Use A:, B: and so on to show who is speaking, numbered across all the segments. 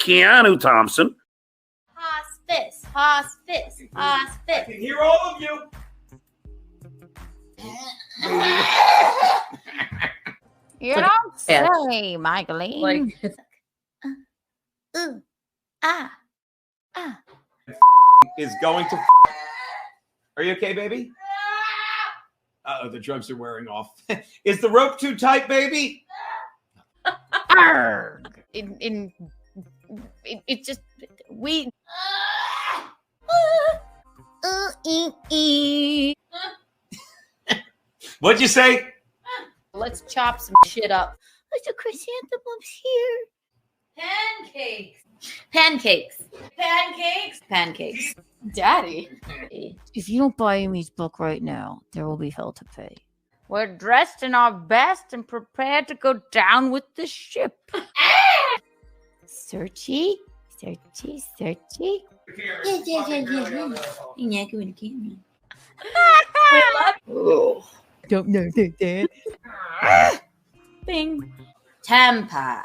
A: Keanu Thompson.
B: Hospice, hospice, hospice.
C: I can hear all of you.
B: You don't say, Michaeline.
C: Is going to. Are you okay, baby? Uh-oh, the drugs are wearing off. Is the rope too tight, baby?
B: It's just we.
C: What'd you say?
B: Let's chop some shit up. Little chrysanthemums here. Pancakes. Pancakes. Pancakes. Pancakes. Daddy. If you don't buy Amy's book right now, there will be hell to pay. We're dressed in our best and prepared to go down with the ship. Searchy. Searchy. Searchy. Oh. Don't know that. Bing. Tampa.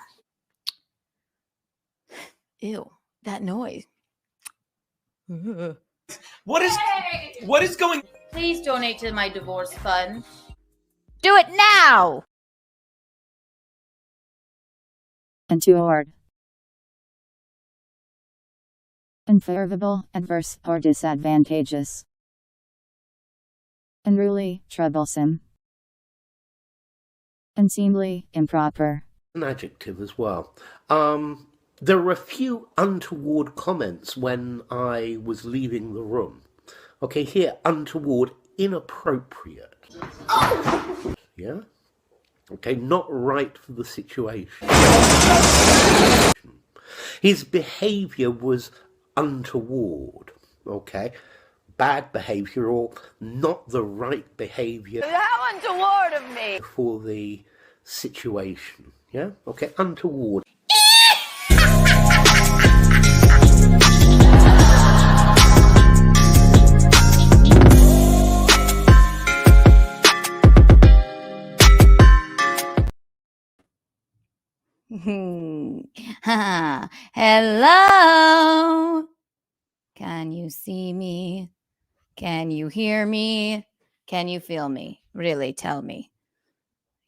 B: Ew, that noise.
C: What is going?
B: Please donate to my divorce fund. Do it now.
D: Untoward. Unfavorable, adverse, or disadvantageous. Unruly, troublesome. Unseemly, improper.
E: An adjective as well. There were a few untoward comments when I was leaving the room. Okay, here, untoward, inappropriate. Yeah? Okay, not right for the situation. His behaviour was untoward. Okay? Bad behaviour or not the right behaviour.
B: How untoward of me.
E: For the situation. Yeah? Okay, untoward.
B: Hello. Can you see me? Can you hear me? Can you feel me? Really, tell me.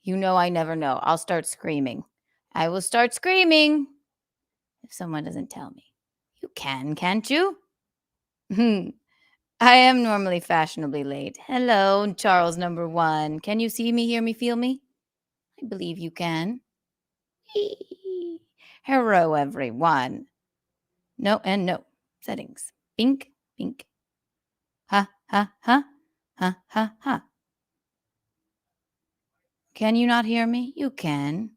B: You know I never know. I'll start screaming. I will start screaming if someone doesn't tell me. You can, can't you? I am normally fashionably late. Hello, Charles number 1. Can you see me, hear me, feel me? I believe you can. Hello, everyone. No and no. Settings. Bink, bink. Ha, ha, ha. Ha, ha, ha. Can you not hear me? You can.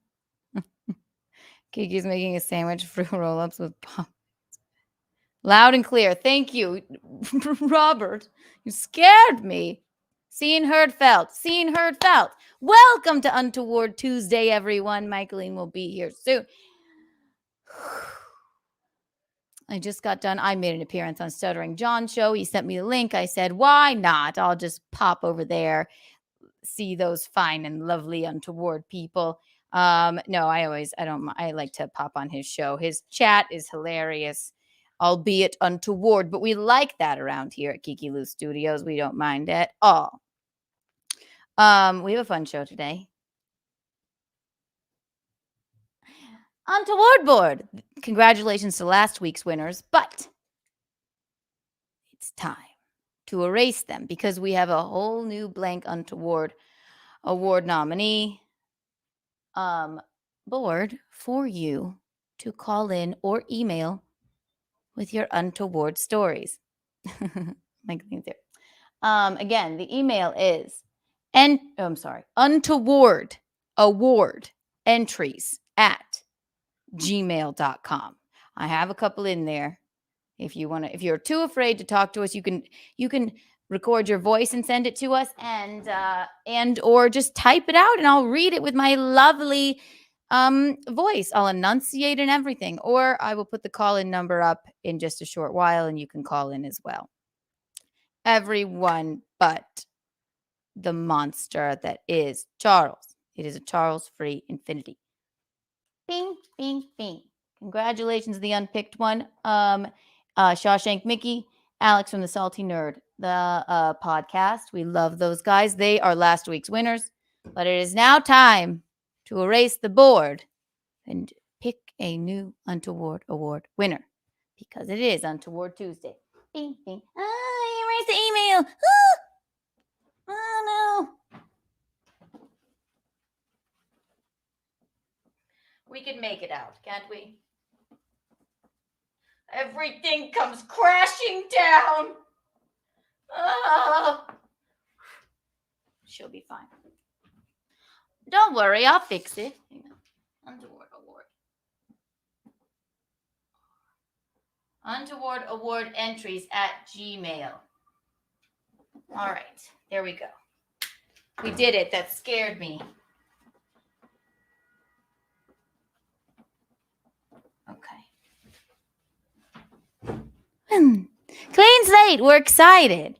B: Kiki's making a sandwich, fruit roll-ups with pop. Loud and clear. Thank you, Robert. You scared me. Seen, heard, felt. Seen, heard, felt. Welcome to Untoward Tuesday, everyone. Michaeline will be here soon. I just got done. I made an appearance on Stuttering John's show. He sent me the link. I said, why not? I'll just pop over there, see those fine and lovely untoward people. No, I like to pop on his show. His chat is hilarious, albeit untoward, but we like that around here at Kiki Lou Studios. We don't mind at all. We have a fun show today. Untoward board. Congratulations to last week's winners, but it's time to erase them because we have a whole new blank Untoward award nominee board for you to call in or email with your untoward stories. Again, the email is untoward award entries at gmail.com. I have a couple in there. If you're too afraid to talk to us, you can record your voice and send it to us and or just type it out and I'll read it with my lovely voice. I'll enunciate and everything, or I will put the call-in number up in just a short while and you can call in as well. Everyone but the monster that is Charles. It is a Charles-free infinity. Bing, bing, bing. Congratulations, the unpicked one. Shawshank Mickey, Alex from the Salty Nerd, the podcast. We love those guys. They are last week's winners. But it is now time to erase the board and pick a new Untoward Award winner. Because it is Untoward Tuesday. Bing, bing. Erase the email. Oh, no. We can make it out, can't we? Everything comes crashing down. She'll be fine. Don't worry, I'll fix it. Untoward Award. Untoward Award entries at Gmail. All right, there we go. We did it. That scared me. Okay. Clean slate. We're excited.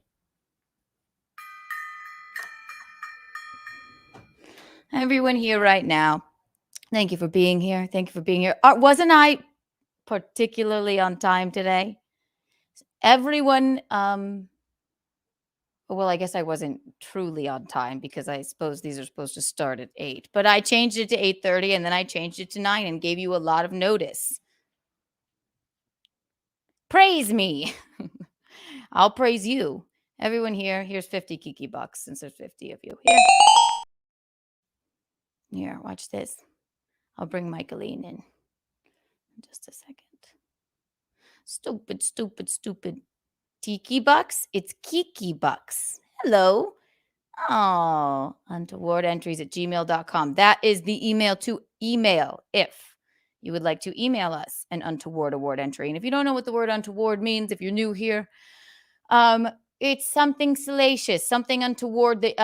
B: Everyone here right now, thank you for being here. Thank you for being here. Wasn't I particularly on time today? Everyone, well, I guess I wasn't truly on time because I suppose these are supposed to start at 8. But I changed it to 8:30 and then I changed it to 9 and gave you a lot of notice. Praise me. I'll praise you. Everyone here, here's 50 Kiki bucks since there's 50 of you. Here, watch this. I'll bring Michaeline in just a second. Stupid, stupid, stupid. Tiki bucks? It's Kiki bucks. Hello. Oh, untowardentries@gmail.com. That is the email to email if you would like to email us an untoward award entry. And if you don't know what the word untoward means, if you're new here, it's something salacious, something untoward, crazy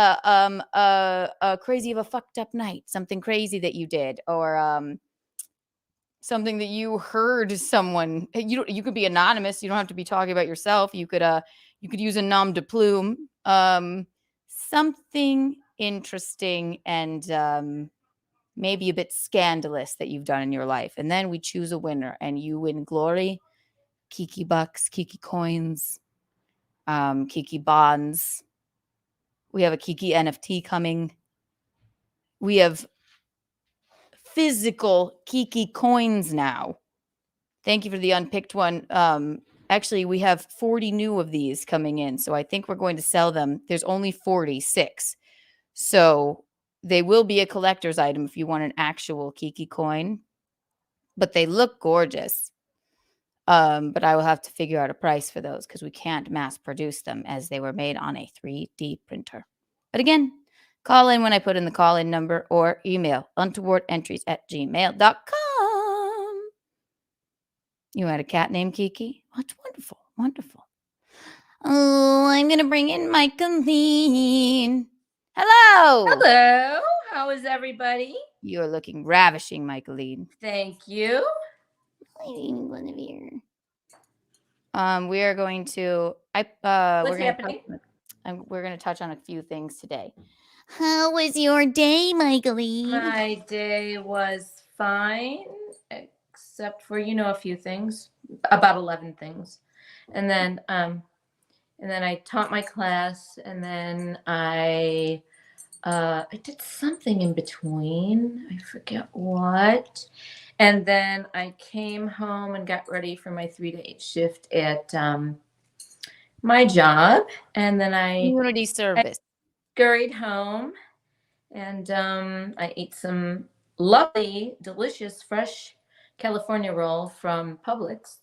B: of a fucked up night, something crazy that you did, or something that you heard someone. You could be anonymous. You don't have to be talking about yourself. You could use a nom de plume. Something interesting and maybe a bit scandalous that you've done in your life. And then we choose a winner and you win glory, Kiki bucks, Kiki coins, Kiki bonds. We have a Kiki NFT coming. We have physical Kiki coins now. Thank you for the unpicked one. Actually, we have 40 new of these coming in. So I think we're going to sell them. There's only 46. So they will be a collector's item if you want an actual Kiki coin. But they look gorgeous. But I will have to figure out a price for those because we can't mass produce them as they were made on a 3D printer. But again, call in when I put in the call-in number or email untowardentries@gmail.com. You had a cat named Kiki? That's wonderful. Wonderful. Oh, I'm going to bring in Michaeline. Hello.
A: Hello. How is everybody?
B: You're looking ravishing, Michaeline.
A: Thank you.
B: We are going to
A: What's happening?
B: we're going to touch on a few things today. How was your day, Michaeline?
A: My day was fine, except for a few things, about 11 things, and then I taught my class, and then I did something in between. I forget what. And then I came home and got ready for my 3 to 8 shift at my job. And then
B: Community service.
A: scurried home and I ate some lovely, delicious, fresh California roll from Publix.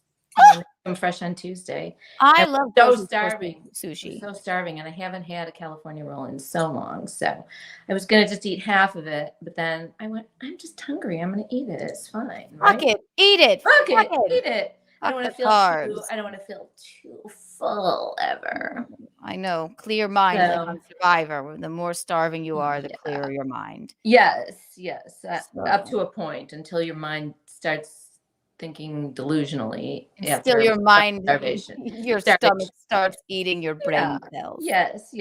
A: I'm fresh on Tuesday.
B: I
A: I'm
B: love
A: so
B: grocery store
A: starving.
B: sushi.
A: I'm so starving, and I haven't had a California roll in so long. So I was gonna just eat half of it, but then I went, I'm just hungry. I'm gonna eat it. It's fine. Right?
B: Fuck it. Eat it.
A: Fuck it.
B: Fuck
A: Eat it. I don't
B: Fuck
A: want to
B: the
A: feel
B: carbs.
A: I don't want to feel too full ever.
B: I know. Clear mind like
A: So-
B: on Survivor. The more starving you are, the
A: Yeah.
B: clearer your mind.
A: Yes.
B: So-
A: Up to a point until your mind starts thinking delusionally.
B: And
A: after
B: still your mind,
A: starvation.
B: your
A: Starvation.
B: stomach starts eating your brain cells.
A: Yes.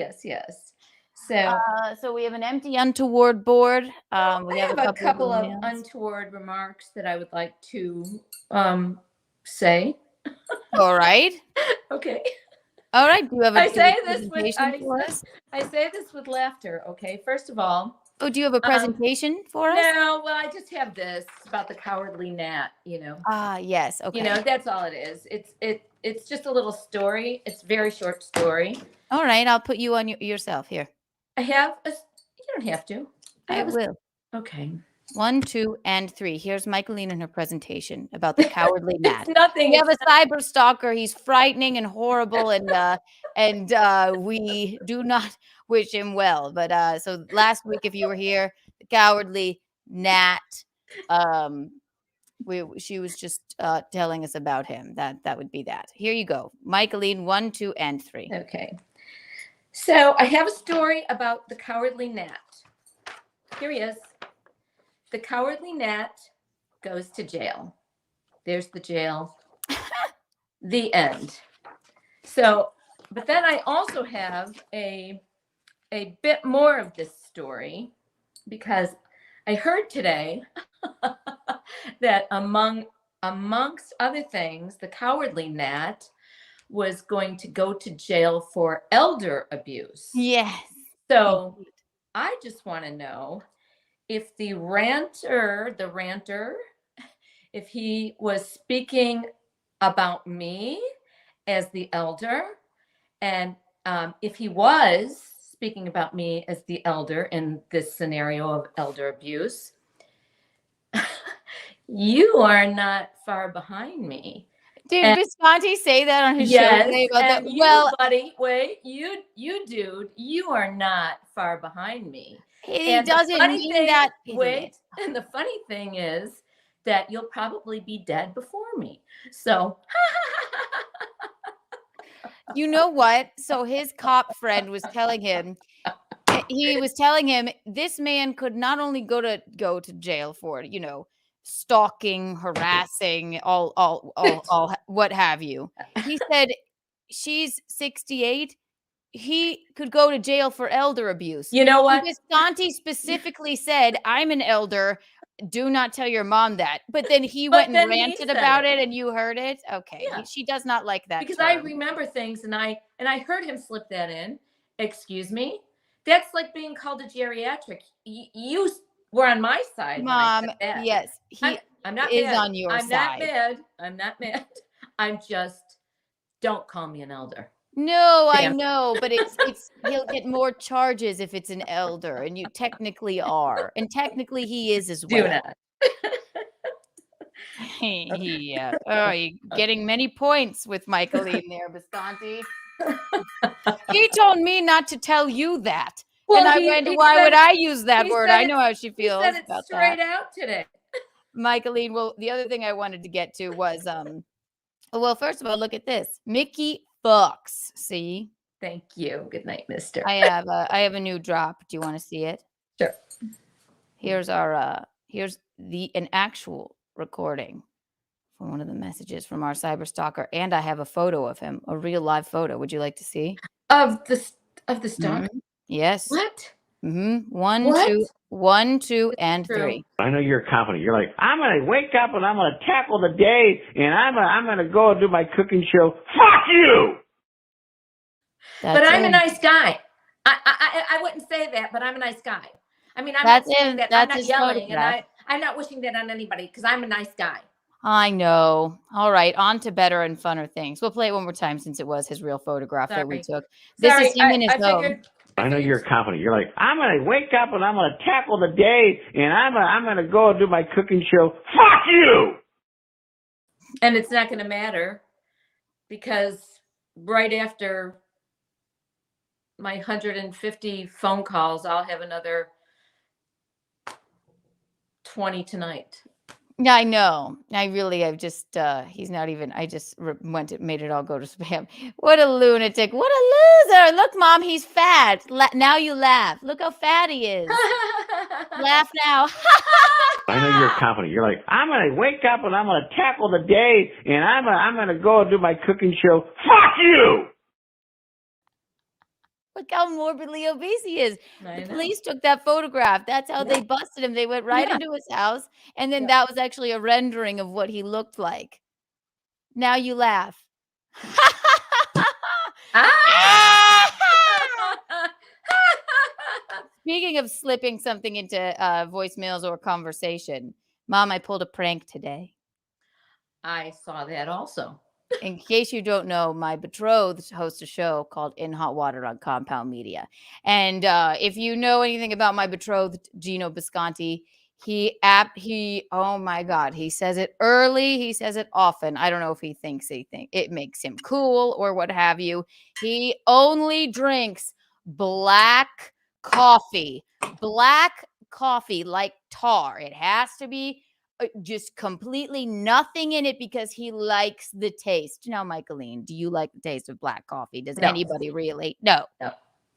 B: So we have an empty Untoward board.
A: I
B: We have
A: have a couple of
B: emails.
A: untoward remarks that I would like to say.
B: All right.
A: Okay.
B: All right. Do you have a
A: I say
B: do you have a
A: this with
B: presentation for us?
A: I say this with laughter. Okay. First of all,
B: Oh, do you have a presentation for us?
A: no. Well, I just have this about the cowardly gnat.
B: Ah, yes. Okay.
A: That's all it is. It's just a little story. It's a very short story.
B: All right. I'll put you on yourself here.
A: I have a. You don't have to.
B: I will.
A: Okay.
B: 1, 2, and 3. Here's Michaeline in her presentation about the cowardly gnat.
A: It's nothing.
B: We have a cyber stalker. He's frightening and horrible, and we do not wish him well. But so last week, if you were here, the cowardly gnat. She was just telling us about him. That would be that. Here you go, Michaeline. 1, 2, and 3.
A: Okay. So I have a story about the cowardly gnat. Here he is. The cowardly gnat goes to jail. There's the jail. The end. So, but then I also have a bit more of this story because I heard today that amongst other things, the cowardly gnat was going to go to jail for elder abuse.
B: Yes.
A: So I just want to know if the ranter, if he was speaking about me as the elder, and if he was speaking about me as the elder in this scenario of elder abuse, you are not far behind me.
B: Did Visconti say that on his show today about that?
A: Well, buddy, wait, you dude, you are not far behind me.
B: He doesn't mean that.
A: Wait, and the funny thing is that you'll probably be dead before me. So,
B: you know what? So his cop friend was telling him, this man could not only go to jail for, stalking, harassing, all what have you. He said she's 68. He could go to jail for elder abuse.
A: You know what?
B: Visconti specifically said, I'm an elder. Do not tell your mom that. But then he went and ranted about it, and you heard it. Okay. Yeah. She does not like that.
A: Because I remember things, and I heard him slip that in. Excuse me? That's like being called a geriatric. You were on my side.
B: Mom, yes.
A: I'm not
B: is
A: mad.
B: on your side.
A: I'm not mad. I'm just, don't call me an elder.
B: No, I know, but it's he'll get more charges if it's an elder, and you technically are, and technically he is as well.
A: Do not.
B: Yeah. Oh, you're getting many points with Michaeline there, Visconti. He told me not to tell you that, and I went, why would I use that word? I know how she feels.
A: He said it straight out today.
B: Michaeline. Well, the other thing I wanted to get to was, well, first of all, look at this, Mickey Bucks. See?
A: Thank you. Good night, mister.
B: I have a new drop. Do you want to see it?
A: Sure.
B: Here's our here's an actual recording from one of the messages from our cyber stalker, and I have a photo of him, a real live photo. Would you like to see?
A: Of the stalker?
B: Mm-hmm. Yes.
A: What?
B: Mm-hmm. 1, 2, and 3.
F: I know you're confident. You're like, I'm gonna wake up and I'm gonna tackle the day, and I'm gonna go and do my cooking show. Fuck you!
A: But I'm a nice guy. I wouldn't say that, but I'm a nice guy. I mean, I'm not saying that. I'm not yelling, and I'm not wishing that on anybody because I'm a nice guy.
B: I know. All right, on to better and funner things. We'll play it one more time since it was his real photograph that we took. This is him in his home.
F: I know you're confident. You're like, I'm gonna wake up and I'm gonna tackle the day, and I'm gonna go and do my cooking show. Fuck you!
A: And it's not gonna matter because right after my 150 phone calls, I'll have another 20 tonight.
B: Yeah, I know. I've just, he's not even, I just made it all go to spam. What a lunatic. What a loser. Look, Mom, he's fat. Now you laugh. Look how fat he is. Laugh now.
F: I know you're confident. You're like, I'm going to wake up and I'm going to tackle the day, and I'm going to go and do my cooking show. Fuck you!
B: Look how morbidly obese he is.
A: I
B: The
A: know.
B: police took that photograph. That's how they busted him. They went right
A: Yeah.
B: into his house, and then that was actually a rendering of what he looked like. Now you laugh.
A: Ah!
B: Speaking of slipping something into voicemails or conversation, Mom, I pulled a prank today.
A: I saw that also.
B: In case you don't know, my betrothed hosts a show called In Hot Water on Compound Media. And if you know anything about my betrothed, Gino Bisconti, oh my God, he says it early. He says it often. I don't know if he thinks it makes him cool or what have you. He only drinks black coffee like tar. It has to be just completely nothing in it because he likes the taste. Now, Michaeline, do you like the taste of black coffee? Does
A: No.
B: anybody really? No.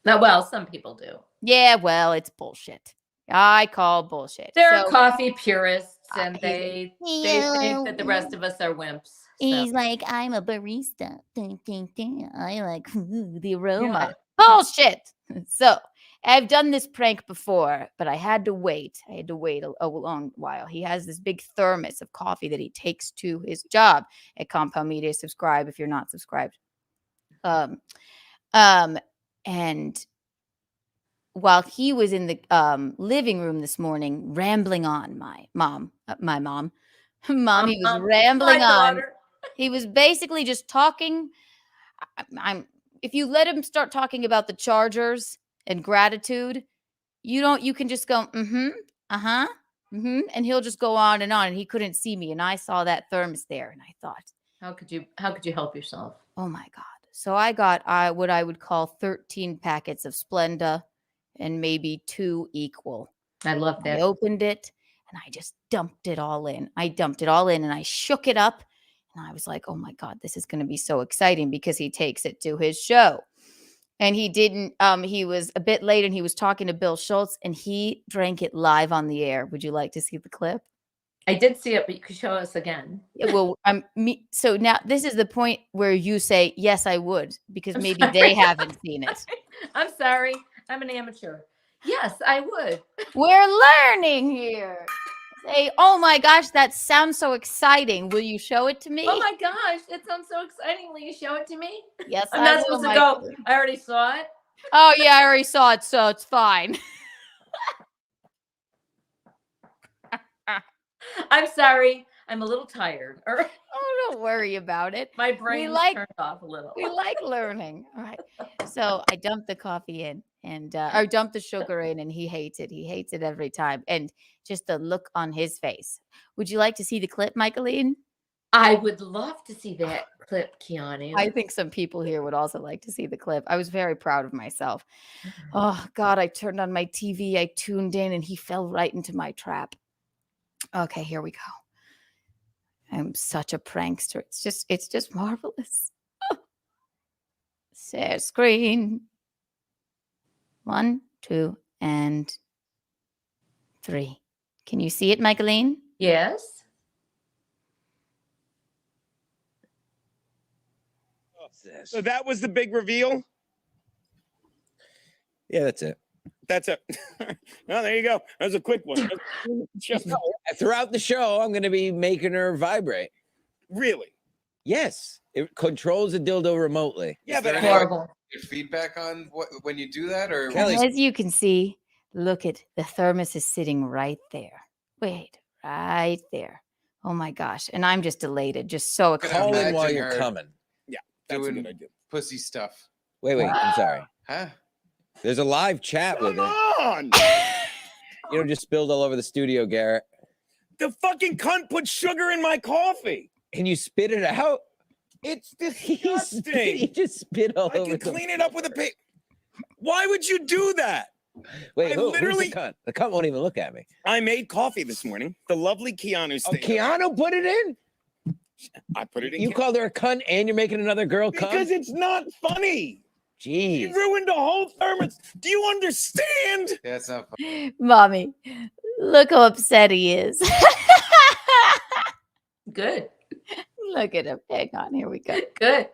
A: No, well, some people do.
B: Yeah, well, it's bullshit. I call bullshit.
A: They're
B: So,
A: coffee purists, and
B: he's-
A: they think that the rest of us are wimps. So.
B: he's like, I'm a barista. I like the aroma.
A: Yeah.
B: Bullshit. So I've done this prank before, but I had to wait. A long while. He has this big thermos of coffee that he takes to his job at Compound Media. Subscribe if you're not subscribed. And while he was in the living room this morning, rambling on, mommy was rambling on. He was basically just talking. If you let him start talking about the Chargers and gratitude, you can just go, and he'll just go on. And he couldn't see me. And I saw that thermos there. And I thought,
A: how could you help yourself?
B: Oh my God. So I got what I would call 13 packets of Splenda and maybe 2 equal.
A: I love that.
B: I opened it and I just dumped it all in. And I shook it up. And I was like, oh my God, this is going to be so exciting because he takes it to his show. And he didn't, he was a bit late and he was talking to Bill Schultz and he drank it live on the air. Would you like to see the clip?
A: I did see it, but you could show us again.
B: Well, so now this is the point where you say, yes, I would, because
A: I'm
B: maybe
A: sorry.
B: they haven't seen it.
A: I'm sorry. I'm an amateur. Yes, I would.
B: We're learning here. Say, oh my gosh, that sounds so exciting. Will you show it to me?
A: Oh my gosh, it sounds so exciting. Will you show it to me?
B: Yes,
A: I'm not supposed to go. I already saw it.
B: Oh yeah, I already saw it, so it's fine.
A: I'm sorry. I'm a little tired.
B: Oh, don't worry about it.
A: My brain turned off a little.
B: We like learning. All right. So I dumped the coffee in and or dumped the sugar in, and he hates it. He hates it every time. And just the look on his face. Would you like to see the clip, Michaeline?
A: I would love to see that clip, Keanu.
B: I think some people here would also like to see the clip. I was very proud of myself. Oh God, I turned on my TV, I tuned in, and he fell right into my trap. Okay, here we go. I'm such a prankster. It's just marvelous. Share screen. 1, 2, and 3. Can you see it, Michaeline?
A: Yes.
G: So that was the big reveal?
H: Yeah, that's it.
G: That's it. Well, there you go. That was a quick one.
H: Throughout the show, I'm going to be making her vibrate.
G: Really?
H: Yes. It controls a dildo remotely.
G: Yeah,
I: Is there
G: but
I: any
A: Horrible.
I: feedback on when you do that, or
H: Kelly-
B: As you can see, look at the thermos is sitting right there. Wait, right there. Oh my gosh. And I'm just elated, just so
I: Could
B: excited.
H: Call in
I: imagine
H: while you're
I: her
H: coming.
G: that's a
I: doing
G: good idea.
I: pussy stuff?
H: Wait, I'm sorry.
I: Huh?
H: There's a live chat with
G: Come
H: it.
G: on!
H: You know, just spilled all over the studio, Garrett.
G: The fucking cunt put sugar in my coffee.
H: And you spit it out?
G: It's
H: He
G: disgusting.
H: just spit all
G: I
H: over
G: can clean it up with a paper. Why would you do that?
H: Wait,
G: I
H: who's
G: literally-
H: the cunt? The cunt won't even look at me.
G: I made coffee this morning. The lovely Keanu
H: Oh,
G: stayed.
H: Keanu put it in?
G: I put it in.
H: You called her a cunt and you're making another girl cunt?
G: Because it's not funny. You
H: Jeez.
G: ruined a whole thermos. Do you understand?
I: Yeah, it's not fun.
B: Mommy, look how upset he is.
A: Good.
B: Look at him. Hang on, here we go.
A: Good.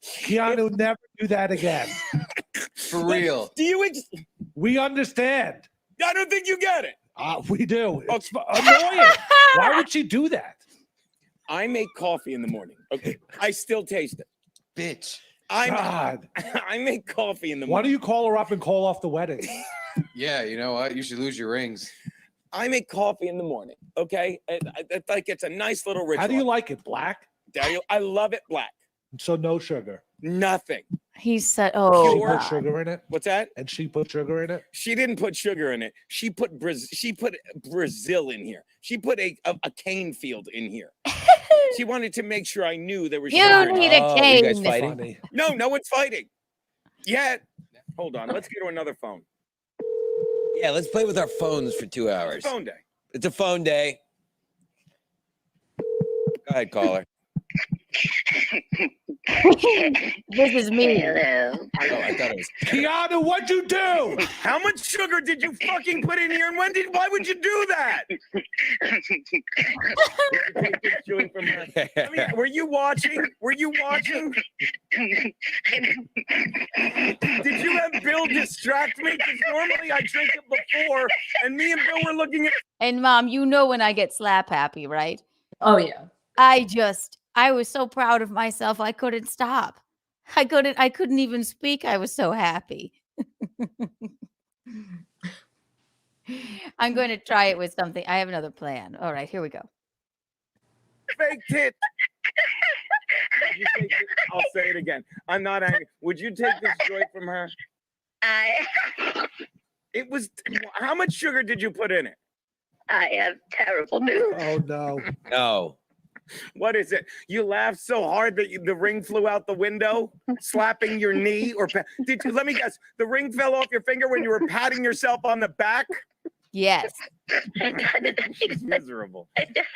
J: Keanu, never do that again.
I: For real.
H: Do you?
J: We understand.
H: I don't think you get it.
J: We do. It's annoying. Why would she do that?
H: I make coffee in the morning. Okay, I still taste it.
I: Bitch.
J: God.
H: I make coffee in the
J: Why
H: morning.
J: do you call her up and call off the wedding?
I: Yeah, you know what? You should lose your rings.
H: I make coffee in the morning. Okay, it's like it's a nice little ritual.
J: How do you like it? Black?
H: I love it black.
J: So no sugar.
H: Nothing.
B: He said,
J: She
B: "Oh,
J: put sugar in it,
H: What's that?
J: and she put sugar in it.
H: She didn't put sugar in it. She put Brazil in here. She put a cane field in here. She wanted to make sure I knew there was
B: you
H: sugar in
B: need
H: it.
B: a
H: You guys
B: cane."
H: fighting?
J: Funny.
H: No one's fighting. Yet. Hold on. Let's get to another phone.
G: Yeah, let's play with our phones for 2 hours.
H: Phone day.
G: It's a phone day. Go ahead, caller.
B: This is me.
K: Hello.
G: Oh, I thought it was.
J: Keanu, what'd you do?
H: How much sugar did you fucking put in here, and why would you do that? I mean, were you watching? Did you have Bill distract me? Because normally I drink it before, and me and Bill were looking at.
B: And Mom, you know when I get slap happy, right?
A: Oh yeah.
B: I was so proud of myself. I couldn't stop. I couldn't even speak. I was so happy. I'm going to try it with something. I have another plan. All right, here we go.
H: Fake tit. I'll say it again. I'm not angry. Would you take this joy from her? It was. How much sugar did you put in it?
K: I have terrible news.
J: Oh no.
G: No.
H: What is it? You laughed so hard that the ring flew out the window, slapping your knee, or did you? Let me guess. The ring fell off your finger when you were patting yourself on the back.
B: Yes.
H: She's miserable.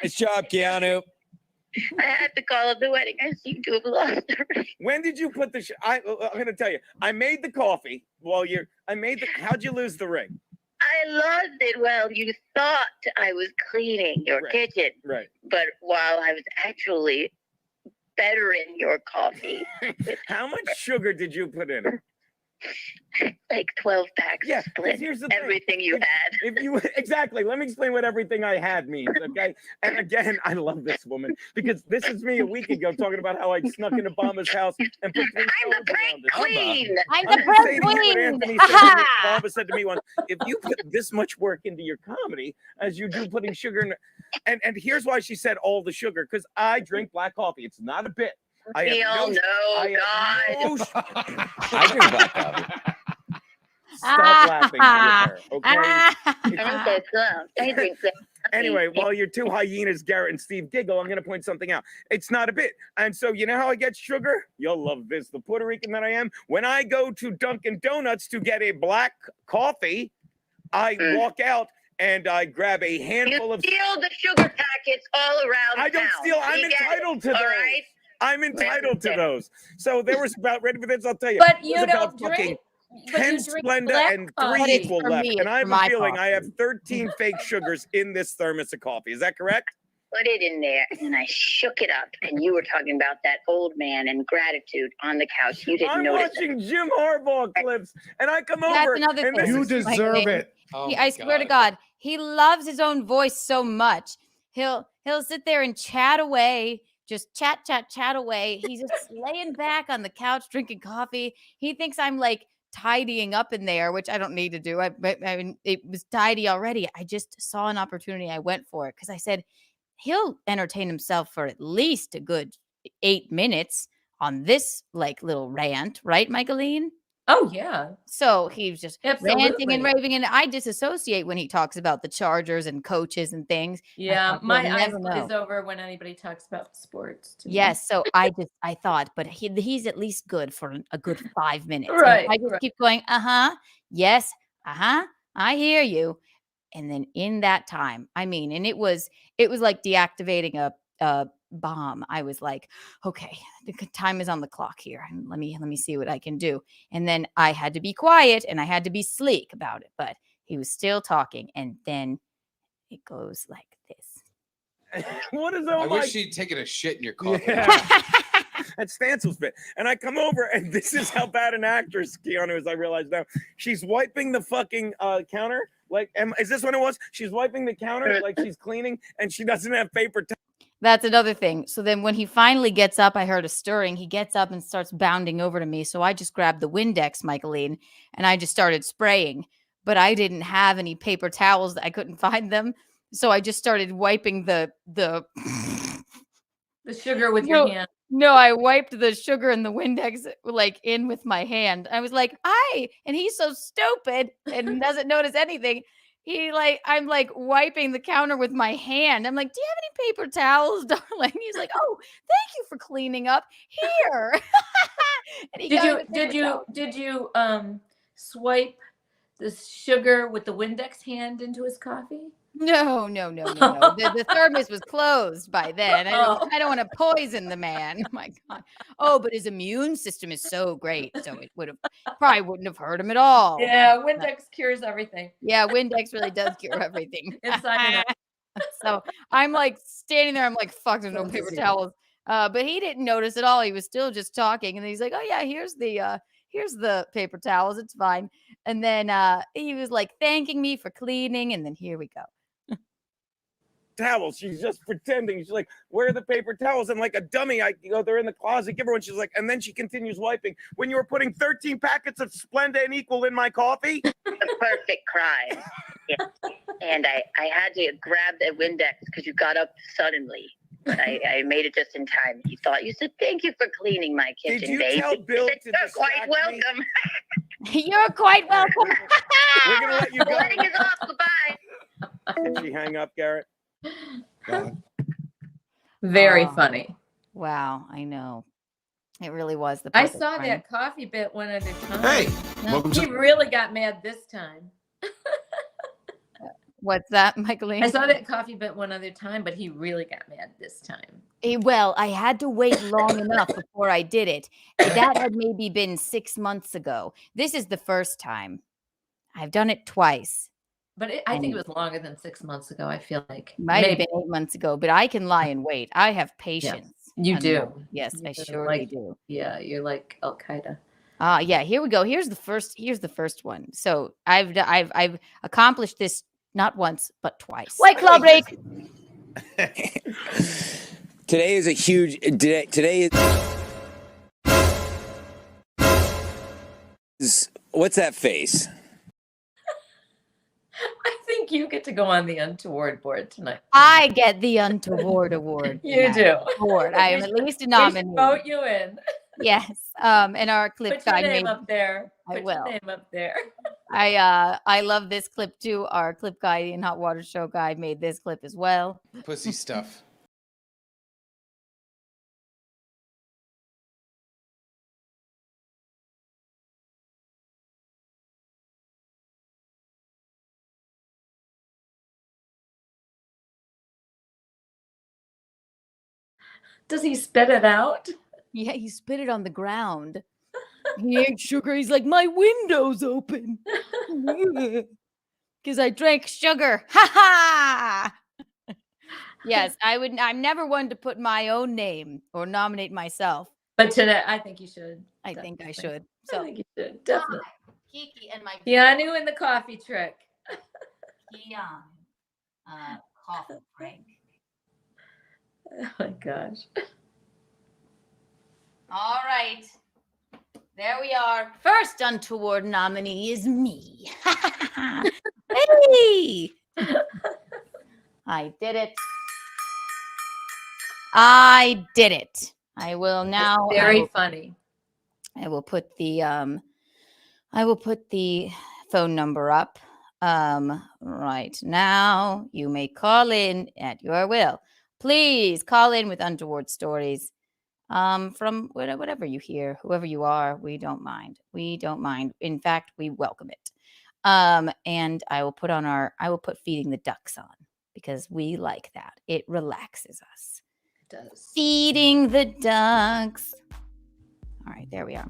G: Nice job, Keanu.
K: I had to call up the wedding. I seem to have lost the ring.
H: When did you put the? I'm going to tell you. I made the coffee while you're. How'd you lose the ring?
K: I lost it. Well, you thought I was cleaning your kitchen,
H: Right.
K: but while I was actually bettering your coffee.
H: How much sugar did you put in it?
K: Like 12 packs.
H: Yeah,
K: of Splenda.
H: here's the thing.
K: Everything you had.
H: Exactly. Let me explain what everything I had means. Okay. And again, I love this woman because this is me a week ago talking about how I snuck in Obama's house and put three
K: I'm the
H: phones around it.
K: queen.
B: I'm
H: I'm
B: the
H: just saying
B: prince
H: to you what
B: queen.
H: Anthony said to me. Obama said to me once, if you put this much work into your comedy as you do putting sugar in, and here's why she said all the sugar, because I drink black coffee. It's not a bit.
K: We all know, God.
G: I drink black coffee.
H: Stop laughing with her, okay?
K: I think that's clown. I drink that.
H: Anyway, while your two hyenas, Garrett and Steve, giggle, I'm going to point something out. It's not a bit. And so, you know how I get sugar? You'll love this. The Puerto Rican that I am, when I go to Dunkin' Donuts to get a black coffee, I walk out and I grab a handful of.
K: You steal the sugar packets all around
H: I don't
K: town.
H: steal. I'm
K: You get it,
H: entitled to
K: all
H: those.
K: right?
H: I'm entitled to those. So there was about, ready for this, I'll tell you.
A: But
H: there was
A: you
H: about
A: don't drink. But
H: 10
A: you drink
H: Splenda
A: black
H: and
A: coffee.
H: 3 equal
B: for
H: left.
B: me,
H: And I have
B: for
H: a
B: my
H: feeling I have
B: coffee.
H: 13 fake sugars in this thermos of coffee. Is that correct?
K: Put it in there, and I shook it up. And you were talking about that old man and gratitude on the couch. You didn't
H: I'm
K: notice
H: watching Jim Harbaugh clips, and I come
B: That's
H: over.
B: another
H: and
B: thing.
H: this
J: You
H: is-
J: deserve it.
I: Oh
B: I swear to God, he loves his own voice so much. He'll sit there and chat away, just chat away. He's just laying back on the couch drinking coffee. He thinks I'm like tidying up in there, which I don't need to do. I mean, it was tidy already. I just saw an opportunity. I went for it because I said he'll entertain himself for at least a good 8 minutes on this like little rant, right, Michaeline?
A: Oh yeah.
B: So he was just ranting
A: Absolutely.
B: and raving, and I disassociate when he talks about the Chargers and coaches and things.
A: Yeah,
B: thought,
A: my
B: you'll
A: eyes
B: never
A: glaze
B: know.
A: over when anybody talks about sports. to me.
B: Yes, so I thought, but he's at least good for a good 5 minutes. And
A: Right,
B: I just
A: right.
B: keep going, yes, I hear you. And then in that time, I mean, and it was like deactivating a bomb. I was like, okay, the time is on the clock here. And let me see what I can do. And then I had to be quiet and I had to be sleek about it, but he was still talking. And then it goes like this.
H: What is
I: I
H: all my?
I: wish she'd taken a shit in your coffee.
H: Yeah. That's Stansel's bit. And I come over, and this is how bad an actress Keanu is, I realize now. She's wiping the fucking counter. Like, is this what it was? She's wiping the counter like she's cleaning, and she doesn't have paper towels.
B: That's another thing. So then when he finally gets up, I heard a stirring. He gets up and starts bounding over to me. So I just grabbed the Windex, Michaeline, and I just started spraying. But I didn't have any paper towels. I couldn't find them. So I just started wiping the
A: sugar with your hand.
B: No, I wiped the sugar and the Windex like in with my hand. I was like, and he's so stupid and doesn't notice anything. I'm like wiping the counter with my hand. I'm like, do you have any paper towels, darling? He's like, oh, thank you for cleaning up here. And he
A: did you swipe the sugar with the Windex hand into his coffee?
B: No. The thermos was closed by then. I don't want to poison the man. Oh my God. Oh, but his immune system is so great. So it probably wouldn't have hurt him at all.
A: Yeah, Windex cures everything.
B: Yeah, Windex really does cure everything.
A: Inside and out.
B: So I'm like standing there. I'm like, fuck, there's no paper towels. But he didn't notice at all. He was still just talking. And then he's like, oh yeah, here's the paper towels. It's fine. And then he was like thanking me for cleaning. And then here we go.
H: Towels. She's just pretending. She's like, where are the paper towels? And like a dummy, I go, they're in the closet. Give her one. She's like, and then she continues wiping. When you were putting 13 packets of Splenda and Equal in my coffee?
K: The perfect crime. Yeah. And I had to grab the Windex because you got up suddenly. But I made it just in time. You said, thank you for cleaning my kitchen,
H: Did you
K: babe.
H: tell Bill to
K: You're quite welcome.
B: You're quite welcome.
H: We're going to let you go.
K: The wedding is off. Goodbye.
H: Can she hang up, Garrett?
A: Very funny.
B: Wow, I know. It really was the
A: I
B: perfect
A: saw
B: crime.
A: that coffee bit one other time.
C: Hey, welcome
A: He
C: to.
A: really got mad this time.
B: What's that, Michaeline?
A: I saw that coffee bit one other time, but he really got mad this time.
B: Well, I had to wait long enough before I did it. That had maybe been 6 months ago. This is the first time. I've done it twice.
A: But I think it was longer than 6 months ago. I feel like
B: Might have been 8 months ago, but I can lie and wait. I have patience.
A: You do.
B: Yes,
A: You
B: I
A: do.
B: surely do.
A: Yeah, you're like Al Qaeda.
B: Yeah, here we go. Here's the first one. So I've accomplished this not once, but twice. White Claw break.
G: Today is a huge today is what's that face?
A: I think you get to go on the Untoward board tonight.
B: I get the Untoward award.
A: You do.
B: Award. I am at least a
A: We
B: nominee.
A: should vote you in.
B: Yes. And our clip
A: Put your
B: guy
A: name
B: made.
A: up there.
B: I
A: Put
B: will.
A: your name up there.
B: I love this clip too. Our clip guy and Hot Water Show guy made this clip as well.
I: Pussy stuff.
A: Does he spit it out?
B: Yeah, he spit it on the ground. He ate sugar. He's like, my window's open. Because I drank sugar. Ha ha! Yes, I'm never one to put my own name or nominate myself.
A: But today, I think you should.
B: I think I
A: Definitely.
B: should.
A: I
B: So
A: think you should. Definitely.
B: Kiki and my
A: Keanu and the coffee trick.
B: Keanu, coffee prank.
A: Oh my gosh.
B: All right. There we are. First Untoward nominee is me. Hey! I did it. I did it. I will now.
A: Very funny.
B: I will put the phone number up. Right now, you may call in at your will. Please call in with Untoward stories. From whatever you hear, whoever you are, we don't mind. We don't mind. In fact, we welcome it. And I will put Feeding the Ducks on because we like that. It relaxes us.
A: It does.
B: Feeding the Ducks. All right, there we are.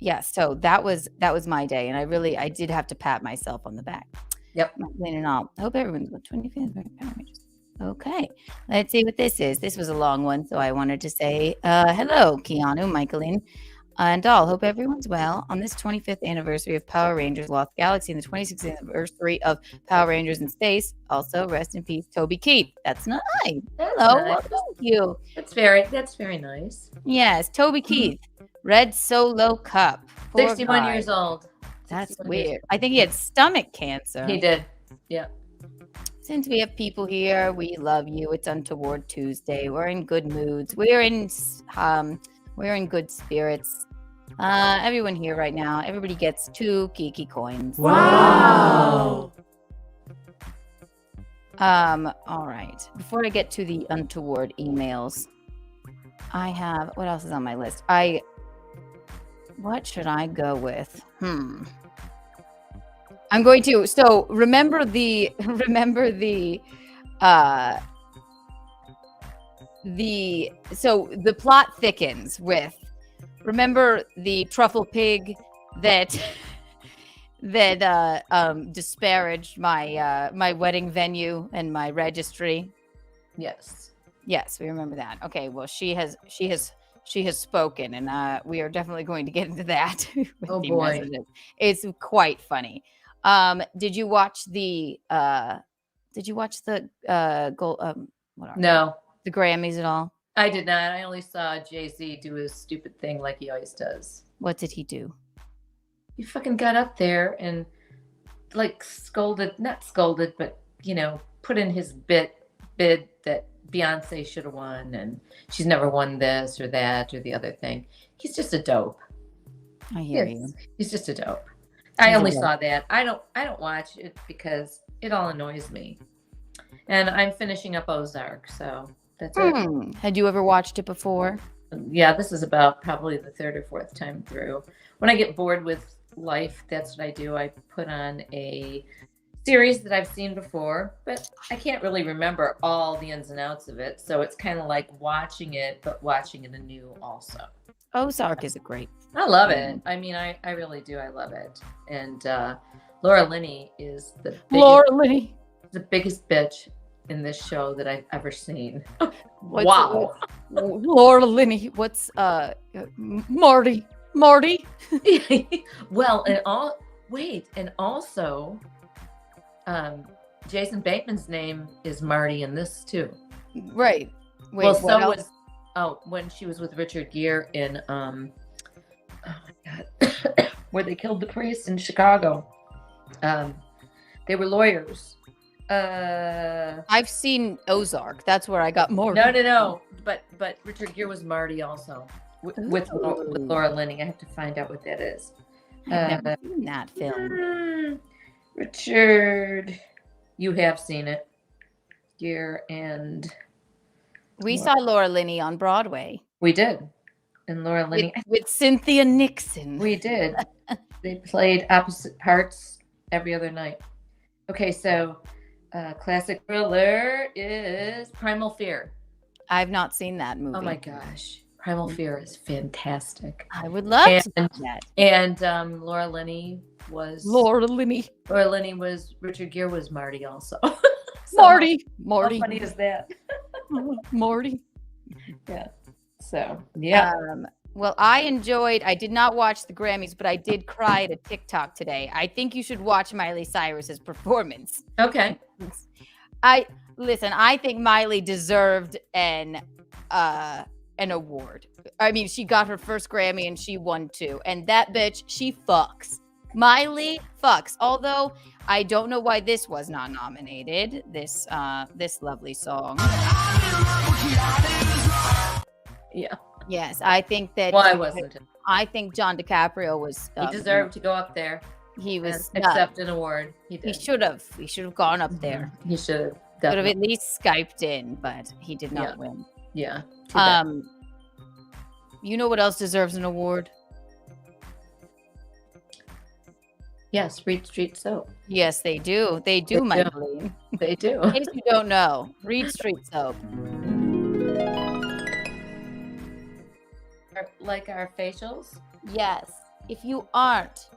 B: Yeah, so that was my day, and I did have to pat myself on the back.
A: Yep.
B: Clean and all. I hope everyone's got 25th. Okay, let's see what this is. This was a long one, so I wanted to say hello, Keanu, Michaeline, and all. Hope everyone's well on this 25th anniversary of Power Rangers Lost Galaxy and the 26th anniversary of Power Rangers in Space. Also, rest in peace, Toby Keith. That's nice. Hello,
A: nice.
B: well, thank you.
A: That's very nice.
B: Yes, Toby Keith, Red Solo Cup. Poor
A: 61
B: guy.
A: years old.
B: That's
A: 61 years
B: weird. I think he had stomach cancer.
A: He did. Yeah.
B: Since we have people here, we love you. It's Untoward Tuesday. We're in good moods. We're in good spirits. Everyone here right now, everybody gets 2 geeky coins.
A: Wow.
B: All right. Before I get to the Untoward emails, I have what else is on my list? What should I go with? I'm going to remember the plot thickens with remember the truffle pig that disparaged my wedding venue and my registry.
A: Yes,
B: we remember that. Okay, well she has spoken, and we are definitely going to get into that. With
A: Oh,
B: the
A: boy.
B: messages. It's quite funny. Did you watch the
A: No,
B: the Grammys at all?
A: I did not. I only saw Jay-Z do his stupid thing like he always does.
B: What did he do?
A: He fucking got up there and like not scolded, but put in his bid that Beyonce should have won and she's never won this or that or the other thing. He's just a dope.
B: I hear you.
A: He's just a dope. I
B: He's a
A: only
B: dope.
A: saw that. I don't watch it because it all annoys me. And I'm finishing up Ozark, so that's it.
B: Had you ever watched it before?
A: Yeah, this is about probably the 3rd or 4th time through. When I get bored with life, that's what I do. I put on a series that I've seen before, but I can't really remember all the ins and outs of it. So it's kind of like watching it, but watching it anew also.
B: Ozark is a great.
A: I love it. I mean, I really do. I love it. And Laura Linney is the biggest bitch in this show that I've ever seen. Wow.
B: Laura Linney. What's Marty?
A: Well, and also Jason Bateman's name is Marty in this too.
B: Right. Wait,
A: well,
B: what
A: so
B: else?
A: was when she was with Richard Gere in oh my god, where they killed the priest in Chicago. They were lawyers.
B: I've seen Ozark. That's where I got more.
A: No. But Richard Gere was Marty also with Laura Linney. I have to find out what that is.
B: I've never seen that film.
A: Richard, you have seen it. Gere and
B: We saw Laura Linney on Broadway.
A: we did, and Laura Linney
B: with Cynthia Nixon.
A: We did. They played opposite parts every other night. Okay, so classic thriller is Primal Fear.
B: I've not seen that movie.
A: Oh my gosh. Primal Fear is fantastic.
B: I would love to see that.
A: And Laura Linney was Richard Gere was Marty also. So
B: Marty.
A: How funny is that?
B: Marty.
A: Yeah. So yeah.
B: Well, I did not watch the Grammys, but I did cry at a TikTok today. I think you should watch Miley Cyrus's performance.
A: Okay.
B: I think Miley deserved an award. I mean, she got her first Grammy and she won 2. And that bitch, she fucks. Miley fucks. Although I don't know why this was not nominated. This lovely song.
A: Yeah.
B: Yes, I think that.
A: Why wasn't it?
B: I think John DiCaprio was.
A: He deserved to go up there.
B: He was
A: accept an award.
B: He should have. He should have gone up there.
A: He should have.
B: Could have at least Skyped in, but he did not win.
A: Yeah.
B: You know what else deserves an award?
A: Yes, Reed Street Soap.
B: Yes, they do. They do, Michaeline.
A: They do.
B: In case you don't know, Reed Street Soap.
A: Like our facials?
B: Yes. If you aren't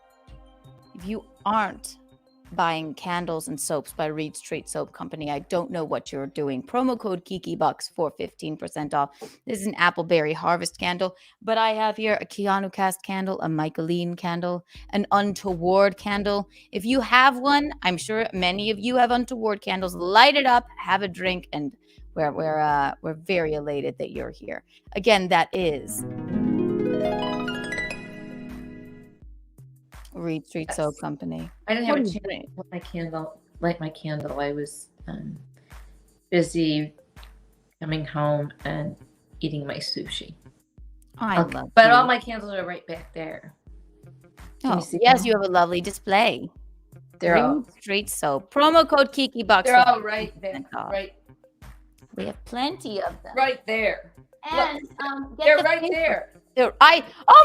B: buying candles and soaps by Reed Street Soap Company. I don't know what you're doing. Promo code KikiBucks for 15% off. This is an Appleberry Harvest candle, but I have here a Keanu Cast candle, a Michaeline candle, an Untoward candle. If you have one, I'm sure many of you have Untoward candles. Light it up, have a drink, and we're very elated that you're here. Again, that is Reed Street Soap Company.
A: I didn't have a chance to light my candle. I was busy coming home and eating my sushi. But all my candles are right back there.
B: Oh, yes, you have a lovely display.
A: They're all
B: Reed Street Soap. Promo code KikiBucks.
A: They're all right there. Right.
B: We have plenty of them.
A: Right there.
B: And
A: they're right there.
B: Oh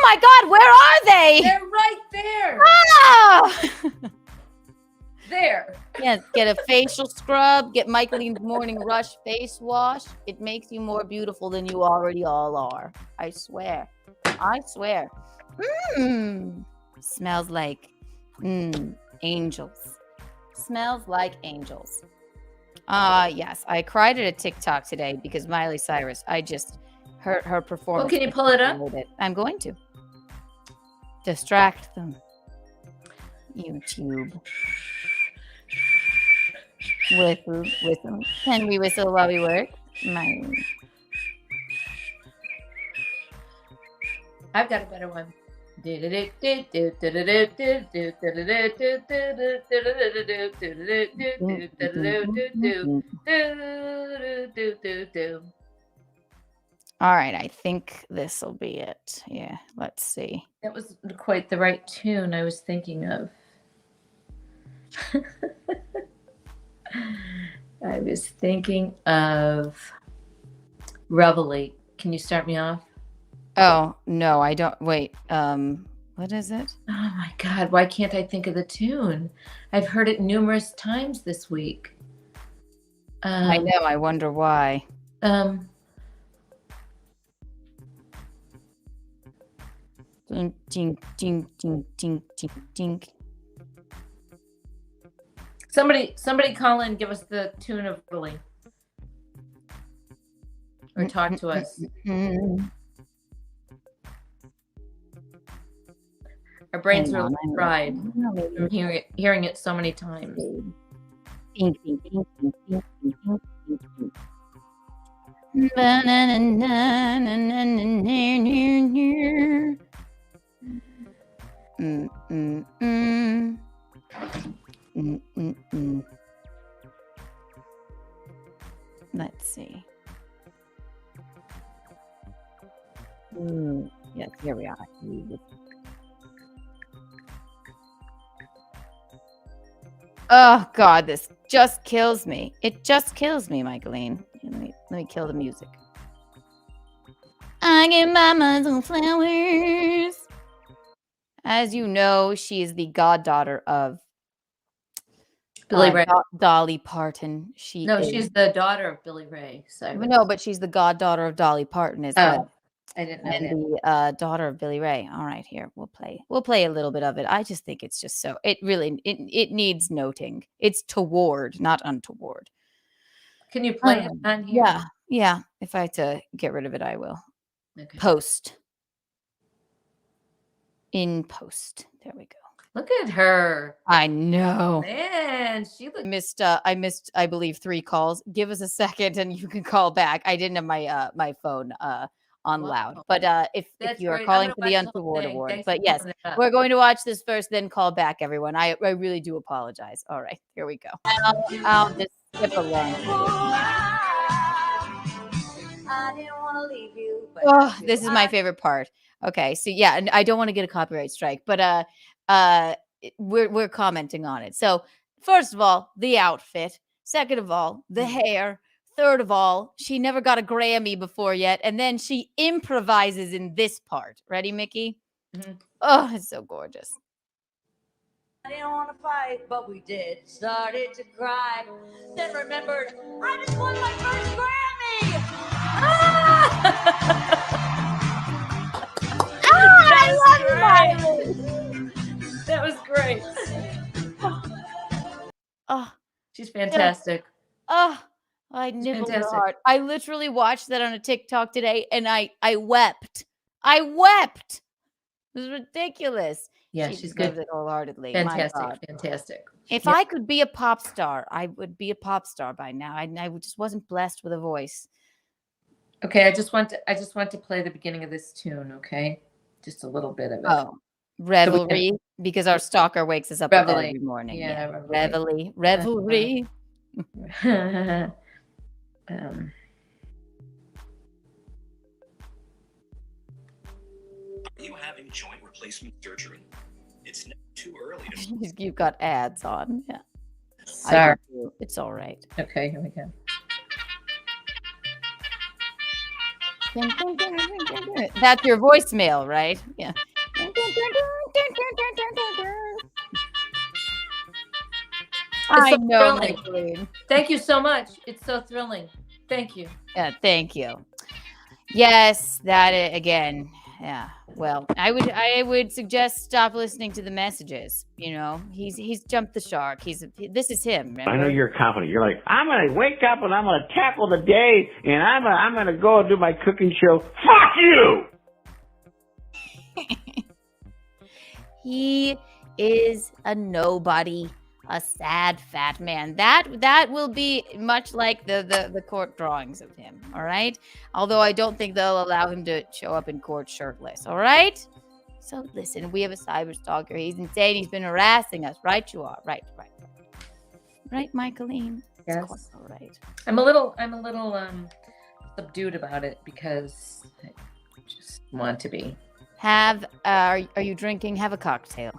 B: my God, where are they?
A: They're right there.
B: Ah!
A: There.
B: Yes, get a facial scrub. Get Michaeline's Morning Rush face wash. It makes you more beautiful than you already all are. I swear. Smells like angels. Smells like angels. Yes, I cried at a TikTok today because Miley Cyrus. I just her performance.
A: Well, can you pull it up?
B: I'm going to distract them. YouTube. Whistle. Can we whistle while we work?
A: I've got a better one.
B: All right, I think this will be it. Yeah, let's see.
A: That was quite the right tune I was thinking of. I was thinking of Revelate. Can you start me off?
B: Oh, no, I don't. Wait, what is it?
A: Oh my God, why can't I think of the tune? I've heard it numerous times this week.
B: I know, I wonder why. Ding, ding, ding, ding, ding, ding, ding.
A: Somebody call in, give us the tune of Billy. Or talk to us. Our brains are fried from hearing it so many times.
B: Let's see. Yes, here we are. Oh God, this just kills me. It just kills me, Michaeline. Let me kill the music. I get mama some flowers. As you know, she is the goddaughter of
A: Billy Ray.
B: Dolly Parton. She's
A: the daughter of Billy Ray.
B: No, but she's the goddaughter of Dolly Parton as well.
A: I didn't know
B: and the daughter of Billy Ray. All right, here we'll play a little bit of it. I just think it's just so it needs noting. It's toward, not untoward.
A: Can you play it on here?
B: Yeah. If I have to get rid of it, I will.
A: Okay.
B: In post. There we go.
A: Look at her.
B: I know.
A: Man, she looked.
B: I missed, I believe, 3 calls. Give us a second and you can call back. I didn't have my phone on loud. But if you are calling for the Untoward Award.
A: Thanks
B: but yes, we're going to watch this first, then call back, everyone. I really do apologize. All right, here we go. I'll just skip along.
L: I didn't want to leave you.
B: But this is my favorite part. Okay, so yeah, and I don't want to get a copyright strike, but we're commenting on it. So first of all, the outfit. Second of all, the hair. Third of all, she never got a Grammy before yet, and then she improvises in this part. Ready, Mickey?
A: Mm-hmm.
B: Oh, it's so gorgeous.
L: I didn't want to fight, but we did. Started to cry, then remembered I just won my first Grammy.
A: I love you, Miley. That was great. She's fantastic.
B: Oh, I nibbled her
A: fantastic.
B: heart. I literally watched that on a TikTok today, and I wept. I wept. It was ridiculous.
A: Yeah,
B: She
A: she's
B: deserves
A: good.
B: it wholeheartedly.
A: Fantastic,
B: My God.
A: fantastic.
B: If
A: Yep.
B: I could be a pop star, I would be a pop star by now. I just wasn't blessed with a voice.
A: Okay, I just want to play the beginning of this tune, okay? Just a little bit of it.
B: Oh, revelry, because our stalker wakes us up with that
A: Reveille.
B: every morning.
A: Yeah,
B: revelry. Revelry.
M: Are you having joint replacement surgery? It's never too early to.
B: You've got ads on. Yeah.
A: Sorry.
B: It's all right.
A: Okay, here we go.
B: That's your voicemail, right? Yeah. I
A: so
B: know.
A: thrilling. Thank you so much. It's so thrilling. Thank you.
B: Yeah, thank you. Yes, again. Yeah. Well, I would suggest stop listening to the messages. You know, he's jumped the shark. This is him. Remember?
F: I know you're confident. You're like, I'm gonna wake up and I'm gonna tackle the day, and I'm gonna go and do my cooking show. Fuck you.
B: He is a nobody, a sad fat man. That will be much like the court drawings of him. All right. Although I don't think they'll allow him to show up in court shirtless. All right. So listen, we have a cyber stalker. He's insane. He's been harassing us. Right, you are. Right, Michaeline.
A: Yes.
B: All right.
A: I'm a little subdued about it because I just want to be.
B: Are you drinking? Have a cocktail.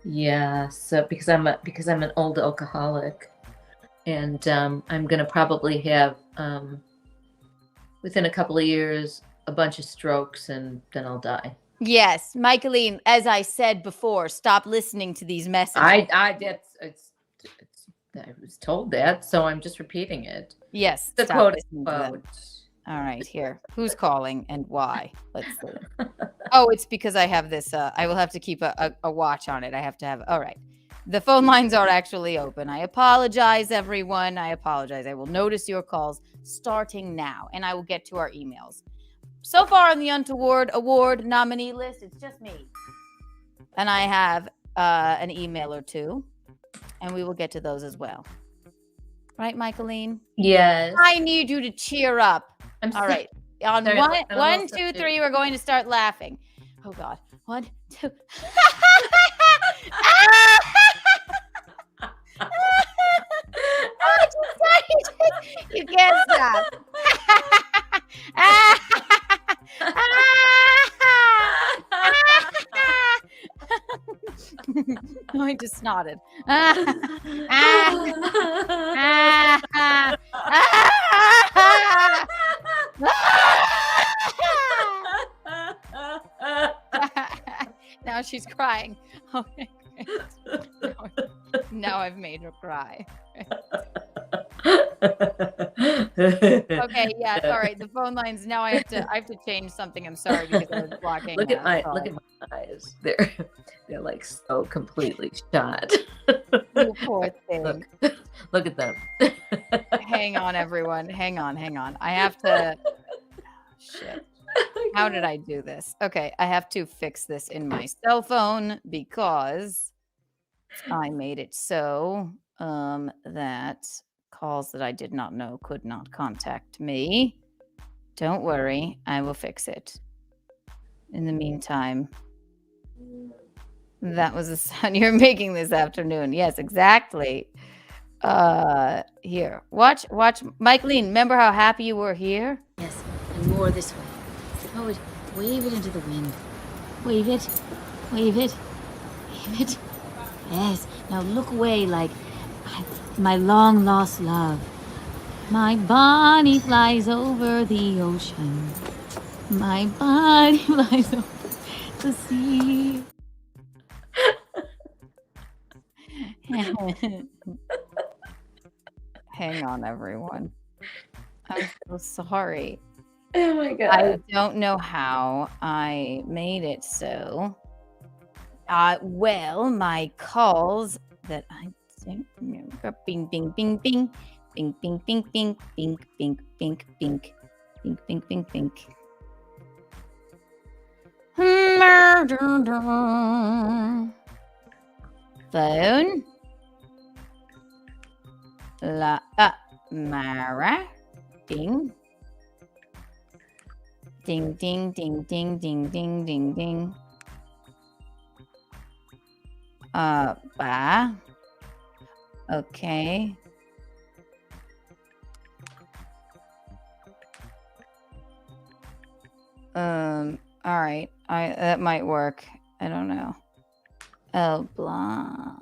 A: Yeah, so because I'm an old alcoholic, and I'm gonna probably have within a couple of years a bunch of strokes, and then I'll die.
B: Yes, Michaeline, as I said before, stop listening to these messages.
A: I was told that, so I'm just repeating it.
B: Yes,
A: the
B: stop
A: quote.
B: listening to them. All right, here. Who's calling and why? Let's see. Oh, it's because I have this. I will have to keep a watch on it. I have to have. All right. The phone lines are actually open. I apologize, everyone. I apologize. I will notice your calls starting now, and I will get to our emails. So far on the Untoward award nominee list, it's just me. And I have an email or two, and we will get to those as well. Right, Michaeline?
A: Yes.
B: I need you to cheer up. All right. On
A: Sorry,
B: one, two, three, we're going to start laughing. Oh God. 1, 2. You can't stop. I just snorted. Now she's crying. Okay, great. Now I've made her cry. Okay, yeah, sorry. The phone lines. Now I have to change something. I'm sorry because I was blocking.
A: Look at my eyes. They're like so completely shot.
B: You poor thing.
A: Look at them.
B: Hang on, everyone. Hang on. I have to. Shit. How did I do this? Okay, I have to fix this in my cell phone because I made it so that calls that I did not know could not contact me. Don't worry, I will fix it. In the meantime, that was the sound you're making this afternoon. Yes, exactly. Here, watch. Michaeline, remember how happy you were here?
N: Yes, and more this way. Oh, wave it into the wind. Wave it. Wave it. Wave it. Yes. Now look away like my long lost love. My body flies over the ocean. My body flies over the sea.
B: Hang on, everyone. I'm so sorry.
A: Oh my God.
B: I don't know how I made it so. Well, my calls that I Bing, bing, bing, bing. Bing, bing, bing, bing, bing, bing, bing, bing. Bing, bing, bing, bing. Phone. Mara. Ding. Ding, ding, ding, ding, ding, ding, ding, ding. Ba. Okay. All right. That might work. I don't know. Oh, blah.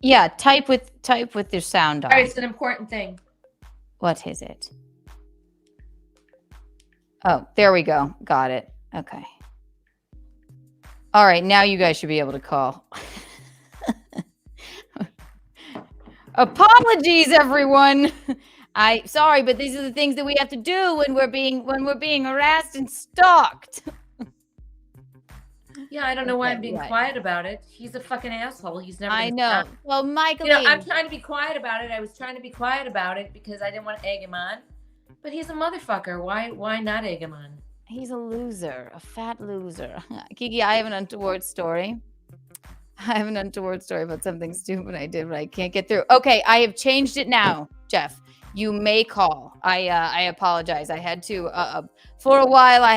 B: Yeah, type with your sound on.
A: All right, it's an important thing.
B: What is it? Oh, there we go. Got it. Okay. All right, now you guys should be able to call. Apologies, everyone. Sorry, but these are the things that we have to do when we're being harassed and stalked.
A: Yeah, I don't know why
B: Okay,
A: I'm being
B: right.
A: quiet about it. He's a fucking asshole. He's never.
B: I
A: gonna
B: know.
A: stop.
B: Well, Michael,
A: You know, I'm trying to be quiet about it. I was trying to be quiet about it because I didn't want to egg him on. But he's a motherfucker. Why not egg him on?
B: he's a loser, a fat loser. Kiki, I have an untoward story. I have an untoward story about something stupid I did, but I can't get through. Okay, I have changed it now, Jeff. You may call. I apologize. I had to for a while. I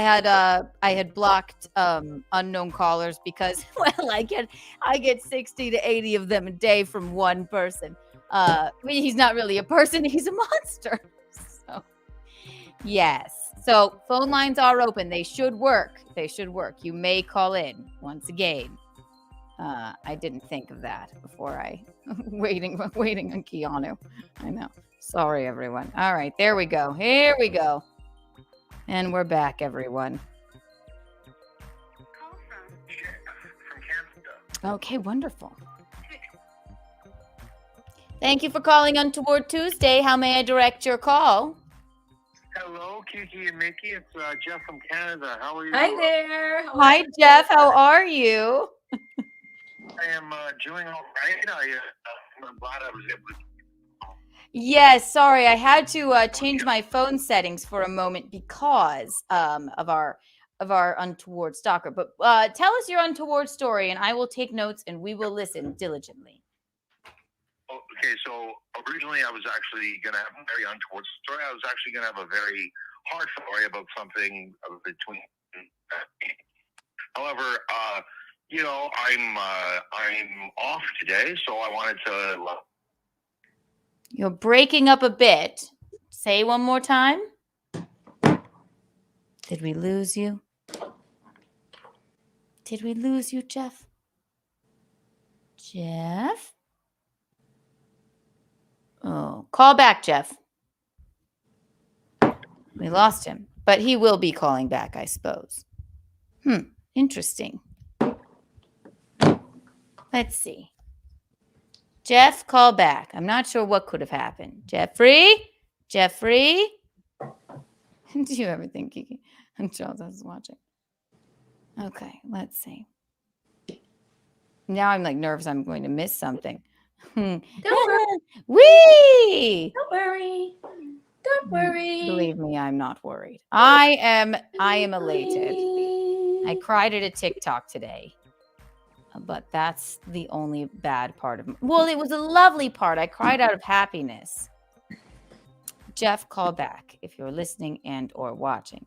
B: had blocked unknown callers because well, I get 60 to 80 of them a day from one person. He's not really a person. He's a monster. So yes. So phone lines are open. They should work. They should work. You may call in once again. I didn't think of that before I waiting on Keanu. I know. Sorry, everyone. All right, there we go. Here we go. And we're back, everyone. Okay, wonderful. Thank you for calling Untoward Tuesday. How may I direct your call?
O: Hello, Kiki and Mickey. It's Jeff from Canada. How are you?
A: Hi there. How
B: Hi,
A: are you?
B: Jeff. How are you?
O: I am doing all right. I'm glad I was able to.
B: Yes, sorry. I had to change my phone settings for a moment because of our untoward stalker. But tell us your untoward story, and I will take notes, and we will listen diligently.
O: Okay, so originally I was actually going to have a very untoward story. I was actually going to have a very hard story about something between. However, you know, I'm off today, so I wanted to.
B: You're breaking up a bit. Say one more time. Did we lose you? Did we lose you, Jeff? Jeff? Oh, call back, Jeff. We lost him, but he will be calling back, I suppose. Interesting. Let's see. Jeff, call back. I'm not sure what could have happened. Jeffrey? Do you ever think, Kiki? Charles is watching. Okay, let's see. Now I'm like nervous I'm going to miss something.
A: Don't worry.
B: Whee!
A: Don't worry. Don't worry.
B: Believe me, I'm not worried. I am elated. I cried at a TikTok today. But that's the only bad part of well, it was a lovely part. I cried out of happiness. Jeff, call back if you're listening and or watching.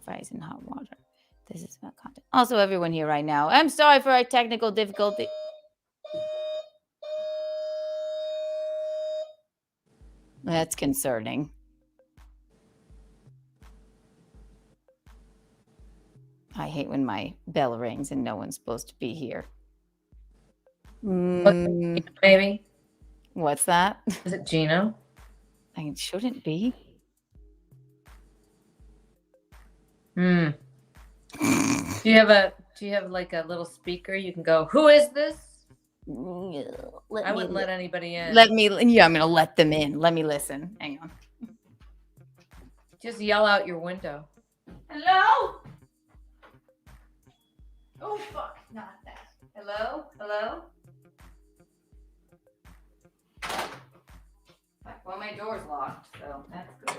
B: Fries in hot water. This is about content. Also, everyone here right now, I'm sorry for our technical difficulty. That's concerning. I hate when my bell rings and no one's supposed to be here.
A: Maybe.
B: What's that?
A: Is it Gino?
B: It shouldn't be.
A: Do you have like a little speaker you can go, who is this? I wouldn't let anybody in.
B: I'm gonna let them in. Let me listen. Hang on.
A: Just yell out your window.
B: Hello? Oh, fuck. Not that. Hello? Hello? Fuck, well, my door's locked, so that's good.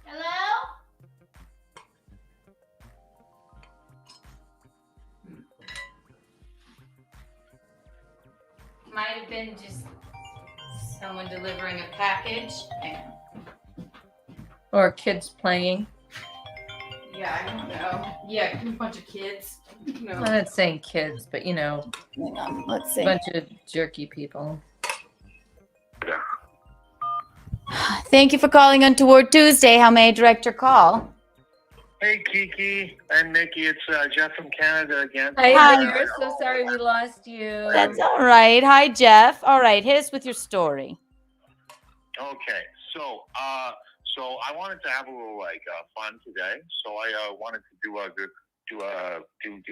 B: Hello? Might have been just someone delivering a package. Hang on.
A: Or kids playing.
B: Yeah, I don't know. Yeah, a bunch of kids. No.
A: I'm not saying kids, but you know,
B: Hang on, let's
A: a
B: see.
A: bunch of jerky people.
B: Thank you for calling Untoward Tuesday. How may I direct your call?
O: Hey, Kiki and Nikki, it's Jeff from Canada again.
A: Hi, we're so sorry we lost you.
B: That's all right. Hi, Jeff. All right, hit us with your story.
O: Okay, so I wanted to have a little fun today. So I wanted to do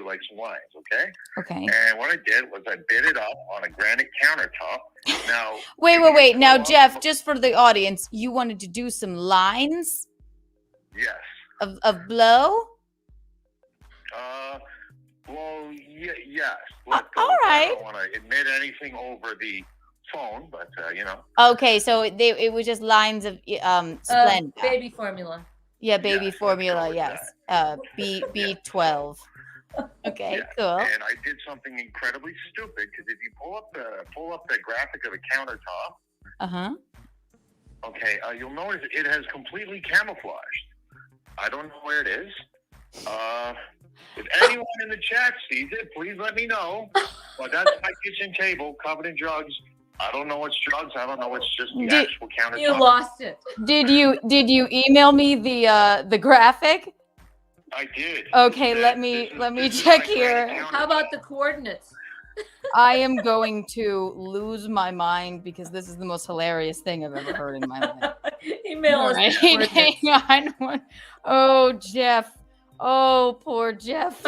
O: like some lines, okay?
B: Okay.
O: And what I did was I bit it up on a granite countertop. Now,
B: Wait. Now, Jeff, just for the audience, you wanted to do some lines
O: yes.
B: of blow?
O: Well, yes. All
B: right.
O: I don't want to admit anything over the phone, but you know.
B: Okay, so it was just lines of Splenda.
A: Baby formula.
B: Yeah, baby formula. Yes. B12. Okay,
O: Yeah.
B: cool.
O: And I did something incredibly stupid because if you pull up the graphic of the countertop, okay, you'll notice it has completely camouflaged. I don't know where it is. If anyone in the chat sees it, please let me know. But that's my kitchen table covered in drugs. I don't know what's drugs. I don't know what's just the actual countertop.
A: You lost it.
B: Did you email me the graphic?
O: I did.
B: Okay, let me check here.
A: How about the coordinates?
B: I am going to lose my mind because this is the most hilarious thing I've ever heard in my life.
A: Email us.
B: Right,
A: the
B: hang on. Oh, Jeff. Oh, poor Jeff.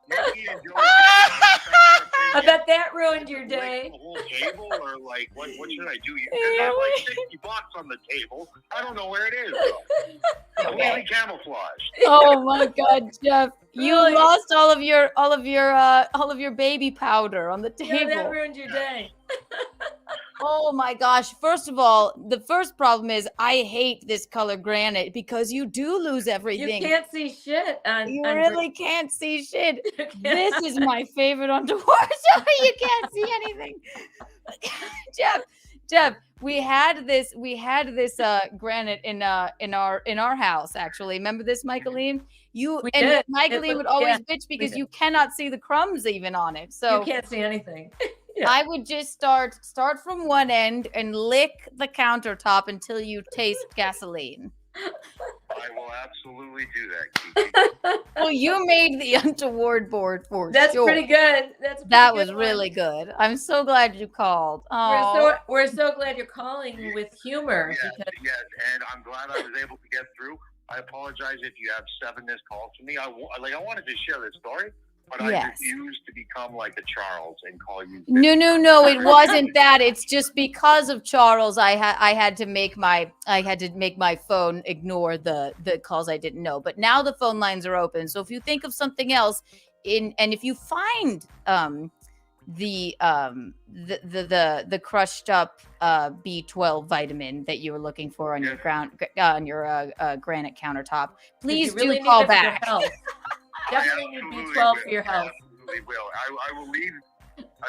O: Nikki and Joe,
A: I bet that ruined your day.
O: the whole table, or like, what should I do? There's like $60 on the table. I don't know where it is. Completely camouflaged.
B: Oh my God, Jeff! You lost all of your baby powder on the table.
A: Yeah, that ruined your day.
B: Oh my gosh. First of all, the first problem is I hate this color granite because you do lose everything.
A: You can't see shit.
B: You really can't see shit. This is my favorite Untoward show. You can't see anything. Jeff, we had this granite in our house actually. Remember this, Michaeline? Michaeline would always bitch because you cannot see the crumbs even on it. So
A: you can't see anything.
B: Yeah. I would just start from one end and lick the countertop until you taste gasoline.
O: I will absolutely do that, Kiki.
B: Well, you made the Untoward board for
A: That's
B: sure.
A: pretty good.
B: That was really good. I'm so glad you called.
A: We're so glad you're calling with humor.
O: Yes, and I'm glad I was able to get through. I apologize if you have 7 missed calls from me. I wanted to share this story, but I refused to become like a Charles and call you.
B: No, it wasn't that. It's just because of Charles, I had to make my phone ignore the calls I didn't know. But now the phone lines are open. So if you think of something else, and if you find the crushed up B12 vitamin that you were looking for on your granite countertop, please do call back.
A: Definitely need B12 for your health.
O: Absolutely will.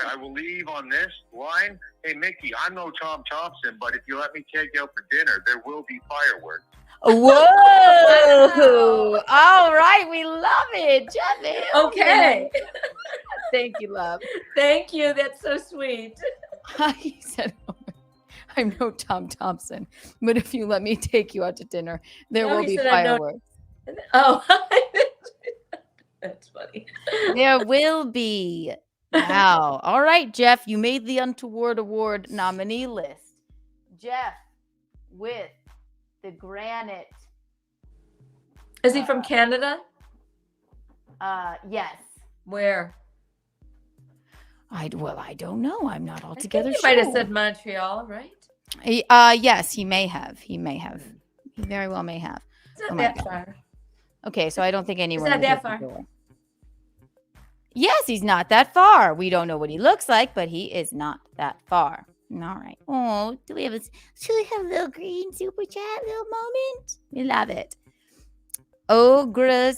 O: I will leave on this line. Hey, Mickey, I'm no Tom Thompson, but if you let me take you out for dinner, there will be fireworks.
B: Whoa! All right, we love it, Jenny.
A: Okay.
B: Thank you, love.
A: Thank you. That's so sweet.
B: He said, "I'm no Tom Thompson, but if you let me take you out to dinner, there will be fireworks."
A: Oh, that's funny.
B: There will be. Wow. All right, Jeff, you made the Untoward Award nominee list. Jeff with the granite.
A: Is he from Canada?
B: Yes.
A: Where?
B: I don't know. I'm not
A: I think
B: altogether
A: he
B: sure.
A: might have said Montreal, right?
B: Yes, he may have. He very well may have.
A: It's not
B: Oh my
A: that
B: God.
A: far.
B: Okay, so I don't think anyone.
A: not
B: was
A: that
B: at the
A: far.
B: door. Yes, he's not that far. We don't know what he looks like, but he is not that far. All right. Oh, do we have a little green super chat little moment? We love it. Ogre,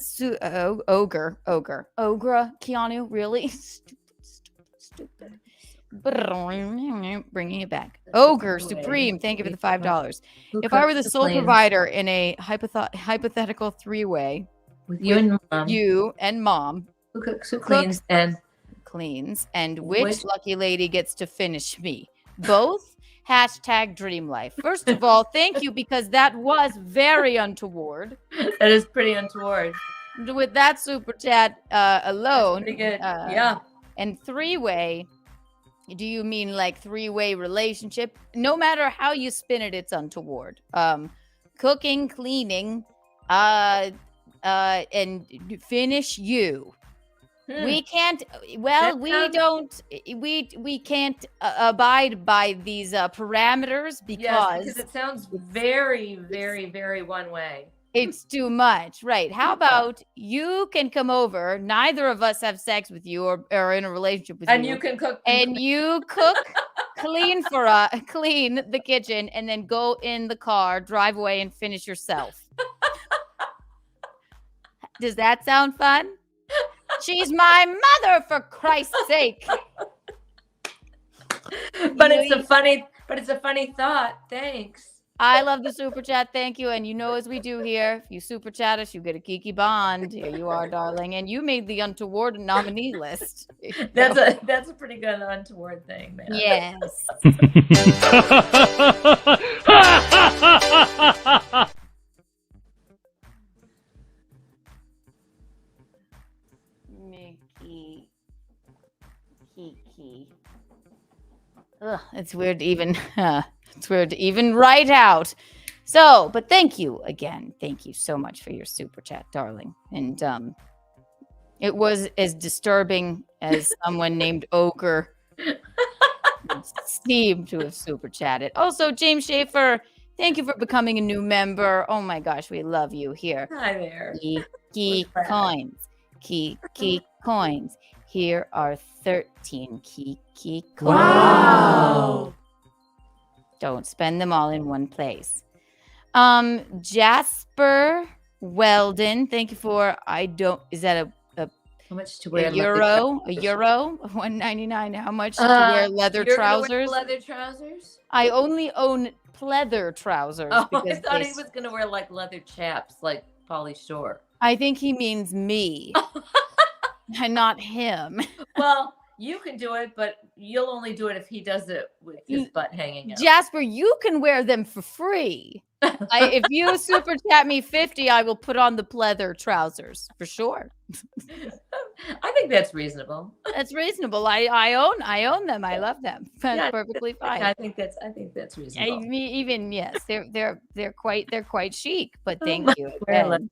B: Keanu, really? Stupid. Bringing it back. Ogre Supreme, thank you for the $5. If I were the sole provider in a hypothetical three-way
A: with you and mom,
B: you and mom,
A: who cooks, who cleans, and
B: which lucky lady gets to finish me? Both? #dream life. First of all, thank you, because that was very untoward.
A: That is pretty untoward.
B: With that super chat alone.
A: Pretty good. Yeah.
B: And three-way, do you mean like three-way relationship? No matter how you spin it, it's untoward. Cooking, cleaning, and finish you. We can't. Well, we can't abide by these parameters because
A: it sounds very, very, very one way.
B: It's too much, right? How about you can come over? Neither of us have sex with you or are in a relationship with you,
A: and you can cook,
B: and you cook, clean clean the kitchen, and then go in the car, drive away, and finish yourself. Does that sound fun? She's my mother, for Christ's sake.
A: But it's a funny thought. Thanks.
B: I love the super chat. Thank you. And you know, as we do here, if you super chat us, you get a Kiki Bond. Here you are, darling. And you made the untoward nominee list.
A: That's a pretty good untoward thing, man.
B: Yes. Kiki. Ugh, it's weird to even write out. So, but thank you again. Thank you so much for your super chat, darling. And it was as disturbing as someone named Ogre seemed to have super chatted. Also, James Schaefer, thank you for becoming a new member. Oh my gosh, we love you here.
A: Hi there.
B: Key coins. Key coins. Here are 13 key coins.
A: Wow.
B: Don't spend them all in one place. Jasper Weldon, thank you for is that a
A: how much to wear?
B: A euro? $1.99. How much to wear leather trousers?
A: Leather trousers?
B: I only own pleather trousers.
A: Oh, I thought he was gonna wear like leather chaps, like Pauly Shore.
B: I think he means me. And not him.
A: Well, you can do it, but you'll only do it if he does it with his butt hanging out.
B: Jasper, you can wear them for free. If you super chat me 50, I will put on the pleather trousers for sure.
A: I think that's reasonable.
B: That's reasonable. I own them. I love them. That's perfectly fine.
A: I think that's reasonable.
B: Yes, they're quite chic. But thank you.
A: I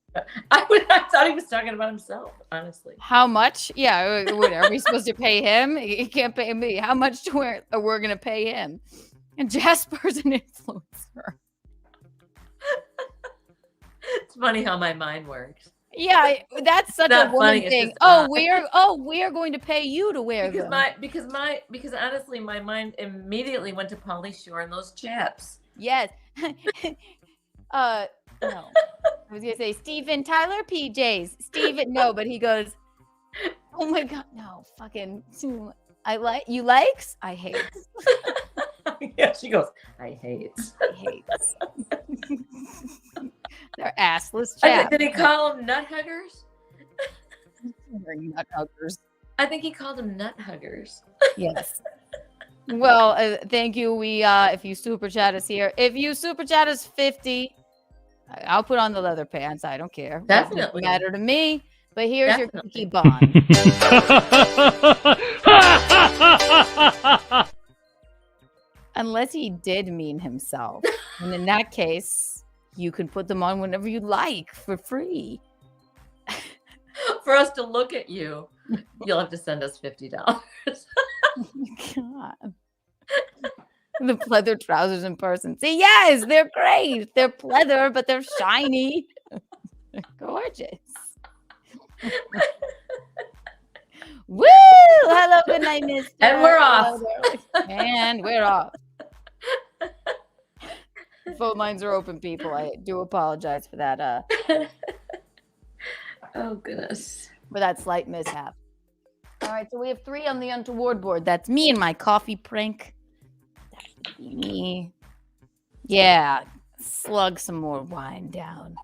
A: thought he was talking about himself, honestly.
B: How much? Yeah, what, are we supposed to pay him? He can't pay me. How much we're going to pay him? And Jasper's an influencer.
A: It's funny how my mind works.
B: Yeah, that's such a woman thing. We are going to pay you to wear them.
A: Because honestly, my mind immediately went to Pauly Shore and those chaps.
B: Yes. No. I was gonna say Steven Tyler PJs. Steven, no, but he goes, oh my God, no, fucking I like you likes? I hate.
A: Yeah, she goes, I hate.
B: They're assless chaps.
A: Did he call them nut huggers?
B: Nut huggers.
A: I think he called them nut huggers.
B: Yes. Well, thank you. We if you super chat us here, if you super chat us 50, I'll put on the leather pants. I don't care.
A: Definitely.
B: Doesn't matter to me. But here's your Kiki Bond. Unless he did mean himself. And in that case, you can put them on whenever you like for free.
A: For us to look at you, you'll have to send us $50.
B: God. The pleather trousers in person. See, yes, they're great. They're pleather, but they're shiny. They're gorgeous. Woo! Hello, good night, mister.
A: And we're off.
B: Hello there. And we're off. Phone lines are open, people. I do apologize for that.
A: Oh, goodness.
B: For that slight mishap. All right, so we have 3 on the Untoward board. That's me and my coffee prank. That would be me. Yeah, slug some more wine down.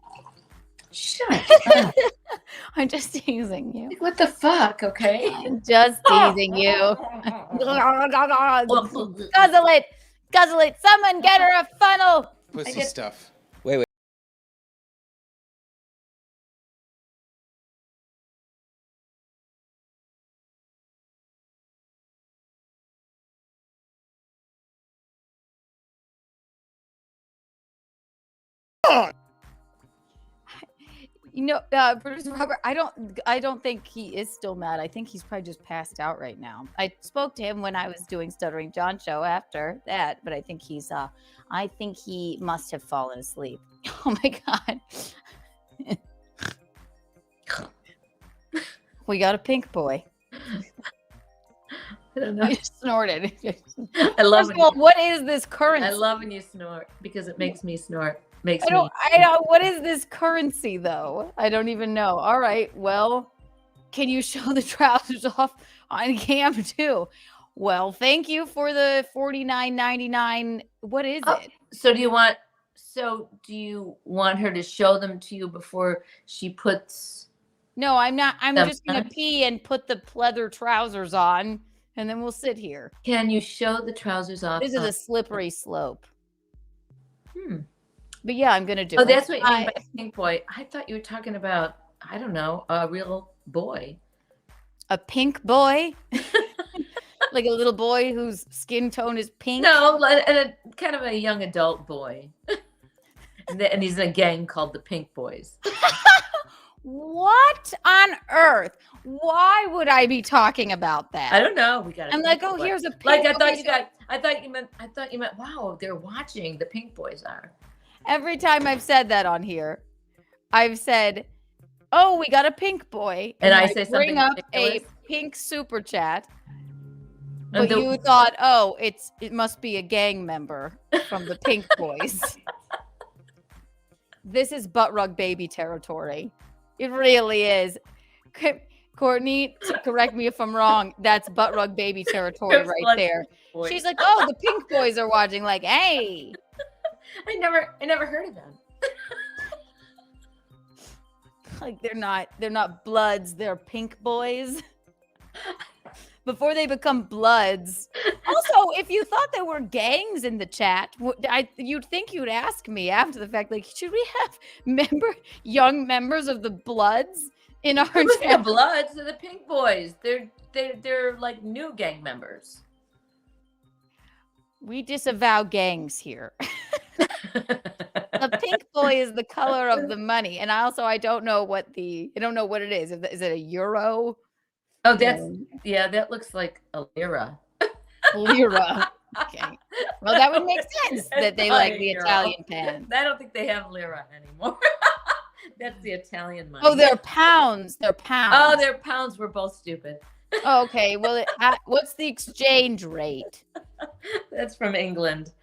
A: Shut up.
B: I'm just teasing you.
A: What the fuck, okay?
B: I'm just teasing you. Guzzle it. Guzzle it. Someone get her a funnel.
I: Pussy stuff.
G: Wait, wait.
B: You know, producer Robert, I don't think he is still mad. I think he's probably just passed out right now. I spoke to him when I was doing Stuttering John show after that, but I think he must have fallen asleep. Oh my God. We got a pink boy.
A: I don't know.
B: You snorted.
A: I love
B: First of all, what is this currency?
A: I love when you snort because it makes me snort.
B: I don't. What is this currency though? I don't even know. All right. Well, can you show the trousers off on cam too? Well, thank you for the $49.99. What is it?
A: So do you want her to show them to you before she puts?
B: No, I'm not. I'm
A: them
B: just gonna
A: on?
B: pee and put the pleather trousers on, and then we'll sit here.
A: Can you show the trousers off?
B: This is a slippery slope. But yeah, I'm gonna do it.
A: Oh, that's what you mean by pink boy. I thought you were talking about, I don't know, a real boy.
B: A pink boy? Like a little boy whose skin tone is pink?
A: No, a kind of a young adult boy. And he's in a gang called the Pink Boys.
B: What on earth? Why would I be talking about that?
A: I don't know. We got.
B: I'm like, oh, here's a pink.
A: Like I thought you meant. Wow, they're watching. The Pink Boys are.
B: Every time I've said that on here, I've said, "Oh, we got a pink boy,"
A: and I say
B: bring
A: something
B: up
A: ridiculous.
B: a pink super chat.
A: And
B: But you thought, oh, it must be a gang member from the Pink Boys. This is butt rug baby territory. It really is. Courtney, correct me if I'm wrong. That's butt rug baby territory right there. She's like, oh, the Pink Boys are watching. Like, hey.
A: I never heard of them.
B: Like they're not Bloods, they're Pink Boys. Before they become Bloods. Also, if you thought there were gangs in the chat, you'd think you'd ask me after the fact, like, should we have young members of the Bloods in our
A: Who's
B: chat?
A: the Bloods? They're the Pink Boys. They're like new gang members.
B: We disavow gangs here. The pink boy is the color of the money, and I don't know what it is. Is it a euro?
A: Oh, that looks like a lira.
B: Lira. Okay. Well, that would make sense that they like the Italian pants.
A: I don't think they have lira anymore. That's the Italian money.
B: Oh, they're pounds. They're pounds.
A: Oh, they're pounds. We're both stupid.
B: Oh, okay. Well, what's the exchange rate?
A: That's from England.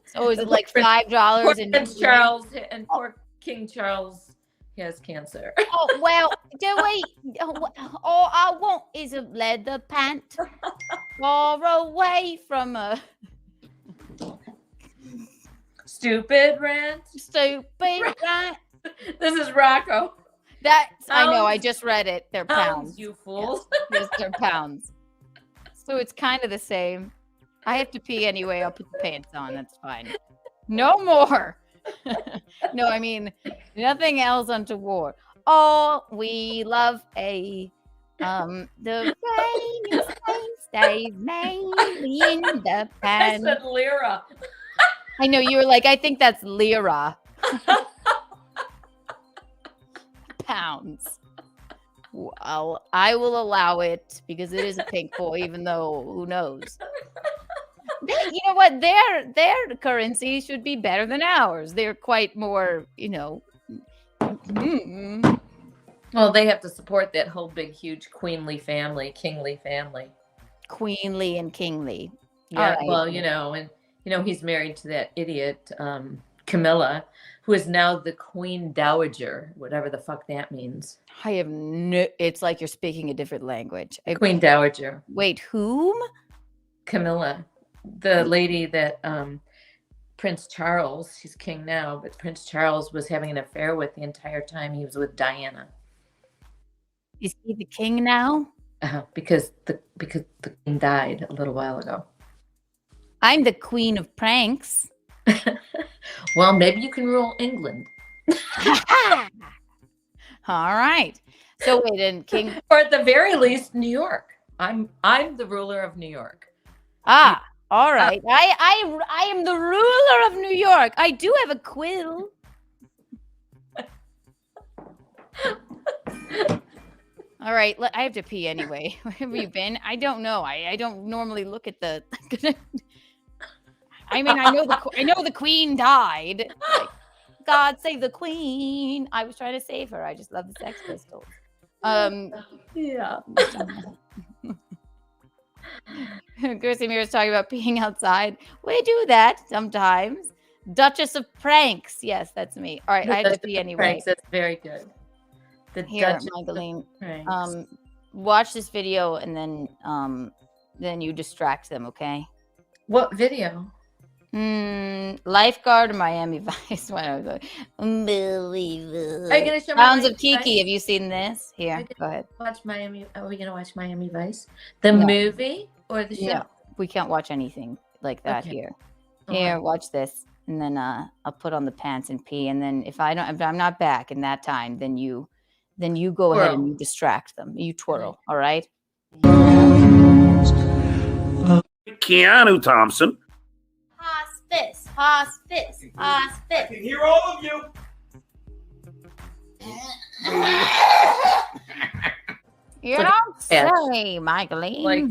B: So is it like $5 in
A: Prince Charles and poor King Charles has cancer.
B: Oh well, all I want is a leather pant far away from a
A: stupid rant.
B: Stupid rant.
A: This is Rocco.
B: I know. I just read it. They're pounds.
A: You fools.
B: Yes, they're pounds. So it's kind of the same. I have to pee anyway. I'll put the pants on. That's fine. No more. No, I mean nothing else untoward. Oh, we love the rain stays mainly in the pan.
A: I said lira.
B: I know you were like, I think that's lira. Pounds. Well, I will allow it because it is a pink boy, even though who knows? You know what? Their currency should be better than ours. They're quite more,
A: Well, they have to support that whole big, huge queenly family, kingly family.
B: queenly and kingly. All
A: Yeah.
B: right.
A: Well, he's married to that idiot Camilla, who is now the Queen Dowager, whatever the fuck that means.
B: I have no. It's like you're speaking a different language.
A: Queen Dowager.
B: Wait, whom?
A: Camilla, the lady that Prince Charles, he's king now, but Prince Charles was having an affair with the entire time he was with Diana.
B: Is he the king now?
A: Because the king died a little while ago.
B: I'm the queen of pranks.
A: Well, maybe you can rule England.
B: All right. So wait, and king,
A: or at the very least, New York. I'm the ruler of New York.
B: Ah, all right. I am the ruler of New York. I do have a quill. All right, I have to pee anyway. Where have you been? I don't know. I don't normally look at the. I mean, I know the queen died. Like, God save the queen. I was trying to save her. I just love the Sex Pistols.
A: Yeah.
B: Chrissy Mears talking about peeing outside. We do that sometimes. Duchess of Pranks. Yes, that's me. All right, I have to pee anyway.
A: Pranks, that's very good. The
B: Here,
A: Duchess of
B: Magdalene.
A: Pranks.
B: Watch this video and then you distract them, okay?
A: What video?
B: Lifeguard or Miami Vice. Unbelievable.
A: Are you gonna show me
B: Sounds
A: Miami
B: of Kiki?
A: Vice?
B: Have you seen this? Here, go ahead.
A: Watch Miami. Are we gonna watch Miami Vice? The movie or the show?
B: Yeah, we can't watch anything like that
A: Okay.
B: here.
A: Okay.
B: Here, watch this, and then I'll put on the pants and pee, and then if I'm not back in that time, then you go ahead and you distract them. You twirl, all right?
F: Keanu Thompson.
N: Hospice, hospice, hospice.
C: I can hear all of you.
B: You
A: Like
B: don't
A: a sketch.
B: say, Michaeline.
A: Like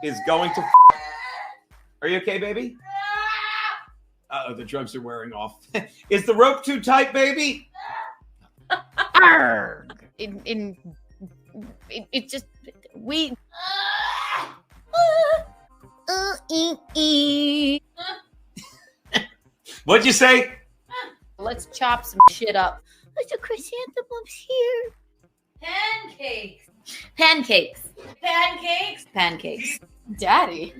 C: Is going to. Are you okay, baby? Uh-oh, the drugs are wearing off. Is the rope too tight, baby?
B: It just we.
C: What'd you say?
B: Let's chop some shit up.
N: Mr. Chrysanthemum's here.
B: Pancakes.
N: Pancakes.
B: Pancakes.
N: Pancakes.
B: Daddy.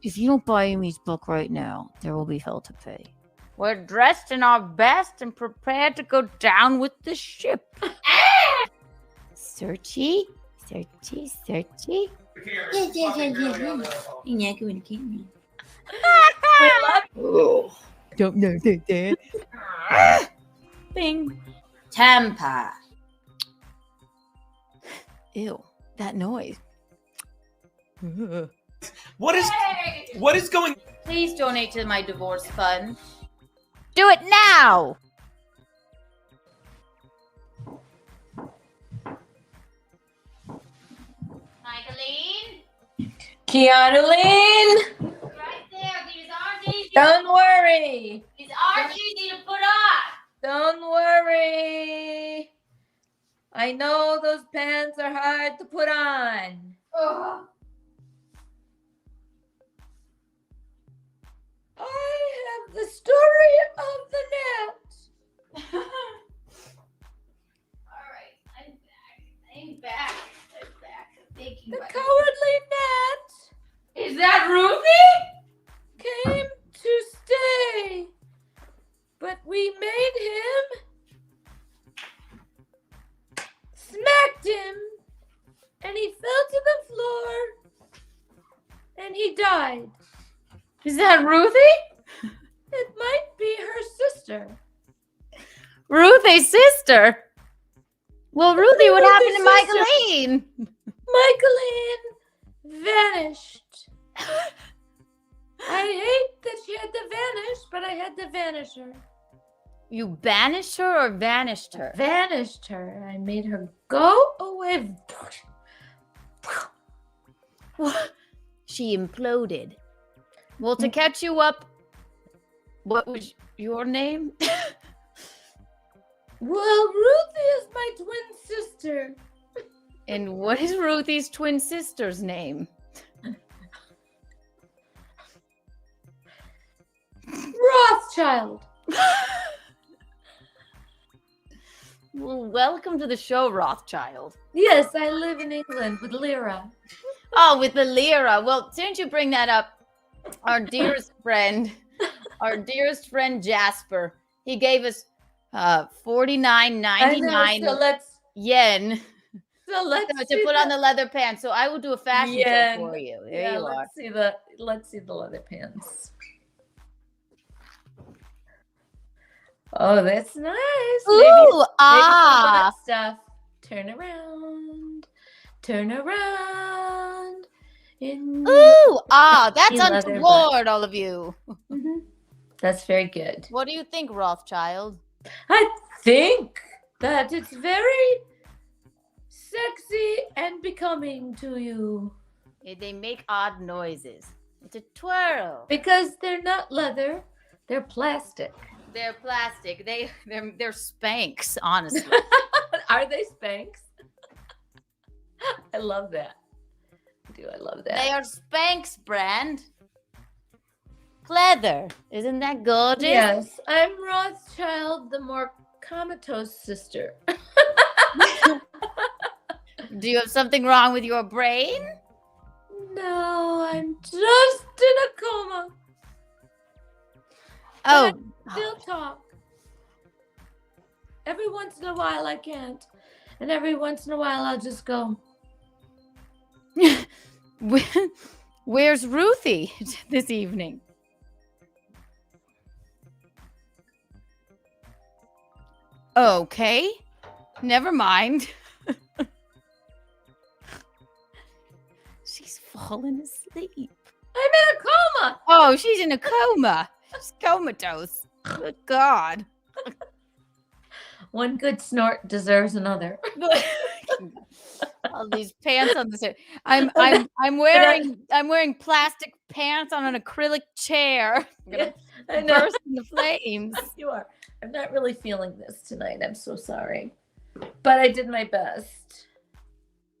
N: If you don't buy Amy's book right now, there will be hell to pay.
B: We're dressed in our best and prepared to go down with the ship.
N: Searchy, searchy, searchy. Yes, yes, yes, yes, yes. You're not going to keep me.
B: Oh.
N: Don't know that, Dad.
B: Bing. Tampa.
N: Ew, that noise.
C: What is going?
B: Please donate to my divorce fund. Do it now. Michaeline.
A: Keanu Lean.
B: Right there. These aren't easy.
A: Don't worry.
B: These aren't easy to put on.
A: Don't worry. I know those pants are hard to put on.
B: Ugh.
A: I have the story of the net.
B: All right, I'm back. I'm back. Thank you.
A: The cowardly net
B: Is that Ruthie?
A: came to stay, but we made him, smacked him, and he fell to the floor, and he died.
B: Is that Ruthie?
A: It might be her sister.
B: Ruthie's sister. Well, Ruthie, what happened to
A: Ruthie's
B: Michaeline?
A: Michaeline vanished. I hate that she had to vanish, but I had to vanish her.
B: You banished her or vanished her?
A: Vanished her. I made her go away.
B: She imploded. Well, to catch you up, what was your name?
A: Well, Ruthie is my twin sister.
B: And what is Ruthie's twin sister's name?
A: Rothschild.
B: Well, welcome to the show, Rothschild.
A: Yes, I live in England with Lyra.
B: Oh, with the Lyra. Well, since you bring that up, our dearest friend Jasper, he gave us $49.99
A: So let's
B: yen
A: see
B: to put on the leather pants. So I will do a fashion show for you. There you are.
A: Let's see the leather pants. Oh, that's nice.
B: Ooh,
A: maybe some
B: ah.
A: of that stuff. Turn around. Turn around.
B: Ooh, ah, that's
A: leather
B: untoward, all of you.
A: That's very good.
B: What do you think, Rothschild?
A: I think that it's very sexy and becoming to you.
B: They make odd noises. It's a twirl.
A: Because they're not leather, they're plastic.
B: They're plastic. They're Spanx, honestly.
A: Are they Spanx? I love that. I love that.
B: They are Spanx brand. Pleather. Isn't that gorgeous?
A: Yes, I'm Rothschild, the more comatose sister.
B: Do you have something wrong with your brain?
A: No, I'm just in a coma.
B: Oh.
A: But I still talk. Every once in a while I can't. And every once in a while I'll just go.
B: Where's Ruthie this evening? Okay. Never mind. She's fallen asleep.
A: I'm in a coma.
B: Oh, she's in a coma. She's comatose. Good God.
A: One good snort deserves another.
B: All these pants on the set. I'm wearing plastic pants on an acrylic chair. I'm gonna
A: I know.
B: burst into flames.
A: You are. I'm not really feeling this tonight. I'm so sorry. But I did my best.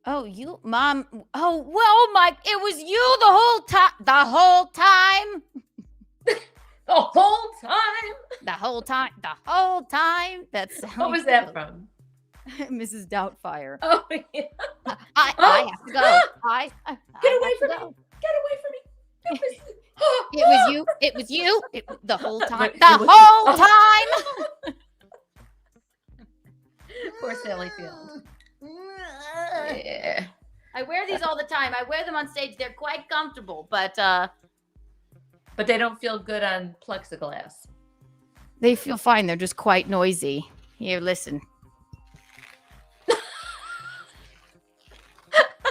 B: Oh, you, Mom. Oh, well, Mike, it was you the whole time. The whole time.
A: The whole time.
B: The whole time. The whole time. That's
A: What was that from?
B: Mrs. Doubtfire.
A: Oh, yeah.
B: I have to go.
A: Get away from me. Get away from me.
B: It was you. It was you. The whole time.
A: It
B: The
A: was-
B: whole time.
A: Poor Sally Field. Yeah.
B: I wear these all the time. I wear them on stage. They're quite comfortable, but
A: they don't feel good on plexiglass.
B: they feel fine. They're just quite noisy. Here, listen.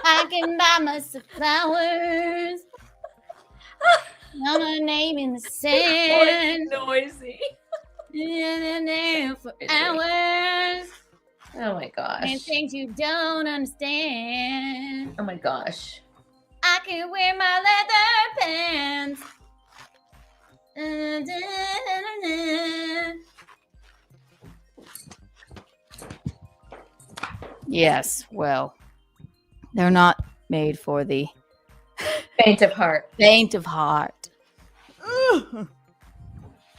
B: I can buy myself flowers. Not my name in the sand.
A: Noisy.
B: For hours.
A: Oh my gosh.
B: And things you don't understand.
A: Oh my gosh.
B: I can wear my leather pants. Yes, well, they're not made for the
A: faint of heart.
B: Faint of heart.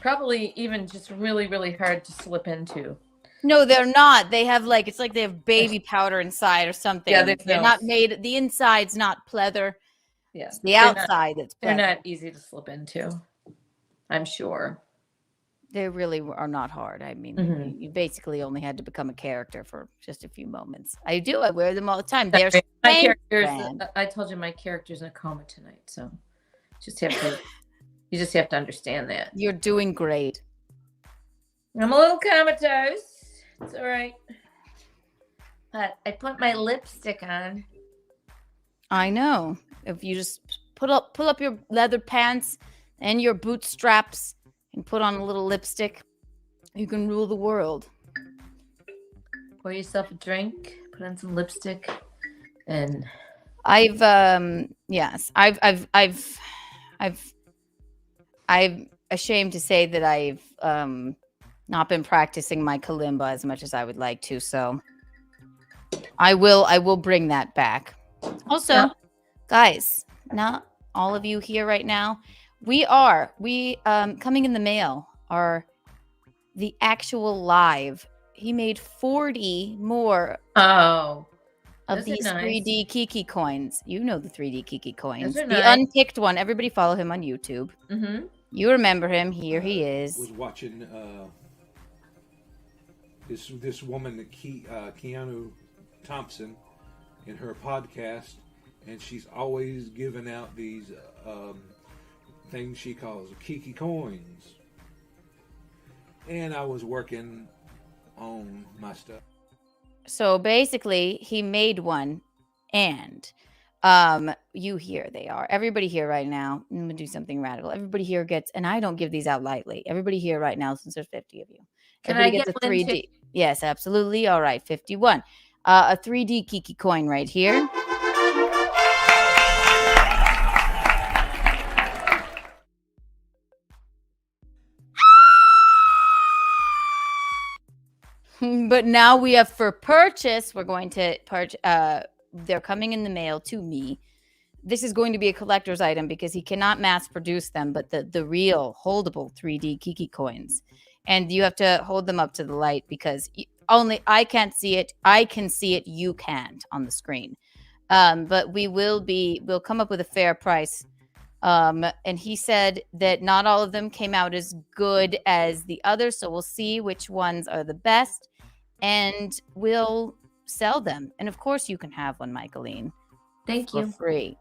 A: Probably even just really, really hard to slip into.
B: No, they're not. They have it's like they have baby powder inside or something.
A: Yeah,
B: they're not made. The inside's not pleather.
A: Yeah,
B: It's the outside that's pleather.
A: They're not easy to slip into. I'm sure.
B: They really are not hard. I mean, you basically only had to become a character for just a few moments. I do. I wear them all the time. They're
A: My
B: Spanx
A: character's.
B: brand.
A: I told you my character's in a coma tonight, so just have to. You just have to understand that.
B: You're doing great.
A: I'm a little comatose. It's all right. But I put my lipstick on.
B: I know. If you just pull up your leather pants and your bootstraps and put on a little lipstick, You can rule the world.
A: Pour yourself a drink, put on some lipstick, and
B: I'm ashamed to say that I've not been practicing my kalimba as much as I would like to, so I will bring that back. Also,
A: Yeah.
B: guys, not all of you here right now. We coming in the mail are the actual live. He made 40 more
A: oh,
B: of
A: those are
B: these
A: nice.
B: 3D Kiki coins. You know the 3D Kiki coins.
A: Those are
B: The
A: nice.
B: unpicked one. Everybody follow him on YouTube.
A: Mm-hmm.
B: You remember him. Here he is.
J: Was watching this woman, Keanu Thompson, in her podcast, and she's always giving out these things she calls Kiki coins. And I was working on my stuff.
B: So basically, he made one, and here they are. Everybody here right now. I'm gonna do something radical. Everybody here gets, and I don't give these out lightly. Everybody here right now, since there's 50 of you,
A: Can
B: everybody
A: I
B: gets
A: get
B: a
A: one
B: 3D.
A: too?
B: Yes, absolutely. All right, 51. A 3D Kiki coin right here. But now we have for purchase. We're going to purchase. They're coming in the mail to me. This is going to be a collector's item because he cannot mass produce them, but the real holdable 3D Kiki coins. And you have to hold them up to the light because only I can't see it. I can see it. You can't on the screen. But we'll come up with a fair price. And he said that not all of them came out as good as the others. So we'll see which ones are the best and we'll sell them. And of course you can have one, Michaeline.
A: Thank
B: for
A: you.
B: free.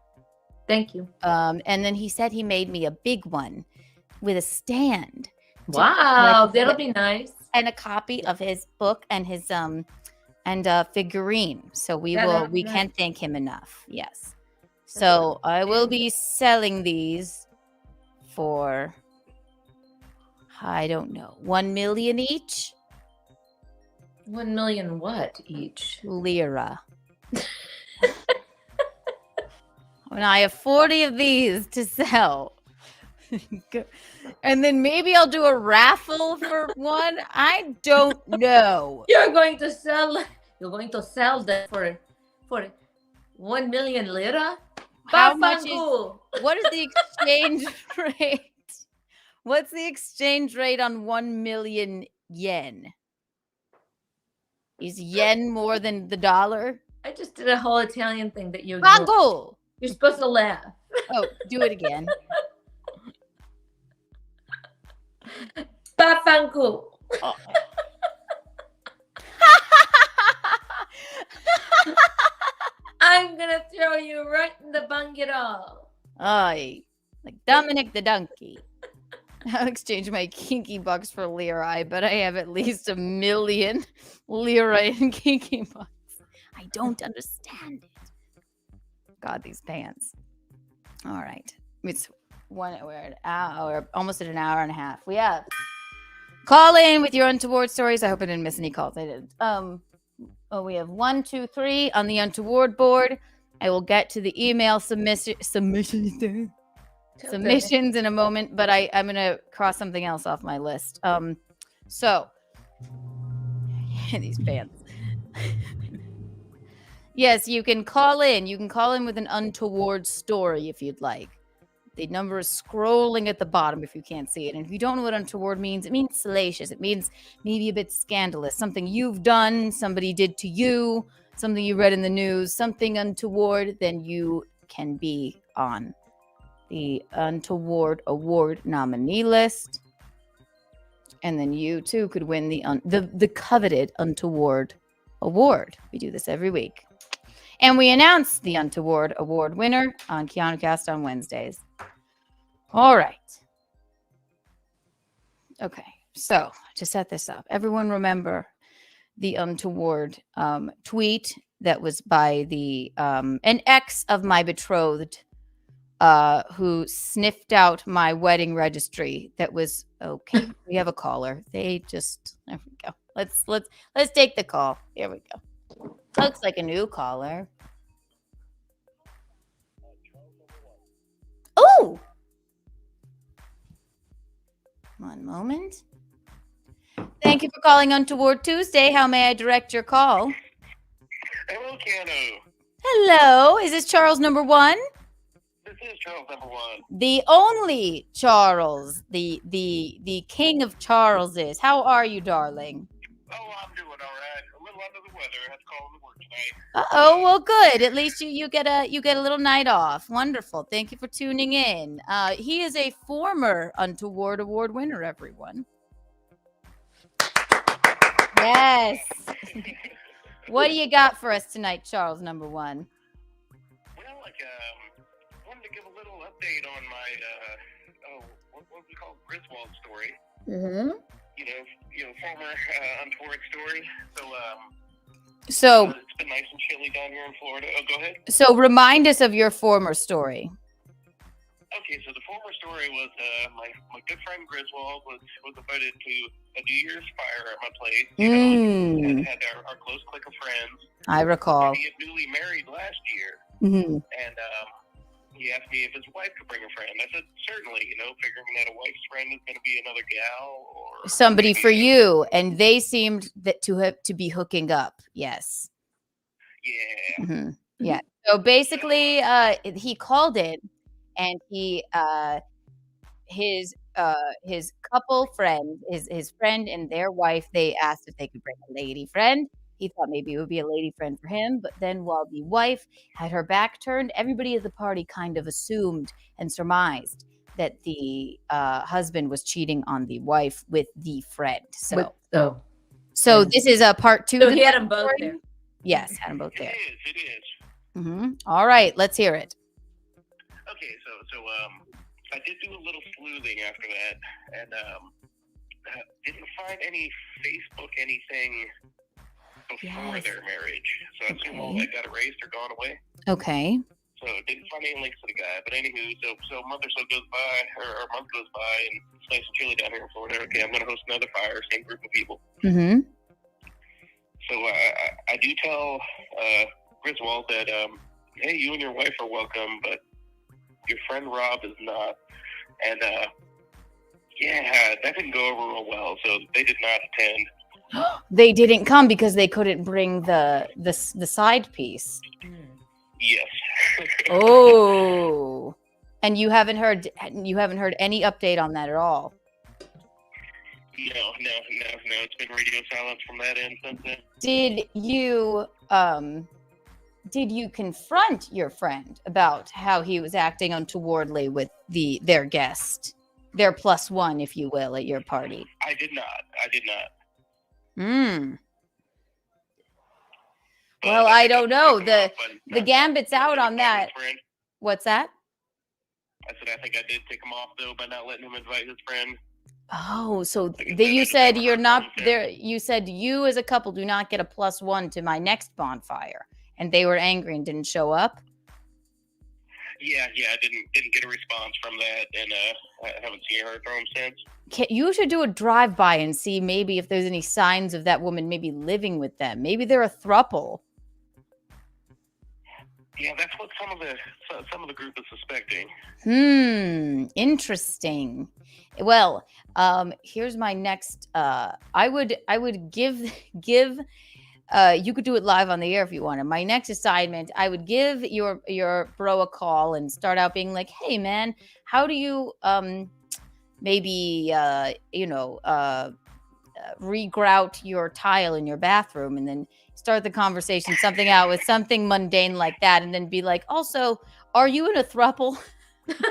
A: Thank you.
B: And then he said he made me a big one with a stand.
A: Wow, that'll be nice.
B: And a copy of his book and his figurine. So we can't thank him enough. Yes. So I will be selling these for, I don't know, 1 million each.
A: 1 million what each?
B: Lira. When I have 40 of these to sell. And then maybe I'll do a raffle for one. I don't know.
A: You're going to sell that for 1 million lira?
B: How much
A: Bafangu.
B: What is the exchange rate? What's the exchange rate on 1 million yen? Is yen more than the dollar?
A: I just did a whole Italian thing that you
B: ignored.
A: ignored. You're supposed to laugh.
B: Oh, do it again.
A: Bafangu.
B: Oh.
A: I'm gonna throw you right in the bungalow.
B: Aye, like Dominic the donkey. I'll exchange my kinky bucks for lira, but I have at least 1 million lira in kinky bucks. I don't understand it. God, these pants. All right, it's we're an hour, almost at an hour and a half. We have call in with your untoward stories. I hope I didn't miss any calls. I didn't. We have 1, 2, 3 on the untoward board. I will get to the email submissions in a moment, but I'm gonna cross something else off my list. So these pants. Yes, you can call in. You can call in with an untoward story if you'd like. The number is scrolling at the bottom if you can't see it. And if you don't know what untoward means, it means salacious. It means maybe a bit scandalous. Something you've done, somebody did to you, something you read in the news, something untoward, then you can be on the Untoward Award nominee list. And then you too could win the coveted Untoward Award. We do this every week. And we announce the Untoward Award winner on Keanu Cast on Wednesdays. All right. Okay. So to set this up, everyone remember the Untoward tweet that was by the an ex of my betrothed who sniffed out my wedding registry. That was okay. We have a caller. There we go. Let's take the call. Here we go. Looks like a new caller. Oh, one moment. Thank you for calling Untoward Tuesday. How may I direct your call?
O: Hello, Keanu.
B: Hello. Is this Charles number one?
O: This is Charles number one.
B: The only Charles, the king of Charleses. How are you, darling?
O: Oh, I'm doing all right. A little under the weather. I had to call to work tonight.
B: Oh, well, good. At least you get a little night off. Wonderful. Thank you for tuning in. He is a former Untoward Award winner, everyone. Yes. What do you got for us tonight, Charles number one?
O: Well, wanted to give a little update on my what we call Griswold story.
B: Mm-hmm.
O: Former Untoward story.
B: So
O: it's been nice and chilly down here in Florida. Oh, go ahead.
B: So remind us of your former story.
O: Okay, so the former story was my good friend Griswold was invited to a New Year's fire at my place. Had our close clique of friends.
B: I recall.
O: He had newly married last year,
B: Mm-hmm.
O: and he asked me if his wife could bring a friend. I said certainly. Figuring that a wife's friend is going to be another gal or
B: Somebody for you, and they seemed to be hooking up. Yes.
O: Yeah.
B: Mm-hmm. Yeah. So basically, he called in. And he, his couple friend, his friend and their wife, they asked if they could bring a lady friend. He thought maybe it would be a lady friend for him. But then while the wife had her back turned, everybody at the party kind of assumed and surmised that the husband was cheating on the wife with the friend. So this is a part two.
A: So he had them both there.
B: Yes, had them both there.
O: It is.
B: Mm-hmm. All right, let's hear it.
O: Okay, so I did do a little sleuthing after that, and didn't find any Facebook anything before their marriage. So I assume all that got erased or gone away.
B: Okay.
O: So didn't find any links to the guy. But anywho, so a month or so goes by, or a month goes by, and it's nice and chilly down here in Florida. Okay, I'm going to host another fire, same group of people.
B: Mm-hmm.
O: So I do tell Griswold that, hey, you and your wife are welcome, but your friend Rob is not. And that didn't go over real well, so they did not attend.
B: They didn't come because they couldn't bring the side piece.
O: Yes.
B: Oh. And you haven't heard any update on that at all.
O: No. It's been radio silence from that end since then.
B: Did you confront your friend about how he was acting untowardly with their guest, their plus one, if you will, at your party?
O: I did not.
B: Well, I don't know. The gambit's out on that. What's that?
O: I said I think I did tick him off though by not letting him invite his friend.
B: Oh, so you said you're not there. You said you as a couple do not get a plus one to my next bonfire. And they were angry and didn't show up?
O: Yeah, I didn't get a response from that, and I haven't seen her from him since.
B: You should do a drive-by and see maybe if there's any signs of that woman maybe living with them. Maybe they're a throuple.
O: Yeah, that's what some of the group is suspecting.
B: Interesting. Well, here's my next. I would give. You could do it live on the air if you wanted. My next assignment, I would give your bro a call and start out being like, "Hey, man, how do you regrout your tile in your bathroom?" And then start the conversation something out with something mundane like that, and then be like, "Also, are you in a throuple?"
O: Just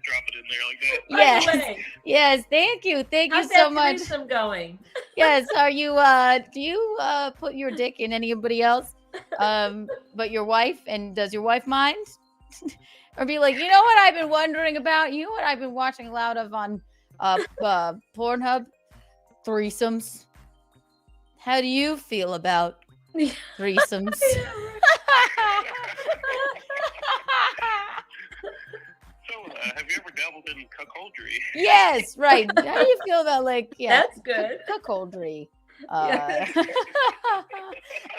O: drop it in there like that.
B: Yes. Thank you
A: How's
B: so
A: that
B: much.
A: threesome going?
B: Yes. Are you? Do you put your dick in anybody else, but your wife? And does your wife mind? Or be like, you know what I've been wondering about? You know what I've been watching a lot of on Pornhub? Threesomes. How do you feel about threesomes? Yes, right. How do you feel about
A: That's good.
B: cuckoldry?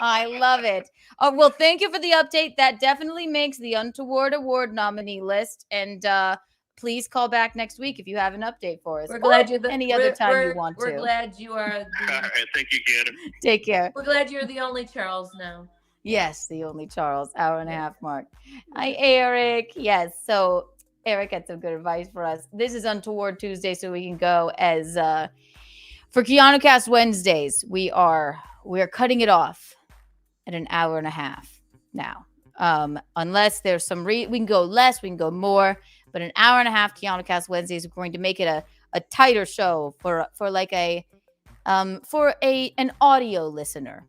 B: I love it. Oh, well, thank you for the update. That definitely makes the Untoward Award nominee list. And please call back next week if you have an update for us.
A: We're glad you're
B: any other time you want
A: We're
B: to.
A: glad you are.
O: All right, thank you, Keanu.
B: Take care.
A: We're glad you're the only Charles now.
B: Yes, the only Charles, hour and a half mark. Hi, Eric. Yes, so Eric had some good advice for us. This is Untoward Tuesday, so we can go as for Keanu Cast Wednesdays. We're cutting it off at an hour and a half now. Unless there's some we can go less, we can go more, but an hour and a half Keanu Cast Wednesdays. We're going to make it a tighter show for like an audio listener,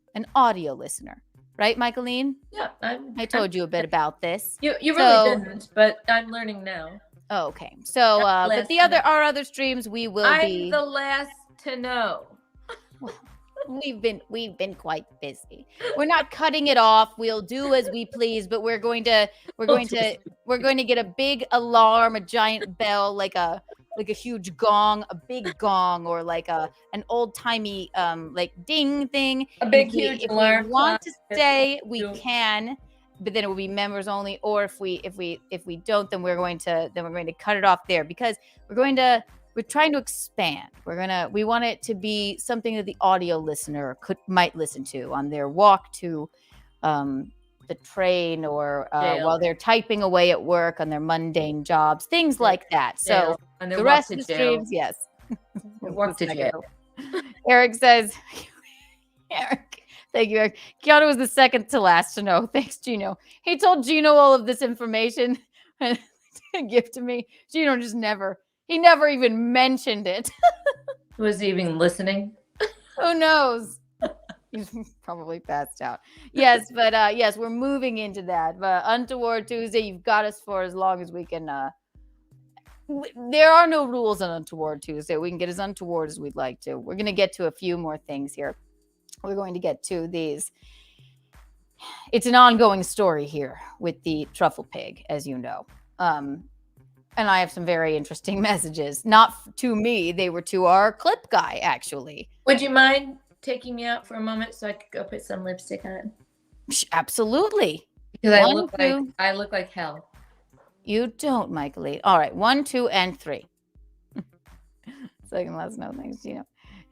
B: right, Michaeline?
A: Yeah,
B: I told you a bit about this.
A: You really didn't, but I'm learning now.
B: Oh, okay. So, but our other streams, we will
A: I'm the last to know.
B: We've been quite busy. We're not cutting it off. We'll do as we please, but we're going to get a big alarm, a giant bell, like a huge gong, a big gong, or like an old timey like ding thing.
A: A big huge alarm.
B: If we want to stay, we can, but then it will be members only. Or if we don't, then we're going to cut it off there, because we're trying to expand. We want it to be something that the audio listener might listen to on their walk to the train, or while they're typing away at work on their mundane jobs, things like that. So the rest of the streams, yes.
A: Walk to jail.
B: Eric says, Eric, thank you, Eric. Keanu was the second to last to know. Thanks, Gino. He told Gino all of this information to give to me. Gino just never even mentioned it.
A: Was he even listening?
B: Who knows? He's probably passed out. Yes, but yes, we're moving into that. But Untoward Tuesday, you've got us for as long as we can. There are no rules on Untoward Tuesday. We can get as untoward as we'd like to. We're going to get to a few more things here. We're going to get to these. It's an ongoing story here with the truffle pig, as you know. And I have some very interesting messages. Not to me. They were to our clip guy, actually.
A: Would you mind taking me out for a moment so I could go put some lipstick on?
B: Absolutely.
A: Because I look like hell.
B: You don't, Michael. All right. 1, 2, and 3. Second last note. Thanks, Gino.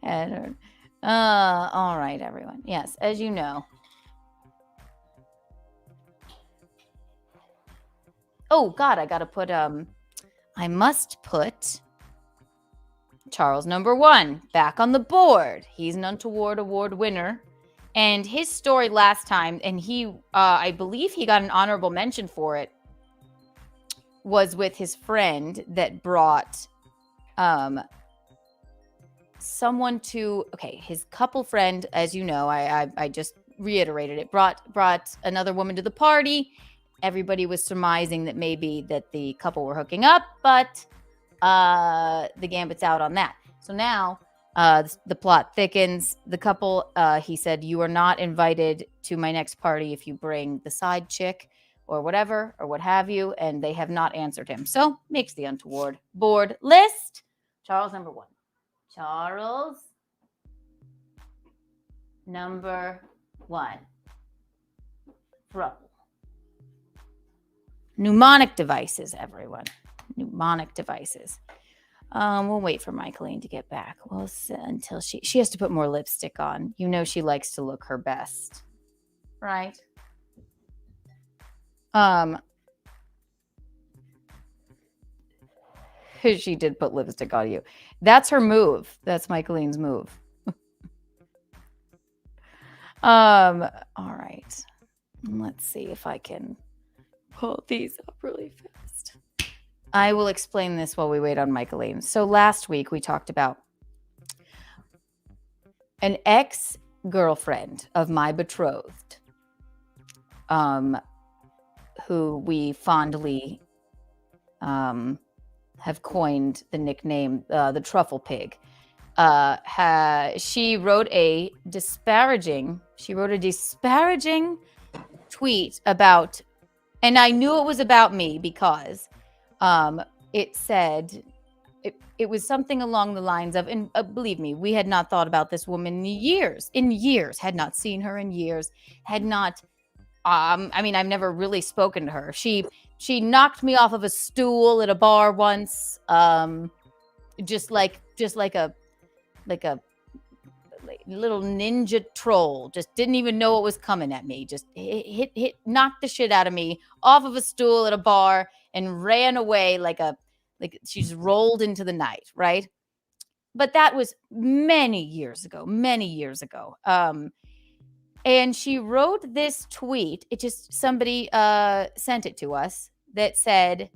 B: All right, everyone. Yes, as you know. Oh, God, I got to put... I must put Charles number 1 back on the board. He's an Untoward Award winner. And his story last time, and he, I believe he got an honorable mention for it, was with his friend that brought someone to, his couple friend, as you know, I just reiterated it, brought another woman to the party. Everybody was surmising that maybe that the couple were hooking up, but the gambit's out on that. So now the plot thickens. The couple, he said, you are not invited to my next party if you bring the side chick or whatever, or what have you, and they have not answered him. So makes the Untoward board list. Charles number 1. Charles number 1. Trouble. Mnemonic devices, everyone. Mnemonic devices. We'll wait for Michaeline to get back. We'll sit until she has to put more lipstick on. You know she likes to look her best, right? She did put lipstick on you. That's her move. That's Michaeline's move. All right. Let's see if I can pull these up really fast. I will explain this while we wait on Michaeline. So last week we talked about an ex-girlfriend of my betrothed, who we fondly have coined the nickname the Truffle Pig. She wrote a disparaging tweet about, and I knew it was about me because it said, it was something along the lines of, and believe me, we had not thought about this woman in years, had not seen her in years, had not, I mean, I've never really spoken to her. She knocked me off of a stool at a bar once, just like a little ninja troll, just didn't even know what was coming at me, just knocked the shit out of me off of a stool at a bar and ran away like she just rolled into the night, right? But that was many years ago. And she wrote this tweet. Somebody sent it to us that said,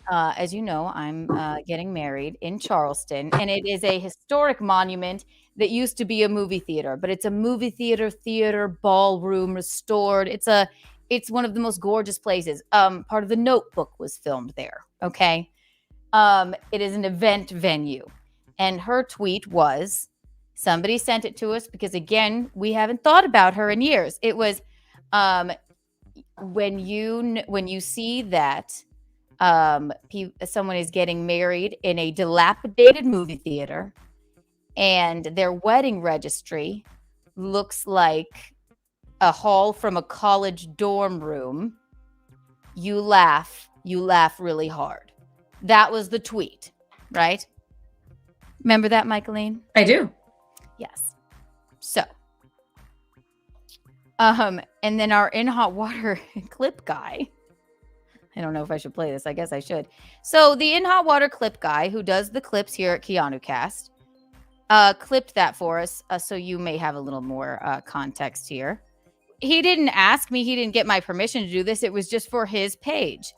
B: as you know, I'm getting married in Charleston, and it is a historic monument that used to be a movie theater, but it's a movie theater ballroom restored. It's one of the most gorgeous places. Part of The Notebook was filmed there. Okay. It is an event venue. And her tweet was, somebody sent it to us because, again, we haven't thought about her in years. It was, when you see that someone is getting married in a dilapidated movie theater and their wedding registry looks like a hall from a college dorm room, you laugh really hard. That was the tweet, right? Remember that, Michaeline?
A: I do.
B: Yes. So, and then our In Hot Water clip guy. I don't know if I should play this. I guess I should. So the In Hot Water clip guy who does the clips here at Keanu Cast clipped that for us. So you may have a little more context here. He didn't ask me. He didn't get my permission to do this. It was just for his page.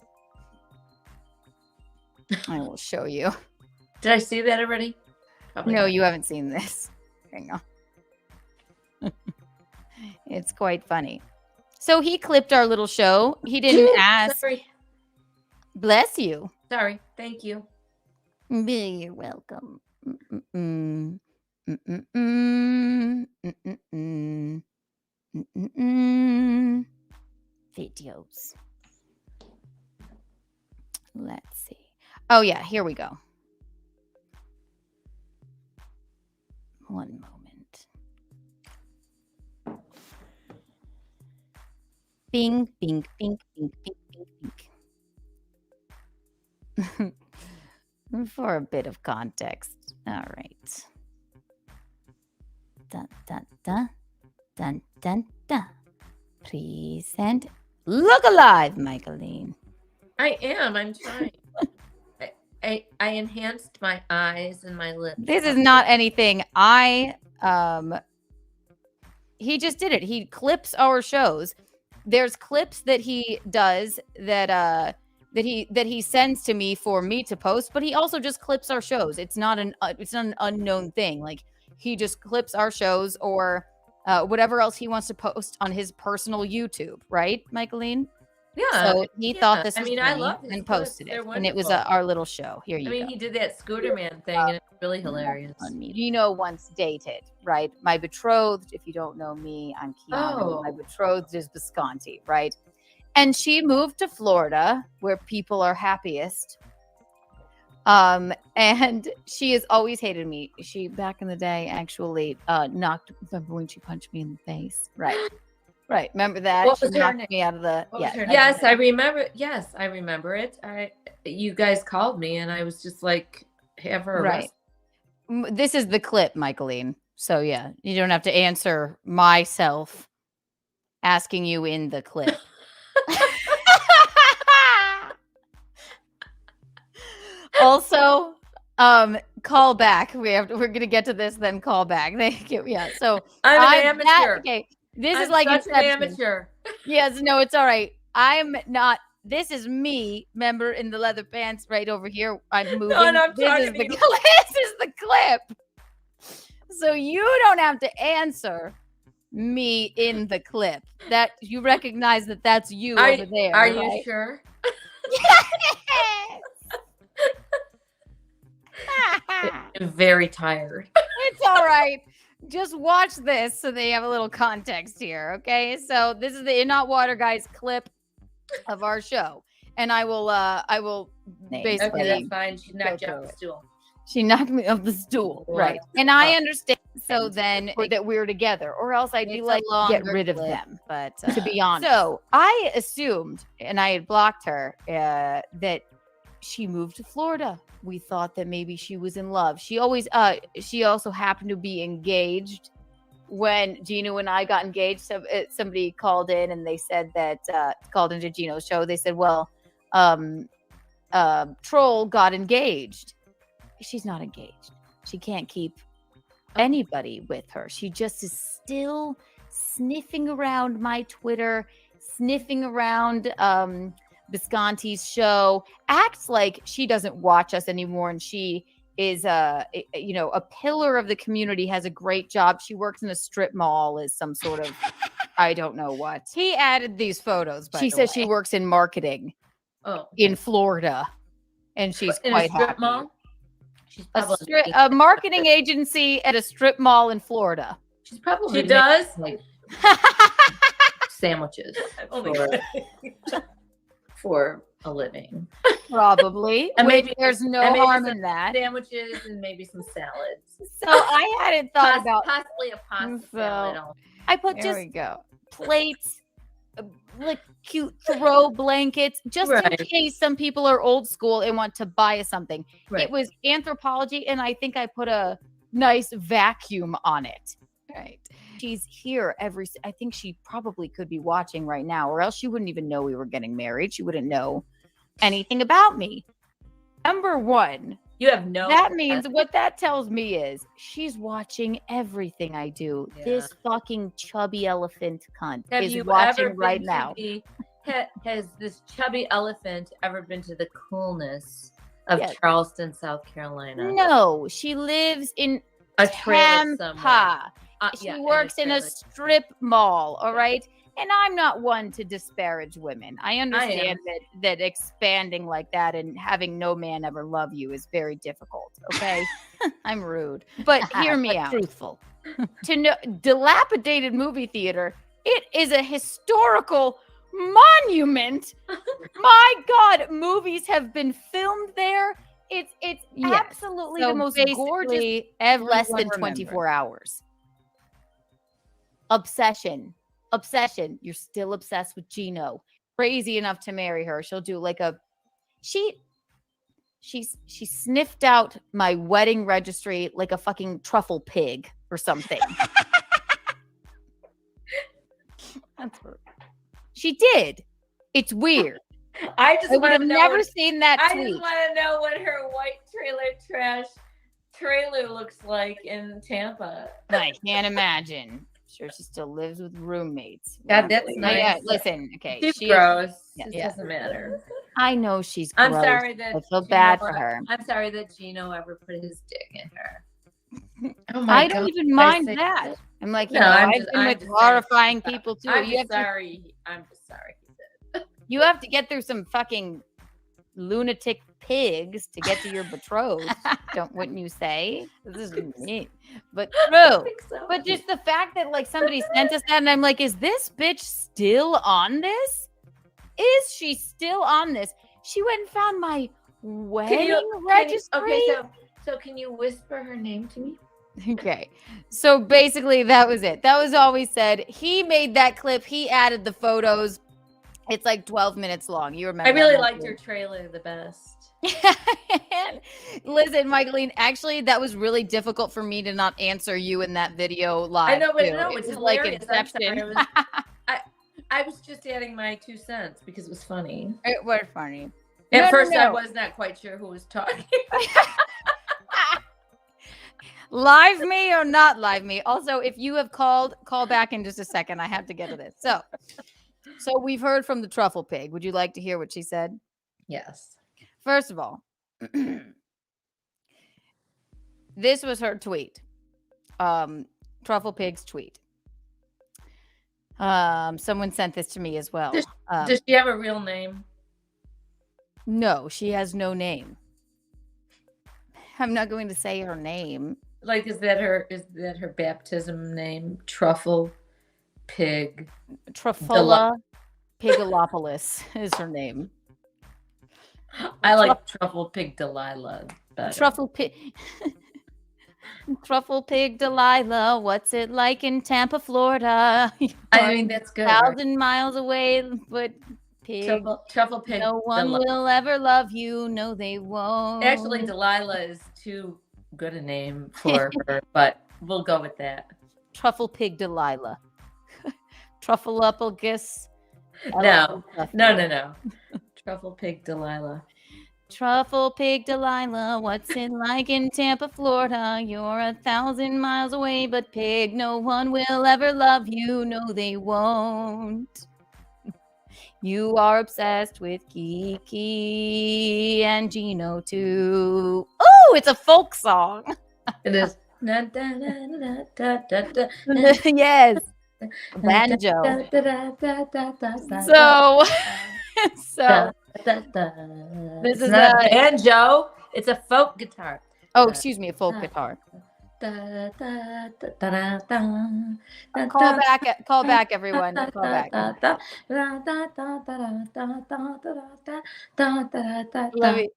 B: I will show you.
A: Did I see that already? Probably
B: No,
A: not.
B: you haven't seen this. Hang on. It's quite funny. So he clipped our little show. He didn't ask.
A: Sorry.
B: Bless you.
A: Sorry. Thank you.
B: You're welcome. Mm-mm-mm. Mm-mm-mm. Mm-mm-mm. Mm-mm-mm. Videos. Let's see. Oh, yeah. Here we go. One moment. Bing, bing, bing, bing, bing, bing, bing. For a bit of context. All right. Dun, dun, dun. Dun, dun, dun. Present. Look alive, Michaeline.
A: I am. I'm trying. I enhanced my eyes and my lips.
B: This is not anything he just did it. He clips our shows. There's clips that he does that he sends to me for me to post, but he also just clips our shows. It's not an unknown thing. Like, he just clips our shows or whatever else he wants to post on his personal YouTube, right, Michaeline?
A: Yeah.
B: So he thought this was
A: I
B: funny
A: love his
B: and
A: clips.
B: posted
A: They're
B: it, and it was
A: wonderful.
B: our little show. Here you go.
A: he did that Scooter Man thing, and it's really hilarious.
B: Once dated, right? My betrothed, if you don't know me, I'm Keanu.
A: Oh.
B: My betrothed is Visconti, right? And she moved to Florida, where people are happiest. And she has always hated me. She, back in the day, actually remember when she punched me in the face? Right. Right. Remember that?
A: What
B: She
A: was her
B: knocked
A: name?
B: me out of the
A: Yes, I remember. Yes, I remember it. You guys called me, and I was just like, have her
B: Right.
A: arrested.
B: This is the clip, Michaeline. So yeah, you don't have to answer myself asking you in the clip. Also, call back. We're gonna get to this, then call back. Thank you. Yeah. So
A: I'm an amateur.
B: okay. This
A: I'm
B: is like
A: such an
B: Inception.
A: amateur.
B: Yes. No, it's all right. I'm not. This is me, member in the leather pants right over here. I'm moving.
A: No, and I'm
B: this
A: talking
B: is
A: to
B: the
A: you.
B: this is the clip. So you don't have to answer me in the clip. That you recognize that that's you over there.
A: Are
B: right?
A: you sure? I'm very tired.
B: It's all right. Just watch this so they have a little context here. Okay. So this is the In Hot Water Guys clip of our show. And I will basically
A: Okay, that's fine. She knocked you
B: go
A: off
B: through
A: the
B: it.
A: stool.
B: She knocked me off the stool.
A: What?
B: Right. And I understand. So then that we're together, or else I'd be
A: It's a
B: like, get
A: longer
B: rid of
A: clip.
B: them. But to be honest. So I assumed, and I had blocked her, that she moved to Florida. We thought that maybe she was in love. She also happened to be engaged when Gino and I got engaged. So somebody called in and they said that, called into Gino's show. They said, well, Troll got engaged. She's not engaged. She can't keep anybody with her. She just is still sniffing around my Twitter, sniffing around Visconti's show, acts like she doesn't watch us anymore, and she is a pillar of the community, has a great job. She works in a strip mall as some sort of I don't know what. He added these photos, by
A: She
B: the
A: says
B: way.
A: she
B: She works in marketing
A: Oh,
B: in Florida, and she's
A: in
B: quite
A: a strip
B: happy.
A: mall. She's probably
B: A marketing agency at a strip mall in Florida.
A: She's probably
B: She does?
A: making, sandwiches
B: Oh my
A: for a living.
B: Probably.
A: And
B: Which
A: maybe
B: there's no
A: and maybe
B: harm
A: some
B: in that.
A: Sandwiches and maybe some salads.
B: So I hadn't thought about
A: possibly a pasta salad. Also.
B: I put
A: There
B: just
A: we go.
B: plates, like cute throw blankets, just
A: Right.
B: in case some people are old school and want to buy us something.
A: Right.
B: It was Anthropology, and I think I put a nice vacuum on it. Right. She's here I think she probably could be watching right now, or else she wouldn't even know we were getting married. She wouldn't know anything about me. Number one,
A: you have no.
B: That means what that tells me is she's watching everything I do.
A: Yeah.
B: This fucking chubby elephant cunt
A: Have
B: is
A: you
B: watching
A: ever
B: right
A: been
B: now.
A: Has this chubby elephant ever been to the coolness of
B: Yes.
A: Charleston, South Carolina?
B: No, she lives in
A: A trailer
B: Tampa.
A: somewhere.
B: She
A: Yeah, in a
B: works in a
A: trailer.
B: strip mall, all right? And I'm not one to disparage women. I understand that expanding like that and having no man ever love you is very difficult, okay? I'm rude. But hear me out.
N: Truthful.
B: To know dilapidated movie theater, it is a historical monument. My God, movies have been filmed there. It's
N: Yes.
B: absolutely
N: So
B: the most
N: basically,
B: gorgeous
N: everyone
B: less than
N: remember.
B: 24 hours. Obsession. You're still obsessed with Gino. Crazy enough to marry her. She'll do like she sniffed out my wedding registry like a fucking truffle pig or something. That's weird. She did. It's weird.
A: I just
B: I would
A: want
B: have
A: to know.
B: never seen that
A: I
B: tweet.
A: just want to know what her white trash trailer looks like in Tampa.
B: I can't imagine. Sure, she still lives with roommates.
A: God, that's
B: Yeah,
A: nice.
B: listen, okay.
A: She's
B: she
A: gross.
B: Yeah,
A: It
B: yeah.
A: doesn't matter.
B: I know she's
A: I'm
B: gross.
A: sorry that
B: I feel
A: Gino-
B: bad for her.
A: I'm sorry that Gino ever put his dick in her. Oh
B: I don't even mind
A: say
B: that. I'm like,
A: No,
B: I've
A: just-
B: been with
A: just
B: horrifying
A: saying-
B: people too.
A: I'm
B: You
A: just
B: have to-
A: sorry. I'm just sorry.
B: You have to get through some fucking lunatic pigs to get to your betrothed. Wouldn't you say? This is me. But true. But just the fact that like somebody sent us that and I'm like, is this bitch still on this? Is she still on this? She went and found my wedding registry.
A: Okay, so can you whisper her name to me?
B: Okay. So basically that was it. That was all we said. He made that clip. He added the photos. It's like 12 minutes long. You remember?
A: I really
B: that,
A: liked
B: don't
A: your trailer the best.
B: Listen, Michaeline, actually, that was really difficult for me to not answer you in that video live.
A: I know, but
B: too.
A: no,
B: It
A: it's
B: was like
A: hilarious. I'm
B: Inception.
A: sorry. I was just adding my 2 cents because it was funny.
B: It was funny.
A: At
B: No,
A: first, I
B: no.
A: was not quite sure who was talking.
B: Live me or not live me. Also, if you have called, call back in just a second. I have to get to this. So we've heard from the truffle pig. Would you like to hear what she said?
A: Yes.
B: First of all, this was her tweet. Truffle pig's tweet. Someone sent this to me as well.
A: Does she have a real name?
B: No, she has no name. I'm not going to say her name.
A: Like, is that her baptism name? Truffle Pig.
B: Truffula Pigalopolis is her name.
A: I like Truffle Pig Delilah better.
B: Truffle pig. Truffle pig Delilah, what's it like in Tampa, Florida?
A: I mean, that's good. Right?
B: 1,000 miles away, but pig.
A: Truffle Pig.
B: No one will ever love you. No, they won't.
A: Actually, Delilah is too good a name for her, but we'll go with that.
B: Truffle pig Delilah. Truffleuplegus.
A: No. Truffle Pig Delilah.
B: Truffle pig Delilah, what's it like in Tampa, Florida? You're 1,000 miles away, but pig, no one will ever love you. No, they won't. You are obsessed with Kiki and Gino too. Oh, it's a folk song.
A: It is.
B: Yes. Banjo. So this is
A: not a banjo. It's a folk guitar.
B: Oh, excuse me, a folk guitar. Call back, everyone. Call back. Love it.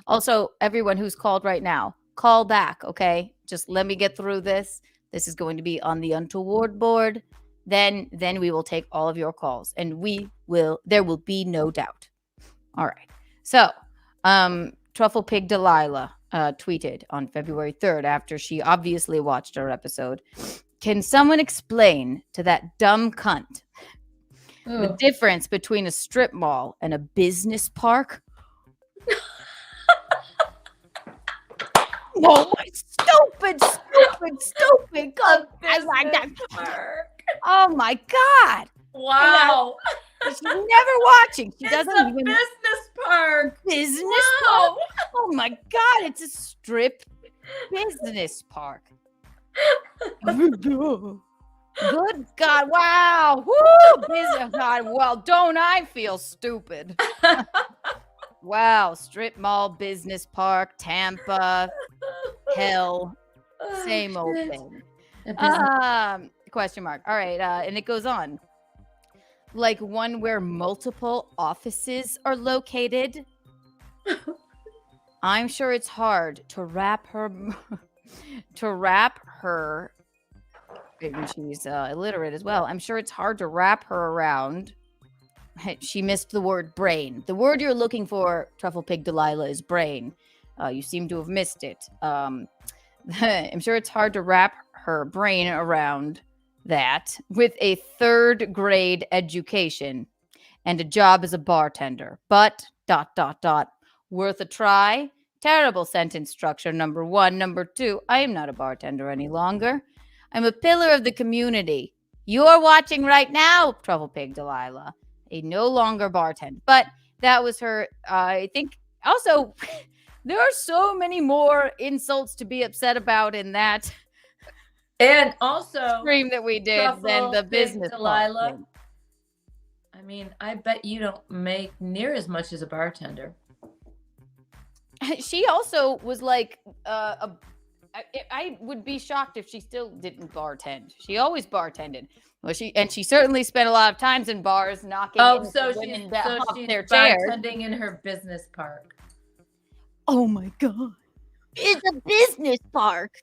B: Also, everyone who's called right now, call back, okay? Just let me get through this. This is going to be on the Untoward board. Then we will take all of your calls, and there will be no doubt. All right. So, Truffle Pig Delilah tweeted on February 3rd after she obviously watched our episode. Can someone explain to that dumb cunt the difference between a strip mall and a business park? Oh, my stupid. God, I like that. Oh my God.
A: Wow.
B: She's never watching. She doesn't even.
A: Business park.
B: Business
A: Wow.
B: park? Oh my God. It's a strip business park. Good God. Wow. Woo. Business God. Well, don't I feel stupid? Wow. Strip mall, business park, Tampa. Hell. Same old thing. Question mark. All right. And it goes on. Like one where multiple offices are located. I'm sure it's hard to wrap her and she's illiterate as well. I'm sure it's hard to wrap her around. She missed the word brain. The word you're looking for, Truffle Pig Delilah, is brain. You seem to have missed it. I'm sure it's hard to wrap her brain around that with a 3rd grade education and a job as a bartender. But ... worth a try. Terrible sentence structure, number 1. Number 2, I am not a bartender any longer. I'm a pillar of the community. You're watching right now, Truffle Pig Delilah, a no longer bartender. But that was her. I think also there are so many more insults to be upset about in that.
A: And also
B: stream that we did than the business
A: Delilah. I mean, I bet you don't make near as much as a bartender.
B: She also was like, I would be shocked if she still didn't bartend. She always bartended. Well, she certainly spent a lot of times in bars knocking
A: she's
B: off their chairs.
A: bartending in her business park.
B: Oh my God. It's a business park.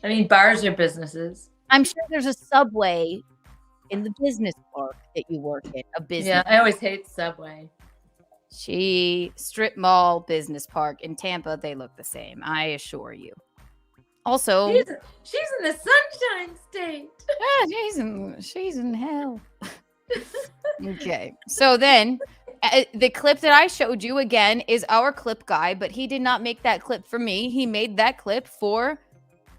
A: I mean, bars are businesses.
B: I'm sure there's a Subway in the business park that you work in. A business.
A: Yeah, I always hate Subway.
B: Strip mall, business park in Tampa. They look the same. I assure you. Also,
A: she's in the Sunshine State.
B: She's in hell. Okay, so then the clip that I showed you again is our clip guy, but he did not make that clip for me. He made that clip for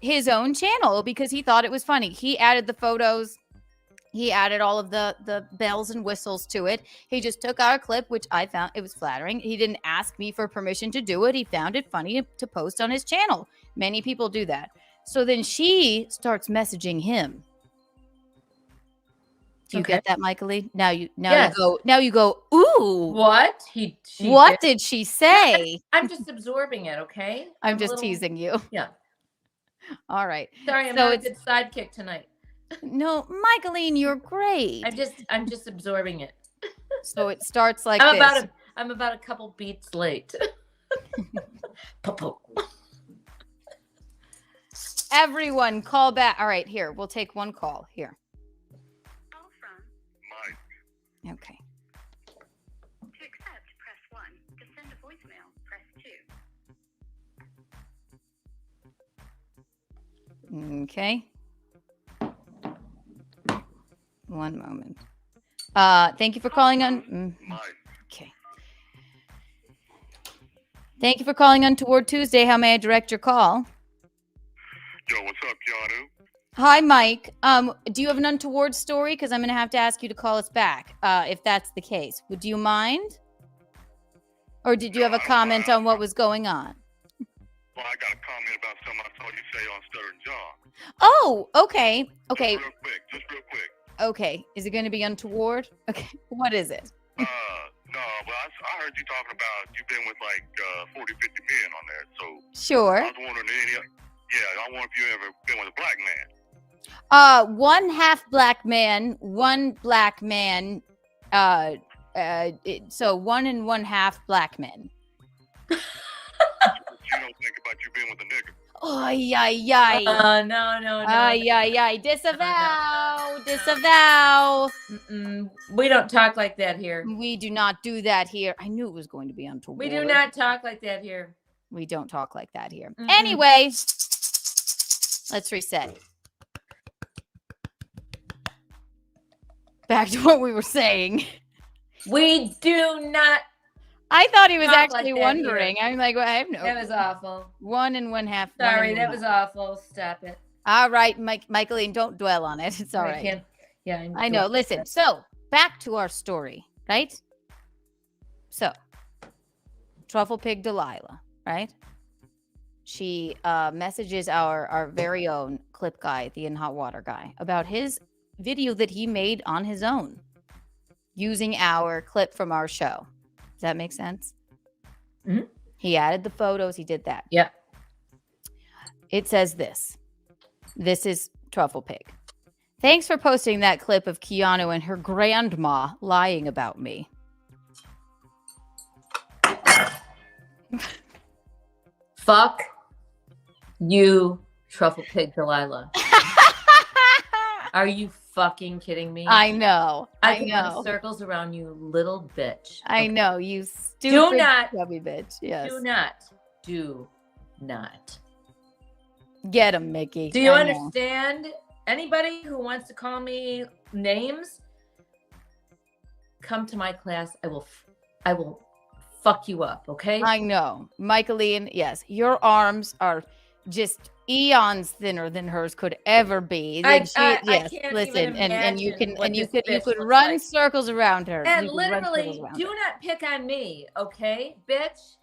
B: his own channel because he thought it was funny. He added the photos. He added all of the bells and whistles to it. He just took our clip, which I found it was flattering. He didn't ask me for permission to do it. He found it funny to post on his channel. Many people do that. So then she starts messaging him. Do you get that, Michaelie? Now you go, ooh.
A: What?
B: What did she say?
A: I'm just absorbing it, okay?
B: I'm just teasing you.
A: Yeah.
B: All right.
A: Sorry, I'm not a good sidekick tonight.
B: No, Michaeline, you're great.
A: I'm just absorbing it.
B: So it starts like
A: I'm
B: this.
A: about a couple beats late.
B: Everyone, call back. All right, here. We'll take one call. Here.
O: Mike.
B: Okay.
K: To accept, press 1. To send a voicemail, press 2.
B: Okay. One moment. Thank you for calling on. Okay. Thank you for calling Untoward Tuesday. How may I direct your call?
O: Yo, what's up, Keanu?
B: Hi, Mike. Do you have an untoward story? Because I'm going to have to ask you to call us back if that's the case. Would you mind? Or did you have a comment on what was going on?
O: Well, I got a comment about something I saw you say on Stuttering John.
B: Oh, okay. Okay.
O: Just real quick.
B: Okay. Is it going to be untoward? Okay. What is it?
O: No, but I heard you talking about you been with like 40, 50 men on there. So
B: Sure.
O: I was wondering, I wonder if you ever been with a black man.
B: One half black man, one black man. So 1 and 1/2 black men.
O: You don't think about you being with a nigga.
B: Ay, ay, ay.
A: No.
B: Ay, ay, ay. Disavow. Disavow.
A: We don't talk like that here.
B: We do not do that here. I knew it was going to be untoward.
A: We do not talk like that here.
B: We don't talk like that here. Anyway, let's reset. Back to what we were saying.
A: We do not.
B: I thought he was
A: talk
B: actually
A: like that
B: wondering.
A: here.
B: I'm like, well, I have no.
A: That was awful.
B: 1 and 1/2.
A: Sorry, that was awful. Stop it.
B: All right, Michaeline, don't dwell on it. It's all right.
A: Can't, yeah,
B: I know. Listen, so back to our story, right? So, Truffle Pig Delilah, right? She messages our very own clip guy, the In Hot Water guy, about his video that he made on his own using our clip from our show. Does that make sense?
A: Mm-hmm.
B: He added the photos. He did that.
A: Yeah.
B: It says this. This is Truffle Pig. Thanks for posting that clip of Keanu and her grandma lying about me.
A: Fuck you, Truffle Pig Delilah. Are you fucking kidding me?
B: I know.
A: I can run circles around you, little bitch.
B: I know, you stupid chubby bitch. Yes.
A: Do not.
B: Get him, Mickey.
A: Do you
B: I know.
A: understand? Anybody who wants to call me names, come to my class. I will fuck you up, okay?
B: I know. Michaeline, yes. Your arms are just eons thinner than hers could ever be.
A: I
B: yes,
A: can't
B: listen,
A: even
B: and you
A: imagine
B: can
A: what
B: and you
A: this
B: could you
A: bitch
B: could
A: looks
B: run
A: like.
B: circles around her.
A: And
B: You could run
A: literally,
B: circles around
A: do
B: her.
A: not pick on me, okay, bitch?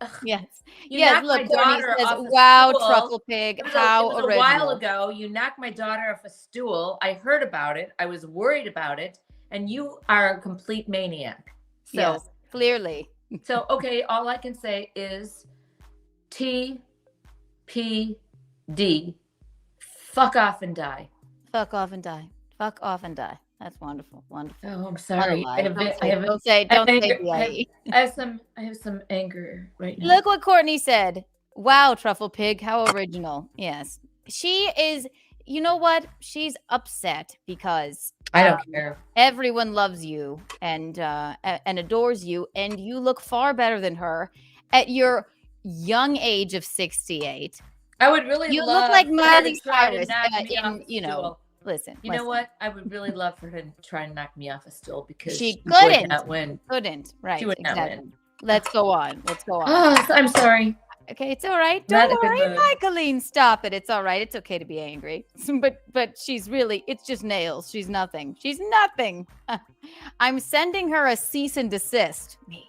A: Ugh.
B: Yes.
A: You
B: Yes,
A: knocked
B: look,
A: my
B: Courtney
A: daughter
B: says,
A: off a
B: wow,
A: stool.
B: Truffle Pig,
A: It was
B: how
A: a
B: original.
A: while ago. You knocked my daughter off a stool. I heard about it. I was worried about it. And you are a complete maniac. So,
B: Yes, clearly.
A: So, okay, all I can say is TPD. Fuck off and die.
B: Fuck off and die. Fuck off and die. That's wonderful. Wonderful.
A: Oh, I'm sorry.
B: Don't say BIE.
A: I have some anger right now.
B: Look what Courtney said. Wow, Truffle Pig, how original. Yes. She is, you know what? She's upset because
A: I don't care.
B: Everyone loves you and adores you, and you look far better than her at your young age of 68.
A: I would really
B: You
A: love
B: look like
A: for her
B: Miley
A: to try to
B: Cyrus
A: knock me off
B: in,
A: the
B: you know,
A: stool.
B: listen.
A: You know what? I would really love for her to try and knock me off a stool because
B: She
A: would
B: couldn't.
A: not win.
B: Couldn't. Right.
A: She would not
B: exactly.
A: win.
B: Let's go on. Let's go on.
A: Oh, I'm sorry.
B: Okay, it's all right.
A: Not
B: Don't
A: in a good
B: worry,
A: mood.
B: Michaeline. Stop it. It's all right. It's okay to be angry. But she's really, it's just nails. She's nothing. She's nothing. I'm sending her a cease and desist. Me.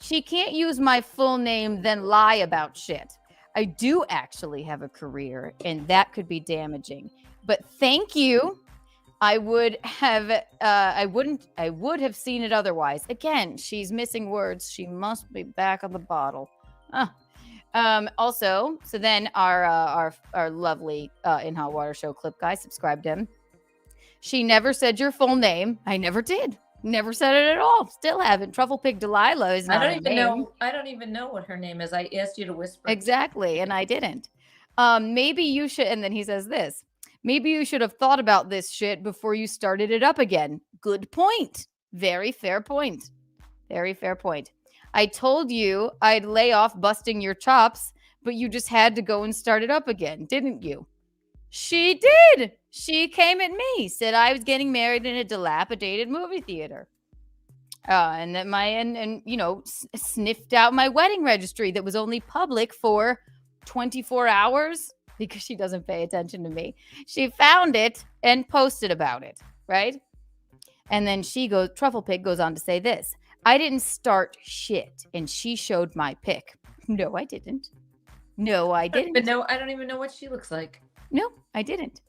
B: She can't use my full name, then lie about shit. I do actually have a career, and that could be damaging. But thank you. I would have seen it otherwise. Again, she's missing words. She must be back on the bottle. Also, so then our lovely In Hot Water Show clip guy subscribed him. She never said your full name. I never did. Never said it at all. Still haven't. Truffle Pig Delilah is not
A: I don't
B: her
A: even
B: name.
A: know. I don't even know what her name is. I asked you to whisper.
B: Exactly, and I didn't. Maybe you should. And then he says this. Maybe you should have thought about this shit before you started it up again. Good point. Very fair point. Very fair point. I told you I'd lay off busting your chops, but you just had to go and start it up again, didn't you? She did. She came at me, said I was getting married in a dilapidated movie theater. And that and you know, sniffed out my wedding registry that was only public for 24 hours because she doesn't pay attention to me. She found it and posted about it, right? And then Truffle Pig goes on to say this. I didn't start shit, and she showed my pic. No, I didn't. No, I didn't.
A: But no, I don't even know what she looks like.
B: No, I didn't.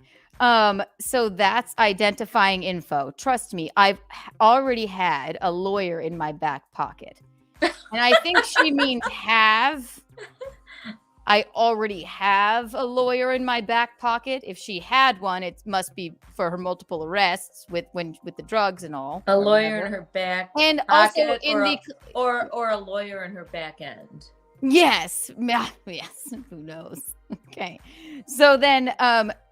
B: So that's identifying info. Trust me, I've already had a lawyer in my back pocket. And I think she means have. I already have a lawyer in my back pocket. If she had one, it must be for her multiple arrests with the drugs and all.
A: A lawyer in her back
B: and also
A: pocket,
B: in
A: or a lawyer in her back end.
B: Yes. Yes. Who knows? Okay. So then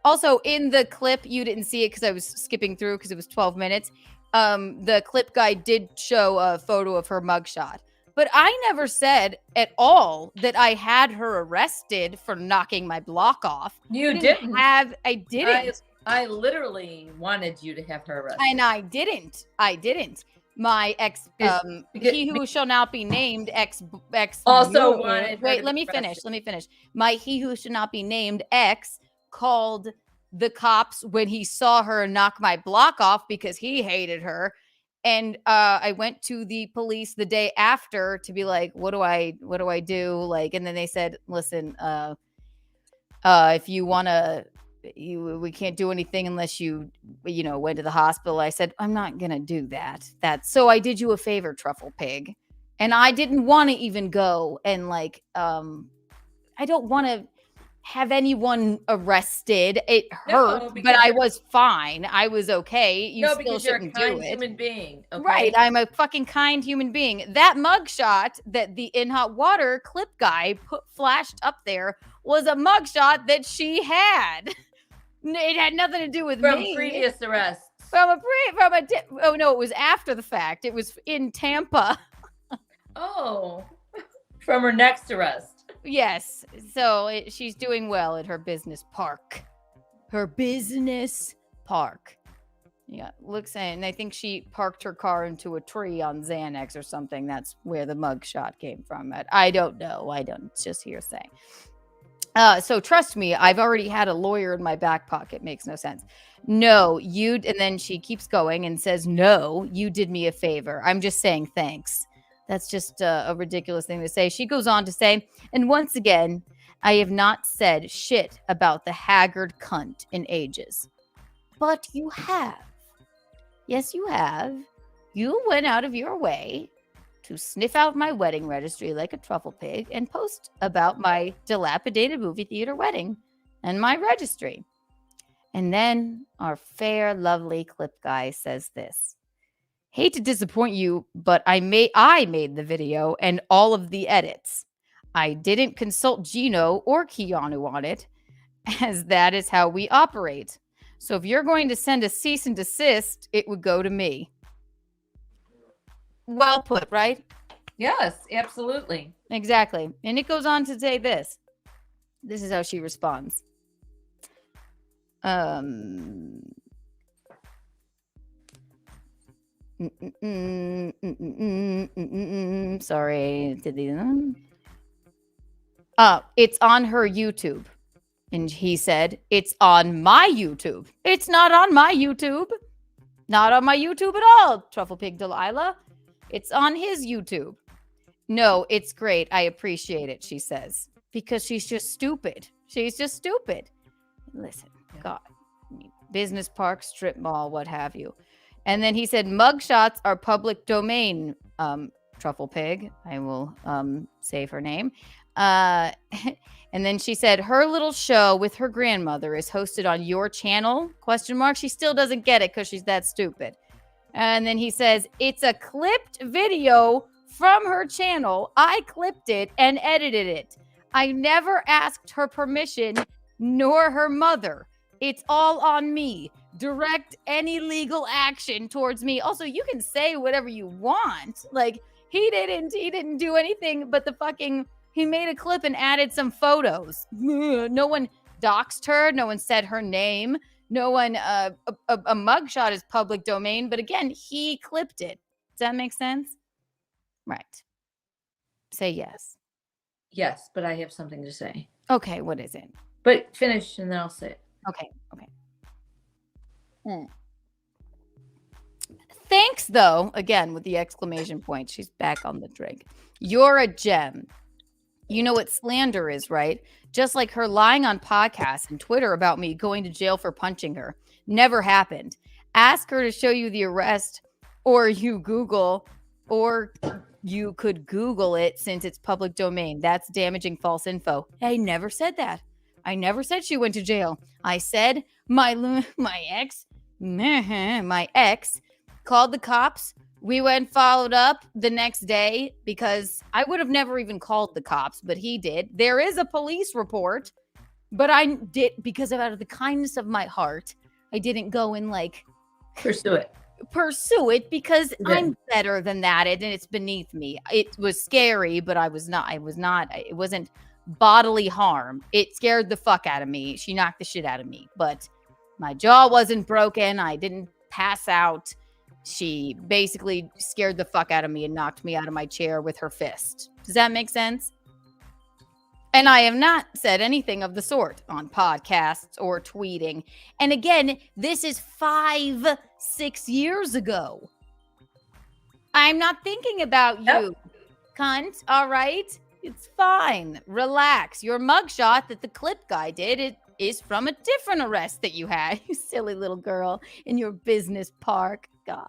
B: also in the clip, you didn't see it because I was skipping through because it was 12 minutes. The clip guy did show a photo of her mugshot. But I never said at all that I had her arrested for knocking my block off.
A: You didn't.
B: I didn't.
A: I literally wanted you to have her arrested.
B: And I didn't. My ex, he who shall not be named ex
A: also wanted.
B: Wait, let me finish. My he who should not be named ex called the cops when he saw her knock my block off because he hated her. And I went to the police the day after to be like, what do I do? Like, and then they said, listen, if you want to, we can't do anything unless you went to the hospital. I said, I'm not going to do that. So I did you a favor, Truffle Pig. And I didn't want to even go and I don't want to have anyone arrested. It hurt, but I was fine. I was okay. You still
A: because you're a
B: shouldn't
A: kind
B: do it.
A: human being. Okay?
B: Right. I'm a fucking kind human being. That mugshot that the In Hot Water clip guy flashed up there was a mugshot that she had. It had nothing to do with me.
A: From previous arrests.
B: Oh no, it was after the fact. It was in Tampa.
A: Oh, from her next arrest.
B: Yes. So she's doing well at her business park. Yeah, looks and I think she parked her car into a tree on Xanax or something. That's where the mugshot came from. I don't know. It's just hearsay. So trust me, I've already had a lawyer in my back pocket. Makes no sense. No, and then she keeps going and says, no, you did me a favor. I'm just saying thanks. That's just a ridiculous thing to say. She goes on to say, and once again, I have not said shit about the haggard cunt in ages. But you have. Yes, you have. You went out of your way to sniff out my wedding registry like a truffle pig and post about my dilapidated movie theater wedding and my registry. And then our fair, lovely clip guy says this. Hate to disappoint you, but I made the video and all of the edits. I didn't consult Gino or Keanu on it, as that is how we operate. So if you're going to send a cease and desist, it would go to me. Well put, right?
A: Yes, absolutely.
B: Exactly. And it goes on to say this. This is how she responds. Sorry. It's on her YouTube. And he said, it's on my YouTube. It's not on my YouTube. Not on my YouTube at all, Truffle Pig Delilah. It's on his YouTube. No, it's great. I appreciate it, she says. Because she's just stupid. She's just stupid. Listen, God. Business park, strip mall, what have you. And then he said, mugshots are public domain, Truffle Pig. I will save her name. And then she said her little show with her grandmother is hosted on your channel? ? She still doesn't get it because she's that stupid. And then he says, it's a clipped video from her channel. I clipped it and edited it. I never asked her permission, nor her mother. It's all on me. Direct any legal action towards me. Also, you can say whatever you want. Like, he didn't do anything but he made a clip and added some photos. No one doxed her. No one said her name. No one, a mugshot is public domain. But again, he clipped it. Does that make sense? Right. Say yes.
A: Yes, but I have something to say.
B: Okay, what is it?
A: But finish and then I'll say it.
B: Okay. Thanks, though, again, with the exclamation point. She's back on the drink. You're a gem. You know what slander is, right? Just like her lying on podcasts and Twitter about me going to jail for punching her. Never happened. Ask her to show you the arrest, or you could Google it since it's public domain. That's damaging false info. I never said that. I never said she went to jail. I said my ex called the cops. We went and followed up the next day because I would have never even called the cops, but he did. There is a police report, but I did because out of the kindness of my heart, I didn't go and
A: pursue it
B: because I'm better than that, and it's beneath me. It was scary, but it wasn't bodily harm. It scared the fuck out of me. She knocked the shit out of me, but my jaw wasn't broken. I didn't pass out. She basically scared the fuck out of me and knocked me out of my chair with her fist. Does that make sense? And I have not said anything of the sort on podcasts or tweeting. And again, this is 5-6 years ago. I'm not thinking about you, cunt. All right? It's fine. Relax. Your mugshot that the clip guy did, it is from a different arrest that you had, you silly little girl, in your business park. God.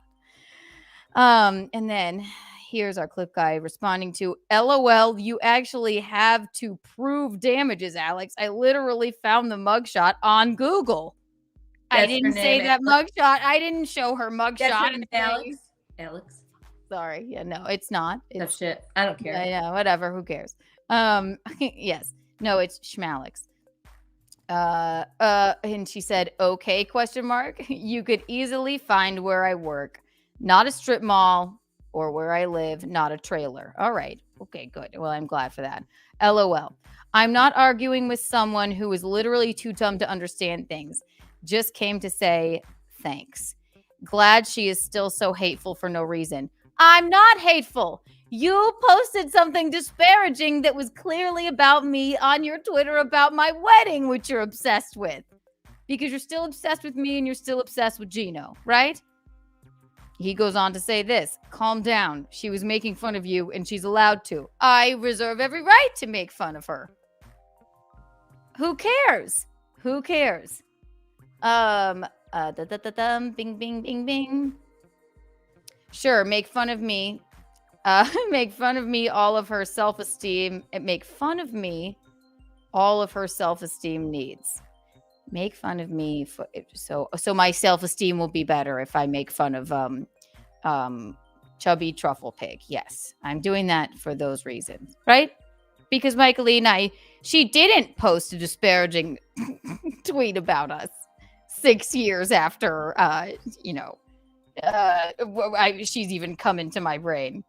B: And then here's our clip guy responding to, LOL, you actually have to prove damages, Alex. I literally found the mugshot on Google. I didn't say that mugshot. I didn't show her mugshot.
A: Alex.
B: Sorry. Yeah, no, it's not.
A: It's shit. I don't care.
B: Yeah, whatever. Who cares? Yes. No, it's Schmalix. And she said, okay, ? You could easily find where I work. Not a strip mall or where I live, not a trailer. All right. Okay, good. Well, I'm glad for that. LOL. I'm not arguing with someone who is literally too dumb to understand things. Just came to say thanks. Glad she is still so hateful for no reason. I'm not hateful. You posted something disparaging that was clearly about me on your Twitter about my wedding, which you're obsessed with. Because you're still obsessed with me and you're still obsessed with Gino, right? He goes on to say this. Calm down. She was making fun of you and she's allowed to. I reserve every right to make fun of her. Who cares? Who cares? Bing, bing, bing, bing. Sure, make fun of me. Make fun of me, all of her self-esteem. Make fun of me, all of her self-esteem needs. Make fun of me, so my self-esteem will be better if I make fun of Chubby Truffle Pig. Yes, I'm doing that for those reasons, right? Because Michaeline, she didn't post a disparaging tweet about us 6 years after, she's even come into my brain.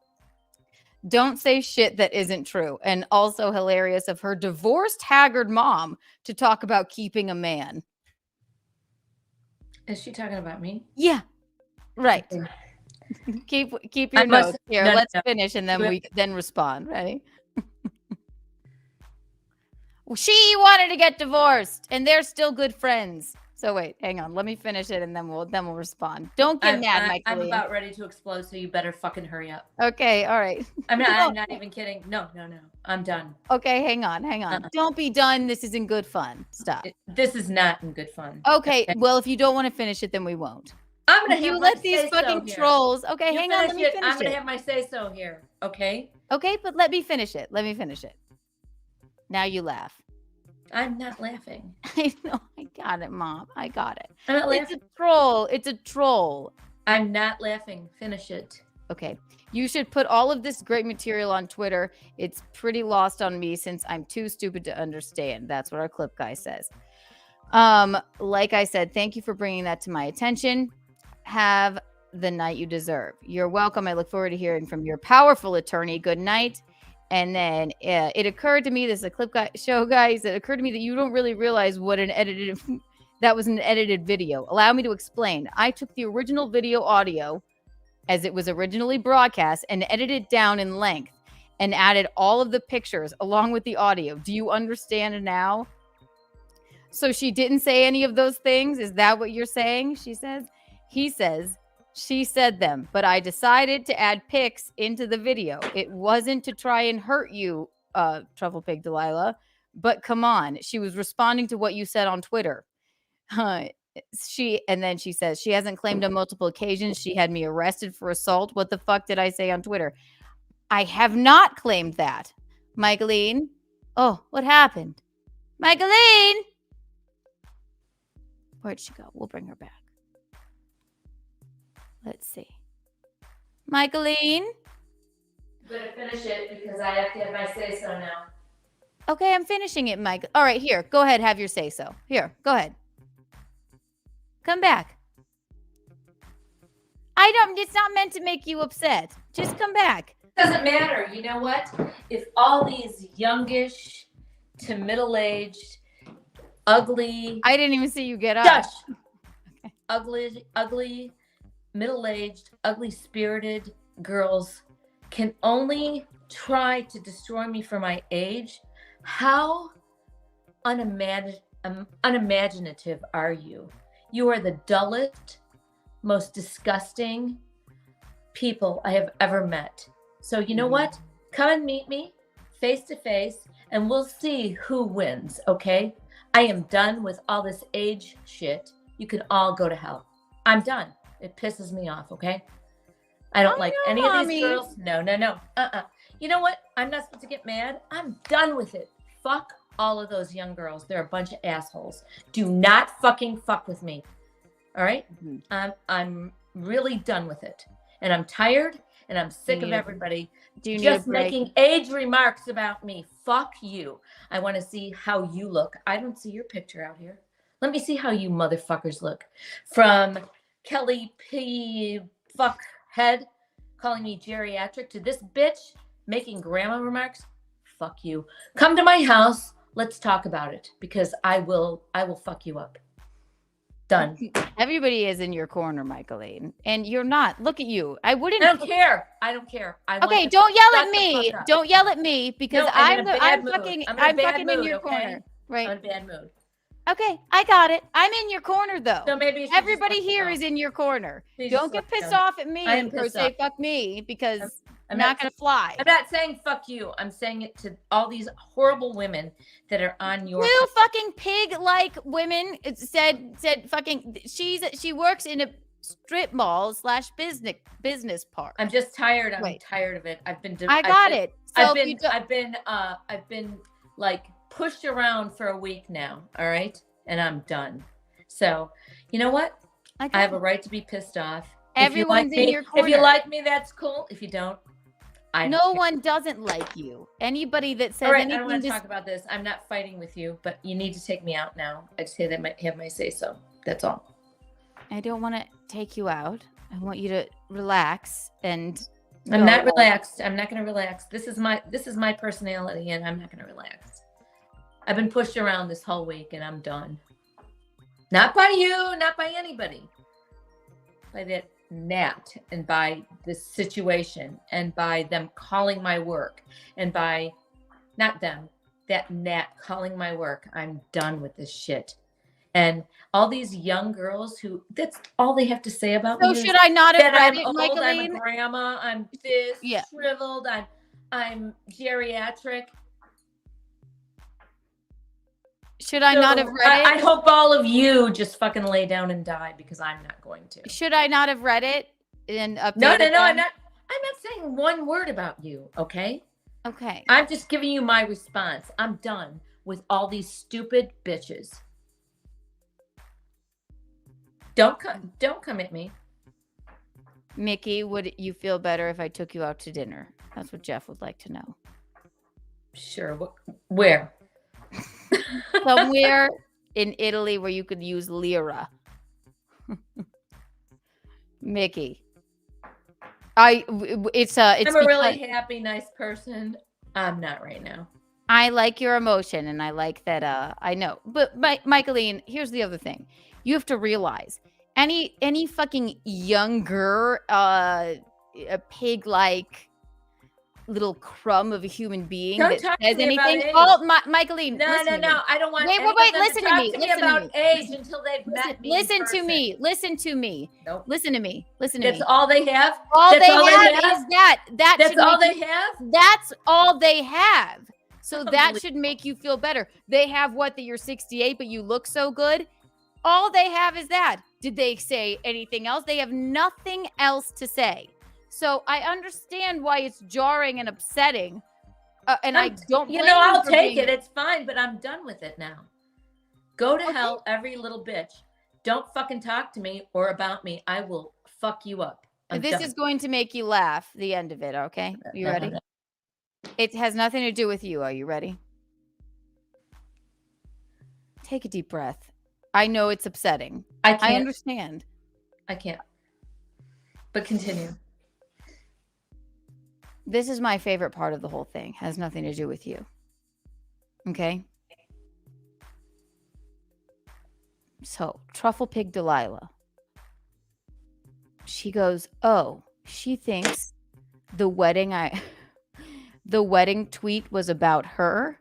B: Don't say shit that isn't true. And also hilarious of her divorced, haggard mom to talk about keeping a man.
A: Is she talking about me?
B: Yeah. Right. keep your notes here. Let's finish and then we then respond. Ready? She wanted to get divorced and they're still good friends. So wait, hang on. Let me finish it and then we'll respond. Don't get mad, Mike.
A: I'm about ready to explode, so you better fucking hurry up.
B: Okay, all right.
A: I'm not even kidding. No. I'm done.
B: Okay, hang on. Don't be done. This is in good fun. Stop.
A: This is not in good fun.
B: Okay, well, if you don't want to finish it, then we won't.
A: I'm gonna
B: you let these fucking trolls. Okay, hang on. Let me finish it.
A: I'm gonna have my say so here. Okay.
B: Okay, but let me finish it. Now you laugh.
A: I'm not laughing.
B: I know. I got it, Mom. I got it.
A: I'm not
B: It's
A: laughing.
B: a troll. It's a troll.
A: I'm not laughing. Finish it.
B: Okay. You should put all of this great material on Twitter. It's pretty lost on me since I'm too stupid to understand. That's what our clip guy says. Like I said, thank you for bringing that to my attention. Have the night you deserve. You're welcome. I look forward to hearing from your powerful attorney. Good night. And then it occurred to me, this is a clip guy show, guys. It occurred to me that you don't really realize what that was an edited video. Allow me to explain. I took the original video audio as it was originally broadcast and edited it down in length and added all of the pictures along with the audio. Do you understand now? So she didn't say any of those things. Is that what you're saying? She says. He says. She said them, but I decided to add pics into the video. It wasn't to try and hurt you, Truffle Pig Delilah, but come on. She was responding to what you said on Twitter. And then she says, she hasn't claimed on multiple occasions she had me arrested for assault. What the fuck did I say on Twitter? I have not claimed that. Michaeline? Oh, what happened? Michaeline? Where'd she go? We'll bring her back. Let's see. Michaeline?
A: I'm going to finish it because I have to have my say-so now.
B: Okay, I'm finishing it, Mike. All right, here. Go ahead. Have your say-so. Here, go ahead. Come back. It's not meant to make you upset. Just come back.
A: Doesn't matter. You know what? If all these youngish to middle-aged, ugly...
B: I didn't even see you get up.
A: Shush! Okay. Ugly, middle-aged, ugly-spirited girls can only try to destroy me for my age. How unimaginative are you? You are the dullest, most disgusting people I have ever met. So you know what? Come and meet me face to face and we'll see who wins, okay? I am done with all this age shit. You can all go to hell. I'm done. It pisses me off, okay? I don't like any of these girls. No. You know what? I'm not supposed to get mad. I'm done with it. Fuck all of those young girls. They're a bunch of assholes. Do not fucking fuck with me. All right? I'm really done with it. And I'm tired and I'm sick of everybody just making age remarks about me. Fuck you. I want to see how you look. I don't see your picture out here. Let me see how you motherfuckers look. From Kelly P. Fuckhead calling me geriatric to this bitch making grandma remarks. Fuck you. Come to my house. Let's talk about it because I will fuck you up. Done.
B: Everybody is in your corner, Michaeline, and you're not. Look at you. I don't
A: care. I don't care.
B: Okay, don't yell at me. Don't yell at me because I'm fucking in your corner. Right.
A: I'm in a bad mood.
B: Okay, I got it. I'm in your corner though.
A: So maybe
B: everybody here is in your corner. Don't get pissed off at me or say fuck me because I'm not gonna fly.
A: I'm not saying fuck you. I'm saying it to all these horrible women that are on your
B: two fucking pig-like women. It said fucking she works in a strip mall / business park.
A: I'm just tired. I'm tired of it. I've been like pushed around for a week now. All right. And I'm done. So you know what? I have a right to be pissed off.
B: Everyone's in your corner.
A: If you like me, that's cool. If you don't,
B: no one doesn't like you. Anybody that says
A: anything.
B: I
A: don't want to talk about this. I'm not fighting with you, but you need to take me out now. I just have my say so. That's all.
B: I don't want to take you out. I want you to relax and
A: I'm not relaxed. I'm not going to relax. This is my personality and I'm not going to relax. I've been pushed around this whole week and I'm done. Not by you, not by anybody. By that Nat and by this situation and by them calling my work and by not them, that Nat calling my work. I'm done with this shit. And all these young girls who that's all they have to say about me.
B: So should I not have read it,
A: old,
B: Michaeline?
A: I'm a grandma, I'm this shriveled, I'm geriatric.
B: Should I not have read it?
A: I hope all of you just fucking lay down and die because I'm not going to.
B: Should I not have read it and updated
A: No,
B: them?
A: I'm not saying one word about you, okay?
B: Okay.
A: I'm just giving you my response. I'm done with all these stupid bitches. Don't come at me.
B: Mickey, would you feel better if I took you out to dinner? That's what Jeff would like to know.
A: Sure. Where?
B: Somewhere in Italy where you could use lira. Mickey. I'm
A: a really happy, nice person. I'm not right now.
B: I like your emotion, and I like that. I know, but Michaeline, here's the other thing: you have to realize any fucking younger, a pig-like little crumb of a human being
A: Don't
B: that
A: talk
B: says
A: to me about
B: anything.
A: age.
B: Oh, Michaeline,
A: No,
B: listen to me.
A: I don't want.
B: Wait,
A: any of them
B: listen to
A: talk
B: me.
A: to
B: Listen to
A: about
B: me.
A: age until they've met me.
B: Listen
A: in
B: to
A: person.
B: me. Listen to me.
A: Nope.
B: Listen to me. Listen to me.
A: That's all they have.
B: All
A: That's
B: they
A: all
B: have
A: they have?
B: is that.
A: That's
B: should
A: all
B: make
A: they
B: you-
A: have.
B: That's all they have. So that should make you feel better. They have what, that you're 68, but you look so good. All they have is that. Did they say anything else? They have nothing else to say. So I understand why it's jarring and upsetting. And I don't blame
A: I'll
B: for
A: take
B: being-
A: it. It's fine, but I'm done with it now. Go to hell, every little bitch. Don't fucking talk to me or about me. I will fuck you up.
B: This is going to make you laugh, the end of it, okay? You ready? It has nothing to do with you. Are you ready? Take a deep breath. I know it's upsetting.
A: I can't.
B: I understand.
A: I can't. But continue.
B: This is my favorite part of the whole thing. Has nothing to do with you. Okay? So, Truffle Pig Delilah. She goes, oh, she thinks the wedding tweet was about her.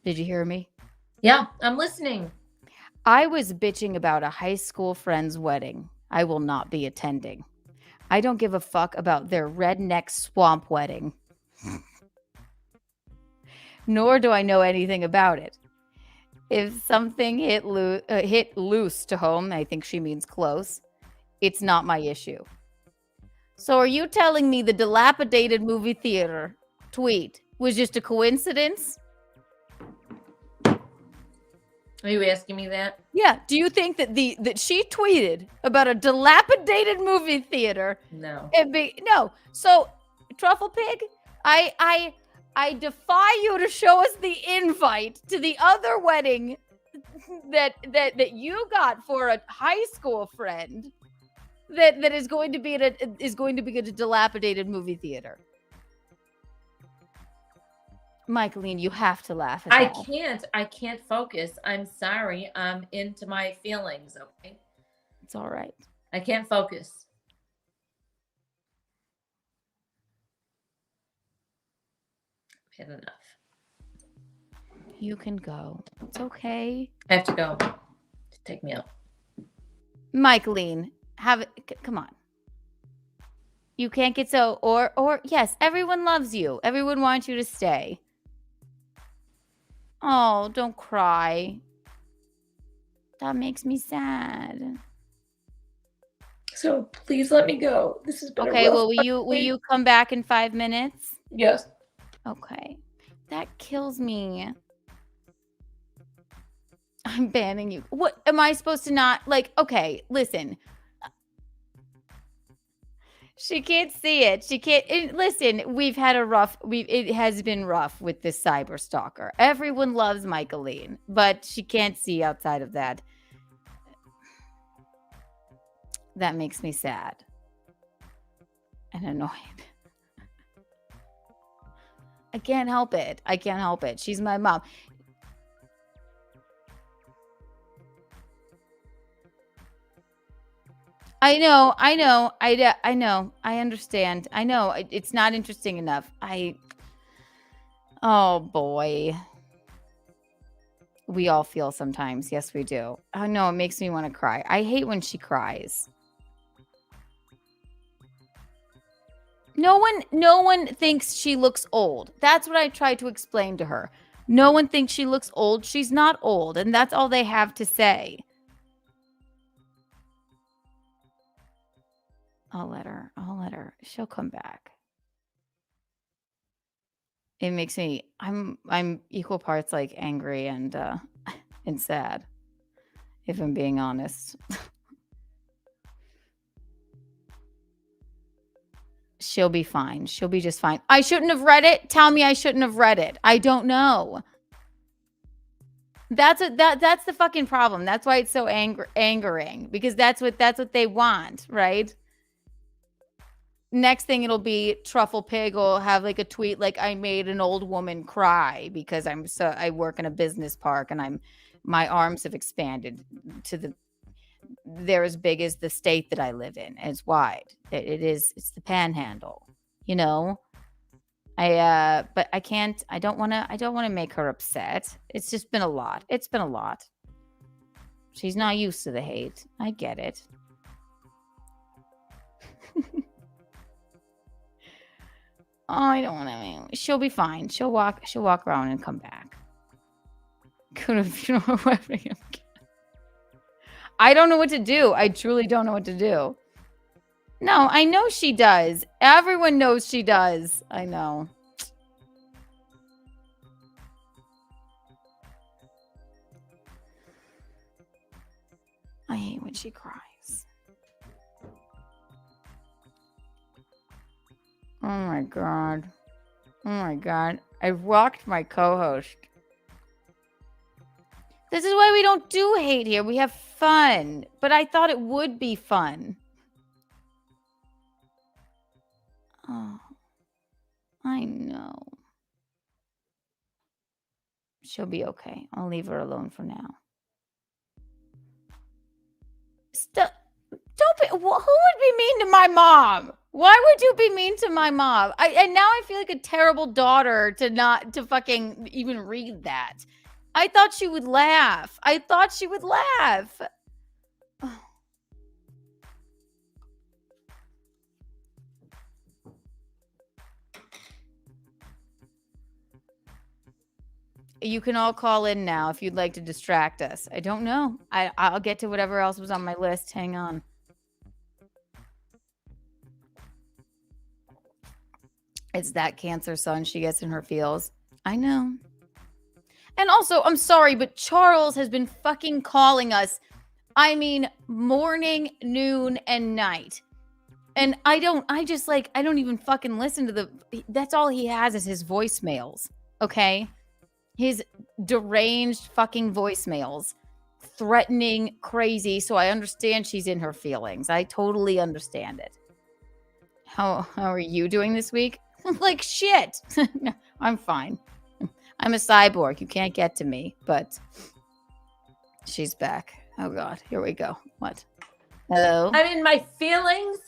B: Did you hear me?
A: Yeah, I'm listening.
B: I was bitching about a high school friend's wedding. I will not be attending. I don't give a fuck about their redneck swamp wedding. Nor do I know anything about it. If something hit loose to home, I think she means close, it's not my issue. So are you telling me the dilapidated movie theater tweet was just a coincidence?
A: Are you asking me that?
B: Yeah. Do you think that that she tweeted about a dilapidated movie theater?
A: No.
B: No. So, Truffle Pig, I defy you to show us the invite to the other wedding that you got for a high school friend that is going to be at a dilapidated movie theater. Michaeline, you have to laugh at that.
A: I can't focus. I'm sorry. I'm into my feelings, okay?
B: It's all right.
A: I can't focus. I've had enough.
B: You can go. It's okay.
A: I have to go. Take me out.
B: Michaeline, come on. You can't get so or yes, everyone loves you. Everyone wants you to stay. Oh, don't cry. That makes me sad.
A: So please let me go. This has been
B: okay. Well, will you come back in 5 minutes?
A: Yes.
B: Okay. That kills me. I'm banning you. What am I supposed to not like? Okay, listen. She can't see it. She can't listen. We've had a rough. It has been rough with this cyber stalker. Everyone loves Michaeline, but she can't see outside of that. That makes me sad and annoyed. I can't help it. I can't help it. She's my mom. I know. I understand. I know. It's not interesting enough. Oh, boy. We all feel sometimes. Yes, we do. Oh, no, it makes me want to cry. I hate when she cries. No one thinks she looks old. That's what I tried to explain to her. No one thinks she looks old. She's not old, and that's all they have to say. I'll let her. She'll come back. it makes me I'm equal parts like angry and sad, if I'm being honest. She'll be fine. She'll be just fine. I shouldn't have read it. Tell me I shouldn't have read it. I don't know. That's the fucking problem. That's why it's so angering, because that's what they want, right? Next thing it'll be Truffle Pig will have like a tweet like, I made an old woman cry because I work in a business park and my arms have expanded to they're as big as the state that I live in. It's wide. It's the panhandle, you know? But I can't, I don't want to make her upset. It's just been a lot. It's been a lot. She's not used to the hate. I get it. Oh, I don't want to. She'll be fine. She'll walk around and come back. Go to funeral wedding. I don't know what to do. I truly don't know what to do. No, I know she does. Everyone knows she does. I know. I hate when she cries. Oh my god. Oh my god. I rocked my co-host. This is why we don't do hate here. We have fun. But I thought it would be fun. Oh. I know. She'll be okay. I'll leave her alone for now. Don't be. Who would be mean to my mom? Why would you be mean to my mom? And now I feel like a terrible daughter to fucking even read that. I thought she would laugh. I thought she would laugh. You can all call in now if you'd like to distract us. I don't know. I'll get to whatever else was on my list. Hang on. It's that Cancer sun she gets in her feels. I know. And also, I'm sorry, but Charles has been fucking calling us. I mean, morning, noon, and night. And I don't even fucking listen to that's all he has is his voicemails. Okay? His deranged fucking voicemails. Threatening, crazy. So I understand she's in her feelings. I totally understand it. How are you doing this week? Like shit. No, I'm fine. I'm a cyborg. You can't get to me, but she's back. Oh God, here we go. What? Hello?
A: I'm in my feelings.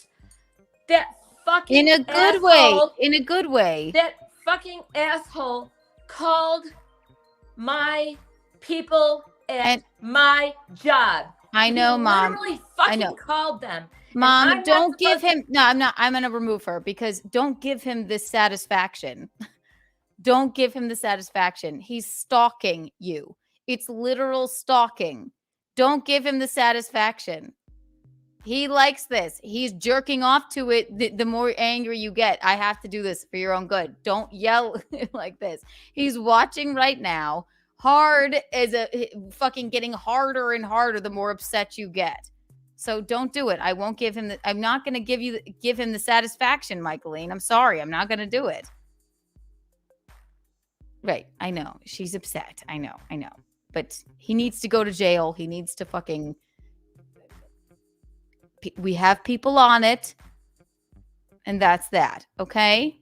A: That fucking
B: In a good way. In a good way.
A: That fucking asshole called my people at my job.
B: I know, Mom.
A: Literally fucking
B: I know.
A: called them.
B: Mom, don't give him. No, I'm not. I'm going to remove her because don't give him this satisfaction. Don't give him the satisfaction. He's stalking you. It's literal stalking. Don't give him the satisfaction. He likes this. He's jerking off to it. The more angry you get, I have to do this for your own good. Don't yell like this. He's watching right now. Hard as a fucking getting harder and harder the more upset you get. So don't do it. I won't give him I'm not going to give him the satisfaction, Michaeline. I'm sorry. I'm not going to do it. Right. I know. She's upset. I know. But he needs to go to jail. He needs to fucking... We have people on it. And that's that. Okay?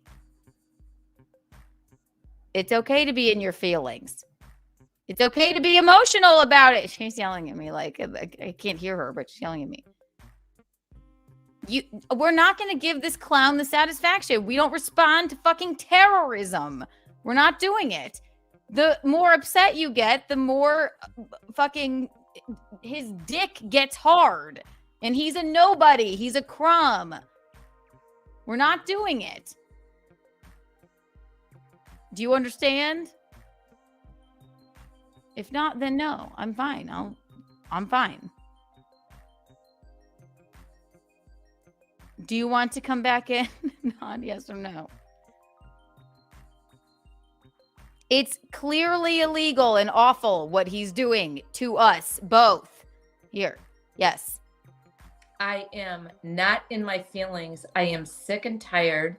B: It's okay to be in your feelings. It's okay to be emotional about it. She's yelling at me like I can't hear her, but she's yelling at me. We're not going to give this clown the satisfaction. We don't respond to fucking terrorism. We're not doing it. The more upset you get, the more fucking his dick gets hard. And he's a nobody. He's a crumb. We're not doing it. Do you understand? If not, then no. I'm fine. I'm fine. Do you want to come back in? Not yes or no. It's clearly illegal and awful what he's doing to us both. Here. Yes.
A: I am not in my feelings. I am sick and tired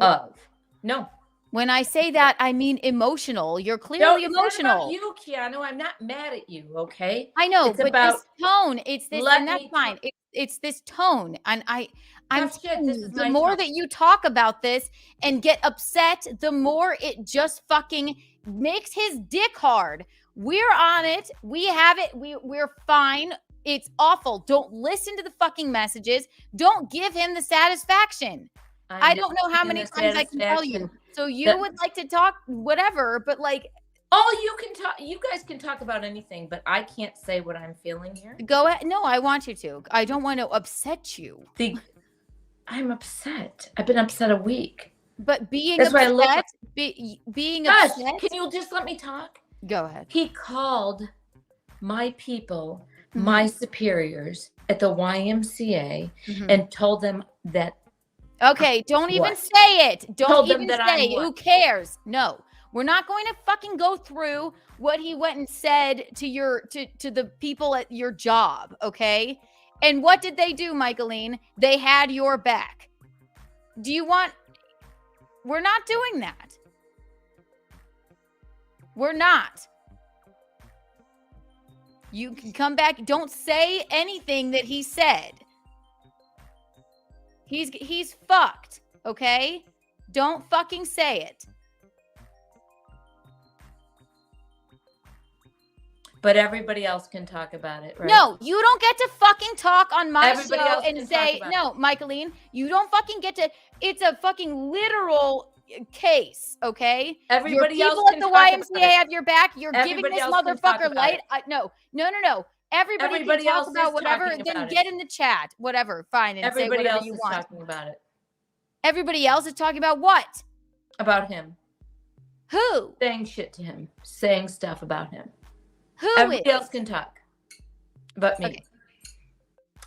A: of. No.
B: When I say that, I mean emotional. You're
A: No,
B: clearly
A: it's not
B: emotional.
A: about you, Keanu. I'm not mad at you, okay?
B: I know,
A: It's
B: but
A: about
B: this tone, it's this,
A: let
B: and that's
A: me
B: fine. It's this tone. And I'm
A: Tough shit,
B: telling
A: this
B: you,
A: is
B: the
A: my
B: more
A: tone.
B: that you talk about this and get upset, the more it just fucking makes his dick hard. We're on it. We have it. We're fine. It's awful. Don't listen to the fucking messages. Don't give him the satisfaction. I don't know how many times I can tell you. So you would like to talk whatever, but like,
A: you can talk. You guys can talk about anything, but I can't say what I'm feeling here.
B: go ahead. No, I want you to. I don't want to upset you.
A: I'm upset. I've been upset a week.
B: But being
A: That's why I look
B: upset, being upset.
A: Can you just let me talk?
B: Go ahead.
A: He called my people,
B: Mm-hmm.
A: my superiors at the YMCA, and told them that.
B: Okay, don't even
A: What?
B: say it. Don't
A: Told them
B: even
A: that
B: say.
A: I'm
B: Who
A: what?
B: cares? No, we're not going to fucking go through what he went and said to your to the people at your job. Okay, and what did they do, Michaeline? They had your back. Do you want? We're not doing that. We're not. You can come back. Don't say anything that he said. He's fucked, okay? Don't fucking say it.
A: But everybody else can talk about it, right?
B: No, you don't get to fucking talk on my
A: Everybody
B: show
A: else
B: and
A: can
B: say,
A: talk about
B: no, Michaeline, you don't fucking get to. It's a fucking literal case, okay?
A: Everybody
B: Your
A: else
B: people at
A: can
B: the
A: talk about
B: YMCA
A: it.
B: have your back. You're giving
A: Everybody
B: this
A: else can talk
B: motherfucker
A: about
B: light.
A: it.
B: No. Everybody
A: Everybody
B: can
A: else
B: talk
A: is
B: about whatever.
A: talking
B: Then
A: about
B: get
A: it.
B: in the chat, whatever. Fine, and say
A: Everybody
B: whatever
A: else
B: you
A: is
B: want.
A: talking about it.
B: Everybody else is talking about what?
A: About him.
B: Who?
A: Saying shit to him. Saying stuff about him.
B: Who
A: Everybody
B: is?
A: else can talk about me.
B: Okay.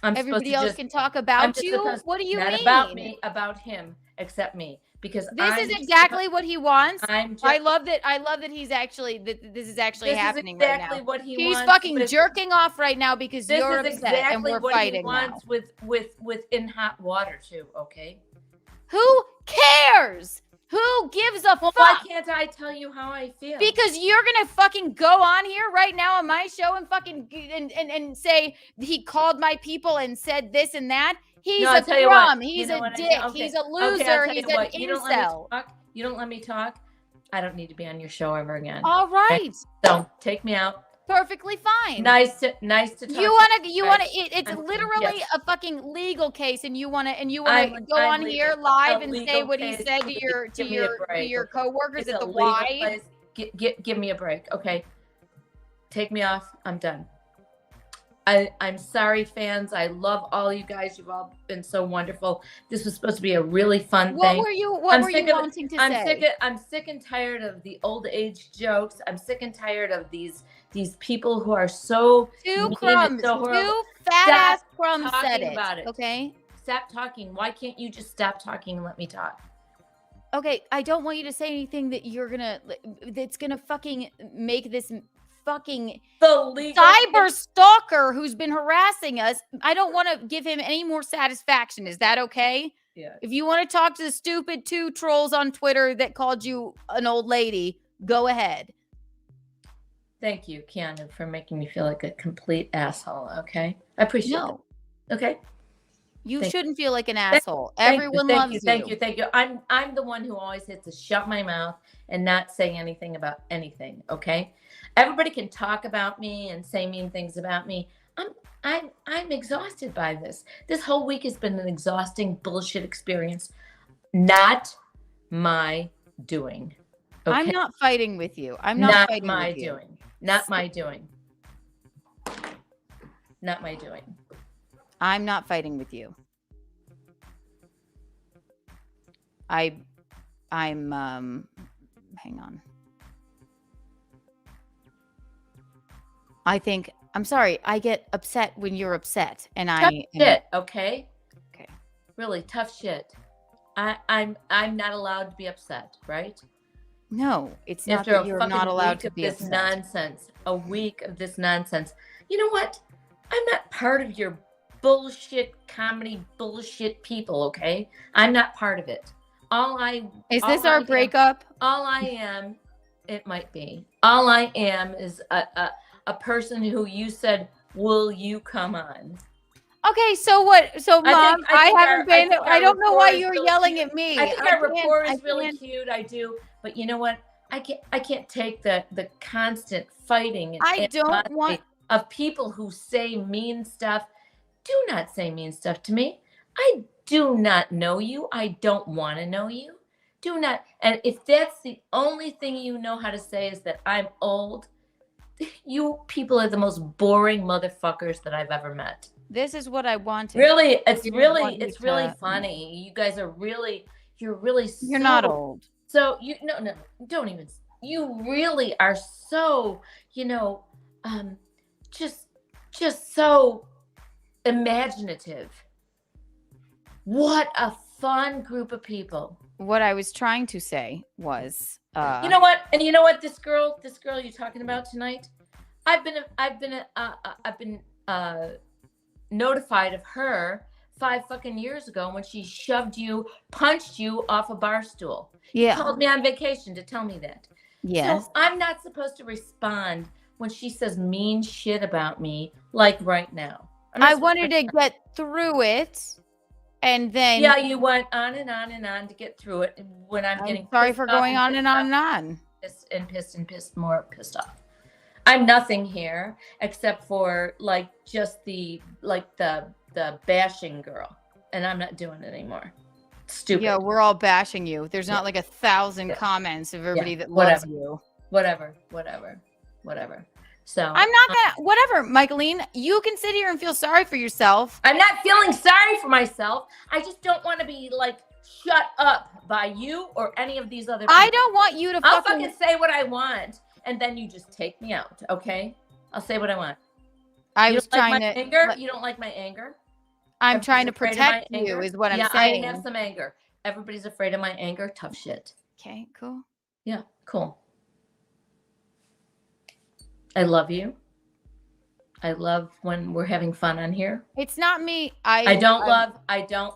A: I'm
B: Everybody
A: supposed to
B: else
A: just,
B: can talk
A: I'm
B: about
A: just
B: you?
A: supposed-
B: What do you
A: not
B: mean?
A: about me, about him, except me. Because
B: This is exactly what he wants.
A: I'm just,
B: I love that he's actually that this is actually
A: this is
B: happening
A: exactly
B: right now.
A: what he
B: He's
A: wants
B: fucking
A: with-
B: jerking off right now because
A: this
B: you're
A: is
B: upset
A: exactly
B: and we're
A: what
B: fighting
A: he wants
B: now.
A: with in hot water too, okay?
B: Who cares? Who gives a fuck?
A: Why can't I tell you how I feel?
B: Because you're gonna fucking go on here right now on my show and fucking and say he called my people and said this and that. He's
A: No,
B: a
A: I'll tell you what,
B: crumb.
A: you
B: He's
A: know
B: a
A: what I
B: dick.
A: say? Okay.
B: He's a
A: Okay, I'll
B: loser.
A: tell
B: He's
A: you
B: an
A: what, you don't let me
B: incel.
A: talk. You don't let me talk. I don't need to be on your show ever again.
B: All right.
A: So take me out.
B: Perfectly fine.
A: Nice to talk.
B: You wanna
A: Right.
B: it's
A: I'm-
B: literally
A: yes.
B: a fucking legal case, and you wanna
A: I'm-
B: go
A: I'm
B: on here
A: legal.
B: live
A: A
B: and say
A: legal
B: what he
A: case,
B: said to
A: please.
B: your
A: Give me a break,
B: coworkers
A: It's
B: at
A: a
B: the
A: legal
B: Y.
A: place. Give me a break, okay? Take me off. I'm done. I'm sorry, fans. I love all you guys. You've all been so wonderful. This was supposed to be a really fun
B: What
A: thing.
B: were you
A: I'm
B: wanting to say?
A: I'm sick and tired of the old age jokes. I'm sick and tired of these people who are so
B: Two
A: mean and
B: crumbs,
A: so horrible.
B: two fat ass
A: Stop
B: crumbs said
A: talking
B: it.
A: about it.
B: Okay.
A: Stop talking. Why can't you just stop talking and let me talk?
B: Okay, I don't want you to say anything that's gonna fucking make this fucking
A: The legal
B: cyber stalker who's been harassing us. I don't want to give him any more satisfaction. Is that okay?
A: Yeah.
B: If you want to talk to the stupid 2 trolls on Twitter that called you an old lady, go ahead.
A: Thank you, Keanu, for making me feel like a complete asshole. Okay, I appreciate it. Okay.
B: You
A: Thank
B: shouldn't feel like an
A: Thank-
B: asshole.
A: thank
B: Everyone
A: you,
B: loves you.
A: Thank you. I'm the one who always has to shut my mouth and not say anything about anything. Okay. Everybody can talk about me and say mean things about me. I'm exhausted by this. This whole week has been an exhausting bullshit experience. Not my doing. Okay?
B: I'm not fighting with you. I'm not fighting
A: my
B: with you.
A: doing. Not my doing. Not my doing.
B: I'm not fighting with you. I'm hang on. I'm sorry. I get upset when you're upset, and
A: Tough shit, okay?
B: Okay.
A: Really tough shit. I'm not allowed to be upset, right?
B: No, it's not
A: After
B: that
A: a
B: you're
A: fucking
B: not allowed
A: week
B: to
A: of
B: be
A: this
B: upset.
A: nonsense, a week of this nonsense. You know what? I'm not part of your bullshit comedy bullshit people, okay? I'm not part of it.
B: Is this our breakup?
A: All I am, it might be. All I am is a person who you said, "Will you come on?"
B: Okay, so what? So, Mom, I don't know why you're yelling at me.
A: I think our rapport is really
B: can't-
A: cute. I do, but you know what? I can't take the constant fighting and
B: I don't
A: animosity
B: want-
A: of people who say mean stuff. Do not say mean stuff to me. I do not know you. I don't want to know you. Do not. And if that's the only thing you know how to say is that I'm old, you people are the most boring motherfuckers that I've ever met.
B: This is what I wanted.
A: Really,
B: I
A: it's
B: didn't
A: really
B: want you to-
A: funny. You guys are really, you're really
B: You're not old.
A: So you no, don't even. You really are so, just so imaginative. What a fun group of people.
B: What I was trying to say was,
A: You know what? And you know what? This girl you're talking about tonight, I've been notified of her 5 fucking years ago when she punched you off a bar stool.
B: Yeah.
A: Called me on vacation to tell me that.
B: Yes.
A: So I'm not supposed to respond when she says mean shit about me, like right now.
B: I wanted to get through it, and then
A: Yeah, you went on and on and on to get through it. When I'm getting
B: sorry
A: pissed
B: for
A: off
B: going on and on and on.
A: More pissed off. I'm nothing here except for like just the bashing girl, and I'm not doing it anymore. Stupid.
B: Yeah, we're all bashing you. There's not like 1,000 comments of everybody that loves you.
A: Whatever. So
B: I'm not gonna whatever, Michaeline. You can sit here and feel sorry for yourself.
A: I'm not feeling sorry for myself. I just don't want to be like shut up by you or any of these other people.
B: I don't want you to
A: I'll fucking say what I want, and then you just take me out, okay? I'll say what I want.
B: I
A: You
B: was
A: don't like
B: trying
A: my
B: to
A: anger? You don't like my anger?
B: I'm trying to
A: Everybody's afraid of my
B: protect you,
A: anger?
B: is what I'm
A: Yeah,
B: saying.
A: I have some anger. Everybody's afraid of my anger. Tough shit.
B: Okay, cool.
A: Yeah, cool. I love you. I love when we're having fun on here.
B: It's not me.
A: I don't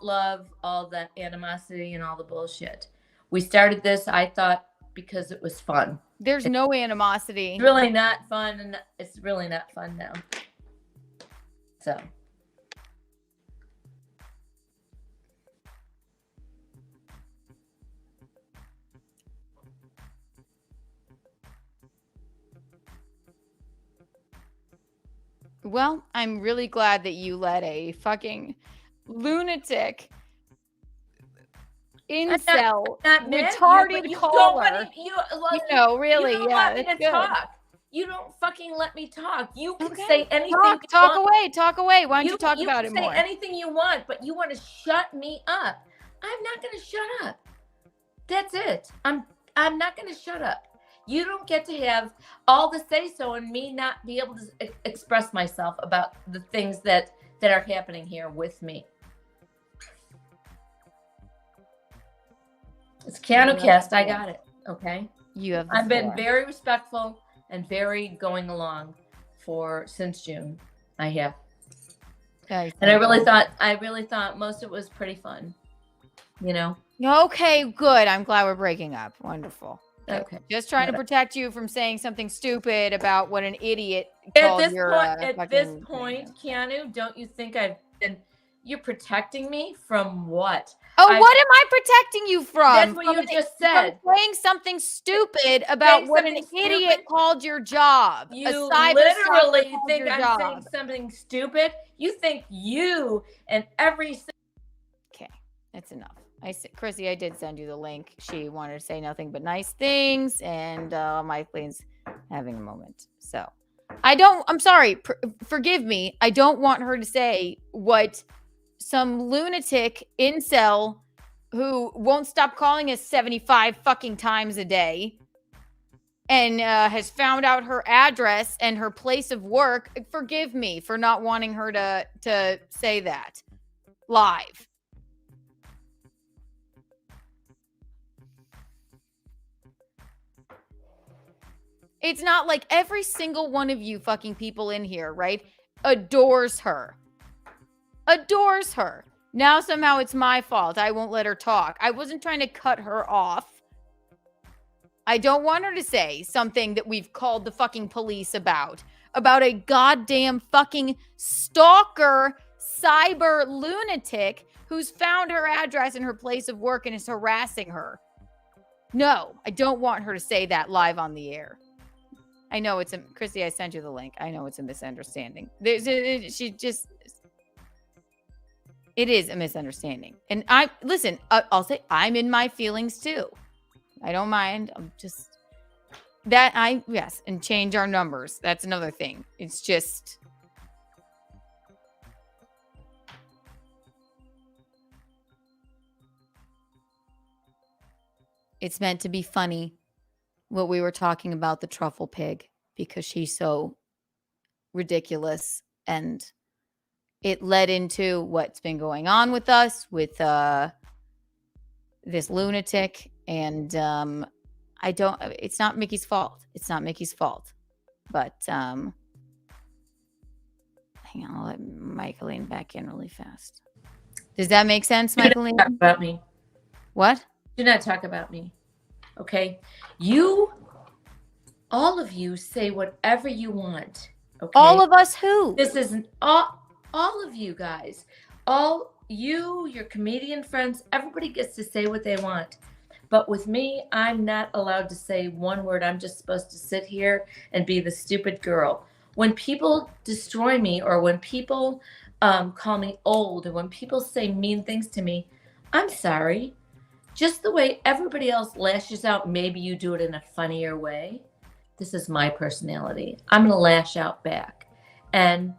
A: love all the animosity and all the bullshit. We started this, I thought, because it was fun.
B: There's no animosity.
A: It's really not fun, and it's really not fun now. So.
B: Well, I'm really glad that you let a fucking lunatic incel,
A: not mad at you,
B: retarded
A: but you
B: caller.
A: don't want to,
B: really,
A: you don't
B: yeah,
A: let me
B: that's
A: to
B: good.
A: talk. You don't fucking let me talk. You can say anything.
B: Talk
A: you want.
B: away. Why don't you talk about it
A: can
B: more?
A: say anything you want, but you want to shut me up. I'm not going to shut up. That's it. I'm not going to shut up. You don't get to have all the say so and me not be able to express myself about the things that are happening here with me. It's Keanu Cast. I got it. Okay.
B: You have.
A: I've been very respectful and very going along since June. I have.
B: Okay,
A: and I really thought most of it was pretty fun. You know.
B: Okay, good. I'm glad we're breaking up. Wonderful.
A: Okay.
B: Just trying to protect you from saying something stupid about what an idiot
A: At
B: called
A: this
B: your
A: point, at this
B: fucking-
A: point, Keanu, don't you think you're protecting me from what?
B: Oh, what am I protecting you from?
A: That's what you just said.
B: From saying something stupid about
A: Saying
B: what an
A: something
B: idiot
A: stupid?
B: called your job.
A: You
B: a cyber
A: literally
B: called
A: think
B: your
A: I'm
B: job.
A: saying something stupid. You think you and every.
B: Okay, that's enough. Chrissy, I did send you the link. She wanted to say nothing but nice things, and Michaeline's having a moment. So I'm sorry. Forgive me. I don't want her to say what some lunatic incel who won't stop calling us 75 fucking times a day and has found out her address and her place of work. Forgive me for not wanting her to say that live. It's not like every single one of you fucking people in here, right, adores her. Adores her. Now somehow it's my fault. I won't let her talk. I wasn't trying to cut her off. I don't want her to say something that we've called the fucking police about a goddamn fucking stalker cyber lunatic who's found her address and her place of work and is harassing her. No, I don't want her to say that live on the air. I know it's a Chrissy, I sent you the link. I know it's a misunderstanding. It is a misunderstanding. And I'll say I'm in my feelings too. I don't mind. I'm just and change our numbers. That's another thing. It's just it's meant to be funny what we were talking about the truffle pig because she's so ridiculous, and it led into what's been going on with us with this lunatic, and it's not Mickey's fault. It's not Mickey's fault. But hang on, I'll let Michaeline back in really fast. Does that make sense, Michaeline?
A: Talk about me.
B: What?
A: Do not talk about me. Okay? All of you say whatever you want. Okay?
B: All of us who?
A: This isn't all of you guys. All you, your comedian friends, everybody gets to say what they want. But with me, I'm not allowed to say one word. I'm just supposed to sit here and be the stupid girl. When people destroy me, or when people call me old, or when people say mean things to me, I'm sorry. Just the way everybody else lashes out, maybe you do it in a funnier way. This is my personality. I'm going to lash out back. And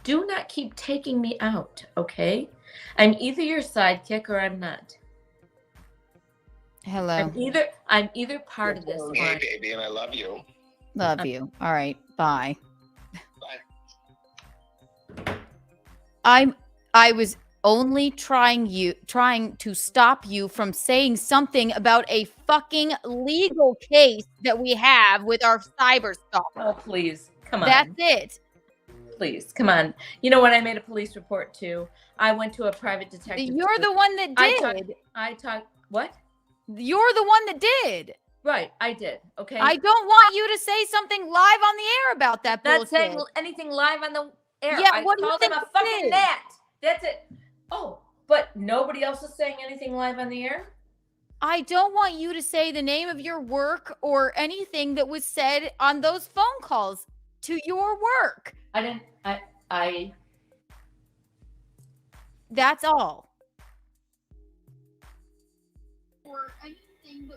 A: do not keep taking me out, okay? I'm either your sidekick or I'm not.
B: Hello.
A: I'm either part of this.
O: Hey, baby, and I love you.
B: Love you. All right. Bye. I was only trying to stop you from saying something about a fucking legal case that we have with our cyber stalker.
A: Oh, please. Come on.
B: That's it.
A: Please, come on. You know what? I made a police report too. I went to a private detective.
B: You're the one that did.
A: I talked. What?
B: You're the one that did.
A: Right, I did. Okay.
B: I don't want you to say something live on the air about that bullshit.
A: Not saying anything live on the air.
B: Yeah,
A: I
B: what do you
A: called
B: think
A: him a
B: you
A: fucking
B: did?
A: gnat. That's it. Oh, but nobody else is saying anything live on the air?
B: I don't want you to say the name of your work or anything that was said on those phone calls to your work.
A: I didn't.
B: That's all.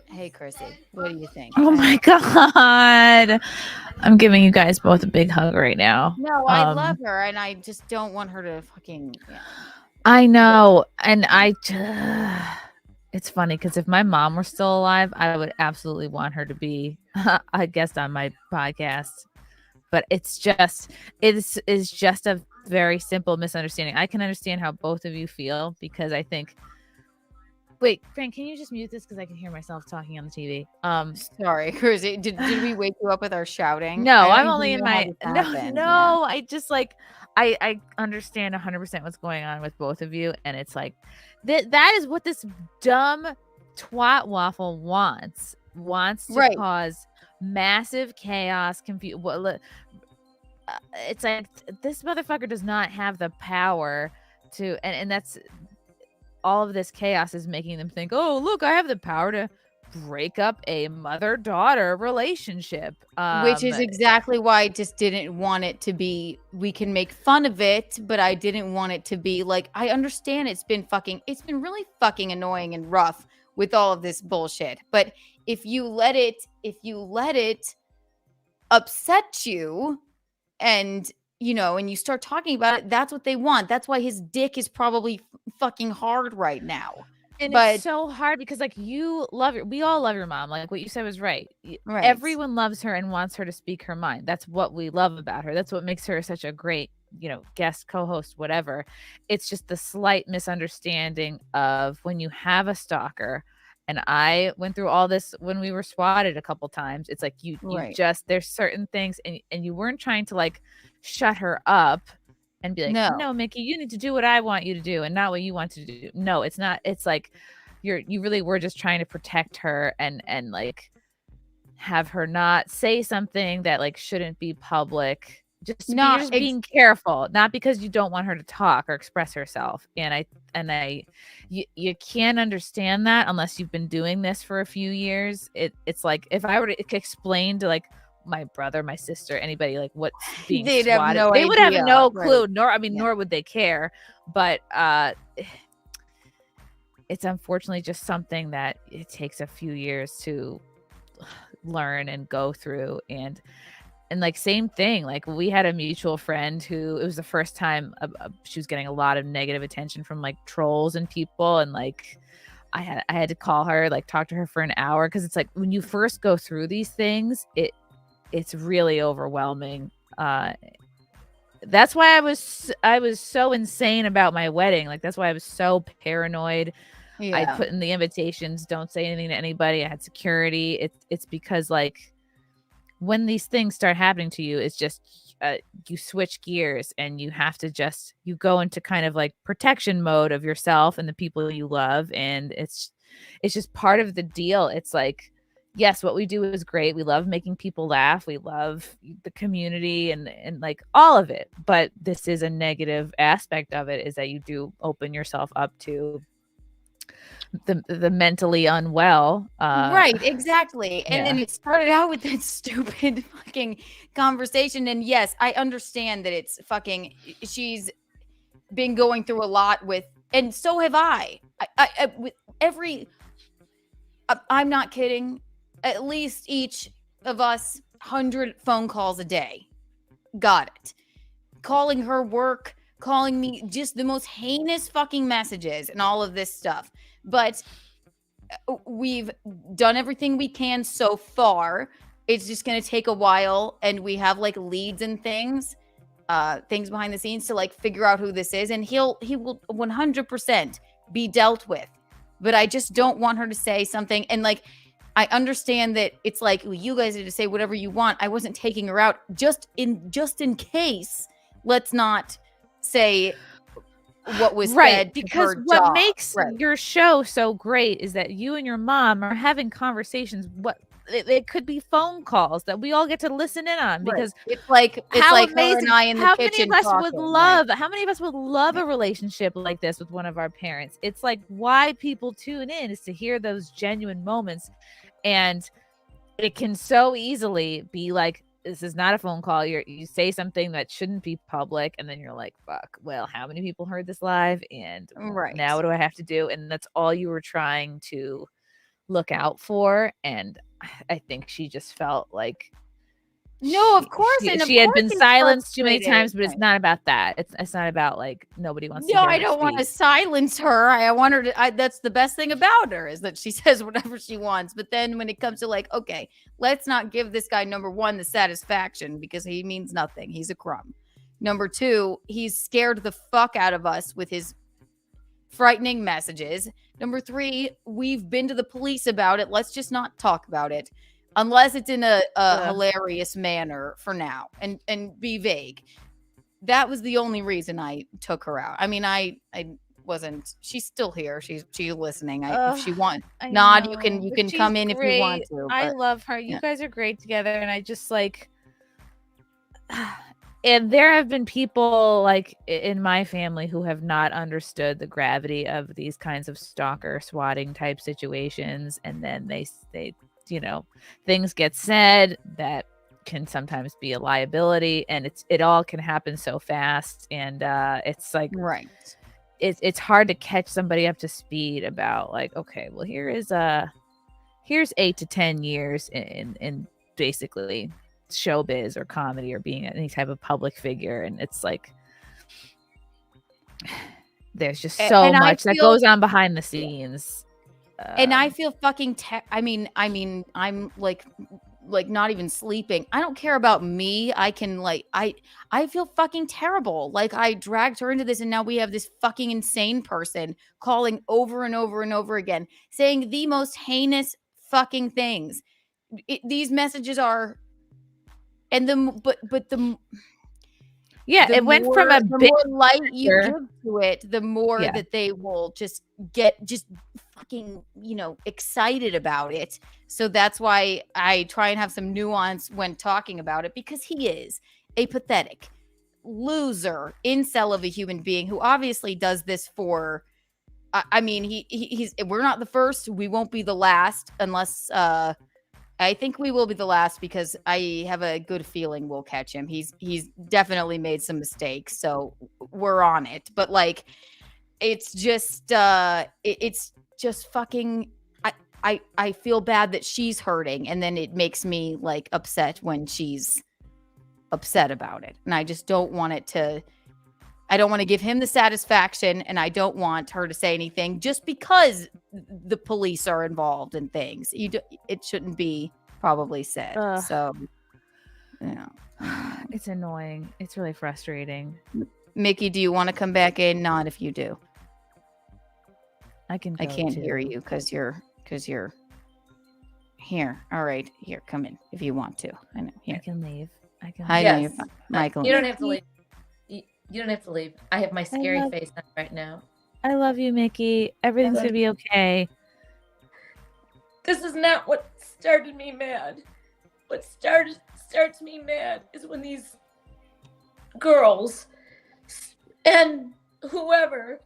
B: Hey, Chrissy, what do you think?
P: Oh my God. I'm giving you guys both a big hug right now.
B: No, I love her, and I just don't want her to fucking... Yeah.
P: I know. And it's funny because if my mom were still alive, I would absolutely want her to be a guest on my podcast. But it's just a very simple misunderstanding. I can understand how both of you feel because I think... Wait, Frank, can you just mute this because I can hear myself talking on the TV?
B: Sorry, Chrissy. Did we wake you up with our shouting?
P: No, I'm only in my no. I just I understand 100% what's going on with both of you, and it's like that is what this dumb twat waffle wants to cause massive chaos, confusion. It's like this motherfucker does not have the power to, and that's. All of this chaos is making them think, oh, look, I have the power to break up a mother-daughter relationship.
B: Which is exactly why I just didn't want it to be, we can make fun of it, but I didn't want it to be like, I understand it's been really fucking annoying and rough with all of this bullshit. But if you let it upset you and and you start talking about it, that's what they want. That's why his dick is probably fucking hard right now.
P: And it's so hard because we all love your mom. Like what you said was right. Everyone loves her and wants her to speak her mind. That's what we love about her. That's what makes her such a great, guest, co-host, whatever. It's just the slight misunderstanding of when you have a stalker And I went through all this when we were swatted a couple times. It's like you
B: Right.
P: just, there's certain things, and you weren't trying to like shut her up and be like,
B: No.
P: no, Mickey, you need to do what I want you to do and not what you want to do. No, it's not. It's like you really were just trying to protect her and like have her not say something that like shouldn't be public. You're just being careful, not because you don't want her to talk or express herself. And you can't understand that unless you've been doing this for a few years. It's like if I were to explain to like my brother, my sister, anybody like what's being
B: They'd
P: swatted,
B: have no
P: they would have
B: idea,
P: no
B: right.
P: clue. Nor would they care. But it's unfortunately just something that it takes a few years to learn and go through. And like same thing, like we had a mutual friend who it was the first time she was getting a lot of negative attention from like trolls and people, and like I had to call her, like talk to her for an hour, because it's like when you first go through these things, it's really overwhelming. That's why I was so insane about my wedding. Like that's why I was so paranoid. I put in the invitations, don't say anything to anybody. I had security. It's because like when these things start happening to you, it's just you switch gears and you have to you go into kind of like protection mode of yourself and the people you love. And it's just part of the deal. It's like, yes, what we do is great. We love making people laugh. We love the community and like all of it. But this is a negative aspect of it, is that you do open yourself up to the mentally unwell.
B: Right, exactly. And
P: yeah.
B: then it started out with that stupid fucking conversation. And yes, I understand that it's fucking, she's been going through a lot with, and so have I with I'm not kidding, at least each of us 100 phone calls a day. Got it. Calling her work, calling me, just the most heinous fucking messages and all of this stuff. But we've done everything we can so far. It's just going to take a while, and we have like leads and things behind the scenes to like figure out who this is, and he will 100% be dealt with. But I just don't want her to say something. And like, I understand that it's like, well, you guys need to say whatever you want. I wasn't taking her out just in case. Let's not say what was said,
P: because what makes your show so great is that you and your mom are having conversations. It could be phone calls that we all get to listen in on, because
B: it's like
P: how
B: like
P: amazing,
B: her and I in the
P: how
B: kitchen
P: many of us
B: talking,
P: would love how many of us would love a relationship like this with one of our parents. It's like why people tune in is to hear those genuine moments. And it can so easily be like, this is not a phone call. You say something that shouldn't be public, and then you're like, fuck, well, how many people heard this live? And now what do I have to do? And that's all you were trying to look out for. And I think she just felt like,
B: no, of course,
P: she had been silenced too many times, but it's not about that. It's not about like nobody wants to hear her
B: I don't want to silence her. I want her to. That's the best thing about her, is that she says whatever she wants. But then when it comes to like, okay, let's not give this guy, number one, the satisfaction, because he means nothing. He's a crumb. Number two, he's scared the fuck out of us with his frightening messages. Number three, we've been to the police about it. Let's just not talk about it. Unless it's in a hilarious manner for now, and be vague. That was the only reason I took her out. I mean, I wasn't. She's still here. She's listening. If she wants, Nod, you can come in if you want to.
P: I love her. You guys are great together, and I just like. And there have been people like in my family who have not understood the gravity of these kinds of stalker swatting type situations, and then they things get said that can sometimes be a liability, and it all can happen so fast. And it's like, it's hard to catch somebody up to speed about like, okay, well, here's 8 to 10 years in basically showbiz or comedy or being any type of public figure. And it's like, there's just so much that goes on behind the scenes.
B: And I feel fucking I'm like like not even sleeping. I don't care about me. I can like I feel fucking terrible. Like I dragged her into this and now we have this fucking insane person calling over and over and over again saying the most heinous fucking things. These messages are and the
P: it went from a
B: the
P: bit
B: more light you
P: character-
B: give to it, the more
P: Yeah.
B: that they will just get just fucking, you know, excited about it. So that's why I try and have some nuance when talking about it, because he is a pathetic loser incel of a human being who obviously does this for I mean, he's we're not the first, we won't be the last unless I think we will be the last because I have a good feeling we'll catch him. He's definitely made some mistakes, so we're on it. But like, it's just it's just fucking. I feel bad that she's hurting, and then it makes me like upset when she's upset about it, and I just don't want it to. I don't want to give him the satisfaction, and I don't want her to say anything just because the police are involved in things. It shouldn't be probably said.
P: Ugh.
B: So, yeah.
P: It's annoying. It's really frustrating.
B: Mickey, do you want to come back in? Not if you do.
P: I can.
B: I
P: go
B: can't
P: too.
B: hear you because you're here. All right, here, come in if you want to. I know. Here.
P: I can leave. I can.
B: I
P: leave.
B: know you're fine. Michael.
A: You don't have to leave. You don't have to leave. I have my scary
P: love-
A: face on right now.
P: I love you, Mickey. Everything's
A: love
P: gonna be okay.
A: This is not what started me mad. What starts me mad is when these girls and whoever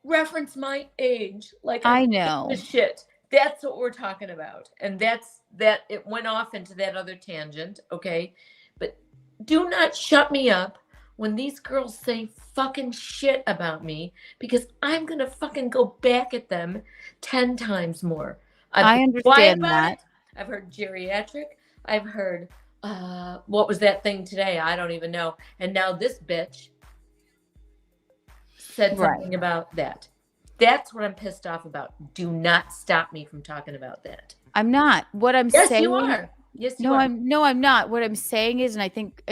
A: reference my age like
B: I
A: I'm
B: know.
A: the shit. That's what we're talking about. And that's that it went off into that other tangent, okay? But do not shut me up when these girls say fucking shit about me, because I'm gonna fucking go back at them 10 times more.
B: I
A: been quiet
B: understand
A: about
B: that.
A: it. I've heard geriatric. I've heard what was that thing today? I don't even know. And now this bitch said
B: Right.
A: something about that. That's what I'm pissed off about. Do not stop me from talking about that.
B: I'm not. What I'm
A: Yes,
B: saying.
A: you are. Yes, you
B: No,
A: are.
B: I'm not. What I'm saying is, and I think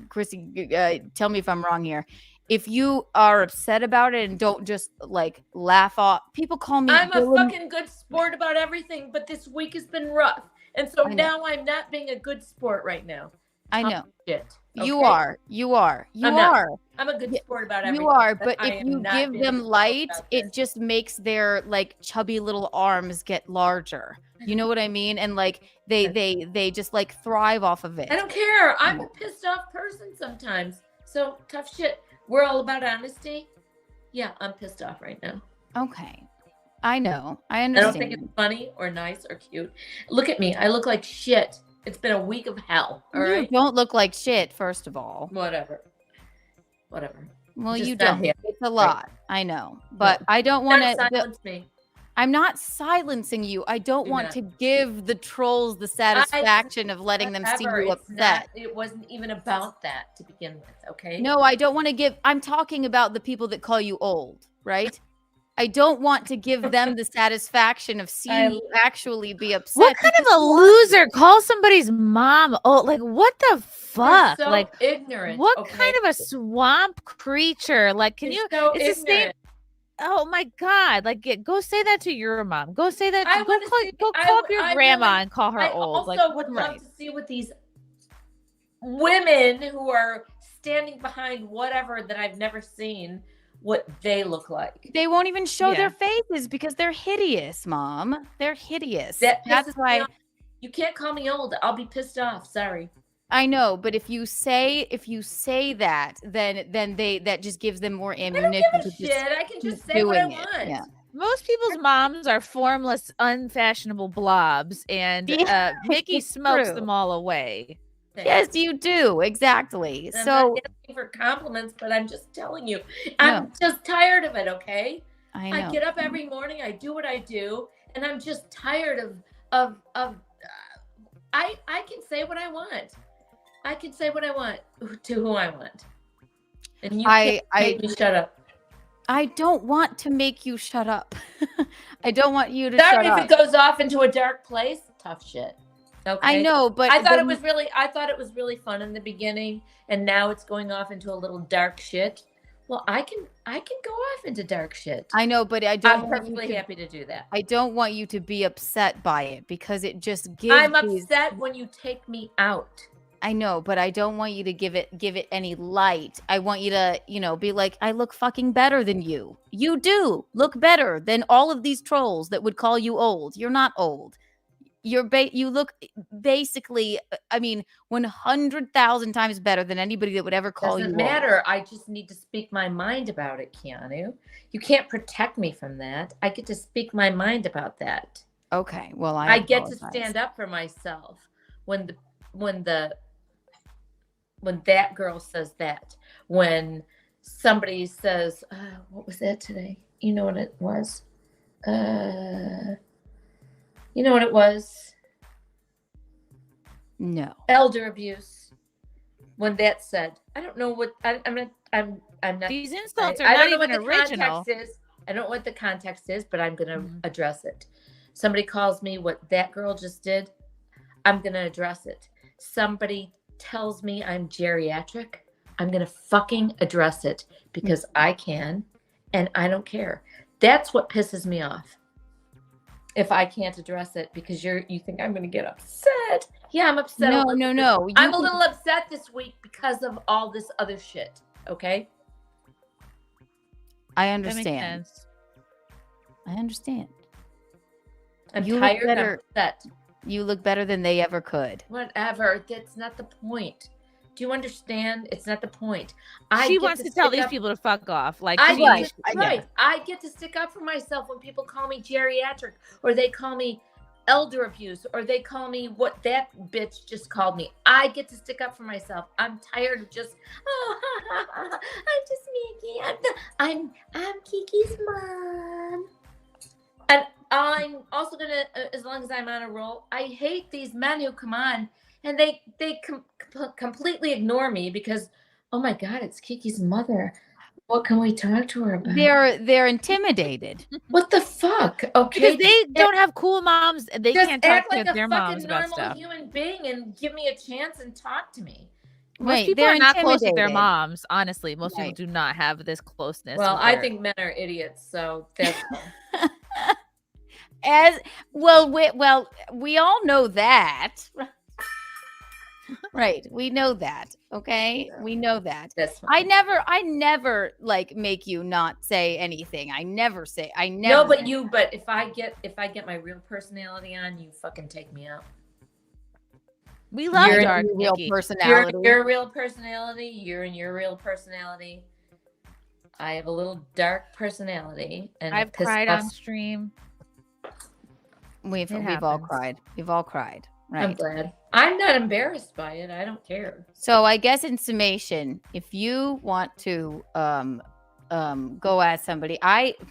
B: Chrissy, tell me if I'm wrong here. If you are upset about it and don't just like laugh off, people call me.
A: I'm a fucking good sport about everything, but this week has been rough. And so
B: I know.
A: now I'm not being a good sport right now.
B: I
A: Talk
B: know.
A: Shit.
B: You
A: okay?
B: are. You are. You
A: I'm not.
B: are.
A: I'm a good sport about everything.
B: You are, but
A: I
B: if
A: am
B: you
A: not
B: give
A: being a
B: them
A: good sport
B: light,
A: about
B: it
A: this.
B: just makes their like chubby little arms get larger. You know what I mean? And like they just like thrive off of it.
A: I don't care. I'm a pissed off person sometimes. So tough shit. We're all about honesty. Yeah, I'm pissed off right now.
B: Okay. I know. I
A: I
B: understand.
A: don't think it's funny or nice or cute. Look at me. I look like shit. It's been a week of hell. All
B: You
A: right.
B: don't look like shit, first of all.
A: Whatever.
B: Well,
A: Just
B: you
A: not
B: don't.
A: here.
B: It's a lot. I know. But I don't want
A: Don't
B: to.
A: silence me.
B: I'm not silencing you. I don't
A: Do
B: want
A: not.
B: to give the trolls the satisfaction of letting them see
A: Whatever.
B: you
A: It's not-
B: upset.
A: It wasn't even about that to begin with. Okay.
B: No, I don't want to give. I'm talking about the people that call you old, right? I don't want to give them the satisfaction of seeing you actually be upset.
P: What kind of a loser calls somebody's mom? Oh, like what the fuck?
A: so
P: like
A: ignorant,
P: What
A: okay?
P: kind of a swamp creature? Like, can
A: You're
P: you?
A: so
P: It's the same.
A: ignorant.
P: Oh my god! Like, go say that to your mom. Go say that.
A: I
P: Go
A: wanna
P: call,
A: see-
P: go
A: I
P: call
A: w-
P: up your
A: I
P: grandma
A: really-
P: and call her
A: I
P: old.
A: also
P: Like,
A: would
P: right.
A: love to see what these women who are standing behind whatever that I've never seen, what they look like.
B: They won't even show
A: Yeah.
B: their faces because they're hideous, Mom. They're hideous.
A: That
B: That's
A: pisses me
B: why
A: off. You can't call me old. I'll be pissed off. Sorry.
B: I know. But if you say that, then that just gives them more
A: I don't
B: ammunition.
A: give a
B: to
A: shit.
B: just
A: I can just
B: keep
A: say what I
B: doing it.
A: want.
B: Yeah.
P: Most people's moms are formless, unfashionable blobs, and
B: Yeah,
P: Mickey
B: it's
P: smokes
B: true.
P: them all away.
B: Yes, you do. Exactly.
A: I'm
B: So
A: not asking for compliments, but I'm just telling you, I'm just tired of it. Okay.
B: I know.
A: I get up every morning. I do what I do, and I'm just tired of. I can say what I want. I can say what I want to who I want, and you can't make me shut up.
B: I don't want to make you shut up. I don't want you to
A: Sorry
B: shut
A: if
B: up.
A: it goes off into a dark place. Tough shit. Okay.
B: I know, but
A: I thought it was really fun in the beginning, and now it's going off into a little dark shit. Well, I can go off into dark shit.
B: I know, but
A: I'm perfectly happy to do that.
B: I don't want you to be upset by it because it just gives.
A: I'm upset when you take me out.
B: I know, but I don't want you to give it any light. I want you to, be like, I look fucking better than you. You do look better than all of these trolls that would call you old. You're not old. You look basically, 100,000 times better than anybody that would ever call you
A: Doesn't
B: old.
A: matter. I just need to speak my mind about it, Keanu. You can't protect me from that. I get to speak my mind about that.
B: Okay, well,
A: I get to stand up for myself when that girl says that. When somebody says, what was that today? You know what it was? You know what it was?
B: No.
A: Elder abuse. When that said, I don't know what I'm not.
P: These insults are
A: I
P: not
A: don't know
P: even
A: what the
P: original.
A: context is. I don't know what the context is, but I'm gonna address it. Somebody calls me what that girl just did. I'm gonna address it. Somebody tells me I'm geriatric. I'm gonna fucking address it because I can, and I don't care. That's what pisses me off. If I can't address it because you think I'm gonna get upset. Yeah, I'm upset.
B: No.
A: I'm a little upset this week because of all this other shit. Okay.
B: I
P: That makes
B: understand.
P: sense.
B: I understand.
A: I'm
B: You look
A: tired. I'm
B: better.
A: upset.
B: You look better than they ever could.
A: Whatever. That's not the point. Do you understand? It's not the point.
P: She
A: get
P: wants to tell
A: stick
P: these
A: up-
P: people to fuck off. Like,
A: I
P: she-
A: get right. I get to stick up for myself when people call me geriatric, or they call me elder abuse, or they call me what that bitch just called me. I get to stick up for myself. I'm tired of just I'm just Mickey. I'm Kiki's mom. And I'm also gonna, as long as I'm on a roll, I hate these men who come on and they completely ignore me because, oh my God, it's Kiki's mother. What can we talk to her about?
B: They're intimidated.
A: What the fuck? Okay,
P: because they don't have cool moms. They
A: just
P: can't talk
A: act like
P: to
A: a
P: their moms
A: fucking
P: about
A: normal
P: stuff.
A: human being and give me a chance and talk to me.
P: Most
B: Right,
P: people
B: they're
P: are not close with their
B: intimidated.
P: moms. Honestly, most
B: Right.
P: people do not have this closeness.
A: Well,
P: with
A: I
P: their-
A: think men are idiots, so that's
B: As well, we all know that. Right, we know that. Okay, we know that.
A: That's
B: I never like make you not say anything. I never.
A: no, but if I get my real personality on, you fucking take me out.
P: We love
A: You're
P: dark
B: your real
P: Nikki.
B: personality.
A: You're a real personality. You're in your real personality. I have a little dark personality, and
P: I've
A: it pisses
P: cried
A: off-
P: on stream.
B: We've
P: It
B: all
P: happens.
B: cried. We've all cried.
A: I'm
B: Right.
A: glad. I'm not embarrassed by it. I don't care.
B: So I guess in summation, if you want to go at somebody,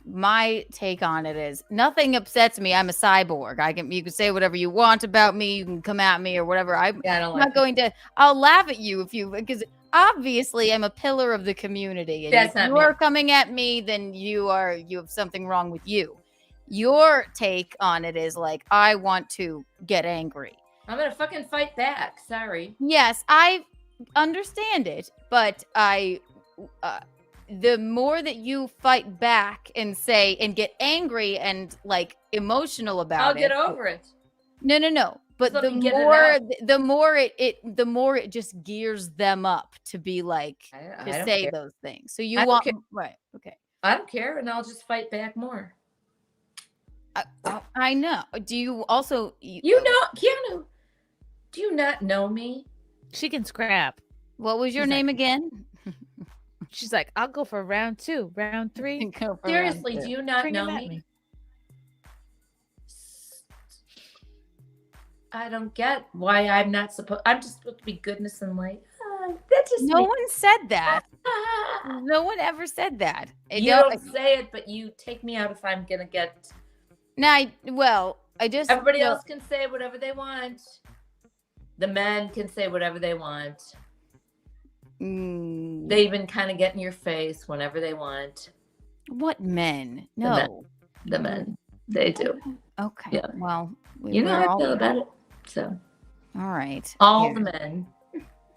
B: my take on it is nothing upsets me. I'm a cyborg. You can say whatever you want about me. You can come at me or whatever. I'm
A: Yeah, I don't
B: not
A: like
B: going to. I'll laugh at you because obviously I'm a pillar of the community. And
A: That's
B: if
A: not
B: you
A: me.
B: are coming at me, then you have something wrong with you. Your take on it is like, I want to get angry.
A: I'm gonna fucking fight back. Sorry.
B: Yes, I understand it, but the more that you fight back and say and get angry and like emotional about
A: I'll
B: it,
A: get over it.
B: No. But
A: Just let
B: the
A: me get it
B: more,
A: out.
B: the more it just gears them up to be like
A: I
B: to
A: don't
B: say
A: care.
B: those things. So you
A: I don't
B: want
A: care.
B: right? Okay,
A: I don't care, and I'll just fight back more.
B: I know. Do you also
A: You know, Keanu? Do you not know me?
P: She can scrap.
B: What was your
P: She's like-
B: name again?
P: She's like, I'll go for round 2, round 3.
B: Go for
A: Seriously,
B: round
A: do
B: two.
A: you not
P: Bring
A: know
P: him at
A: me?
P: me.
A: I don't get why I'm not supposed. I'm just supposed to be goodness and light. That's just
B: No
A: me.
B: one said that. No one ever said that.
A: You don't say it, but you take me out if I'm gonna get.
B: I just
A: Everybody else can say whatever they want. The men can say whatever they want. They even kind of get in your face whenever they want.
B: What men?
A: The men.
B: No.
A: The men. They do.
B: Okay.
A: Yeah.
B: Well,
A: You know
B: we're
A: how I
B: all-
A: feel about it. So
B: All right.
A: All the men.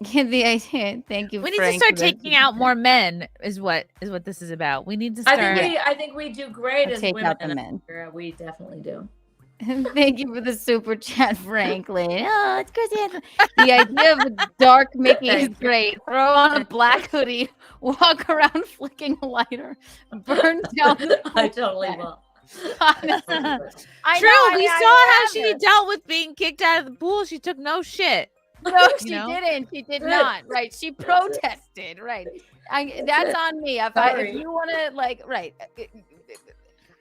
B: The idea. Thank you.
P: We need
B: Frank,
P: to start
B: for this.
P: taking out more men. Is what this is about. We need to start.
A: I think we do great
B: I'll
A: as
B: take
A: women.
B: out the men.
A: We definitely do.
B: Thank you for the super chat, Franklin. Oh, it's Chris. The idea of a dark Mickey is great. Throw on a black hoodie, walk around flicking a lighter, burn down the
A: I totally will.
P: True. We saw how she dealt with being kicked out of the pool. She took no shit.
B: No, she didn't. She did not. Right. She protested. Right. That's on me. If you want to, like, right.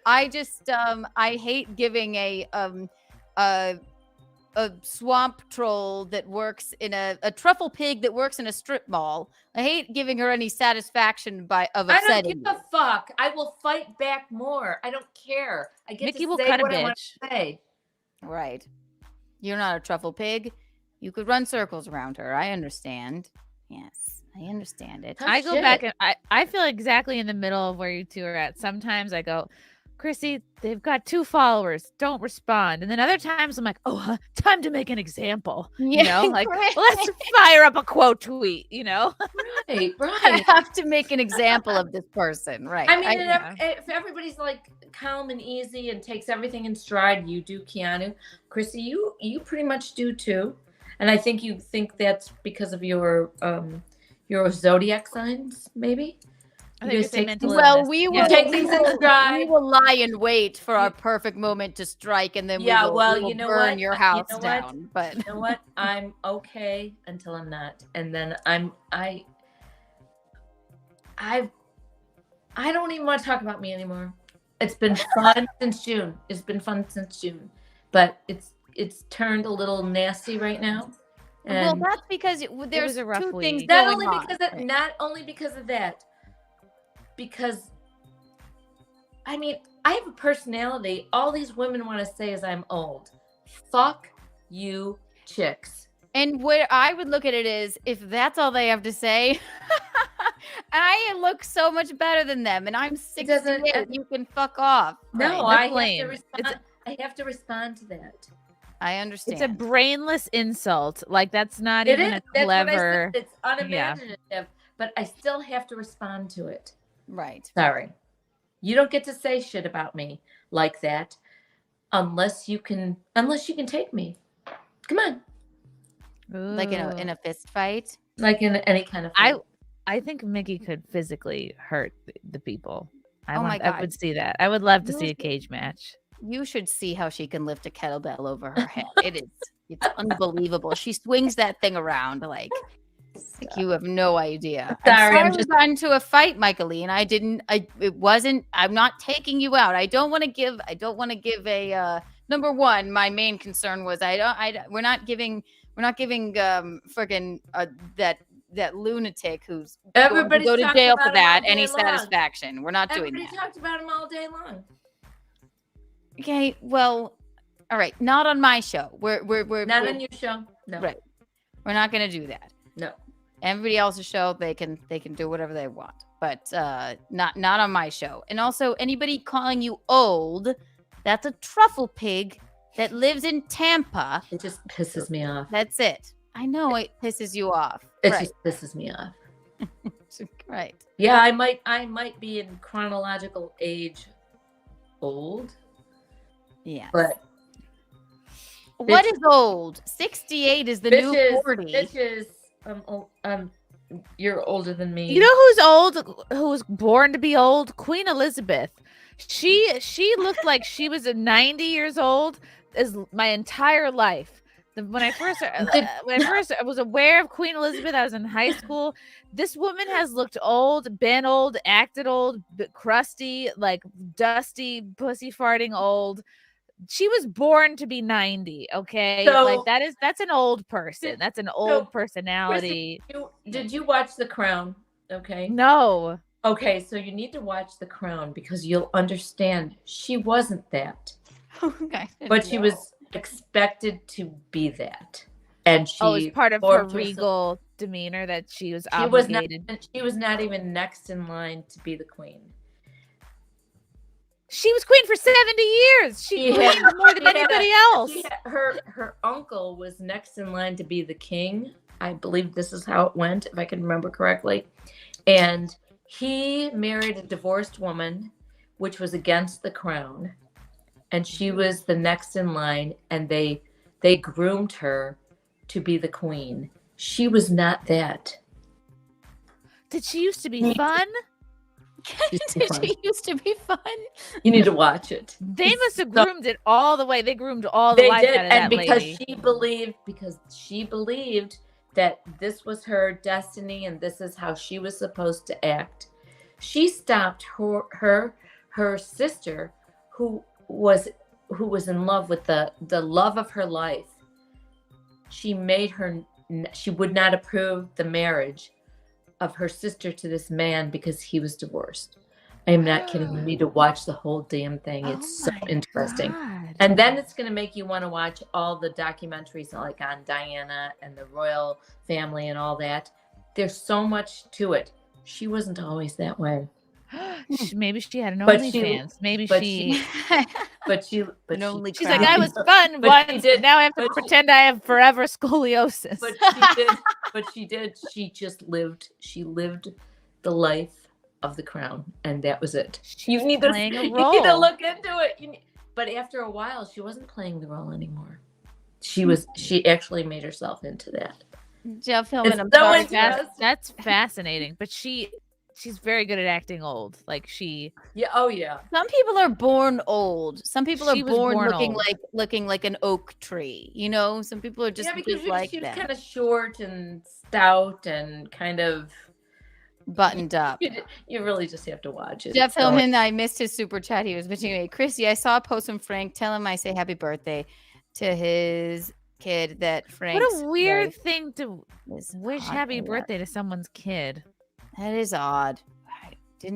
B: I just I hate giving a swamp troll that works in a truffle pig that works in a strip mall. I hate giving her any satisfaction of upsetting.
A: I don't give a fuck. I will fight back more. I don't care. I get
P: Mickey
A: to
P: will
A: say
P: cut a
A: what I want
P: bitch.
A: to say.
B: Right. You're not a truffle pig. You could run circles around her. I understand. Yes, I understand it.
P: I go back and I feel exactly in the middle of where you two are at. Sometimes I go, Chrissy, they've got 2 followers. Don't respond. And then other times I'm like, oh, time to make an example. You know, like, let's fire up a quote tweet, you know?
A: Right.
B: I have to make an example of this person. Right.
A: I mean, if everybody's like calm and easy and takes everything in stride, you do, Keanu. Chrissy, you pretty much do too. And I think you think that's because of your zodiac signs, maybe.
P: I think it's mental
B: well,
P: illness.
B: we will
A: take things in stride.
B: We will lie in wait for our perfect moment to strike, and then we will
A: you know
B: burn
A: what?
B: your house
A: you know
B: down.
A: What?
B: But
A: you know what? I'm okay until I'm not, and then I don't even want to talk about me anymore. It's been fun since June. It's been fun since June, but it's turned a little nasty right now.
B: well,
A: And
B: that's because there's
P: a rough
B: two things
P: week.
A: not
B: going
A: only
B: on.
A: not only because of that, because I mean, I have a personality. All these women want to say is I'm old. Fuck you, chicks.
B: And what I would look at it is, if that's all they have to say, I look so much better than them, and I'm 68. You can fuck off.
A: No,
B: Right?
A: I have to respond. I have to respond to that.
B: I understand.
P: It's a brainless insult. Like, that's not
A: It
P: even
A: is.
P: a
A: That's what I
P: clever.
A: said. It's unimaginative, but I still have to respond to it.
B: Right.
A: Sorry. You don't get to say shit about me like that unless you can take me. Come on.
B: Like in a fist fight.
A: Like in any kind of fight.
P: I think Mickey could physically hurt the people.
B: My God.
P: I would see that. I would love to see a cage match.
B: You should see how she can lift a kettlebell over her head. It's unbelievable. She swings that thing around like you have no idea.
A: Sorry,
B: I'm just on to a fight, Michaeline. I'm not taking you out. I don't want to give a number one. My main concern was we're not giving friggin' that lunatic who's
A: Everybody's
B: going to go to
A: talking
B: jail
A: about
B: for
A: him
B: that
A: all
B: any
A: day long.
B: satisfaction. We're not doing
A: Everybody
B: that.
A: talked about him all day long.
B: Okay, well, all right. Not on my show. We're
A: Not on your show. No.
B: Right. We're not going to do that.
A: No.
B: Everybody else's show, they can do whatever they want, but not on my show. And also, anybody calling you old, that's a truffle pig that lives in Tampa.
A: It just pisses me off.
B: That's it. I know it pisses you off.
A: It
B: Right.
A: just pisses me off.
B: Right.
A: Yeah, I might be in chronological age old.
B: Yeah.
A: But
B: what is old? 68 is the new 40.
A: Bitches, you're older than me.
P: You know who's old? Who was born to be old? Queen Elizabeth. She looked like she was 90 years old as my entire life. When I first was aware of Queen Elizabeth, I was in high school. This woman has looked old, been old, acted old, crusty, like dusty, pussy farting old. She was born to be 90. Okay,
A: So-
P: like that's an old person. That's an old personality.
A: Chrissy, did you watch The Crown? Okay.
P: No.
A: Okay, so you need to watch The Crown because you'll understand she wasn't that.
B: Okay.
A: But she was expected to be that. And she
P: it's part of her
A: formed herself-
P: regal demeanor that she was
A: She was not.
P: obligated.
A: She was not even next in line to be the queen.
P: She was queen for 70 years. She queened more than anybody else.
A: Her uncle was next in line to be the king. I believe this is how it went, if I can remember correctly. And he married a divorced woman, which was against the crown. And she was the next in line, and they groomed her to be the queen. She was not that.
P: Did she used to be fun?
B: Did she used to be fun?
A: You need to watch it.
P: They must have groomed it all the way. They groomed all the life out of that lady.
A: Because she believed that this was her destiny and this is how she was supposed to act. She stopped her sister, who was in love with the love of her life. She would not approve the marriage of her sister to this man because he was divorced. I am not kidding. You need to watch the whole damn thing. It's so interesting.
P: God.
A: And then it's going to make you want to watch all the documentaries like on Diana and the royal family and all that. There's so much to it. She wasn't always that way.
P: Maybe she had an
A: But
P: OnlyFans. Maybe
A: but
P: she.
A: She's
P: like, I was fun once, but now I have to pretend I have forever scoliosis.
A: But she did. She just lived. She lived the life of the crown, and that was it. You need to look into it. But after a while, she wasn't playing the role anymore. She actually made herself into that.
B: Jeff Hillman,
A: I'm sorry.
P: That's fascinating. But she's very good at acting old. Like she.
A: Yeah. Oh yeah.
B: Some people are born old. Some people are
P: She was
B: born
P: born
B: looking like an oak tree. You know, some people are just
A: because
B: like
A: she was
B: that.
A: kind of short and stout and kind of
B: buttoned up.
A: You really just have to watch it.
B: Jeff Hillman, I missed his super chat. He was between me. Chrissy, I saw a post from Frank. Tell him I say happy birthday to his kid. That Frank.
P: What a weird thing to wish happy birthday to someone's kid.
B: That is odd.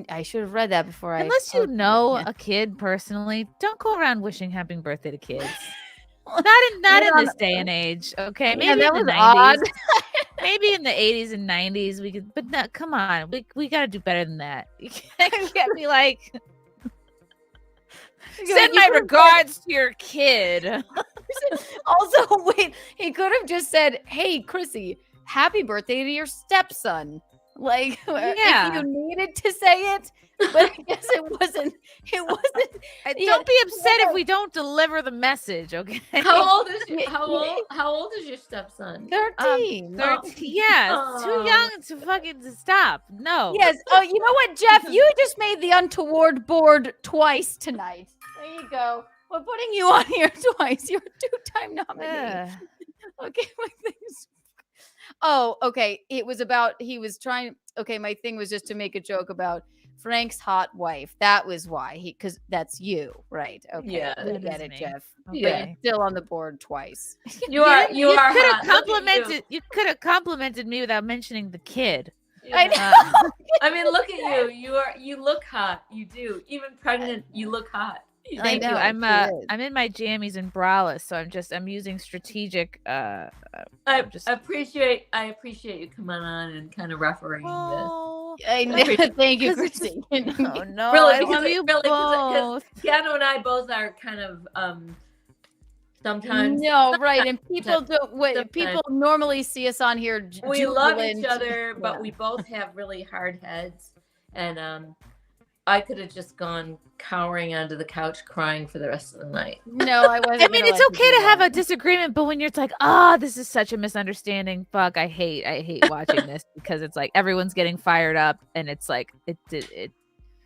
B: I should have read that before.
P: Unless you know a kid personally, don't go around wishing happy birthday to kids. Not in this day and age. Okay, maybe
B: that
P: in the
B: was
P: 90s.
B: odd.
P: Maybe in the 80s and 90s we could, but no, come on, we got to do better than that. You can't be like, send my regards to your kid.
B: Also, wait, he could have just said, "Hey, Chrissy, happy birthday to your stepson." Like, if you needed to say it, but I guess it wasn't.
P: Don't be upset if we don't deliver the message, okay?
A: How old is your stepson?
B: 13.
P: 13. Yeah, it's too young to fucking stop. No.
B: Yes. Oh, you know what, Jeff? You just made the Untoward board twice tonight. There you go. We're putting you on here twice. You're a 2-time nominee. Okay, my thing's. Oh, okay. It was about my thing was just to make a joke about Frank's hot wife. That was why because that's you, right? Okay.
A: Yeah,
B: I get it, Jeff.
P: Okay.
B: But you're still on the board twice.
A: You are
P: could have
A: hot.
P: complimented. You could have complimented me without mentioning the kid.
B: I know.
A: I mean, look at you. You look hot. You do. Even pregnant, you look hot.
P: Thank you. I'm in my jammies and braless, so I'm using strategic.
A: I appreciate you coming on and kind of refereeing this.
B: I know. Thank you, Christine.
P: Oh no,
A: Really,
P: I love you both.
A: Because Keanu and I both are kind of sometimes.
B: No, right, and people don't. People normally see us on here.
A: We love each other, but we both have really hard heads, and I could have just gone cowering onto the couch crying for the rest of the night.
B: No, I wasn't.
P: I mean, it's okay to have a disagreement, but when you're like, this is such a misunderstanding. Fuck, I hate watching this because it's like everyone's getting fired up, and it's like it.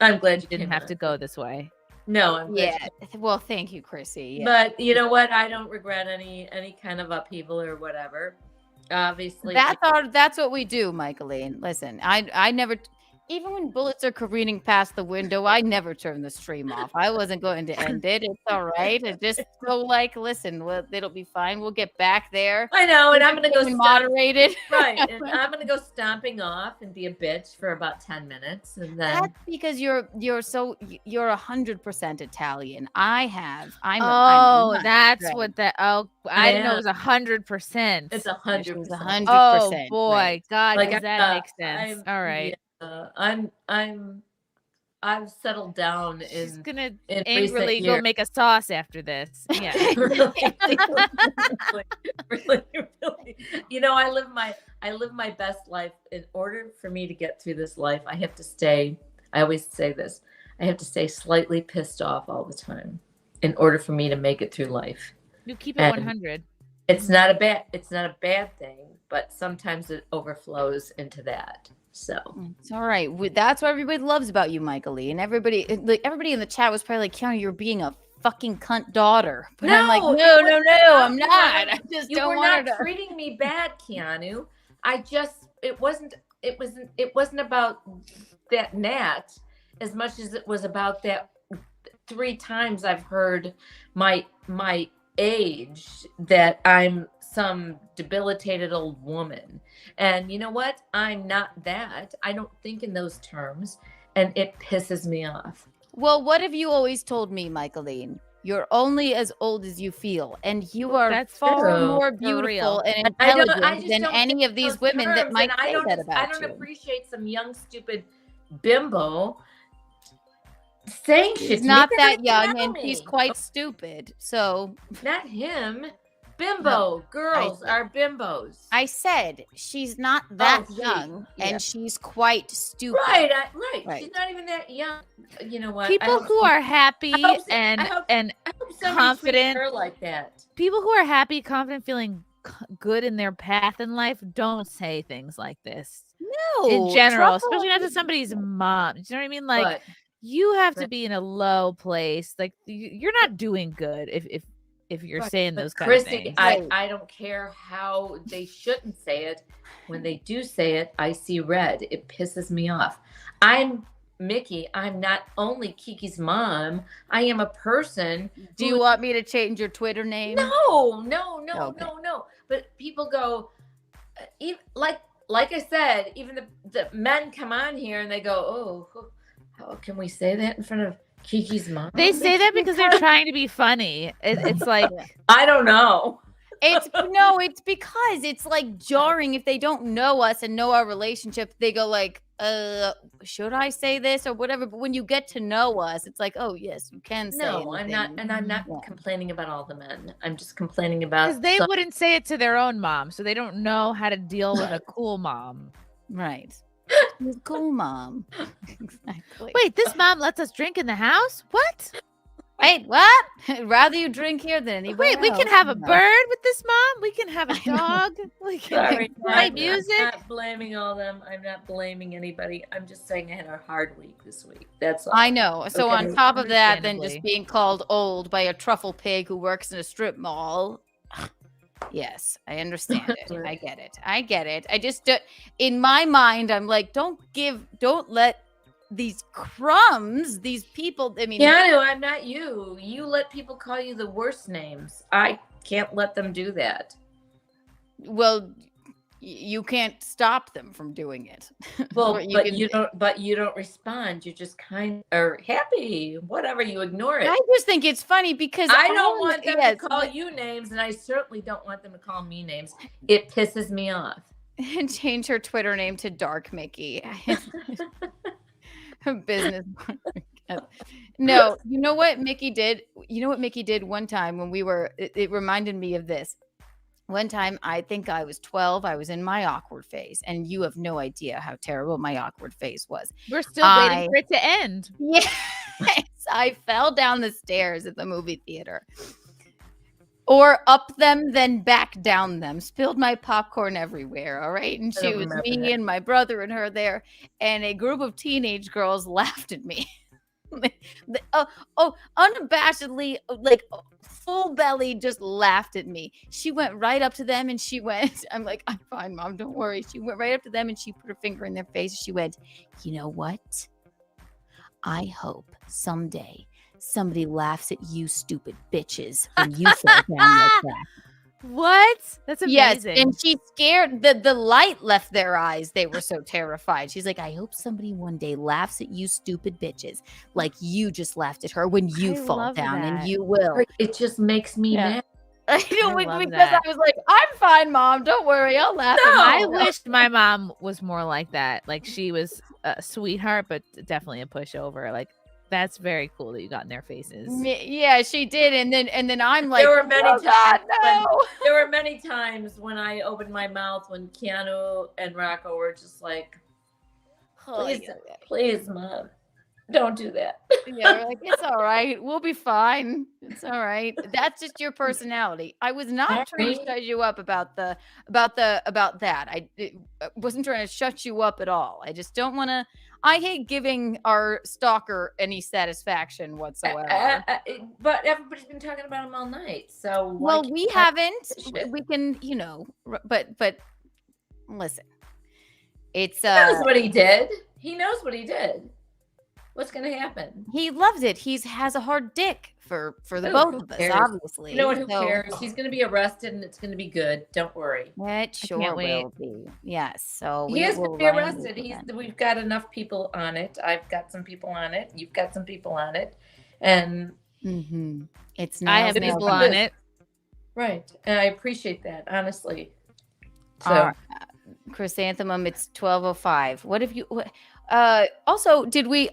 A: I'm glad you
P: didn't have to go this way.
A: No, I'm glad.
B: Yeah. Well, thank you, Chrissy. Yeah.
A: But you know what? I don't regret any kind of upheaval or whatever. Obviously,
B: that's what we do, Michaeline. Listen, I never. Even when bullets are careening past the window, I never turn the stream off. I wasn't going to end it. It's all right. I just go listen, it'll be fine. We'll get back there.
A: I know, and I'm going to go
B: moderated.
A: Right, and I'm going to go stomping off and be a bitch for about 10 minutes, and then
B: that's because you're 100% Italian. I'm
P: that's right. What that. Oh, I didn't know it was 100%.
A: It's 100%.
B: 100%.
P: Oh boy,
B: right.
P: God, does that make sense? All right.
A: Yeah, I'm I've settled down
P: She's
A: in
P: gonna
A: in
P: angrily
A: recent
P: go
A: years.
P: make a sauce after this. Yeah.
A: really. You know, I live my best life. In order for me to get through this life, I have to stay. I always say this. I have to stay slightly pissed off all the time in order for me to make it through life.
P: You keep it
A: And
P: 100.
A: It's not a bad thing, but sometimes it overflows into that. So
B: It's all right. That's what everybody loves about you, Michael Lee. And everybody in the chat was probably like, Keanu, you're being a fucking cunt daughter. But I'm like, no, I'm not. I just
A: you
B: don't
A: were
B: want
A: not
B: her to.
A: treating me bad, Keanu. It wasn't about that Nat as much as it was about that 3 times I've heard my age that I'm some debilitated old woman. And you know what? I'm not that. I don't think in those terms, and it pisses me off.
B: Well, what have you always told me, Michaeline? You're only as old as you feel, and you are
P: That's
B: far
A: true.
B: more
P: For
B: beautiful
P: real.
B: and
A: I
B: intelligent
A: just
B: than
A: don't
B: any
A: think
B: of these
A: those
B: women that
A: terms,
B: might
A: and
B: say that about
A: I don't
B: you.
A: appreciate some young, stupid bimbo saying shit
B: She's
A: to
B: not
A: me.
B: that
A: They
B: young,
A: know
B: and she's
A: me.
B: quite stupid. So
A: Not him. Bimbo. Girls are bimbos.
B: I said she's not that
A: Oh,
B: young,
A: yeah.
B: and she's quite stupid.
A: Right.
B: Right.
A: She's not even that young. You know what?
P: People who are happy and
A: I hope somebody treats
P: confident,
A: her like that.
P: people who are happy, confident, feeling good in their path in life don't say things like this.
B: No,
P: In general,
B: Truffle-
P: especially not to somebody's mom. Do you know what I mean? Like,
A: But-
P: you have to be in a low place. Like, you're not doing good if you're saying
A: But
P: those kind
A: Chrissy,
P: of things.
A: I don't care how they shouldn't say it. When they do say it, I see red. It pisses me off. I'm Mickey. I'm not only Kiki's mom. I am a person.
B: Do you want me to change your Twitter name?
A: No.
B: Okay.
A: No. But people go, like I said, even the men come on here and they go, oh, how can we say that in front of Kiki's mom?
P: They say that because they're trying to be funny. It's like,
A: I don't know.
B: It's because it's like jarring if they don't know us and know our relationship. They go like, should I say this or whatever? But when you get to know us, it's like, oh yes, you can say.
A: No, I'm not,
B: anything.
A: and I'm not complaining about all the men. I'm just complaining about
P: because they
A: some-
P: wouldn't say it to their own mom, so they don't know how to deal with a cool mom.
B: Right. She's a cool mom. Exactly.
P: Wait, this mom lets us drink in the house? What?
B: Wait, what? Rather you drink here than anywhere
P: Wait, we can
B: else.
P: have a
B: No.
P: bird with this mom? We can have a dog? We can
A: Sorry,
P: play
A: I'm
P: music?
A: not blaming all them. I'm not blaming anybody. I'm just saying I had a hard week this week. That's all.
B: I know. So
A: Okay.
B: on top of that, then just
P: Understandably.
B: being called old by a truffle pig who works in a strip mall. Yes, I understand it. I get it. I just, in my mind, I'm like, don't let these crumbs, these people. I mean,
A: Keanu, I'm not you. You let people call you the worst names. I can't let them do that.
B: well, you can't stop them from doing it.
A: Well,
B: Or
A: you don't respond. You just kind or happy, whatever. You ignore it.
B: I just think it's funny because
A: I don't want them
B: yes,
A: to call you names, and I certainly don't want them to call me names. It pisses me off.
B: and change her Twitter name to Dark Mickey. Her business. No, you know what Mickey did? You know what Mickey did one time when it reminded me of this. One time, I think I was 12. I was in my awkward phase, and you have no idea how terrible my awkward phase was.
P: We're still waiting for it to end.
B: Yes, I fell down the stairs at the movie theater. Or up them, then back down them. Spilled my popcorn everywhere, all right? And
A: I
B: she
A: don't
B: was
A: remember
B: me
A: that.
B: and my brother and her there, and a group of teenage girls laughed at me. Unabashedly, like full belly, just laughed at me. She went right up to them and she went, I'm like, I'm fine, Mom, don't worry. She went right up to them and she put her finger in their face. She went, you know what? I hope someday somebody laughs at you stupid bitches when you fall down like that.
P: What? That's amazing.
B: Yes, and she scared the light left their eyes. They were so terrified. She's like, I hope somebody one day laughs at you stupid bitches like you just laughed at her when you
P: I
B: fall
P: love
B: down,
P: that.
B: and you will.
A: It just makes me mad.
B: I know,
P: I love
B: because
P: that.
B: I was like, I'm fine, Mom. Don't worry. I'll laugh at
P: I
B: myself.
P: wished my mom was more like that. Like she was a sweetheart, but definitely a pushover. Like that's very cool that you got in their faces.
B: Yeah, she did, and then I'm like,
A: There were many
B: oh God,
A: times when,
B: no.
A: there were many times when I opened my mouth when Keanu and Rocco were just like, please, please, Mom, don't do that.
B: Yeah, we're like, it's all right. We'll be fine. It's all right. That's just your personality. I was not trying to shut you up about that. I wasn't trying to shut you up at all. I just don't want to. I hate giving our stalker any satisfaction whatsoever.
A: But everybody's been talking about him all night, so
B: Well, we haven't. We can, but listen. It's
A: He knows what he did. He knows what he did. What's gonna happen?
B: He loves it. He has a hard dick for the
A: Who
B: both of us,
A: cares?
B: obviously.
A: You know what? Who
B: So-
A: cares? He's gonna be arrested, and it's gonna be good. Don't worry.
B: It sure
P: can't wait.
B: will be. Yes. So
A: He is
B: will
A: gonna be
B: run
A: arrested.
B: with
A: We've got enough people on it. I've got some people on it. You've got some people on it, and
B: it's
P: I have
B: nails,
P: people
B: nails,
P: on
B: nails.
P: it.
A: right. And I appreciate that, honestly. So
B: Chrysanthemum, it's 12:05. What have you? Also,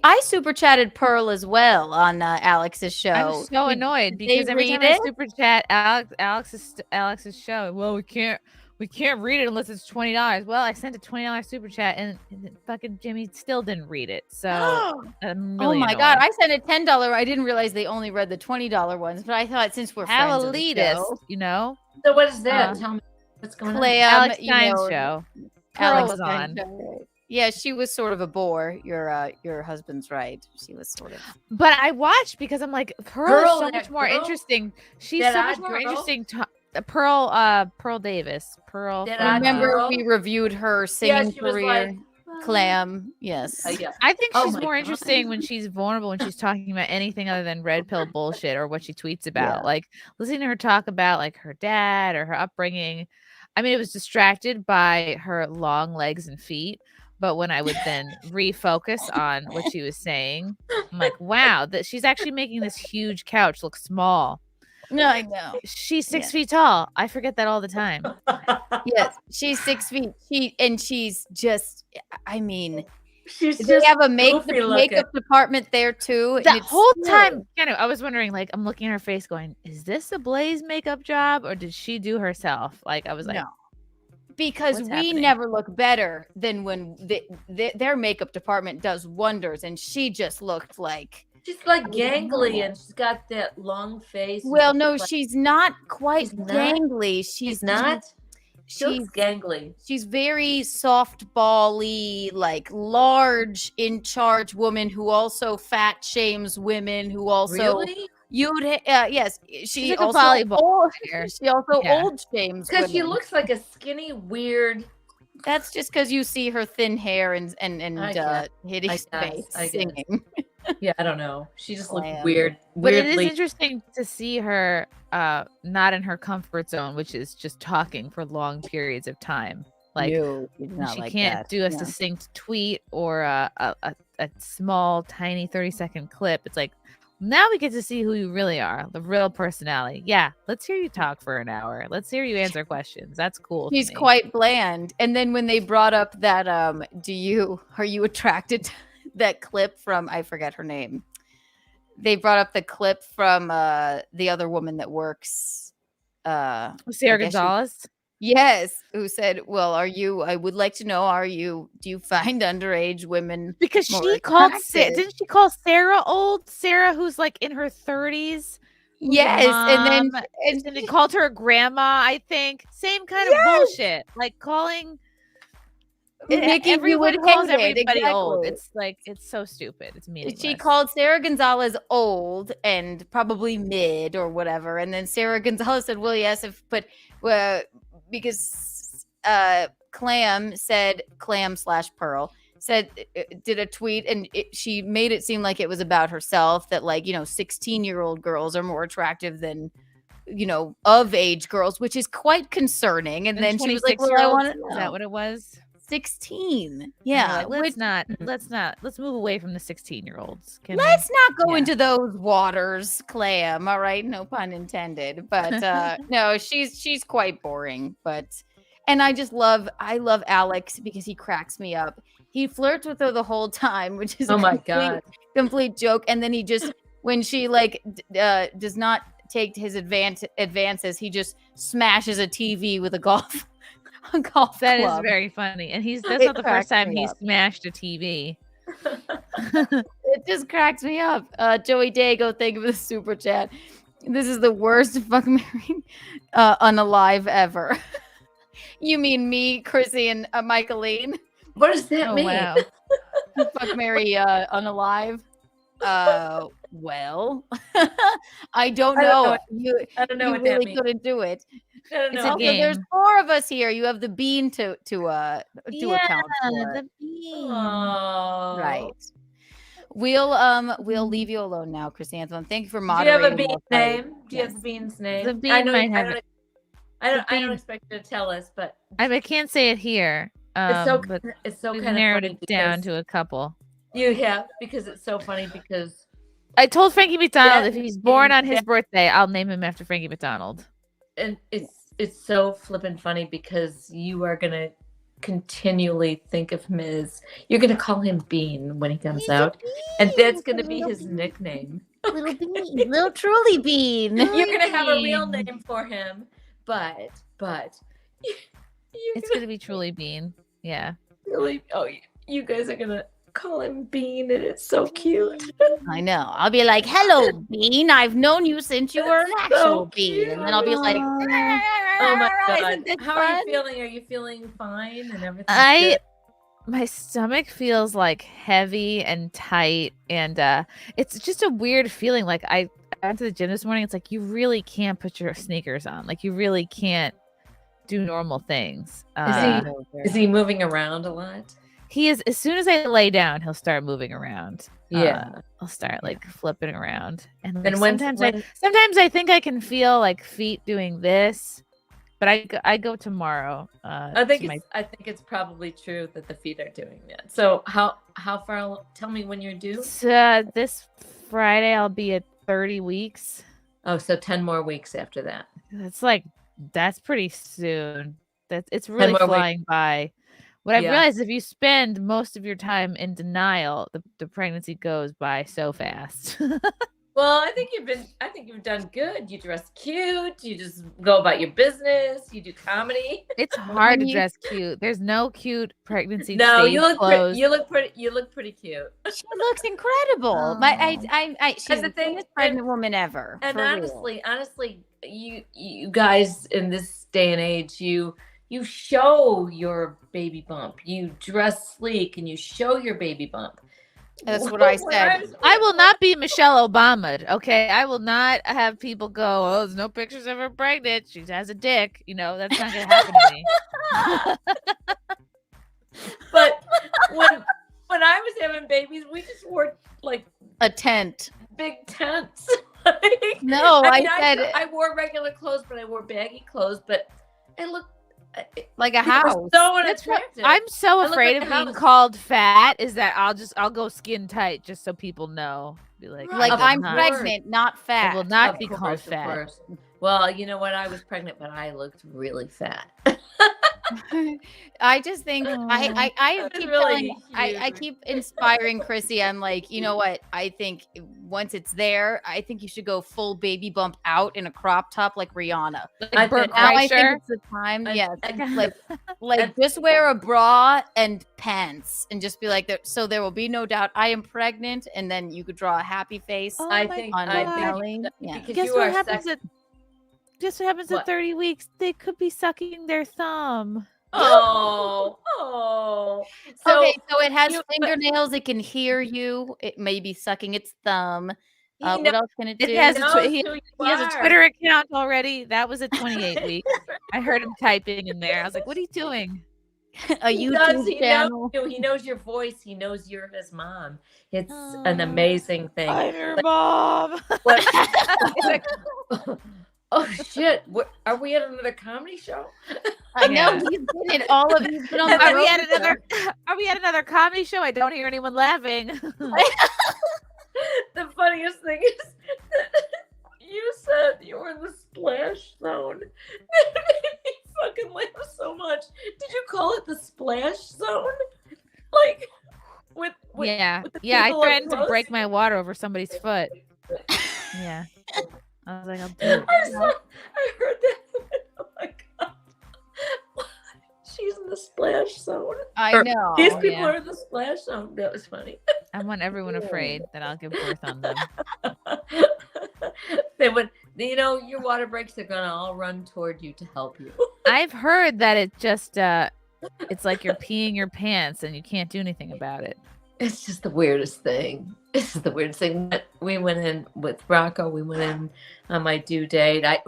B: I super chatted Pearl as well on Alex's show.
P: I'm so annoyed
B: did
P: because
B: they
P: every time
B: read
P: I
B: it?
P: super chat Alex's show, well, we can't read it unless it's $20. Well, I sent a $20 super chat and fucking Jimmy still didn't read it. So I'm really
B: Oh my
P: annoyed.
B: God! I sent a $10. I didn't realize they only read the $20 ones, but I thought since we're
P: How
B: friends of the
P: elitist,
B: show,
P: you know?
A: So what is that? Tell me what's going on.
P: Alex Stein's show.
B: Alex
P: Pearl's
B: Stein's
P: on.
B: show. Yeah, she was sort of a bore. Your husband's right. She was sort of.
P: But I watched because I'm like, Pearl is so much more interesting. She's
A: That
P: so much
A: odd
P: more
A: girl?
P: interesting. Pearl Davis. Pearl.
A: That
P: from,
A: odd
B: Remember,
A: girl?
B: we reviewed her
A: Yeah,
B: singing
A: she was
B: career.
A: like,
B: Clam, yes.
A: yeah.
P: I think
A: Oh
P: she's
A: my
P: more
A: God.
P: interesting when she's vulnerable, when she's talking about anything other than red pill bullshit or what she tweets about.
B: Yeah.
P: Like listening to her talk about like her dad or her upbringing. I mean, it was distracted by her long legs and feet. But when I would then refocus on what she was saying, I'm like, wow, that she's actually making this huge couch look small.
B: No, I know.
P: She's 6 feet tall. I forget that all the time.
B: Yes, she's 6 feet. She's just. I mean,
A: She's
B: they
A: just
B: have a
A: goofy looking.
B: makeup department there too. and
P: That
B: it's
P: whole
B: still-
P: time, I was wondering, like, I'm looking at her face going, is this a Blaze makeup job or did she do herself? Like, I was like,
B: No. Because
P: what's
B: we
P: happening?
B: never look better than when their makeup department does wonders, and she just looked like.
A: She's like gangly, and she's got that long face.
B: Well,
A: and
B: no,
A: like-
B: she's not quite
A: She's not?
B: gangly.
A: She's not. She looks gangly.
B: She's very softball-y, like large, in charge woman who also fat shames women. Who also
A: Really?
B: yes, she
P: She's like a
B: also
P: volleyball
B: old,
P: player.
B: she also
P: Yeah.
B: old shames
A: Because she
B: women.
A: looks like a skinny, weird.
B: That's just because you see her thin hair and
A: I guess.
B: hideous
A: I guess,
B: face
A: I guess.
B: singing.
A: Yeah, I don't know. She just looks
B: Glam.
A: weird.
P: But it is
A: weirdly.
P: interesting to see her not in her comfort zone, which is just talking for long periods of time. Like
B: No, it's not
P: she
B: like
P: can't
B: that.
P: do a
B: No.
P: succinct tweet or a small, tiny 30-second clip. It's like now we get to see who you really are, the real personality. Yeah, let's hear you talk for an hour. Let's hear you answer questions. That's cool. to
B: She's
P: me.
B: quite bland. And then when they brought up that are you attracted to that clip from, I forget her name. They brought up the clip from the other woman that works
P: Sarah
B: I guess she-
P: Gonzalez.
B: Yes, who said, "Well, I would like to know, do you find underage women
P: Because
B: more
P: she called
B: attractive?"
P: didn't she call Sarah old? Sarah, who's like in her 30s. who's a
B: Yes, and then
P: mom, and they called her a grandma. I think same kind of bullshit. Like calling
B: Nikki, you
P: everyone
B: would
P: calls
B: hate it,
P: everybody old.
B: exactly.
P: It's like it's so stupid. It's meaningless.
B: She called Sarah Gonzalez old and probably mid or whatever, and then Sarah Gonzalez said, "Well, yes, because Clam/Pearl said did a tweet and she made it seem like it was about herself that 16-year-old girls are more attractive than of age girls, which is quite concerning. And then she was like, "Well, I want to know."
P: Is that what it was?
B: 16. Yeah.
P: let's move away from the 16-year-olds.
B: Let's not go into those waters, Clam. All right, no pun intended. But no, she's quite boring. And I love Alex because he cracks me up. He flirts with her the whole time, which is complete joke. And then he just, when she does not take his advances, he just smashes a TV with a golf.
P: That is
B: club.
P: very funny, and that's not the first time he smashed a TV.
B: It just cracks me up. Joey Dago, thank you for the super chat. This is the worst fuck Mary unalive ever. You mean me, Chrissy, and Michaeline?
A: What does that mean?
P: Wow.
B: Fuck Mary unalive. Well, I don't know.
A: I don't know what
B: really
A: that means.
B: couldn't do it.
A: I don't know.
B: It's a game. There's 4 of us here. You have the bean to account for.
P: The bean.
A: Oh.
B: Right. We'll leave you alone now, Chrysanthemum. Thank you for moderating.
A: Do you have a bean's name? Do you have the bean's name?
P: The bean might have it.
A: I don't expect you to tell us, but
P: I can't say it here.
A: It's so
P: we've
A: kind of
P: narrowed
A: funny
P: it down
A: because
P: to a couple.
A: you have because it's so funny because
P: I told Frankie McDonald if he's born on his birthday, I'll name him after Frankie McDonald.
A: and it's so flippin' funny because you are gonna continually think of him as you're gonna call him Bean when he comes out, and that's gonna be his nickname.
B: Little Bean, little Truly Bean.
A: You're gonna have a real name for him, but
P: It's gonna be Truly Bean. Yeah.
A: really, you guys are gonna call him Bean, and it's so cute.
B: I know. I'll be like, "Hello, Bean. I've known you since you were an actual bean," and then I'll be like,
A: "Oh my god,
B: isn't this
A: how are
B: fun?"
A: you feeling? Are you feeling fine and everything?
P: My stomach feels like heavy and tight, and it's just a weird feeling. Like I went to the gym this morning. It's like you really can't put your sneakers on. Like you really can't do normal things.
A: Is he moving around a lot?
P: He is. As soon as I lay down, he'll start moving around.
A: Yeah.
P: I'll start like flipping around, and
A: And when-
P: sometimes I think I can feel like feet doing this, but I go tomorrow.
A: I think it's probably true that the feet are doing that. So how far? Tell me when you're due.
P: This Friday I'll be at 30 weeks.
A: Oh, so 10 more weeks after that.
P: That's pretty soon. It's
A: 10
P: really
A: more weeks.
P: flying by. What I've
A: Yeah.
P: realized, if you spend most of your time in denial, the pregnancy goes by so fast.
A: Well, I think you've done good. You dress cute. You just go about your business. You do comedy.
P: It's hard to dress cute. There's no cute pregnancy.
A: No,
P: stage
A: you look
P: clothes.
A: you look pretty cute.
B: She looks incredible. She's the thinnest pregnant woman ever.
A: And
B: for real.
A: honestly, you guys in this day and age, you show your baby bump. You dress sleek and you show your baby bump.
B: That's what I said.
P: I will not be Michelle Obama. Okay, I will not have people go, "Oh, there's no pictures of her pregnant. She has a dick." That's not gonna happen to me.
A: But when I was having babies, we just wore like
B: a tent,
A: big tents.
B: No,
A: I wore regular clothes, but I wore baggy clothes. But I looked
B: like a
A: people were
B: house.
A: So unattractive.
P: I'm so
A: I look
P: afraid
A: like
P: of
A: a
P: being
A: house.
P: called fat. Is that I'll go skin tight just so people know. Be like
B: I'm pregnant, not fat.
P: I will not
A: Of
P: be
A: course,
P: called
A: of
P: fat.
A: course. Well, you know what? I was pregnant, but I looked really fat.
B: I just think I keep
A: really
B: I keep inspiring Chrissy. I'm like, you know what? I think once it's there, I think you should go full baby bump out in a crop top like Rihanna.
P: Like Bert
B: Now I think
P: Kreischer?
B: it's the time. Yeah, like just wear a bra and pants and just be like that. So there will be no doubt I am pregnant, and then you could draw a happy face.
A: I think
B: yeah.
A: because
P: Guess
A: you
P: what
A: are
P: happens Guess what happens
A: What?
P: at 30 weeks? They could be sucking their thumb.
A: Oh. So
B: okay, so it has fingernails. It can hear you. It may be sucking its thumb. What else can it do?
P: He has a Twitter account already. That was at 28 weeks. I heard him typing in there. I was like, what are you doing?
B: A YouTube channel.
A: He knows your voice. He knows you're his mom. It's an amazing thing.
P: I'm your mom.
A: Oh shit! Are we at another comedy show?
B: I know
P: Yeah.
B: he's been in all of these. Been on the
P: Are we
B: road
P: at
B: with
P: another? Are we at another comedy show? I don't hear anyone laughing.
A: The funniest thing is that you said you were in the splash zone. It made me fucking laugh so much. Did you call it the splash zone? Like with
P: yeah,
A: with the
P: yeah. I
A: people up
P: threatened to
A: close?
P: break my water over somebody's foot. Yeah, I was like, I'll do it.
A: I heard that. Oh my god. She's in the splash zone.
B: I
A: Or,
B: know.
A: These people
P: Yeah.
A: are in the splash zone. That was funny.
P: I want everyone afraid that I'll give birth on them.
A: They would, your water breaks are gonna all run toward you to help you.
P: I've heard that it just it's like you're peeing your pants and you can't do anything about it.
A: It's just the weirdest thing. This is the weirdest thing. We went in with Rocco. We went in on my due date. I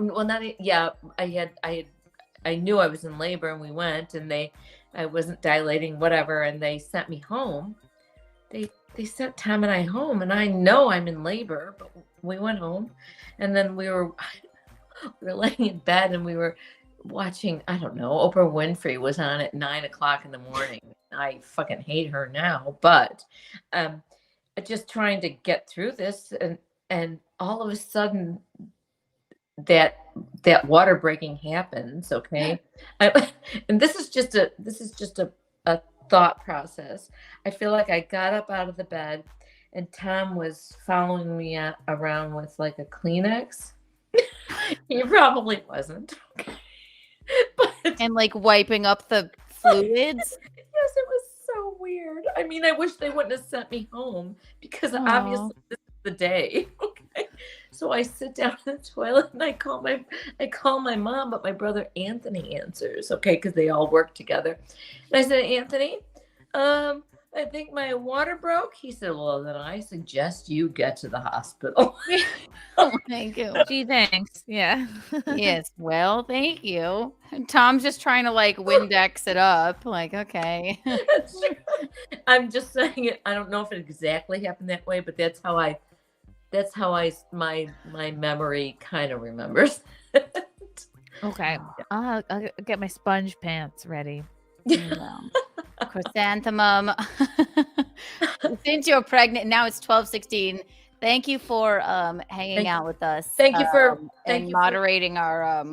A: knew I was in labor, and we went, and I wasn't dilating, whatever, and they sent me home. They sent Tom and I home, and I know I'm in labor, but we went home, and then we were laying in bed, and we were watching, I don't know, Oprah Winfrey was on at 9:00 in the morning. I fucking hate her now, but just trying to get through this, and all of a sudden that water breaking happens. Okay. And this is just a thought process. I feel like I got up out of the bed and Tom was following me around with like a Kleenex. He probably wasn't.
B: And like wiping up the fluids.
A: Yes, it was so weird. I mean, I wish they wouldn't have sent me home because obviously this is the day. Okay. So I sit down in the toilet and I call my mom, but my brother Anthony answers, okay, because they all work together. And I said, Anthony, I think my water broke. He said, well, then I suggest you get to the hospital.
B: Thank you.
P: Gee, thanks. Yeah.
B: Yes. Well, thank you. And Tom's just trying to like Windex it up. Like, okay.
A: That's true. I'm just saying it. I don't know if it exactly happened that way, but that's how my memory kind of remembers.
P: Okay. I'll get my sponge pants ready.
B: Chrysanthemum. Since you're pregnant, now it's 12:16. Thank you for hanging out with us.
A: Thank you for
B: moderating our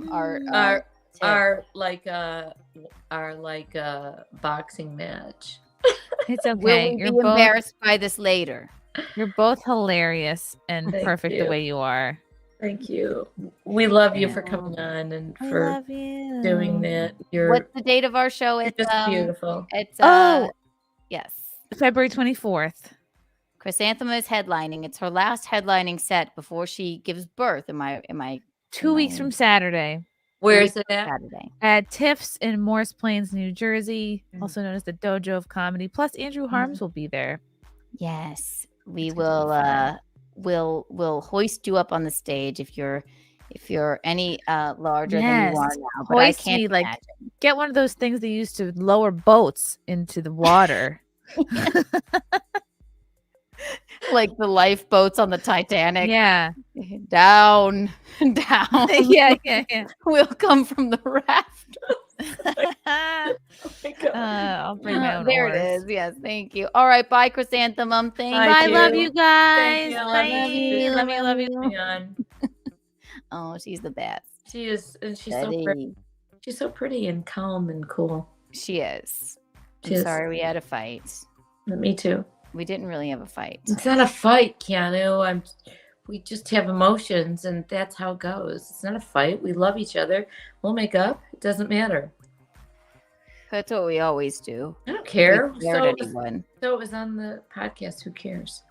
A: boxing match.
P: It's okay.
B: Will we be embarrassed by this later?
P: You're both hilarious and
A: Thank
P: perfect
A: you.
P: the way you are.
A: Thank you. We love you for coming on and
P: I
A: for
P: love you.
A: doing that.
B: What's the date of our show?
A: You're
B: It's
A: just beautiful.
B: It's yes,
P: February 24th.
B: Chrysanthemum is headlining. It's her last headlining set before she gives birth. Am I
P: 2 weeks from Saturday.
A: Where is it at?
B: Saturday.
P: At Tiff's in Morris Plains, New Jersey, also known as the Dojo of Comedy. Plus, Andrew Harms will be there.
B: Yes, we will. We'll hoist you up on the stage if you're any larger than you are now. But
P: Hoist
B: I can't
P: me, like,
B: imagine.
P: get one of those things they use to lower boats into the water.
B: Like the lifeboats on the Titanic.
P: Yeah.
B: Down.
P: yeah.
B: We'll come from the raft.
P: I'll bring my own
B: There
P: oars.
B: it is. Yes, thank you. All right, bye, Chrysanthemum. Thank
P: Bye,
B: you.
P: love you guys.
A: Thank you.
P: Bye. Love you.
A: Leon.
B: Oh, she's the best.
A: She is, and she's so
B: Betty.
A: pretty. She's so pretty and calm and cool.
B: She is.
A: She
B: I'm
A: is.
B: sorry we had a fight.
A: Me too.
B: We didn't really have a fight.
A: It's not a fight, Keanu. We just have emotions, and that's how it goes. It's not a fight. We love each other. We'll make up. It doesn't matter.
B: That's what we always do.
A: I don't care.
B: We scared anyone.
A: So it was on the podcast. Who cares?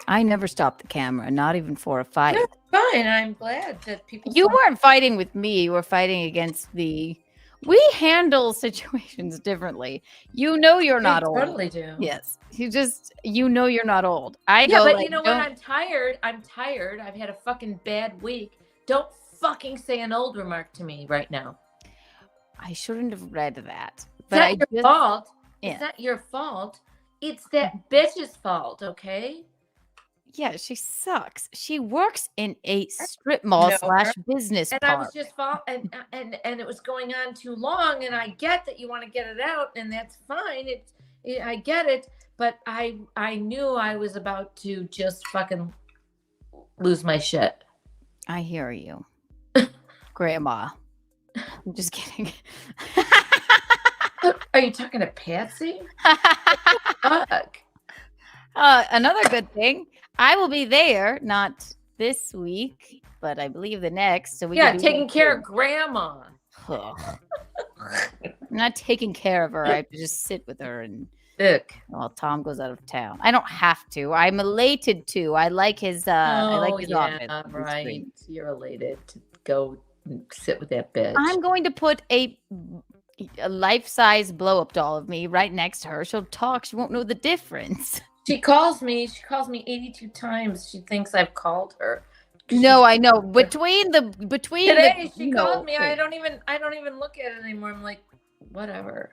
B: I never stopped the camera, not even for a fight.
A: That's fine. I'm glad that people.
B: You weren't fighting with me. You were fighting against the. We handle situations differently. You know you're not old.
A: Totally do.
B: Yes. You know you're not old.
A: Yeah,
B: go
A: but
B: like,
A: you know what? I'm tired. I've had a fucking bad week. Don't fucking say an old remark to me right now.
B: I shouldn't have read that.
A: It's not your fault.
B: Yeah.
A: It's not your fault. It's that bitch's fault, okay?
B: Yeah, she sucks. She works in a strip mall
A: know her.
B: / business
A: And I was
B: park.
A: just and it was going on too long. And I get that you want to get it out, and that's fine. I get it, but I knew I was about to just fucking lose my shit.
B: I hear you, Grandma. I'm just kidding.
A: Are you talking to Patsy? Fuck.
B: Another good thing, I will be there, not this week, but I believe the next. So we
A: Yeah,
B: can be
A: taking care
B: there
A: of Grandma.
B: too. I'm not taking care of her. I have to just sit with her and
A: Ick.
B: while Tom goes out of town. I don't have to. I'm elated to. I like his I like his office.
A: Yeah,
B: It's
A: right.
B: great.
A: You're elated to go and sit with that bitch.
B: I'm going to put a life-size blow-up doll of me right next to her. She'll talk. She won't know the difference.
A: She calls me 82 times. She thinks I've called her.
B: No, I know. Between
A: Today she
B: you know,
A: called me. I don't even look at it anymore. I'm like, whatever.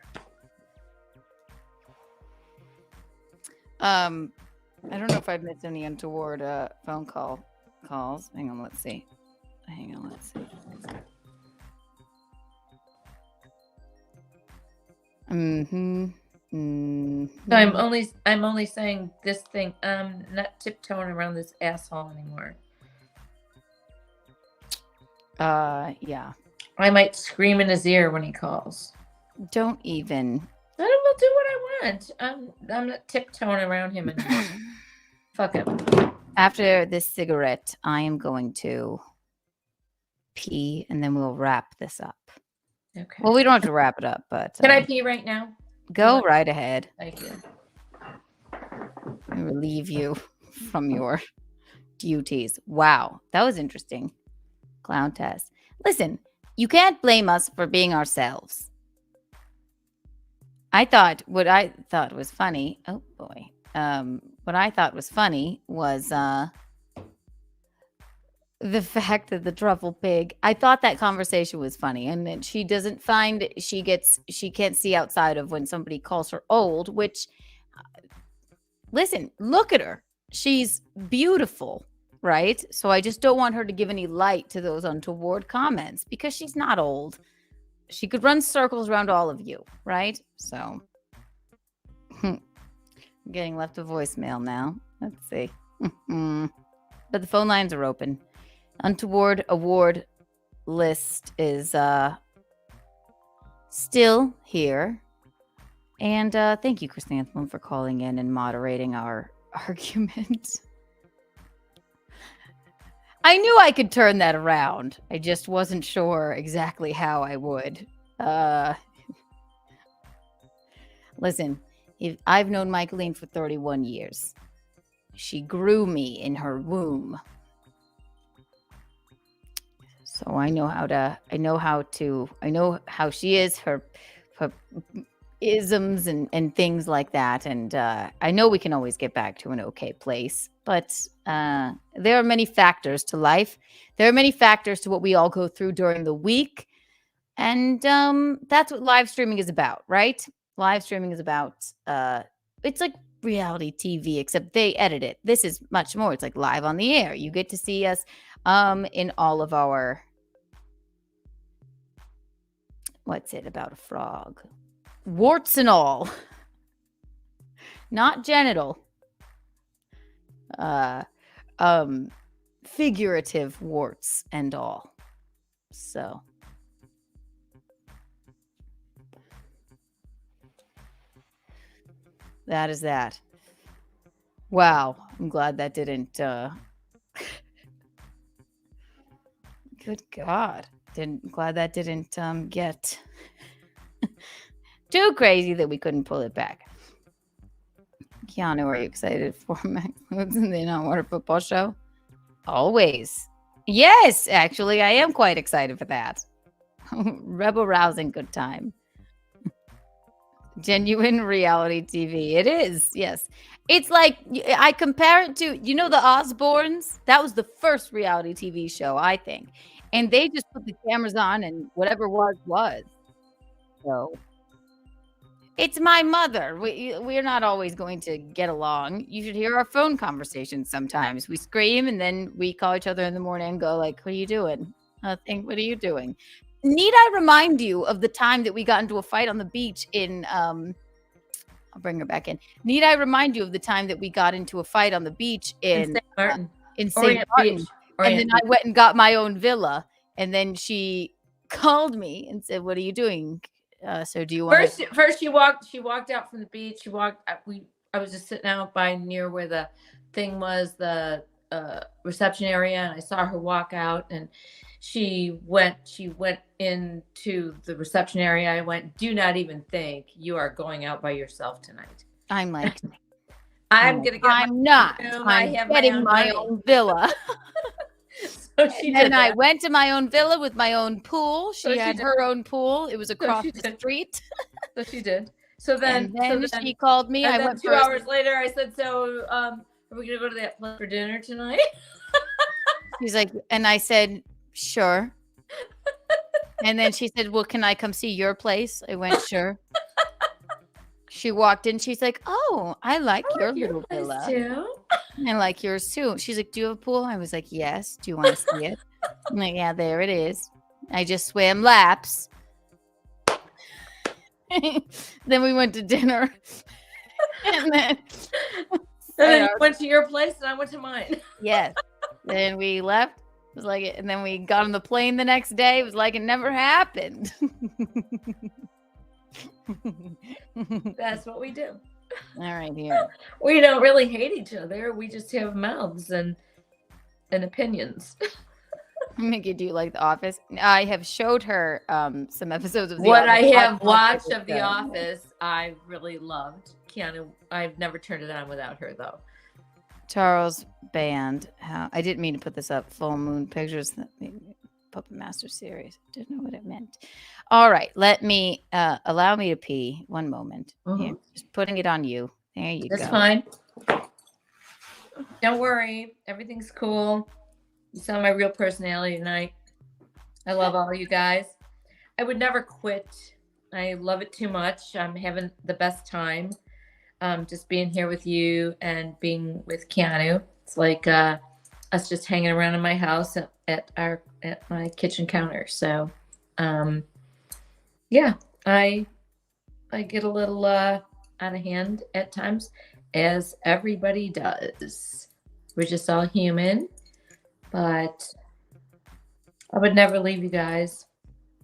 B: I don't know if I've missed any untoward phone calls. Hang on, let's see.
A: So I'm only saying this thing. Not tiptoeing around this asshole anymore.
B: Yeah.
A: I might scream in his ear when he calls.
B: Don't even.
A: I will do what I want. I'm not tiptoeing around him anymore. Fuck him.
B: After this cigarette, I am going to pee, and then we'll wrap this up.
A: Okay.
B: Well, we don't have to wrap it up, but
A: Can I pee right now?
B: go right ahead.
A: Thank you.
B: I relieve you from your duties. Wow, that was interesting. Clown test. Listen, you can't blame us for being ourselves. What I thought was funny. Oh boy. What I thought was funny was the fact that the truffle pig. I thought that conversation was funny, and that she doesn't find she can't see outside of when somebody calls her old. Which, listen, look at her. She's beautiful, right? So I just don't want her to give any light to those untoward comments because she's not old. She could run circles around all of you, right? So, I'm getting left a voicemail now. Let's see. But the phone lines are open. Untoward award list is still here. And thank you, Chrysanthemum, for calling in and moderating our argument. I knew I could turn that around. I just wasn't sure exactly how I would. Listen, I've known Michaeline for 31 years. She grew me in her womb. So I know how she is, her isms and things like that. And I know we can always get back to an okay place. But there are many factors to life. There are many factors to what we all go through during the week. And that's what live streaming is about, right? Live streaming is about, it's like reality TV, except they edit it. This is much more. It's like live on the air. You get to see us in all of our, what's it about a frog? Warts and all. Not genital. Figurative warts and all. So that is that. Wow, I'm glad that didn't good God. Glad that didn't get too crazy that we couldn't pull it back. Keanu, are you excited for Max Moods in the Untoward football show? Always. Yes, actually, I am quite excited for that. Rebel rousing good time. Genuine reality TV. It is, yes. It's like, I compare it to, you know, the Osbournes? That was the first reality TV show, I think. And they just put the cameras on and whatever was. So, It's my mother. We're not always going to get along. You should hear our phone conversations sometimes. We scream and then we call each other in the morning and go like, what are you doing? Nothing. What are you doing? Need I remind you of the time that we got into a fight on the beach in I'll bring her back in. Need I remind you of the time that we got into a fight on the beach in
A: St. Martin.
B: in St.
A: Orient
B: Martin?
A: Beach.
B: And
A: Orient
B: then I
A: Beach.
B: went and got my own villa. And then she called me and said, what are you doing? So do you want
A: First she walked out from the beach. She walked I was just sitting out by near where the thing was, the reception area, and I saw her walk out, and she went into the reception area. I went, do not even think you are going out by yourself tonight.
B: I'm like,
A: I'm gonna get
B: I'm not.
A: room.
B: I'm
A: I have
B: getting my
A: money.
B: own villa.
A: So she
B: And
A: did
B: I
A: that.
B: went to my own villa with my own pool. She
A: So she
B: had
A: did.
B: her own pool. It was across
A: she
B: the
A: did.
B: street.
A: So she did. So then,
B: And then she called me.
A: And
B: I
A: then
B: went
A: 2
B: first.
A: hours later, I said, "So, are we gonna go to that place for dinner tonight?"
B: She's like, and I said, sure. And then she said, well, can I come see your place? I went, sure. She walked in. She's like, oh, I like your little
A: place
B: villa.
A: too.
B: I like yours too. She's like, do you have a pool? I was like, yes. Do you want to see it? I'm like, yeah, there it is. I just swam laps. Then we went to dinner. And then
A: you went to your place and I went to mine.
B: yes. Then we left. It was like, and then we got on the plane the next day. It was like it never happened.
A: That's what we do.
B: All right, here.
A: We don't really hate each other. We just have mouths and opinions.
B: Mickey, do you like The Office? I have showed her some episodes of The
A: What I
B: Office.
A: have
B: I
A: watched
B: like
A: of The
B: it,
A: Office, I really loved. Keanu, I've never turned it on without her though.
B: Charles Band. How I didn't mean to put this up. Full Moon Pictures. Puppet Master series. Didn't know what it meant. All right, let me allow me to pee. One moment. Here, just putting it on you. There you go.
A: That's fine. Don't worry, everything's cool. You saw my real personality tonight. I love all you guys. I would never quit. I love it too much. I'm having the best time. Just being here with you and being with Keanu. It's like us just hanging around in my house at my kitchen counter. So yeah, I get a little out of hand at times, as everybody does. We're just all human, but I would never leave you guys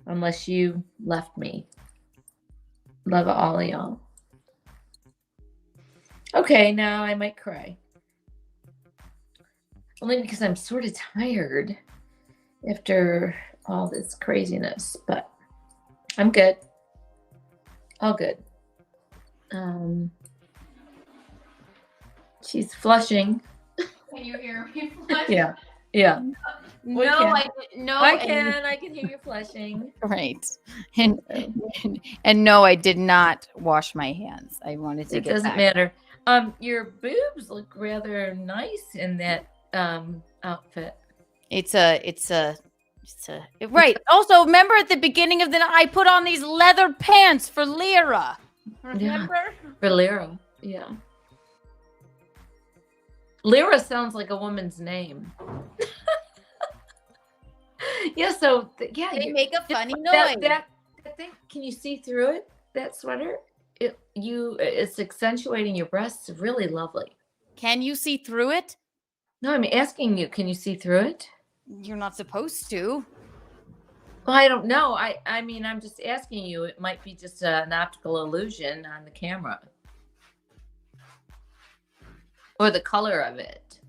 A: unless you left me. Love all of y'all. Okay, now I might cry. Only because I'm sort of tired after all this craziness, but I'm good. All good. She's flushing.
B: Can you hear me flush?
A: Yeah. Yeah.
B: No,
A: We can. I
B: and-
A: can hear you flushing.
B: Right. And no, I did not wash my hands. I wanted to
A: It
B: get
A: doesn't
B: back.
A: matter. Your boobs look rather nice in that outfit.
B: It's right. Also, remember at the beginning of the night, I put on these leather pants for Lyra. Remember?
A: For Lyra. Yeah. Lyra sounds like a woman's name. Yeah, so yeah,
B: They make a funny
A: that,
B: noise.
A: that thing, can you see through it? That sweater? It's accentuating your breasts. Really lovely.
B: Can you see through it?
A: No, I'm asking you, can you see through it?
B: You're not supposed to.
A: Well, I don't know. I mean, I'm just asking you. It might be just an optical illusion on the camera. Or the color of it.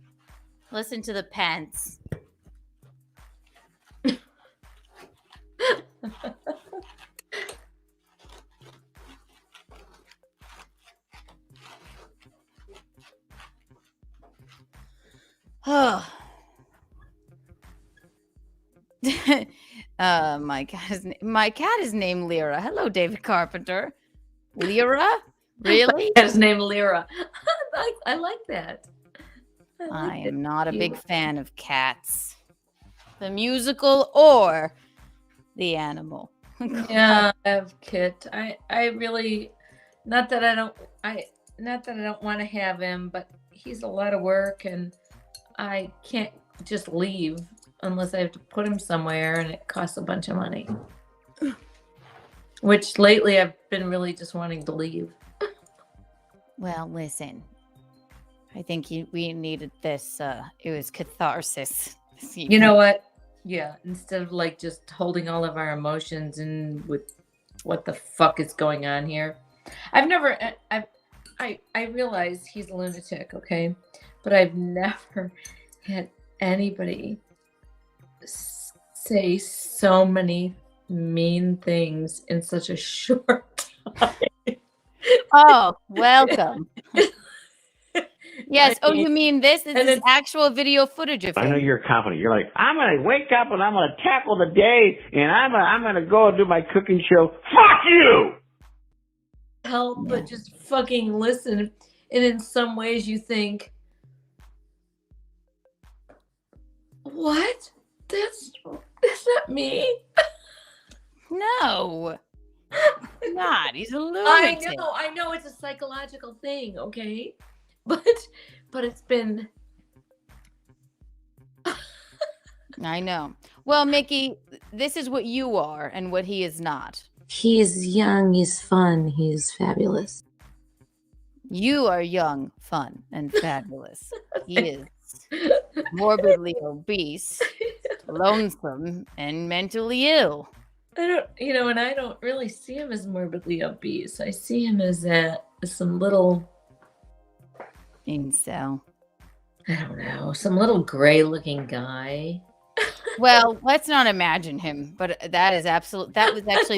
B: Listen to the pants. Oh. My cat is named Lyra. Hello, David Carpenter. Lyra? Really?
A: His name Lyra. I like that.
B: I am not a big fan of cats. The musical or the animal.
A: Yeah, I have Kit. I really not that I don't want to have him, but he's a lot of work, and I can't just leave unless I have to put him somewhere, and it costs a bunch of money. Which lately I've been really just wanting to leave.
B: Well, listen. I think we needed this. It was catharsis.
A: You know what? Yeah, instead of like just holding all of our emotions and with what the fuck is going on here. I realize he's a lunatic, okay? But I've never had anybody say so many mean things in such a short time.
B: Oh, welcome. Yes. Oh, you mean this? This is actual video footage of
F: I know
B: him.
F: you're confident. You're like, I'm gonna wake up and I'm gonna tackle the day, and I'm gonna go and do my cooking show. Fuck you!
A: Help, but just fucking listen. And in some ways, you think, what? That's not me.
B: No. Not. He's a lunatic.
A: I know it's a psychological thing, okay? But it's been
B: I know. Well, Mickey, this is what you are and what he is not.
A: He's young, he's fun, he's fabulous.
B: You are young, fun, and fabulous. He is morbidly obese, lonesome, and mentally ill.
A: And I don't really see him as morbidly obese. I see him as some little
B: incel.
A: I don't know, some little gray-looking guy.
B: Well, let's not imagine him, but that is absolute. That was actually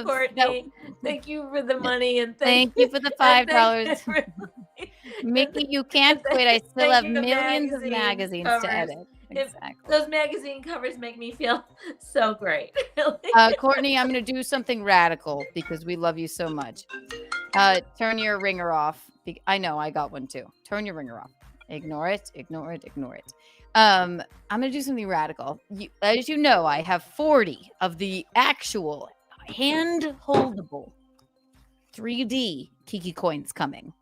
A: Courtney. Thank you for the money and
B: thank you for the $5. Mickey, you can't quit. I still have millions of magazines to edit. Exactly.
A: Those magazine covers make me feel so great. Really.
B: Courtney, I'm going to do something radical because we love you so much. Turn your ringer off. I know I got one too. Turn your ringer off. Ignore it. Ignore it. Ignore it. I'm going to do something radical. As you know, I have 40 of the actual hand-holdable 3D Kiki coins coming.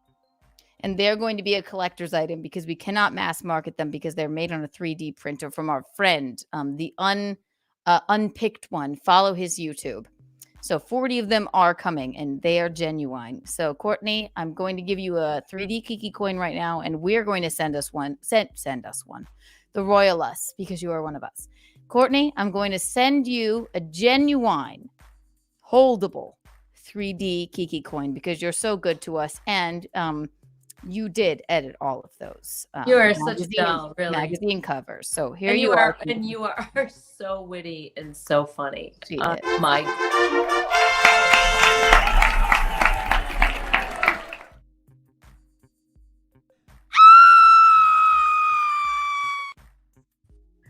B: And they're going to be a collector's item because we cannot mass market them because they're made on a 3D printer from our friend, the unpicked one. Follow his YouTube. So 40 of them are coming and they are genuine. So Courtney, I'm going to give you a 3D Kiki coin right now and we're going to send us one. Send us one. The Royal Us, because you are one of us. Courtney, I'm going to send you a genuine, holdable 3D Kiki coin because you're so good to us and you did edit all of those.
A: You are such a doll, really.
B: Magazine covers. So here you are.
A: And you are so witty and so funny.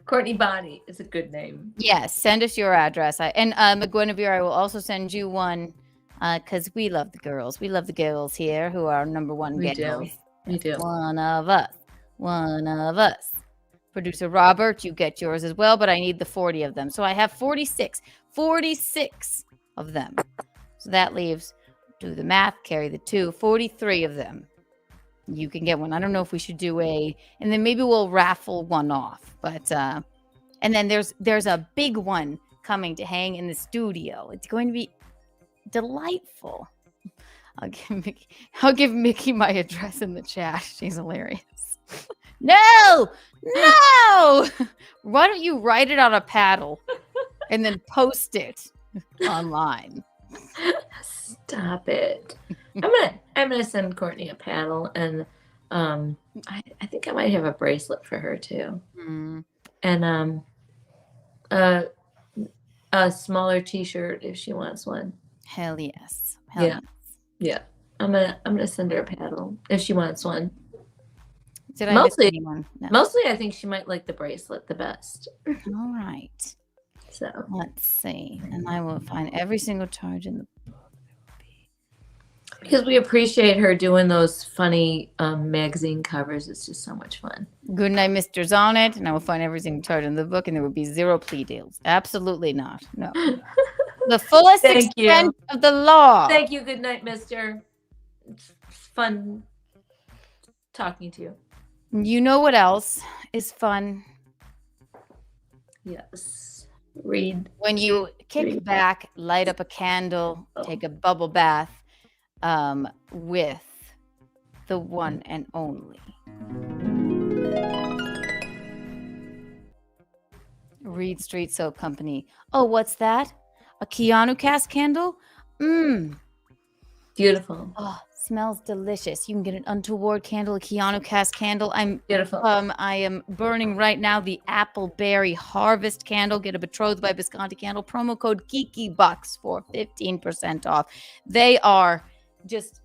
A: Courtney Body is a good name.
B: Yes, send us your address. And Guinevere, I will also send you one because we love the girls. We love the girls here who are number one gals.
A: We do.
B: One of us. One of us. Producer Robert, you get yours as well, but I need the 40 of them. So I have 46. 46 of them. So that leaves, do the math, carry the 2, 43 of them. You can get one. I don't know if we should do and then maybe we'll raffle one off. But and then there's a big one coming to hang in the studio. It's going to be delightful. I'll give Mickey my address in the chat. She's hilarious. No! Why don't you write it on a paddle and then post it online?
A: Stop it. I'm gonna send Courtney a paddle and I think I might have a bracelet for her too. And a smaller t-shirt if she wants one.
B: Hell yes.
A: Yeah. I'm gonna send her a paddle if she wants one.
B: Did I miss anyone? No.
A: Mostly I think she might like the bracelet the best.
B: All right.
A: So
B: let's see. And I will find every single charge in the book.
A: Because we appreciate her doing those funny magazine covers. It's just so much fun.
B: Good night, Mr. Zonnet. And I will find every single charge in the book and there will be 0 plea deals. Absolutely not. No. The fullest
A: Thank you.
B: extent of the law.
A: Thank you. Good night, mister. It's fun talking to you.
B: You know what else is fun?
A: Yes. Read.
B: When you kick back, light up a candle, take a bubble bath with the one and only Reed Street Soap Company. Oh, what's that? A Keanu cast candle? Mmm.
A: Beautiful.
B: Oh, smells delicious. You can get an Untoward candle, a Keanu cast candle.
A: Beautiful.
B: I am burning right now the Appleberry Harvest candle. Get a Betrothed by Visconti candle. Promo code GeekyBucks for 15% off. They are just,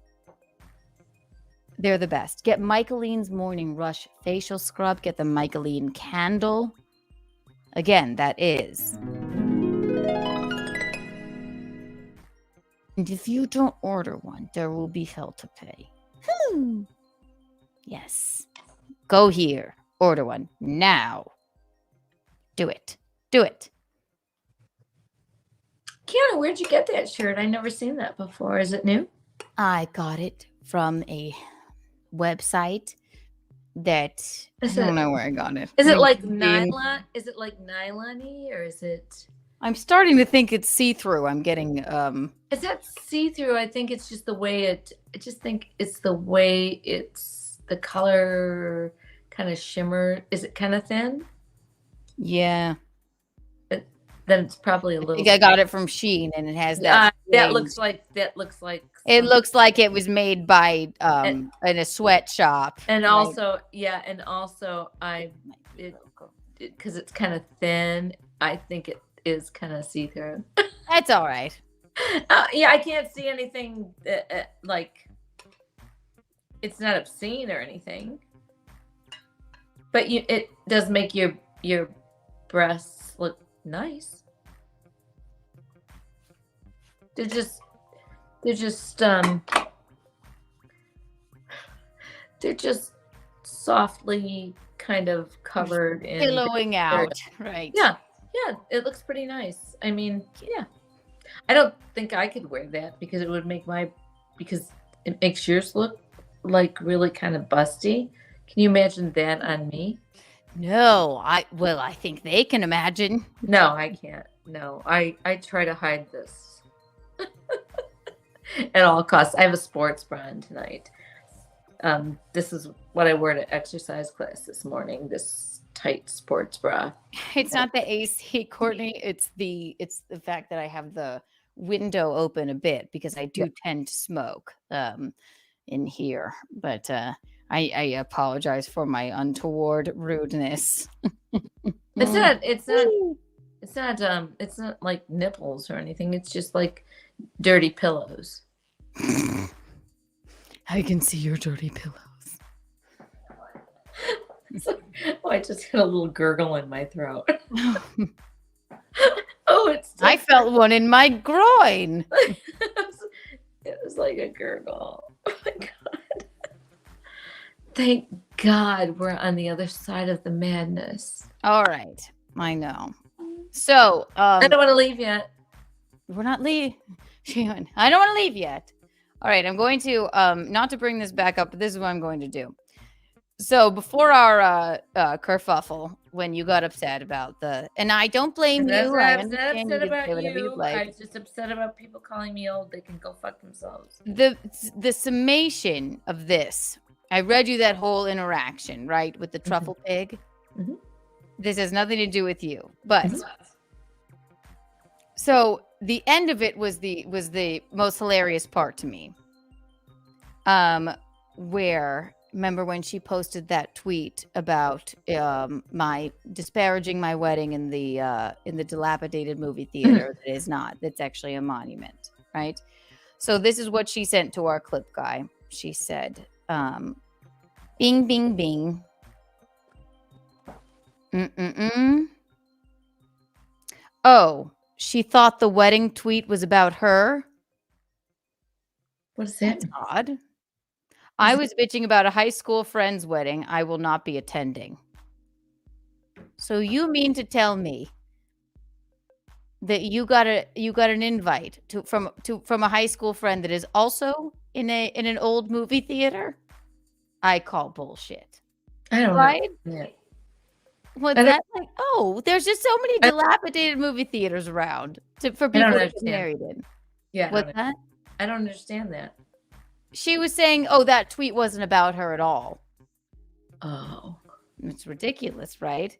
B: they're the best. Get Michaeline's Morning Rush facial scrub. Get the Michaeline candle. Again, that is. And if you don't order one, there will be hell to pay. Yes. Go here. Order one now. Do it. Do it.
A: Keanu, where'd you get that shirt? I never seen that before. Is it new?
B: I got it from a website that I don't know where I got it.
A: Is it like nylon? Is it like nylon-y or is it?
B: I'm starting to think it's see-through. I'm getting
A: Is that see-through? I think it's just the way I just think it's the way it's the color kind of shimmer. Is it kind of thin?
B: Yeah.
A: Then it's probably a
B: I
A: little.
B: think I got it from Shein, and it has that.
A: That looks like.
B: It looks like it was made by in a sweatshop.
A: And also, because it's kind of thin. I think it is kind of see-through.
B: That's all right.
A: Yeah, I can't see anything like. It's not obscene or anything. But it does make your breasts look nice. They're just softly kind of covered in
B: Pillowing out, right?
A: Yeah, it looks pretty nice. I mean, yeah. I don't think I could wear that because it makes yours look like really kind of busty. Can you imagine that on me?
B: No, I think they can imagine.
A: No, I can't. No, I try to hide this at all costs. I have a sports bra on tonight. This is what I wore to exercise class this morning. This tight sports bra.
B: It's not the AC, Courtney. It's the fact that I have the window open a bit because I do tend to smoke in here. But I apologize for my untoward rudeness.
A: It's not like nipples or anything. It's just like dirty pillows.
B: I can see your dirty pillows.
A: I just had a little gurgle in my throat.
B: I felt one in my groin.
A: It was like a gurgle. Oh my God. Thank God we're on the other side of the madness.
B: All right. I know. So
A: I don't want to leave yet.
B: We're not leaving. I don't want to leave yet. All right. I'm going to not to bring this back up, but this is what I'm going to do. So before our kerfuffle, when you got upset about and I don't blame you. I understand
A: upset about
B: you.
A: I was just upset about people calling me old. They can go fuck themselves.
B: The summation of this, I read you that whole interaction, right, with the truffle pig.
A: Mm-hmm.
B: This has nothing to do with you, but so the end of it was the most hilarious part to me. Where remember when she posted that tweet about my disparaging my wedding in the dilapidated movie theater that is not. That's actually a monument, right? So this is what she sent to our clip guy. She said, "Bing, bing, bing. Oh, she thought the wedding tweet was about her.
A: What is that?
B: That's odd. I was bitching about a high school friend's wedding I will not be attending. So you mean to tell me that you got an invite from a high school friend that is also in an old movie theater, I call bullshit.
A: I don't
B: Right?
A: know.
B: What's
A: I don't-
B: that like? Oh, there's just so many dilapidated movie theaters around for
A: I don't
B: people to get
A: understand.
B: married in.
A: Yeah. I
B: What's
A: don't-
B: that?
A: I don't understand that.
B: She was saying, "Oh, that tweet wasn't about her at all."
A: Oh.
B: It's ridiculous, right?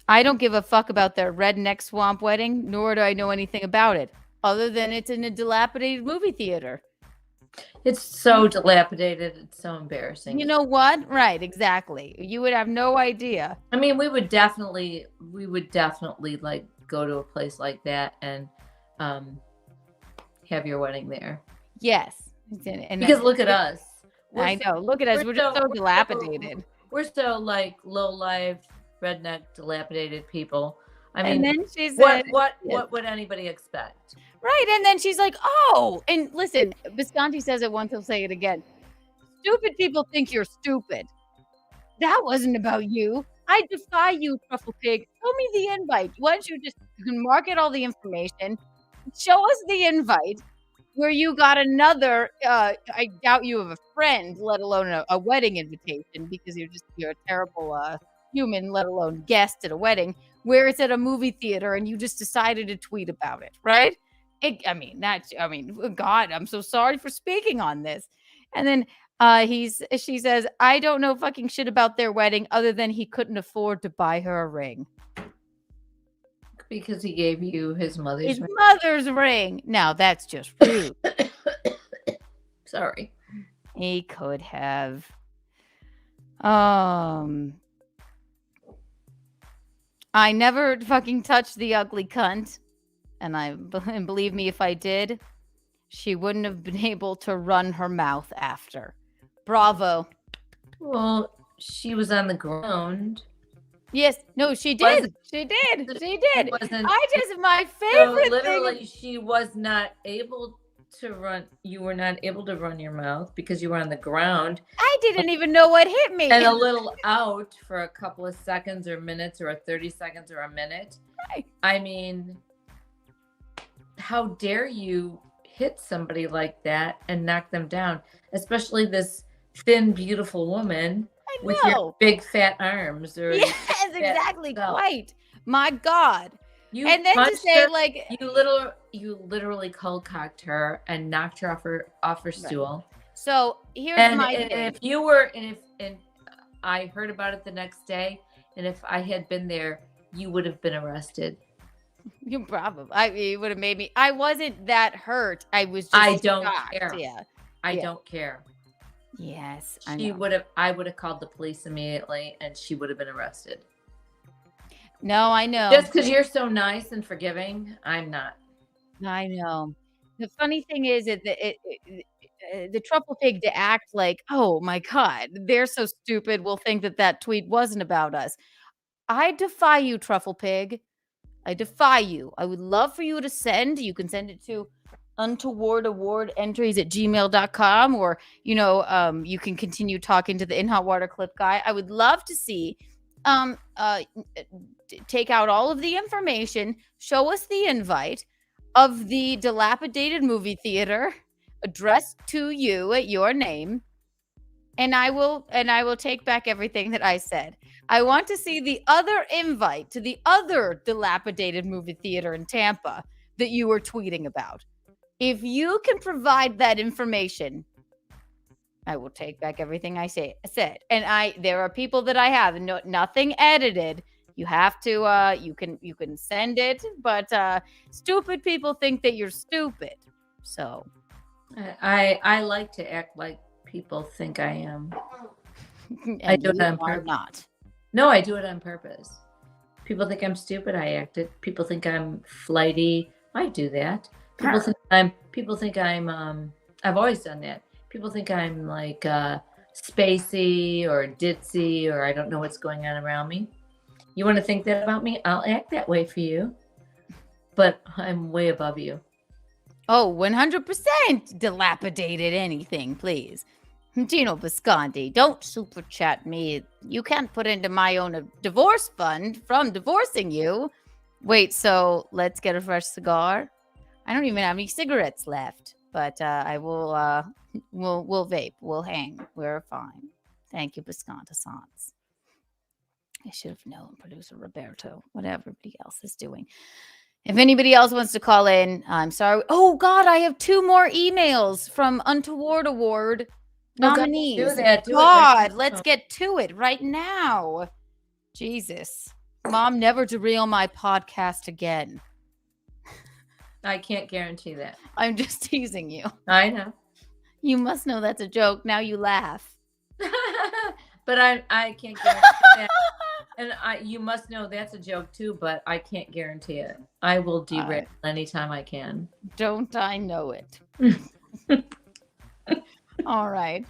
B: I don't give a fuck about their redneck swamp wedding, nor do I know anything about it, other than it's in a dilapidated movie theater.
A: It's so dilapidated. It's so embarrassing.
B: You know what? Right, exactly. You would have no idea.
A: I mean, we would definitely like go to a place like that and have your wedding there.
B: Yes. And
A: Because look at us.
B: I know. Look at us. We're just so dilapidated.
A: We're so like low life, redneck, dilapidated people. I mean,
B: And then she
A: what
B: said-
A: would anybody expect?
B: Right. And then she's like, oh, and listen, Visconti says it once, he'll say it again. Stupid people think you're stupid. That wasn't about you. I defy you, Truffle Pig. Show me the invite. Why don't you can market all the information, show us the invite where you got another, I doubt you have a friend, let alone a wedding invitation, because you're a terrible human, let alone guest at a wedding, where it's at a movie theater and you just decided to tweet about it, right? God, I'm so sorry for speaking on this. And then she says, I don't know fucking shit about their wedding other than he couldn't afford to buy her a ring.
A: Because he gave you his mother's ring.
B: Mother's ring. Now that's just rude.
A: Sorry.
B: He could have. I never fucking touched the ugly cunt. And believe me, if I did, she wouldn't have been able to run her mouth after. Bravo.
A: Well, she was on the ground.
B: Yes. No, she did. She did. My favorite
A: literally,
B: thing.
A: she was not able to run. You were not able to run your mouth because you were on the ground.
B: I didn't even know what hit me.
A: And a little out for a couple of seconds or minutes or 30 seconds or a minute.
B: Right.
A: I mean, how dare you hit somebody like that and knock them down, especially this thin, beautiful woman with your big fat arms. Or
B: yes, exactly. Quite. My God.
A: You
B: and then to
A: punched
B: say
A: her,
B: like
A: you literally cold-cocked her and knocked her off her stool.
B: So here's my
A: and
B: thing.
A: if you were and I heard about it the next day, and if I had been there, you would have been arrested.
B: You probably. It would have made me. I wasn't that hurt. I was just.
A: I don't
B: shocked.
A: care.
B: Yeah.
A: I don't care.
B: Yes.
A: I would have called the police immediately, and she would have been arrested.
B: No, I know.
A: Just because you're so nice and forgiving, I'm not.
B: I know. The funny thing is that the Truffle Pig to act like, oh my God, they're so stupid. We'll think that tweet wasn't about us. I defy you, Truffle Pig. I defy you. I would love for you to send. You can send it to untowardawardentries@gmail.com, or you can continue talking to the In Hot Water clip guy. I would love to see take out all of the information, show us the invite of the dilapidated movie theater addressed to you at your name, and I will take back everything that I said. I want to see the other invite to the other dilapidated movie theater in Tampa that you were tweeting about. If you can provide that information, I will take back everything I said. And there are people that I have, nothing edited. You have to, you can send it, but stupid people think that you're stupid. So
A: I like to act like people think I am.
B: I do it on purpose. Not.
A: No, I do it on purpose. People think I'm stupid. I act it. People think I'm flighty. I do that. People think I'm. I've always done that. People think I'm like spacey or ditzy, or I don't know what's going on around me. You want to think that about me? I'll act that way for you, but I'm way above you.
B: Oh, 100% dilapidated anything, please. Gino Visconti, don't super chat me. You can't put into my own divorce fund from divorcing you. Wait, so let's get a fresh cigar. I don't even have any cigarettes left, but I will. We'll vape. We'll hang. We're fine. Thank you, Bisconta Sans. I should have known, producer Roberto, what everybody else is doing. If anybody else wants to call in, I'm sorry. Oh God, I have 2 more emails from Untoward Award nominees.
A: do that. Do it
B: God,
A: right now.
B: let's get to it right now. Jesus, Mom, never derail my podcast again.
A: I can't guarantee that.
B: I'm just teasing you.
A: I know.
B: You must know that's a joke. Now you laugh.
A: But I can't guarantee that. And you must know that's a joke too, but I can't guarantee it. I will derail anytime I can.
B: Don't I know it? All right.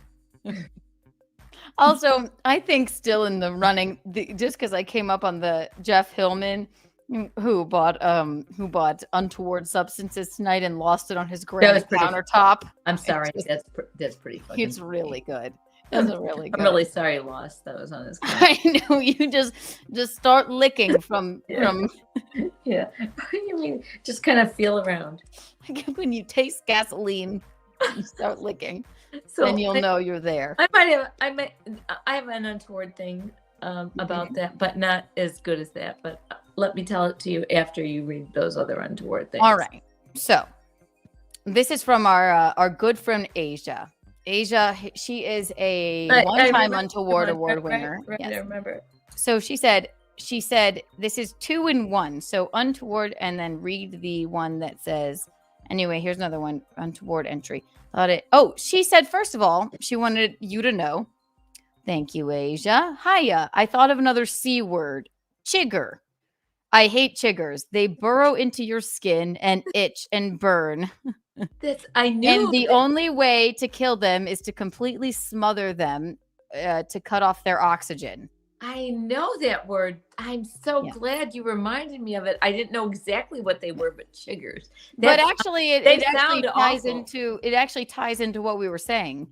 B: Also, I think still in the running, just because I came up on the Jeff Hillman who bought Untoward Substances tonight and lost it on his granite countertop.
A: I'm sorry, that's pretty funny.
B: It's really good. That's really good.
A: I'm really sorry you lost those on his.
B: I know, you just start licking from.
A: Yeah, you mean just kind of feel around.
B: When you taste gasoline, you start licking.
A: So
B: then you'll know you're there.
A: I have an untoward thing about that, but not as good as that. But let me tell it to you after you read those other untoward things.
B: All right. So this is from our good friend Asia. Asia, she is a one-time Untoward Award winner.
A: Right,
B: yes.
A: I remember.
B: So she said this is 2 in 1. So Untoward, and then read the one that says. Anyway, here's another one, Untoward entry. She said, first of all, she wanted you to know. Thank you, Asia. Hiya. I thought of another C word. Chigger. I hate chiggers. They burrow into your skin and itch and burn.
A: I knew.
B: And the only way to kill them is to completely smother them to cut off their oxygen.
A: I know that word. I'm so glad you reminded me of it. I didn't know exactly what they were, but chiggers.
B: But actually, it actually ties
A: awful.
B: ties into what we were saying.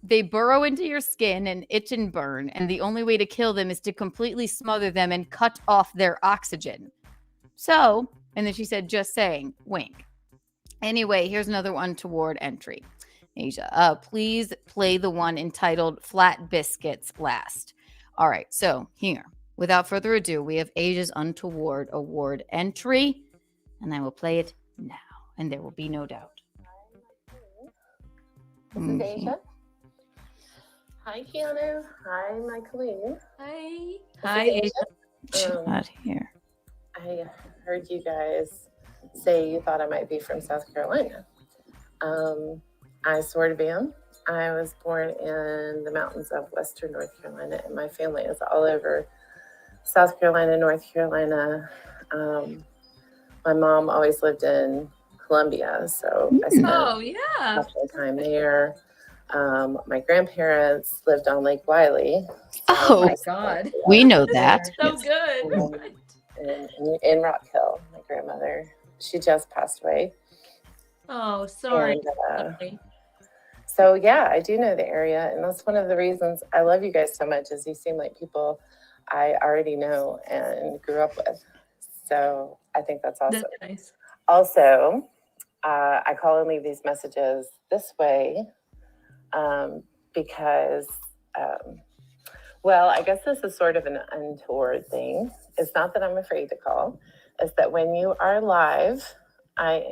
B: They burrow into your skin and itch and burn, and the only way to kill them is to completely smother them and cut off their oxygen. So, and then she said, just saying, wink. Anyway, here's another Untoward entry. Asia, please play the one entitled Flat Biscuits last. All right, so here, without further ado, we have Asia's Untoward Award entry, and I will play it now, and there will be no doubt.
Q: This is Asia. Hi, Keanu. Hi, Michaeline.
A: Hi.
Q: Hi, Asia.
B: Not here.
Q: I heard you guys say you thought I might be from South Carolina. I sort of am. I was born in the mountains of Western North Carolina, and my family is all over South Carolina, North Carolina. My mom always lived in Columbia, so I spent much of the time there. My grandparents lived on Lake Wiley.
B: Oh,
A: my God.
B: We know that.
A: So good.
Q: In Rock Hill, my grandmother, she just passed away.
A: Oh, sorry.
Q: And, so yeah, I do know the area, and that's one of the reasons I love you guys so much, is you seem like people I already know and grew up with. So I think that's awesome.
A: That's nice.
Q: Also, I call and leave these messages this way because, well, I guess this is sort of an untoward thing. It's not that I'm afraid to call. It's that when you are live, I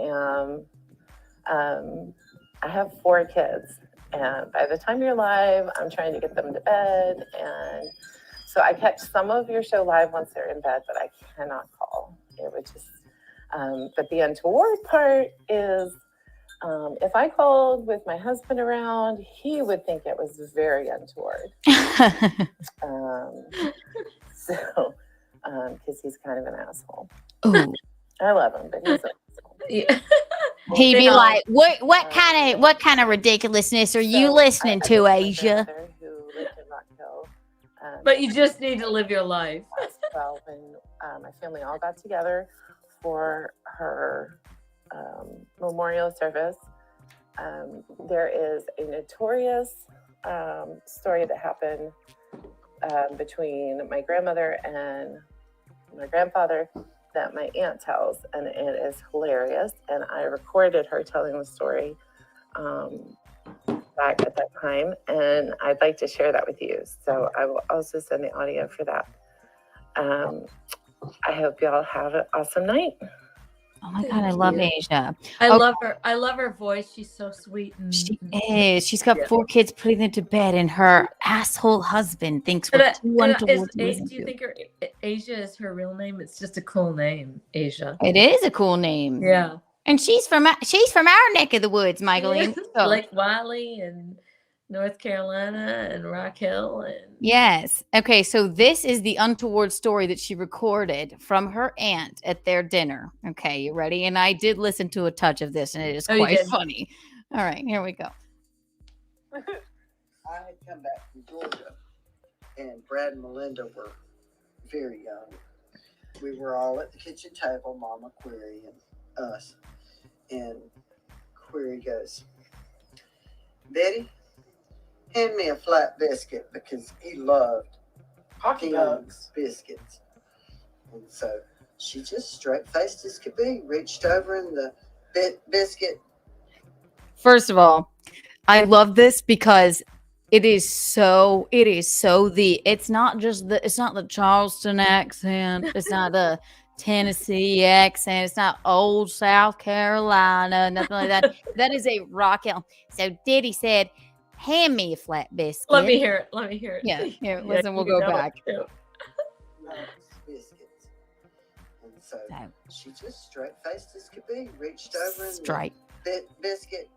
Q: have 4 kids, and by the time you're live, I'm trying to get them to bed, and so I catch some of your show live once they're in bed, but I cannot call. It would just, but the untoward part is, if I called with my husband around, he would think it was very untoward. Because he's kind of an asshole.
B: Ooh.
Q: I love him, but he's an asshole.
A: Yeah.
N: He'd be like, "What kind of ridiculousness are you listening to, Asia?"
Q: Who lived in Rock Hill.
A: But you just need to live your life.
Q: Well, when my family all got together for her memorial service, there is a notorious story that happened between my grandmother and my grandfather that my aunt tells, and it is hilarious. And I recorded her telling the story back at that time, and I'd like to share that with you. So I will also send the audio for that. I hope y'all have an awesome night.
B: Oh my God, I love Asia.
A: I love her. I love her voice. She's so sweet.
B: She is. She's got 4 kids putting them to bed, and her asshole husband thinks we're too untoward to listen
A: do you
B: to.
A: think Asia is her real name? It's just a cool name, Asia.
B: It is a cool name.
A: Yeah.
B: And she's from our neck of the woods, Michaeline. So.
A: Like Wiley and North Carolina and Rock Hill and
B: Yes. Okay, so this is the untoward story that she recorded from her aunt at their dinner. Okay, you ready? And I did listen to a touch of this, and it is
A: Oh, you
B: quite
A: did?
B: funny. All right, here we go.
R: I had come back from Georgia, and Brad and Melinda were very young. We were all at the kitchen table, Mama, Query, and us. And Query goes, Betty, hand me a flat biscuit, because he loved
Q: Hockey
R: Keanu
Q: pucks.
R: biscuits. And so she just straight faced as could be, reached over in the biscuit.
B: First of all, I love this because it's not the Charleston accent. It's not the Tennessee accent. It's not old South Carolina, nothing like that. That is a Rock Hill. So Diddy said, hand me a flat biscuit.
A: Let me hear it. Let me hear it.
B: Yeah, here,
A: Yeah,
B: listen, we'll
A: you
B: go
A: know
B: back.
A: it too.
R: Loves biscuits. And so she just straight faced as could be, reached over in
B: Straight.
R: the biscuit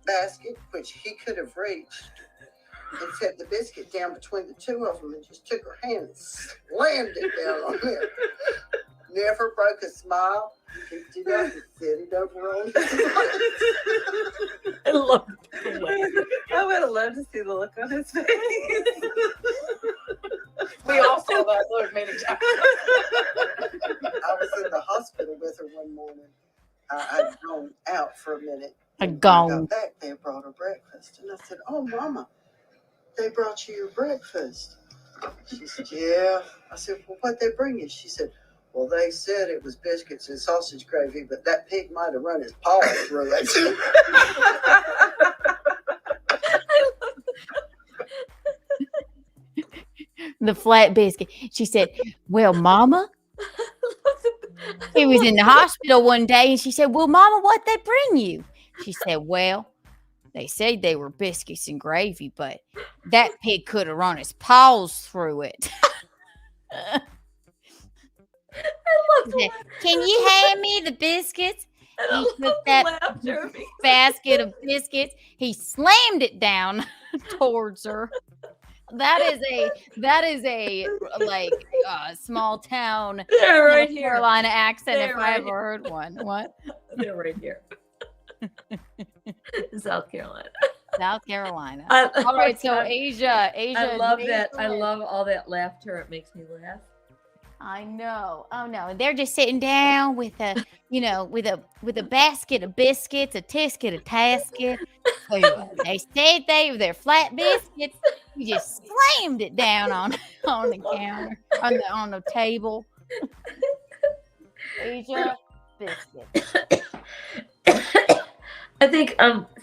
R: basket, which he could have reached, and set the biscuit down between the two of them and just took her hand and slammed it down on there. Never broke a smile. Picked it up and set it over on his plate.
A: I love
Q: I would have loved to see the look on his face. We all saw that look many times.
R: I was in the hospital with her one morning. I'd gone out for a minute.
B: A
R: When I
B: gone.
R: got back, they brought her breakfast. And I said, oh, Mama, they brought you your breakfast. She said, yeah. I said, well, what'd they bring you? She said, well, they said it was biscuits and sausage gravy, but that pig might have run his paw through it.
B: The flat biscuit. She said, well, Mama, he was in the hospital one day, and she said, well, Mama, what'd they bring you? She said, well, they said they were biscuits and gravy, but that pig could have run his paws through it. She said, can you hand me the biscuits? He took that basket of biscuits. He slammed it down towards her. That is a like small town
A: They're right
B: North
A: here.
B: Carolina accent
A: They're
B: if I
A: right
B: ever heard one. What?
A: They're right here. South Carolina.
B: South Carolina.
A: I-
B: All right, so Asia.
A: I love that. I
B: Mason.
A: love all that laughter. It makes me laugh.
B: I know. Oh no, they're just sitting down with a, with a basket of biscuits, a tisket, a tasket. They said they're flat biscuits. You just slammed it down on the counter, on the table. Asia biscuits.
A: I think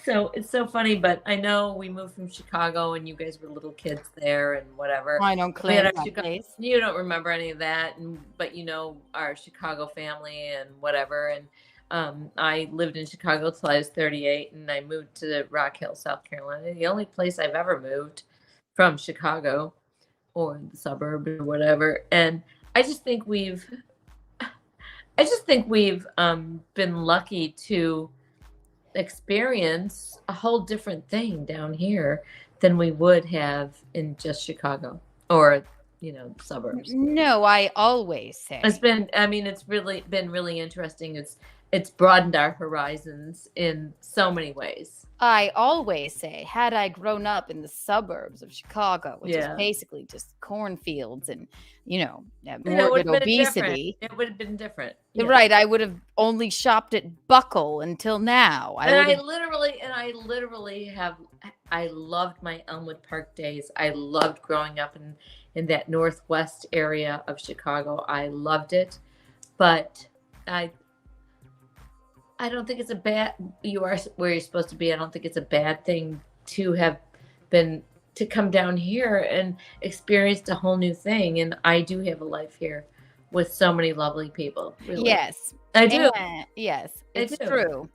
A: so it's so funny, but I know we moved from Chicago and you guys were little kids there and whatever.
B: I don't
A: We had
B: claim
A: our
B: that
A: Chicago-
B: place.
A: You don't remember any of that, but you know our Chicago family and whatever. And I lived in Chicago till I was 38, and I moved to Rock Hill, South Carolina. The only place I've ever moved from Chicago or the suburb or whatever. And I just think we've been lucky to experience a whole different thing down here than we would have in just Chicago or the suburbs.
B: No, I always say
A: It's really been really interesting. It's broadened our horizons in so many ways.
B: I always say, had I grown up in the suburbs of Chicago, which is
A: Yeah.
B: basically just cornfields and,
A: It
B: morbid
A: would've been different.
B: obesity.
A: It would have been different.
B: You're right. I would have only shopped at Buckle until now.
A: I
B: would've-
A: I loved my Elmwood Park days. I loved growing up in that northwest area of Chicago. I loved it. but I don't think it's a bad. You are where you're supposed to be. I don't think it's a bad thing to have been to come down here and experienced a whole new thing. And I do have a life here with so many lovely people. Really.
B: Yes,
A: I do.
B: Yes,
A: I
B: it's
A: do.
B: true.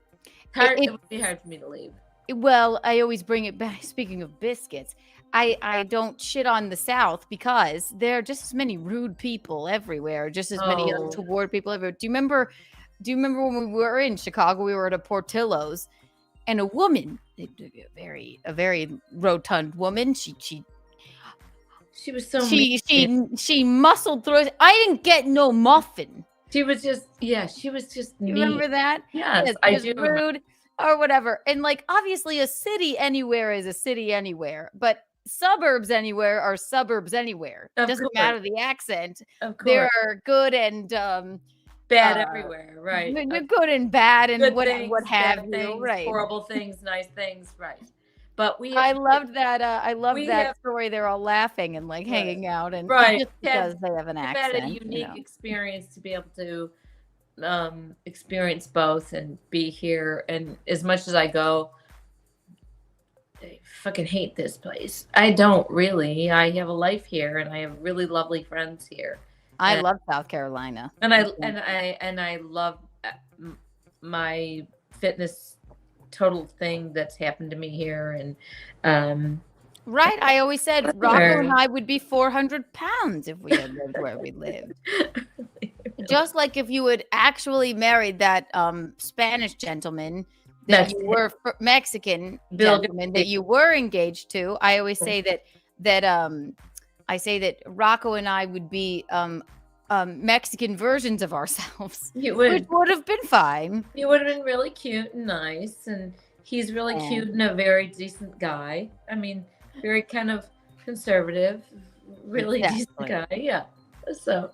A: It would be hard for me to leave.
B: Well, I always bring it back. Speaking of biscuits, I don't shit on the South because there are just as many rude people everywhere, just as many
A: Oh.
B: untoward people everywhere. Do you remember when we were in Chicago? We were at a Portillo's, and a woman, a very rotund woman. She
A: was so
B: she muscled through it. I didn't get no muffin.
A: She was just she was just
B: You
A: mean.
B: remember that?
A: Yes,
B: Yes,
A: I
B: just
A: do. remember.
B: rude or whatever. And like obviously a city anywhere is a city anywhere, but suburbs anywhere are suburbs anywhere.
A: Of
B: Doesn't
A: course.
B: matter the accent.
A: Of
B: There
A: course.
B: are good and
A: Bad everywhere, right?
B: Good and bad and
A: Good
B: what
A: things,
B: have
A: bad
B: you,
A: things,
B: right?
A: horrible things, nice things, right? But
B: I loved that. I loved
A: we
B: that
A: have-
B: story. They're all laughing and like hanging out, and
A: Right.
B: just because they have an
A: We've
B: accent.
A: had a unique experience to be able to experience both and be here. And as much as I go, I fucking hate this place. I don't really. I have a life here, and I have really lovely friends here.
B: I
A: And-
B: love South Carolina.
A: and I love my fitness total thing that's happened to me here, and
B: Right. I always said Rocco
A: Everywhere.
B: and I would be 400 pounds if we had lived where we lived. Just like if you had actually married that Spanish gentleman that you were Mexican
A: Bill
B: gentleman that you were engaged to. I always say that Rocco and I would be Mexican versions of ourselves.
A: You would.
B: Which would have been fine.
A: You would have been really cute and nice, and he's really
B: Yeah.
A: cute and a very decent guy. I mean, very kind of conservative, really decent guy. Yeah. So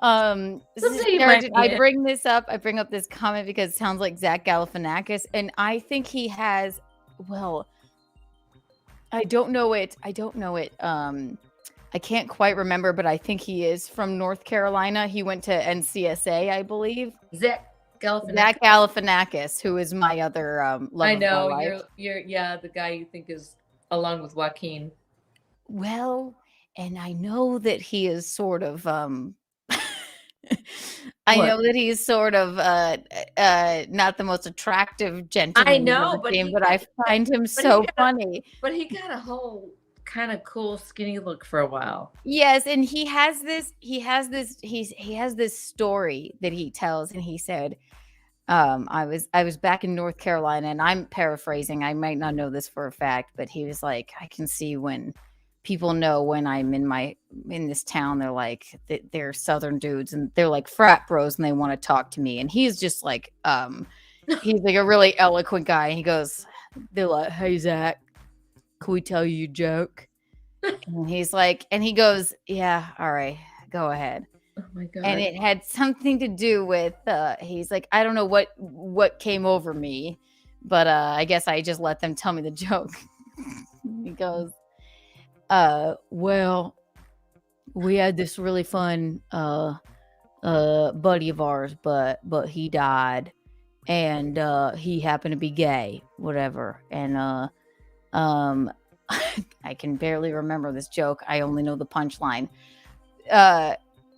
B: This is
A: Someday you might
B: Sarah,
A: be
B: I
A: it.
B: bring this up. I bring up this comment because it sounds like Zach Galifianakis, and I think he has. Well, I don't know it. I can't quite remember, but I think he is from North Carolina. He went to NCSA, I believe.
A: Zach Galifianakis.
B: Zach Galifianakis, who is my other love
A: I
B: of my
A: know
B: life.
A: you're the guy you think is along with Joaquin.
B: Well, and I know that he is sort of I
A: What?
B: know that he's sort of not the most attractive gentleman
A: I know,
B: you've ever
A: but
B: seen,
A: he
B: but I
A: got-
B: find him
A: but he
B: so
A: got-
B: funny.
A: But he got a whole kind of cool skinny look for a while.
B: Yes, and he has this story that he tells, and he said, I was back in North Carolina, and I'm paraphrasing, I might not know this for a fact, but he was like, I can see when people know when I'm in this town, they're like they're Southern dudes and they're like frat bros and they want to talk to me. And he's just like he's like a really eloquent guy. He goes, they're like, hey Zach, can we tell you a joke? And he's like, and he goes, yeah, all right, go ahead.
A: Oh my god.
B: And it had something to do with he's like, I don't know what came over me, but I guess I just let them tell me the joke. He goes, well, we had this really fun buddy of ours, but he died, and he happened to be gay, whatever. And I can barely remember this joke. I only know the punchline.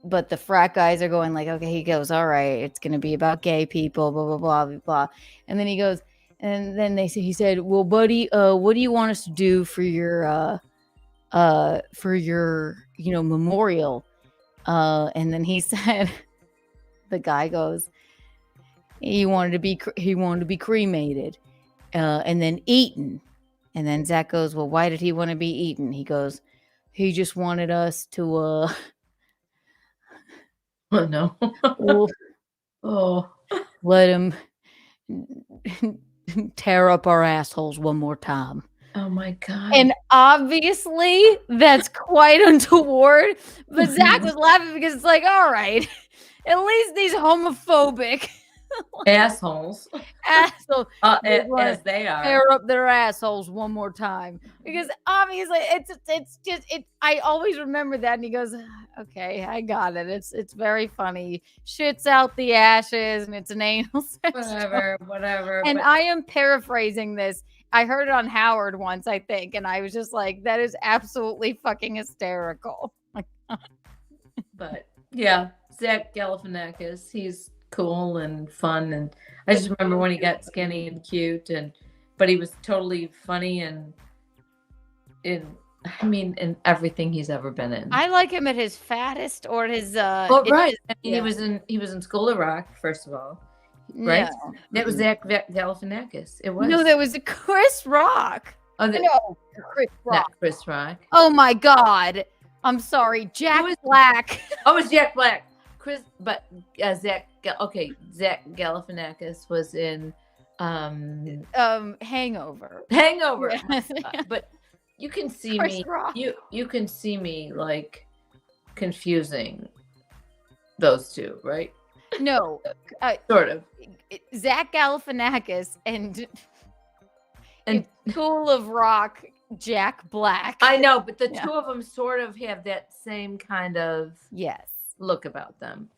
B: But the frat guys are going like, okay, he goes, all right, it's gonna be about gay people, blah blah blah blah blah. And then he goes, and then he said, well, buddy, what do you want us to do for your memorial? And then he said, the guy goes, he wanted to be cremated, and then eaten. And then Zach goes, well, why did he want to be eaten? He goes, he just wanted us to
A: oh no.
B: let him tear up our assholes one more time.
A: Oh my god.
B: And obviously that's quite untoward, but Zach was laughing because it's like, all right, at least he's homophobic.
A: Assholes.
B: Asshole. They wanna
A: As they are.
B: tear up their assholes one more time because obviously it's just it. I always remember that, and he goes, "Okay, I got it. It's very funny. Shits out the ashes, and it's an anal sex
A: Whatever.
B: And
A: but-
B: I am paraphrasing this. I heard it on Howard once, I think, and I was just like, "That is absolutely fucking hysterical."
A: But yeah, Zach Galifianakis, he's cool and fun, and I just remember when he got skinny and cute, but he was totally funny and in everything he's ever been in.
B: I like him at his fattest or at his
A: Well, right. I mean,
B: yeah.
A: he was in School of Rock, first of all, right?
B: No.
A: That was Zach Galifianakis. It was.
B: No, that was Chris Rock.
A: Oh,
B: No, Chris Rock.
A: Not Chris Rock.
B: Oh my God. I'm sorry. Jack Black.
A: Oh, it was Jack Black. Zach Galifianakis was in
B: Hangover.
A: Hangover.
B: Yes.
A: But you can see
B: Chris
A: me
B: Rock.
A: you can see me like confusing those two, right?
B: No.
A: Sort of.
B: Zach Galifianakis and School of Rock, Jack Black.
A: I know, but the two of them sort of have that same kind of look about them.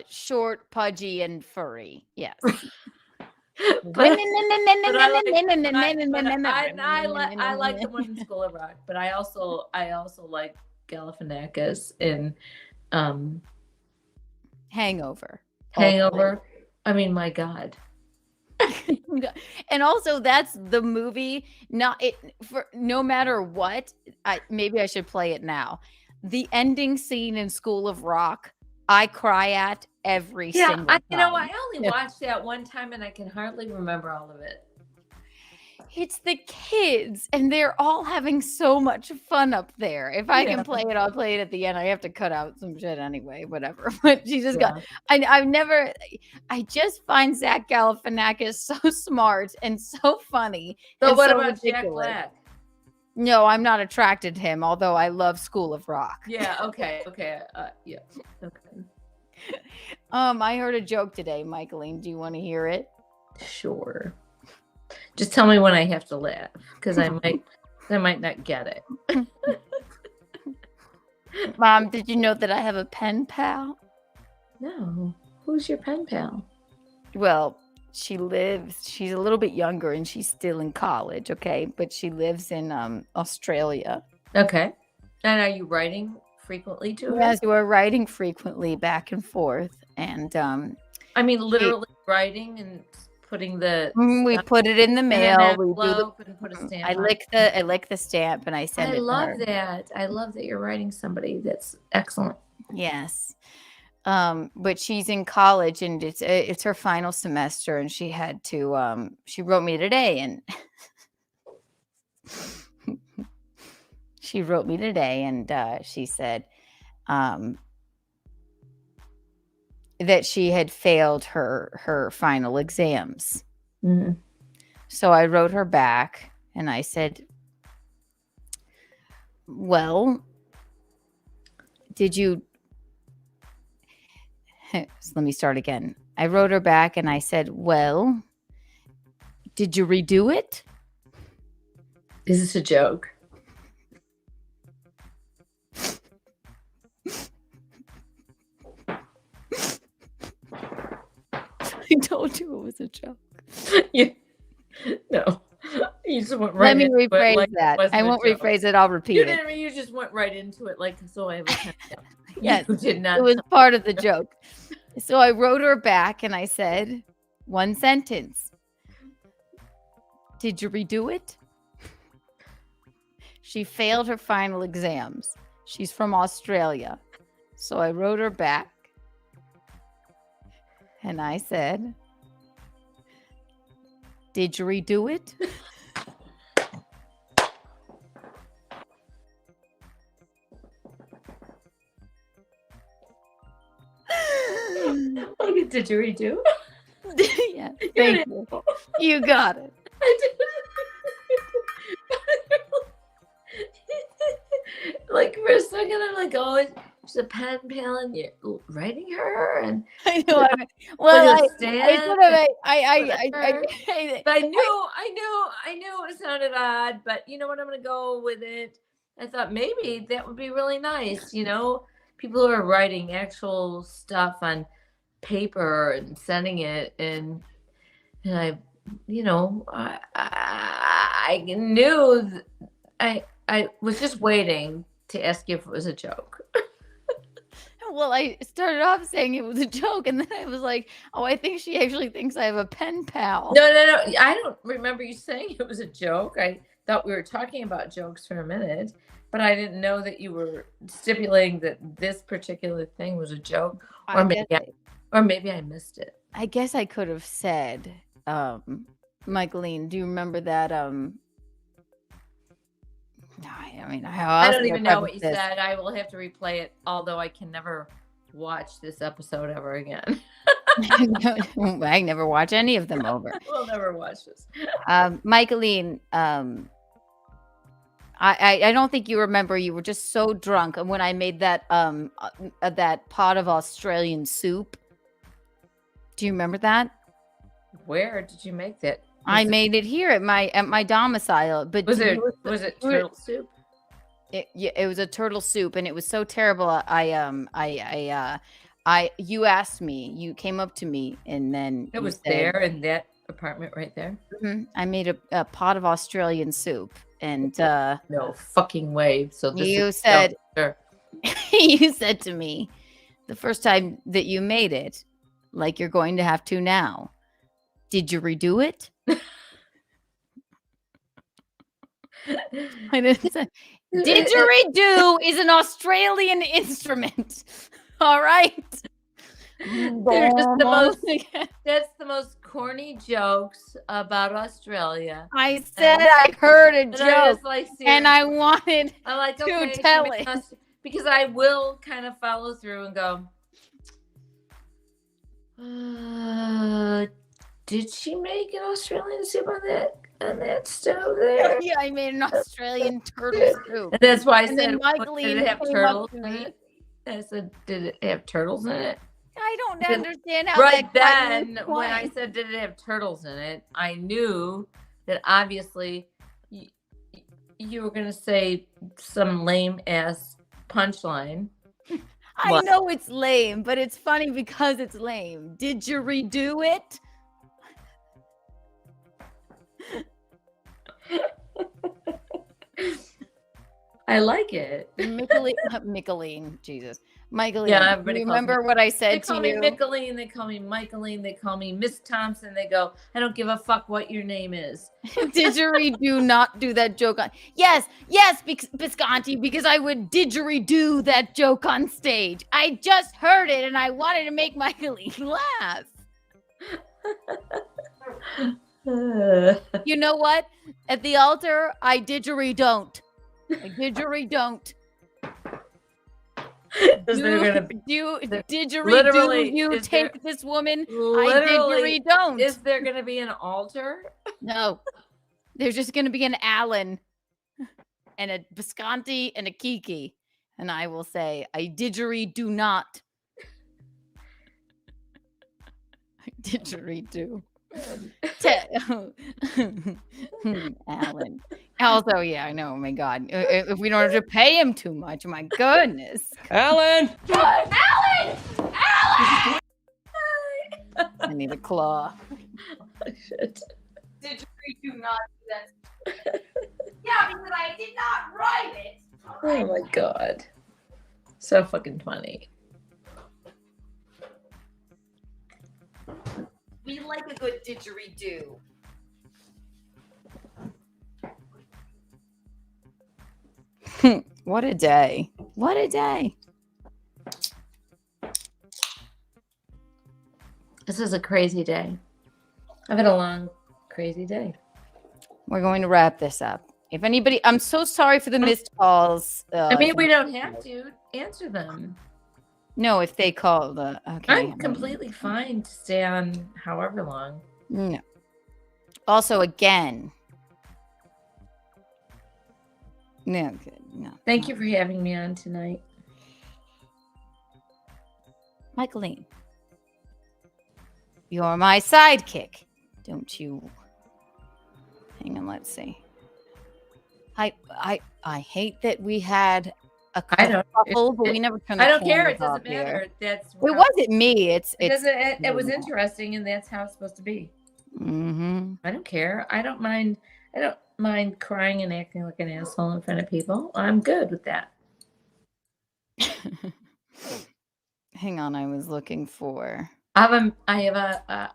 B: Short, pudgy, and furry. Yes.
A: I like the one in School of Rock, but I also like Galifianakis in
B: Hangover.
A: I mean, my God.
B: And also that's the movie, no matter what, maybe I should play it now. The ending scene in School of Rock, I cry at every single time.
A: I only watched that one time and I can hardly remember all of it.
B: It's the kids and they're all having so much fun up there. If I can play it, I'll play it at the end. I have to cut out some shit anyway, whatever. But she just got, I just find Zach Galifianakis so smart and so funny.
A: So
B: and
A: what
B: so
A: about
B: ridiculous.
A: Jack Black?
B: No, I'm not attracted to him, although I love School of Rock.
A: Yeah, okay. Okay.
B: I heard a joke today, Michaeline. Do you want to hear it?
A: Sure. Just tell me when I have to laugh, because I might not get it.
B: Mom, did you know that I have a pen pal?
A: No. Who's your pen pal?
B: Well, she's a little bit younger and she's still in college, okay? But she lives in Australia.
A: Okay. And are you writing frequently to her?
B: Yes, we're writing frequently back and forth. And
A: I mean, literally writing and putting the
B: we put it in the mail. We do
A: and put a stamp.
B: I lick the stamp and I send it.
A: I love
B: to her.
A: that. I love that you're writing somebody. That's excellent.
B: Yes. But she's in college and it's her final semester and she had to she wrote me today and she said that she had failed her final exams.
A: Mm-hmm.
B: So I wrote her back and I said, well, did you so let me start again. I wrote her back and I said, well, did you redo it?
A: Is this a joke?
B: I told you it was a joke.
A: No. You just went right
B: Let me
A: into it
B: rephrase
A: like it
B: that.
A: wasn't
B: I
A: a
B: won't
A: joke.
B: rephrase it. I'll repeat
A: You
B: it.
A: didn't. You just went right into it like so. I have a pen.
B: Yes,
A: You did not.
B: it was part of the joke. So I wrote her back and I said, one sentence. Did you redo it? She failed her final exams. She's from Australia. So I wrote her back and I said, did you redo it?
A: Okay, did you redo?
B: Yeah, thank you. You got it.
A: Like for a second, I'm like, oh, she's a pen pal and you're writing her and
B: I know. Well, I sort of,
A: but I knew it sounded odd, but you know what? I'm gonna go with it. I thought maybe that would be really nice, people who are writing actual stuff on paper and sending it, and I, I knew I was just waiting to ask you if it was a joke.
B: Well, I started off saying it was a joke, and then I was like, "Oh, I think she actually thinks I have a pen pal."
A: No. I don't remember you saying it was a joke. I thought we were talking about jokes for a minute, but I didn't know that you were stipulating that this particular thing was a joke, or maybe I missed it.
B: I guess I could have said, Michaeline, do you remember that?
A: I don't even know what you said. I will have to replay it, although I can never watch this episode ever again.
B: I never watch any of them over.
A: We'll never watch this.
B: Michaeline, I don't think you remember. You were just so drunk, and when I made that pot of Australian soup, do you remember that?
A: Where did you make that?
B: I made it here at my domicile. But
A: was it turtle soup?
B: It was a turtle soup, and it was so terrible. You asked me. You came up to me, and then
A: it was there in that apartment right there.
B: Mm-hmm. I made a pot of Australian soup, and
A: no fucking way. So
B: you said you said to me the first time that you made it, like you're going to have to now. Did you redo it? I didn't say. Didgeridoo is an Australian instrument. All right.
A: They're just the most. That's the most corny jokes about Australia.
B: I said I heard a joke, and I wanted to tell it
A: because I will kind of follow through and go. Did she make an Australian soup on that stove there?
B: Yeah, I made an Australian turtle soup.
A: And that's why I said,
B: did
A: it have turtles in it? I said, did it have turtles in it?
B: I don't understand how
A: right then, when I said, did it have turtles in it, I knew that obviously you were going to say some lame-ass punchline.
B: I know it's lame, but it's funny because it's lame. Did you redo it?
A: I like it.
B: Micheline, Jesus. Michaeline,
A: yeah, everybody
B: remember what I said to you?
A: They call me Micheline, they call me Michaeline, they call me Miss Thompson. They go, I don't give a fuck what your name is.
B: Didgeridoo not do that joke on. Yes, Bisconti, because I would didgeridoo that joke on stage. I just heard it and I wanted to make Michaeline laugh. You know what? At the altar, I didgeridoo-don't. I didgeridoo-don't. You take this woman. I didgeridoo-don't.
A: Is there going to be an altar?
B: No. There's just going to be an Alan and a Bisconti and a Kiki. And I will say, I didgeridoo not. I didgeridoo. Alan. Also, yeah, I know. Oh my God. If we don't have to pay him too much, my goodness.
G: Alan!
A: Alan! Alan!
B: I need a claw.
A: Oh, shit.
B: Didgeridoo not do that. Yeah, because I did not write it.
A: Oh my God. So fucking funny.
B: We like a good didgeridoo. What a day. What a day.
A: This is a crazy day. I've had a long, crazy day.
B: We're going to wrap this up. If anybody, I'm so sorry for the missed calls.
A: I mean, we don't have to answer them.
B: No, if they call the okay.
A: I'm completely fine to stay on however long.
B: No. Also, again. No, good. No.
A: Thank you for having me on tonight.
B: Michaeline, you're my sidekick. Don't you? Hang on, let's see. I hate that we had a couple, but we never turned the
A: I don't care.
B: cameras
A: It doesn't
B: off here.
A: matter. That's
B: It wasn't me.
A: it was interesting, and that's how it's supposed to be.
B: Mm-hmm.
A: I don't care. I don't mind crying and acting like an asshole in front of people. I'm good with that.
B: Hang on, I was looking for.
A: I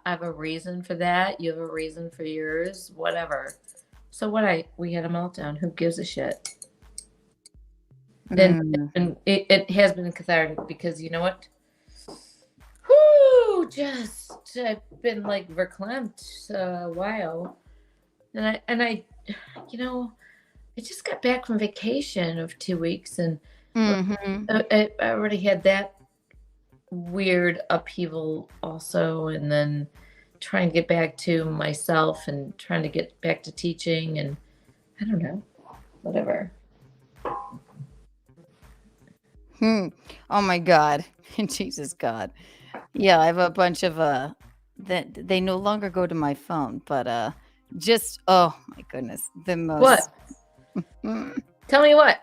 A: have a reason for that. You have a reason for yours. Whatever. So we had a meltdown. Who gives a shit? And it has been cathartic because you know what? I've been like verklempt a while, and I, you know, I just got back from vacation of 2 weeks, and I already had that weird upheaval also, and then trying to get back to myself and trying to get back to teaching, and I don't know, whatever.
B: Oh my God. Jesus God. Yeah, I have a bunch of that they no longer go to my phone, but just oh my goodness. The most
A: What? Tell me what.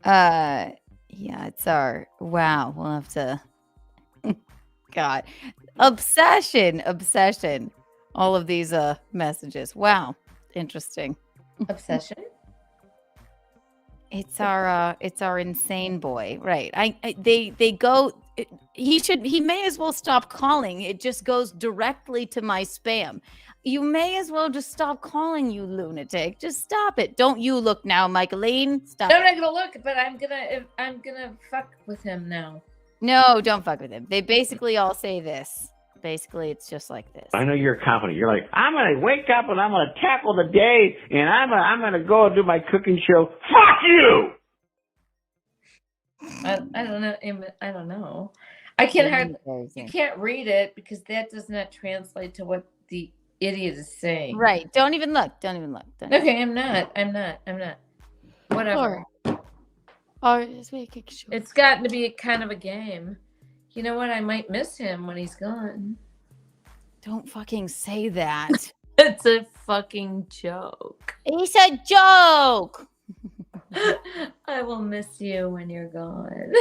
B: Yeah, it's our wow, we'll have to God. Obsession. All of these messages. Wow. Interesting.
A: Obsession?
B: It's our insane boy, right? They go. He may as well stop calling. It just goes directly to my spam. You may as well just stop calling, you lunatic. Just stop it. Don't you look now, Michaeline. Stop.
A: No, I'm not gonna look, but I'm gonna fuck with him now.
B: No, don't fuck with him. They basically all say this. Basically, it's just like this.
F: I know you're confident. You're like, I'm gonna wake up and I'm gonna tackle the day, and I'm gonna go and do my cooking show. Fuck you!
A: I don't know. I don't know. I can't you can't read it because that does not translate to what the idiot is saying.
B: Right. Don't even look.
A: Okay, I'm not. Whatever. It's gotten to be kind of a game. You know what? I might miss him when he's gone.
B: Don't fucking say that.
A: It's a fucking joke.
B: It's a joke.
A: I will miss you when you're gone.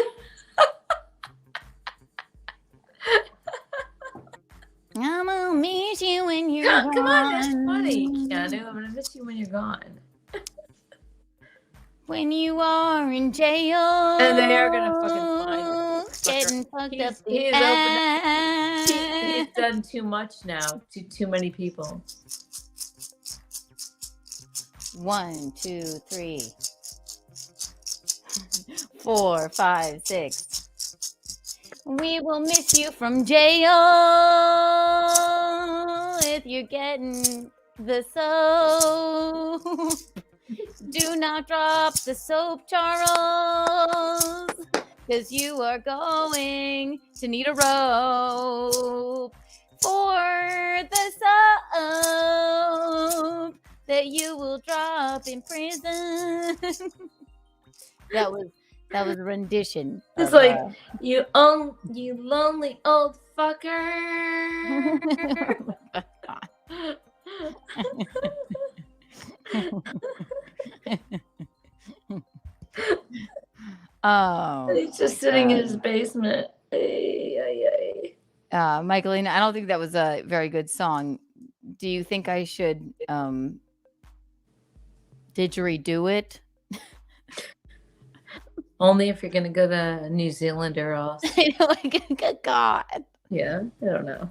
B: I'm gonna miss you when you're gone.
A: Come on, that's funny, Keanu. I'm gonna miss you when you're gone.
B: When you are in jail.
A: And they are gonna fucking find him.
B: Getting fucked up the
A: He's
B: ass.
A: He's done too much now to too many people.
B: 1, 2, 3, 4, 5, 6. We will miss you from jail if you're getting the soap. Do not drop the soap, Charles, because you are going to need a rope for the soap that you will drop in prison. That was a rendition.
A: It's like you lonely old fucker.
B: Oh,
A: he's just sitting in his basement.
B: Michaeline, I don't think that was a very good song. Do you think I should didgeridoo it?
A: Only if you're gonna go to New Zealand or else.
B: Good God.
A: Yeah, I don't know.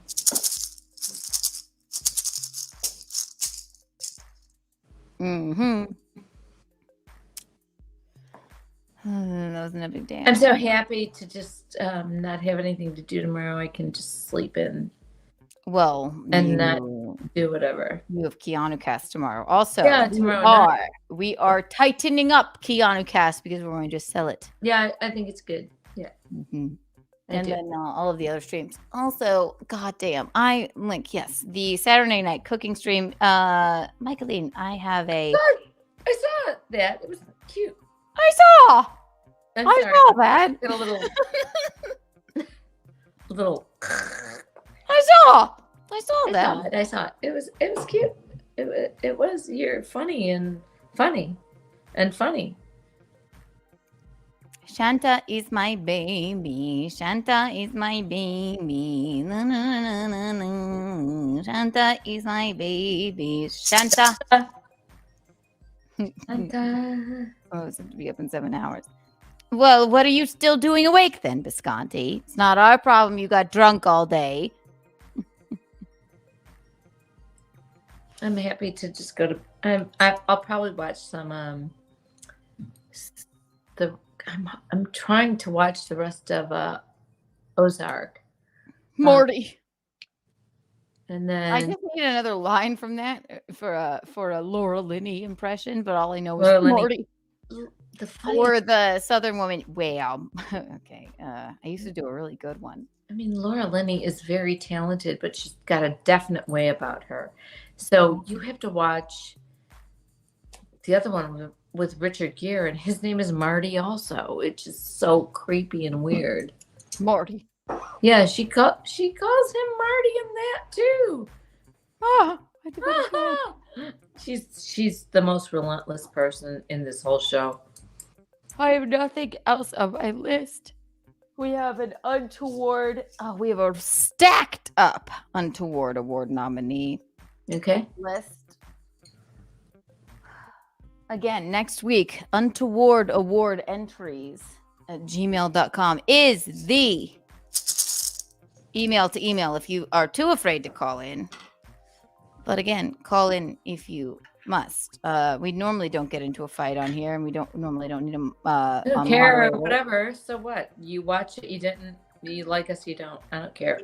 B: Mm-hmm. That was an epic dance.
A: I'm so happy to just not have anything to do tomorrow. I can just sleep in.
B: Well,
A: and not do whatever.
B: You have Keanu cast tomorrow. Also,
A: yeah, tomorrow
B: we are tightening up Keanu cast because we're going to sell it.
A: Yeah, I think it's good. Yeah.
B: Mm-hmm. And then all of the other streams. Also, goddamn, yes, the Saturday night cooking stream. Michaeline, I have a.
A: I saw that. It was cute.
B: I saw.
A: I'm
B: I
A: sorry.
B: saw that.
A: Got a little.
B: I saw
A: I
B: that.
A: saw it. I saw it. It was cute. It was. You're funny and funny.
B: Shanta is my baby. Shanta is my baby. Na, na, na, na, na. Shanta is my baby. Shanta. Oh, it's to be up in 7 hours. Well, what are you still doing awake then, Bisconti? It's not our problem you got drunk all day.
A: I'm happy to just go to. I'll probably watch some. I'm trying to watch the rest of Ozark.
B: Morty.
A: And then
B: I just need another line from that for a Laura Linney impression, but all I know is
A: Laura Linney.
B: Morty.
A: The funny,
B: Or the Southern woman. Wow. Okay. I used to do a really good one.
A: I mean, Laura Linney is very talented, but she's got a definite way about her. So you have to watch the other one with Richard Gere, and his name is Marty also. It's just so creepy and weird.
B: Marty.
A: Yeah, she calls him Marty in that too.
B: Oh,
A: She's the most relentless person in this whole show.
B: I have nothing else on my list. We have an Untoward. Oh, we have a stacked up Untoward Award nominee
A: Okay.
B: list. Again, next week, Untoward Award entries at gmail.com is the email to email if you are too afraid to call in. But again, call in if you must. We normally don't get into a fight on here, and we don't need them.
A: I don't care or whatever. So what? You watch it, you didn't. You like us, you don't. I don't care.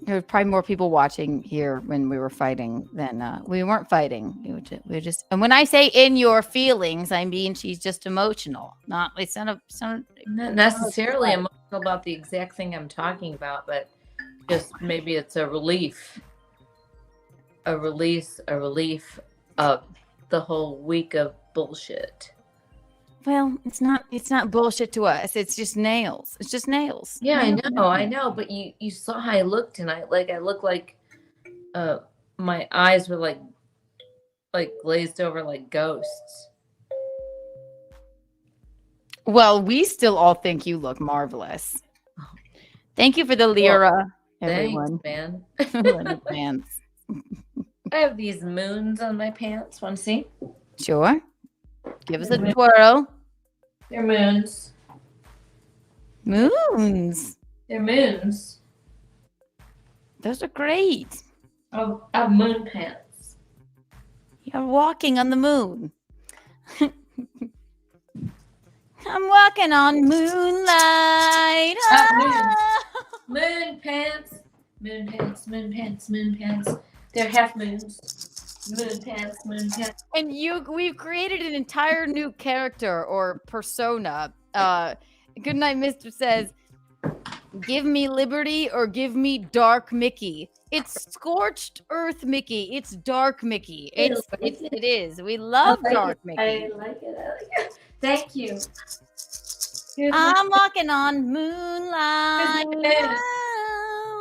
B: There were probably more people watching here when we were fighting than we weren't fighting. We were just, and when I say in your feelings, I mean she's just emotional. It's not
A: necessarily emotional about the exact thing I'm talking about, but just maybe it's a relief of the whole week of bullshit.
B: Well, it's not bullshit to us. It's just nails. It's just nails.
A: Yeah, I know. But you saw how I looked, and I looked like my eyes were like glazed over like ghosts.
B: Well, we still all think you look marvelous. Thank you for the lira, everyone.
A: Thanks, man.
B: Pants.
A: I have these moons on my pants. Want to see?
B: Sure. Give us a twirl.
A: They're moons.
B: Moons.
A: They're moons.
B: Those are great.
A: Of moon pants.
B: You're walking on the moon. I'm walking on moonlight.
A: Moon pants. Moon pants. Moon pants. Moon pants. They're half moons. Moon pants. Moon pants.
B: And we've created an entire new character or persona. Goodnight Mister says, give me liberty or give me dark Mickey. It's scorched earth Mickey. It's dark Mickey. It is. We love dark Mickey.
A: I like it. Thank you.
B: I'm walking on moonlight.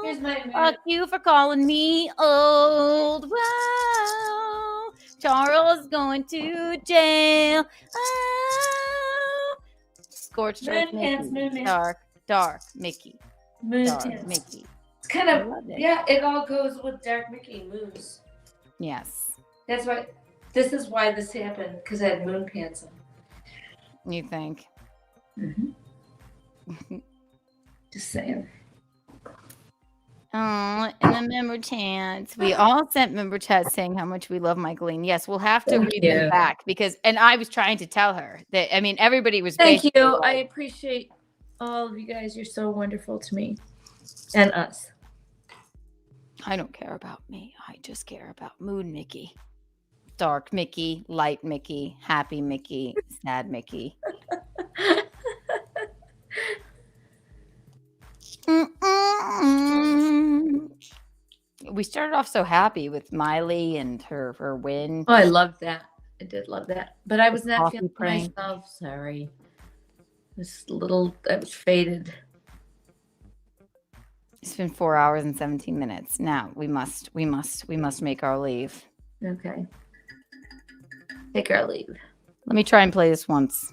A: Here's my moon.
B: Fuck you for calling me old. Wow. Charles going to jail. Scorched earth Mickey. Dark Mickey.
A: Moon
B: Dark
A: pants.
B: Mickey.
A: It's kind of it all goes with dark Mickey moons.
B: Yes.
A: That's why. This is why this happened, because I had moon pants on.
B: You think?
A: Mm-hmm. Just saying.
B: Oh, and the member chats. We all sent member chats saying how much we love Michaeline. Yes, we'll have to read them back and I was trying to tell her that, I mean, everybody was.
A: Thank you. I appreciate all of you guys. You're so wonderful to me and us.
B: I don't care about me. I just care about Moon Mickey. Dark Mickey, light Mickey, happy Mickey, sad Mickey. We started off so happy with Miley and her win.
A: Oh, I loved that. I did love that. But I was not
B: Coffee
A: feeling
B: prank.
A: myself. Sorry. This little, that was faded.
B: It's been 4 hours and 17 minutes. Now we must make our leave.
A: Okay. Take our leave.
B: Let me try and play this once.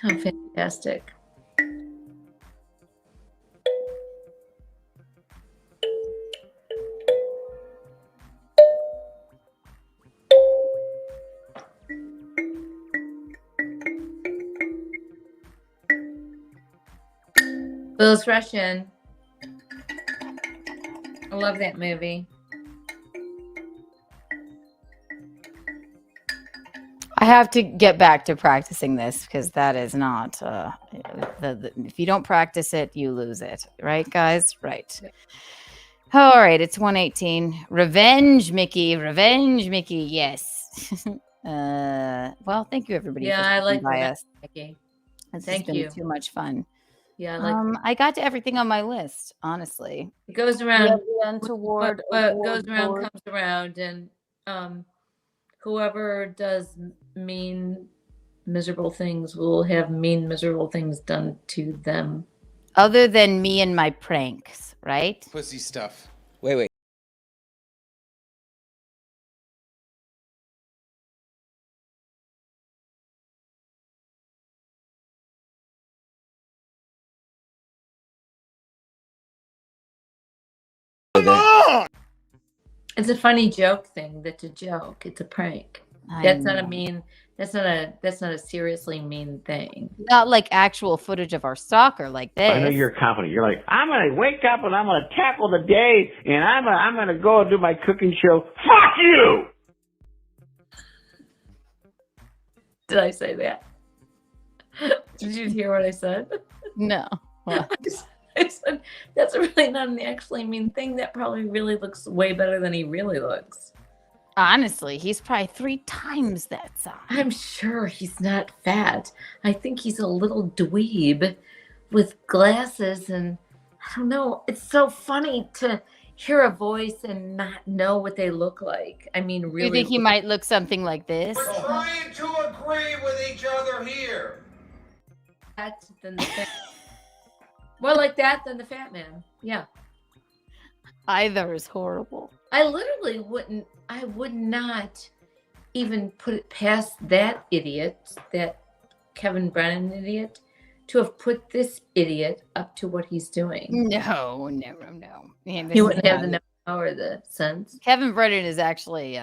A: How fantastic. Will's Russian. I love that movie.
B: I have to get back to practicing this because that is not if you don't practice it, you lose it. Right, guys? Right. All right, it's 1:18. Revenge, Mickey. Revenge, Mickey. Yes. Well, thank you, everybody.
A: Yeah,
B: for
A: I like
B: sticking by
A: Revenge,
B: us.
A: Mickey.
B: This
A: Thank
B: has been
A: you.
B: too much fun.
A: Yeah, I like
B: I got to everything on my list, honestly.
A: it goes
B: We have
A: around.
B: the Untoward
A: What
B: award
A: goes around
B: board.
A: comes around, and whoever does mean, miserable things will have mean, miserable things done to them.
B: Other than me and my pranks, right?
I: Pussy stuff.
G: Wait.
A: It's a funny joke thing. That's a joke. It's a prank. That's not a mean. That's not a seriously mean thing.
B: Not like actual footage of our stalker like this.
F: I know you're confident. You're like, I'm gonna wake up and I'm gonna tackle the day, and I'm gonna go and do my cooking show. Fuck you!
A: Did I say that? Did you hear what I said?
B: No. What?
A: I said that's really not an actually mean thing. That probably really looks way better than he really looks.
B: Honestly, he's probably 3 times that size.
A: I'm sure he's not fat. I think he's a little dweeb with glasses, and I don't know. It's so funny to hear a voice and not know what they look like. I mean, really.
B: You think he might look something like this?
S: We're trying to agree with each other here.
A: That than the fat. More like that than the fat man. Yeah.
B: Either is horrible.
A: I literally wouldn't. I would not even put it past that idiot, that Kevin Brennan idiot, to have put this idiot up to what he's doing.
B: No. Man,
A: He wouldn't have the know or the sense.
B: Kevin Brennan is actually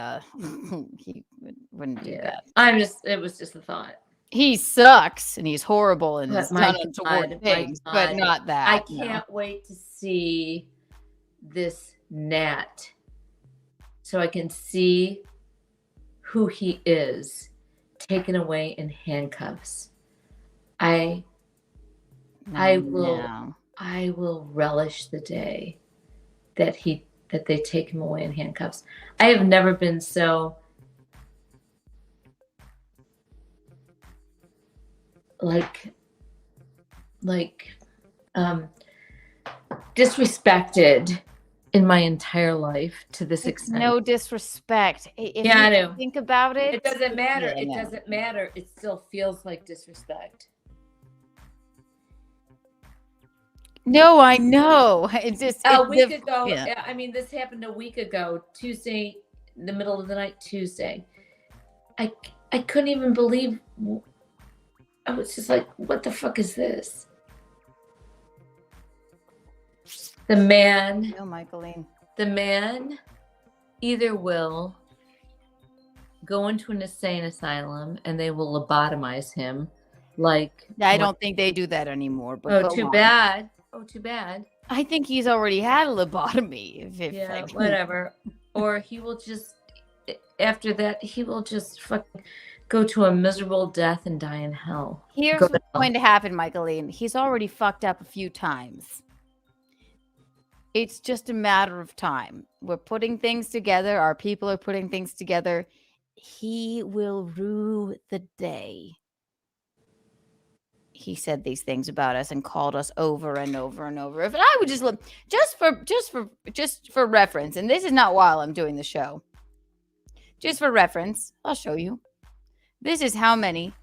B: he wouldn't do that.
A: It was just a thought.
B: He sucks and he's horrible and has
A: My
B: done untoward
A: God,
B: things,
A: my
B: but
A: God.
B: not that.
A: I can't wait to see this Nat, so I can see who he is taken away in handcuffs. I will relish the day that they take him away in handcuffs. I have never been so disrespected in my entire life to this extent.
B: No disrespect. If
A: Yeah, I
B: you
A: know.
B: think about it.
A: It doesn't matter.
B: Yeah,
A: It
B: no.
A: doesn't matter. It still feels like disrespect.
B: No, I know. It's just
A: A
B: it's
A: week
B: diff-
A: ago,
B: yeah.
A: I mean, this happened a week ago, Tuesday, in the middle of the night, Tuesday. I couldn't even believe. I was just like, what the fuck is this? The man.
B: No, Michaeline.
A: The man either will go into an insane asylum and they will lobotomize him, like.
B: I don't think they do that anymore. But
A: Oh,
B: go
A: too
B: on.
A: bad. Oh, too bad.
B: I think he's already had a lobotomy. If
A: Yeah,
B: I can-
A: whatever. Or he will just, after that, he will just fucking go to a miserable death and die in hell.
B: Here's
A: Go to
B: what's
A: hell.
B: going to happen, Michaeline. He's already fucked up a few times. It's just a matter of time. We're putting things together. Our people are putting things together. He will rue the day he said these things about us and called us over and over and over. If I would just look, just for reference, and this is not while I'm doing the show. just for reference, I'll show you. This is how many.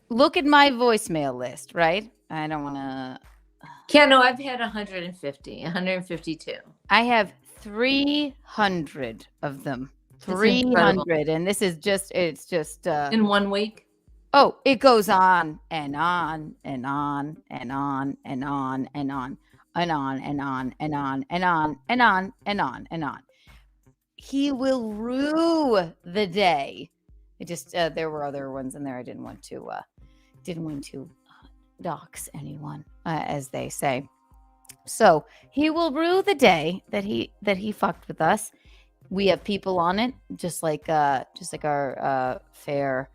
B: Look at my voicemail list, right? I don't want to.
A: Keanu, I've had 150, 152.
B: I have 300 of them.
A: It's incredible.
B: 300, and this is just. It's just.
A: In 1 week.
B: Oh, it goes on and on and on and on and on and on and on and on and on and on and on and on and on. He will rue the day. It just there were other ones in there. I didn't want to dox anyone, as they say. So he will rue the day that he fucked with us. We have people on it, just like our fair.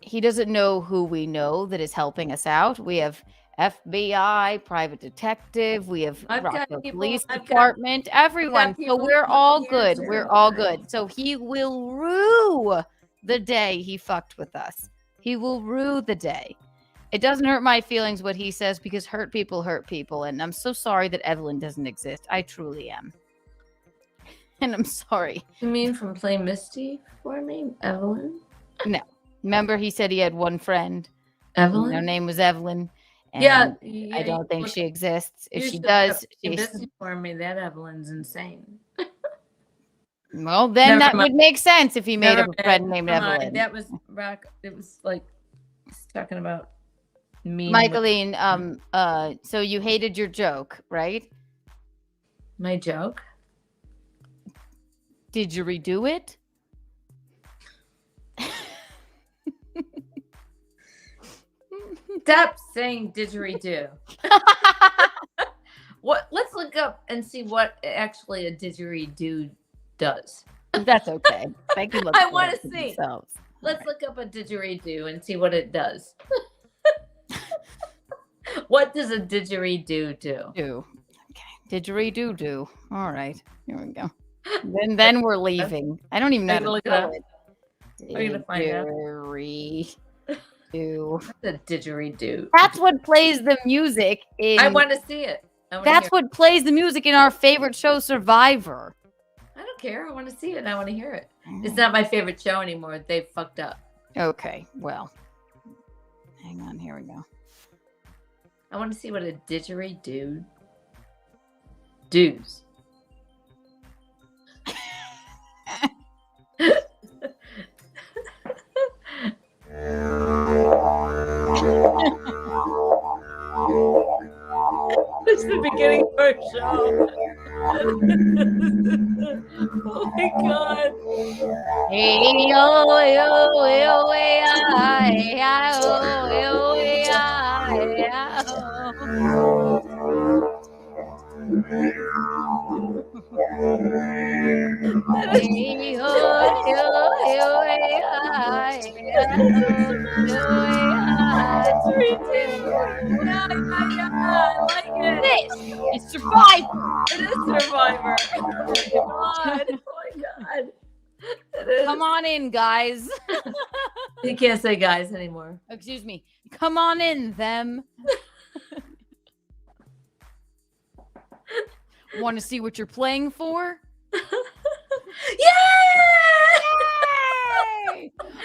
B: He doesn't know who we know that is helping us out. We have FBI, private detective, we have Rockville Police Department, everyone. So we're all good. We're all good. So he will rue the day he fucked with us. He will rue the day. It doesn't hurt my feelings what he says, because hurt people. And I'm so sorry that Evelyn doesn't exist. I truly am. And I'm sorry.
A: You mean from Play Misty for me, Evelyn?
B: No. Remember, he said he had one friend.
A: Evelyn?
B: Her name was Evelyn. And
A: Yeah,
B: I don't think she exists. If
A: You
B: she
A: should
B: does,
A: have Play Misty for me. That Evelyn's insane.
B: well, then
A: Never
B: that
A: mind.
B: would make sense if he made
A: Never
B: up a friend named
A: Never mind.
B: Evelyn.
A: That was rock. It was like talking about me.
B: Michaeline, so you hated your joke, right?
A: My joke?
B: Did you redo it?
A: Stop saying didgeridoo. What? Let's look up and see what actually a didgeridoo does.
B: That's okay. I can look.
A: I
B: it
A: want
B: up
A: to
B: for
A: see.
B: themselves.
A: Let's look up a didgeridoo and see what it does. What does a didgeridoo do?
B: Okay. Didgeridoo do. All right. Here we go. Then we're leaving. I don't even know how to
A: look it
B: spell
A: up.
B: it.
A: Are you gonna find out?
B: What's
A: a didgeridoo?
B: That's what plays the music in.
A: I want to see it.
B: That's what plays the music in our favorite show, Survivor.
A: I don't care. I want to see it. I want to hear it. It's not my favorite show anymore. They fucked up.
B: Okay. Well, hang on. Here we go.
A: I want to see what a didgeridoo does. It's the beginning of our show. Oh my god.
B: Hey, yo, yo, yo,
A: I like it.
B: It's Survivor.
A: It is Survivor. Oh my god. Oh my god. It is.
B: Come on in, guys.
A: You can't say guys anymore.
B: Excuse me. Come on in, them. Want to see what you're playing for?
A: Yay!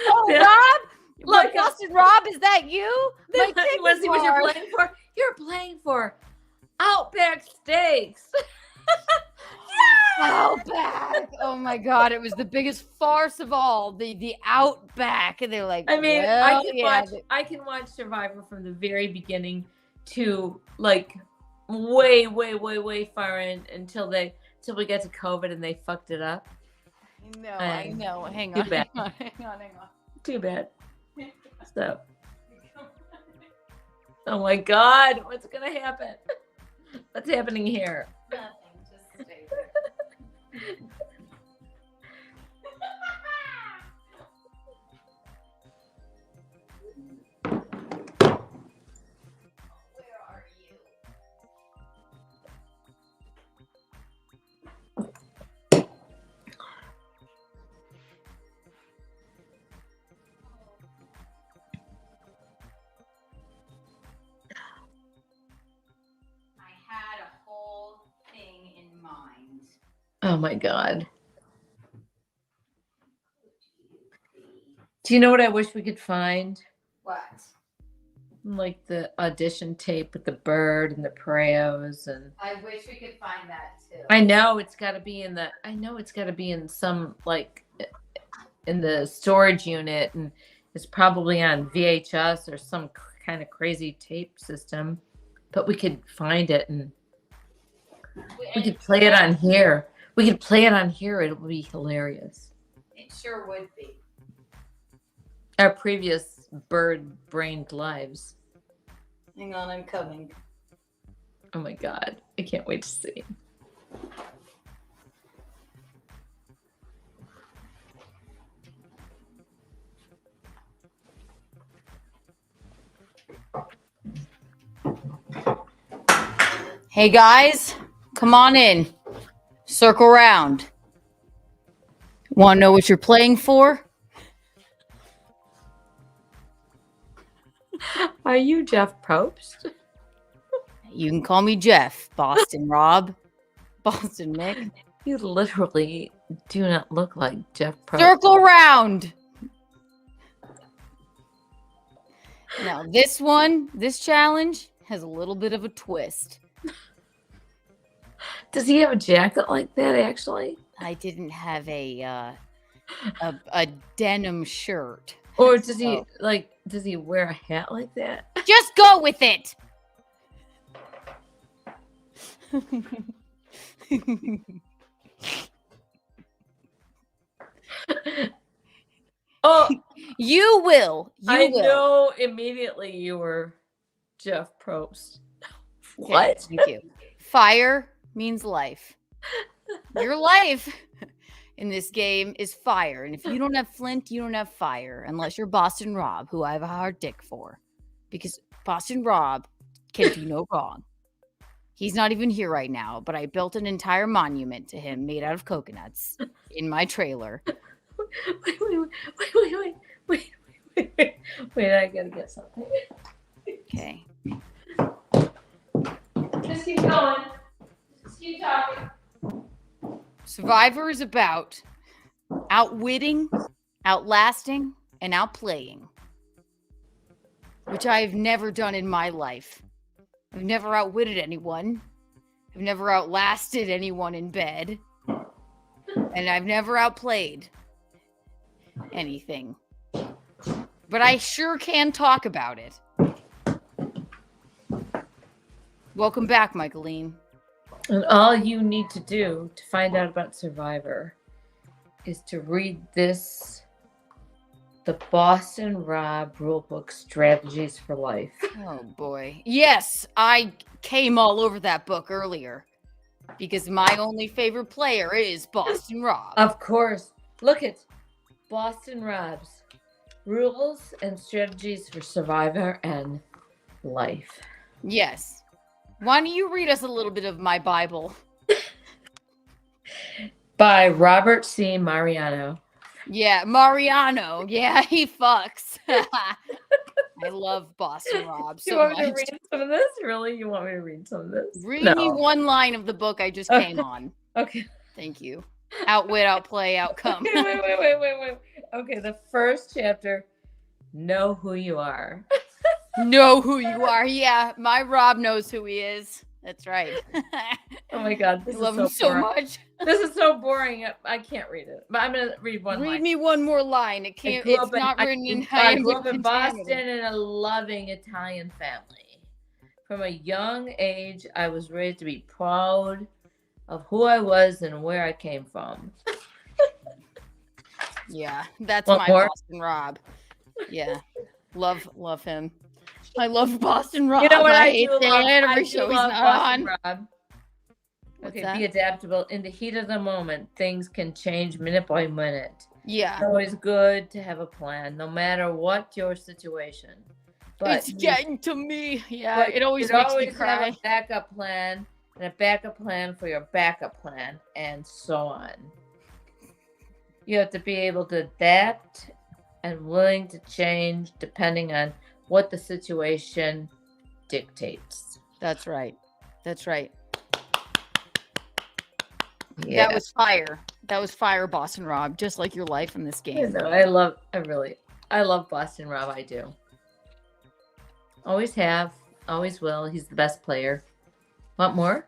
B: Oh,
A: Yeah.
B: Rob?
A: Look,
B: Busted Rob, is that you? My
A: You want to see what you're
B: hard.
A: playing for? You're playing for Outback Steaks.
B: Outback. Oh my god, it was the biggest farce of all. The Outback. And they're like,
A: I mean,
B: well, yeah,
A: I can watch Survivor from the very beginning to like way far in until we get to COVID and they fucked it up.
B: No, I know. Hang
A: Too
B: on.
A: bad.
B: Hang on.
A: Too bad. So. Oh my god, what's gonna happen? What's happening here?
B: Nothing. Just stay there.
A: Oh my God. Do you know what I wish we could find?
B: What?
A: Like the audition tape with the bird and the Preos and
B: I wish we could find that too.
A: I know it's got to be in the. I know it's got to be in some like in the storage unit, and it's probably on VHS or some kind of crazy tape system. But we could find it and we could play it on here. We could play it on here. It would be hilarious.
B: It sure would be.
A: Our previous bird-brained lives.
B: Hang on, I'm coming.
A: Oh my God, I can't wait to see.
B: Hey guys, come on in. Circle around. Want to know what you're playing for?
A: Are you Jeff Probst?
B: You can call me Jeff, Boston Rob, Boston Mick.
A: You literally do not look like Jeff Probst.
B: Circle around. Now this challenge has a little bit of a twist.
A: Does he have a jacket like that, actually?
B: I didn't have a denim shirt.
A: Or does he does he wear a hat like that?
B: Just go with it.
A: Oh,
B: you will.
A: I know immediately you were Jeff Probst.
B: Okay,
A: What?
B: thank you. Fire means life. Your life in this game is fire. And if you don't have flint, you don't have fire. Unless you're Boston Rob, who I have a hard dick for. Because Boston Rob can do no wrong. He's not even here right now, but I built an entire monument to him made out of coconuts in my trailer.
A: Wait, I gotta get something.
B: Okay.
A: Just keep going. Just keep talking.
B: Survivor is about outwitting, outlasting, and outplaying, which I have never done in my life. I've never outwitted anyone. I've never outlasted anyone in bed. And I've never outplayed anything. But I sure can talk about it. Welcome back, Michaeline.
A: And all you need to do to find out about Survivor is to read this, the Boston Rob Rulebook Strategies for Life.
B: Oh boy. Yes, I came all over that book earlier because my only favorite player is Boston Rob.
A: Of course. Look at Boston Rob's Rules and Strategies for Survivor and Life.
B: Yes. Why don't you read us a little bit of my Bible?
A: By Robert C. Mariano.
B: Yeah, Mariano. Yeah, he fucks. I love Boston Rob so
A: You want me
B: much.
A: to read some of this? Really? You want me to read some of this?
B: Read
A: No.
B: me one line of the book I just came on.
A: Okay.
B: Thank you. Outwit, outplay, outcome.
A: Wait. Okay, the first chapter, know who you are.
B: Know who you are. Yeah, my Rob knows who he is. That's right.
A: Oh my God, this
B: I
A: is
B: love
A: so
B: him so
A: boring.
B: much.
A: This is so boring. I can't read it, but I'm gonna read one
B: Read
A: line.
B: me one more line. It can't. It's not written in
A: I
B: high.
A: grew up in Boston in a loving Italian family. From a young age, I was raised to be proud of who I was and where I came from.
B: Yeah, that's
A: One
B: my
A: more?
B: Boston Rob. Yeah, love him. I love Boston Rob.
A: You know what
B: I
A: I
B: hate
A: do
B: that
A: love?
B: every
A: I do
B: show he's
A: love
B: not
A: Boston
B: on.
A: Rob.
B: What's
A: Okay,
B: that?
A: be adaptable. In the heat of the moment, things can change minute by minute.
B: Yeah.
A: It's always good to have a plan, no matter what your situation. But
B: It's getting to me. Yeah,
A: but
B: it always
A: you
B: makes
A: always
B: me cry.
A: have a backup plan and a backup plan for your backup plan, and so on. You have to be able to adapt and willing to change depending on what the situation dictates.
B: That's right. That's right. That was fire. That was fire, Boston Rob. Just like your life in this game.
A: I love Boston Rob. I do. Always have, always will. He's the best player. Want more?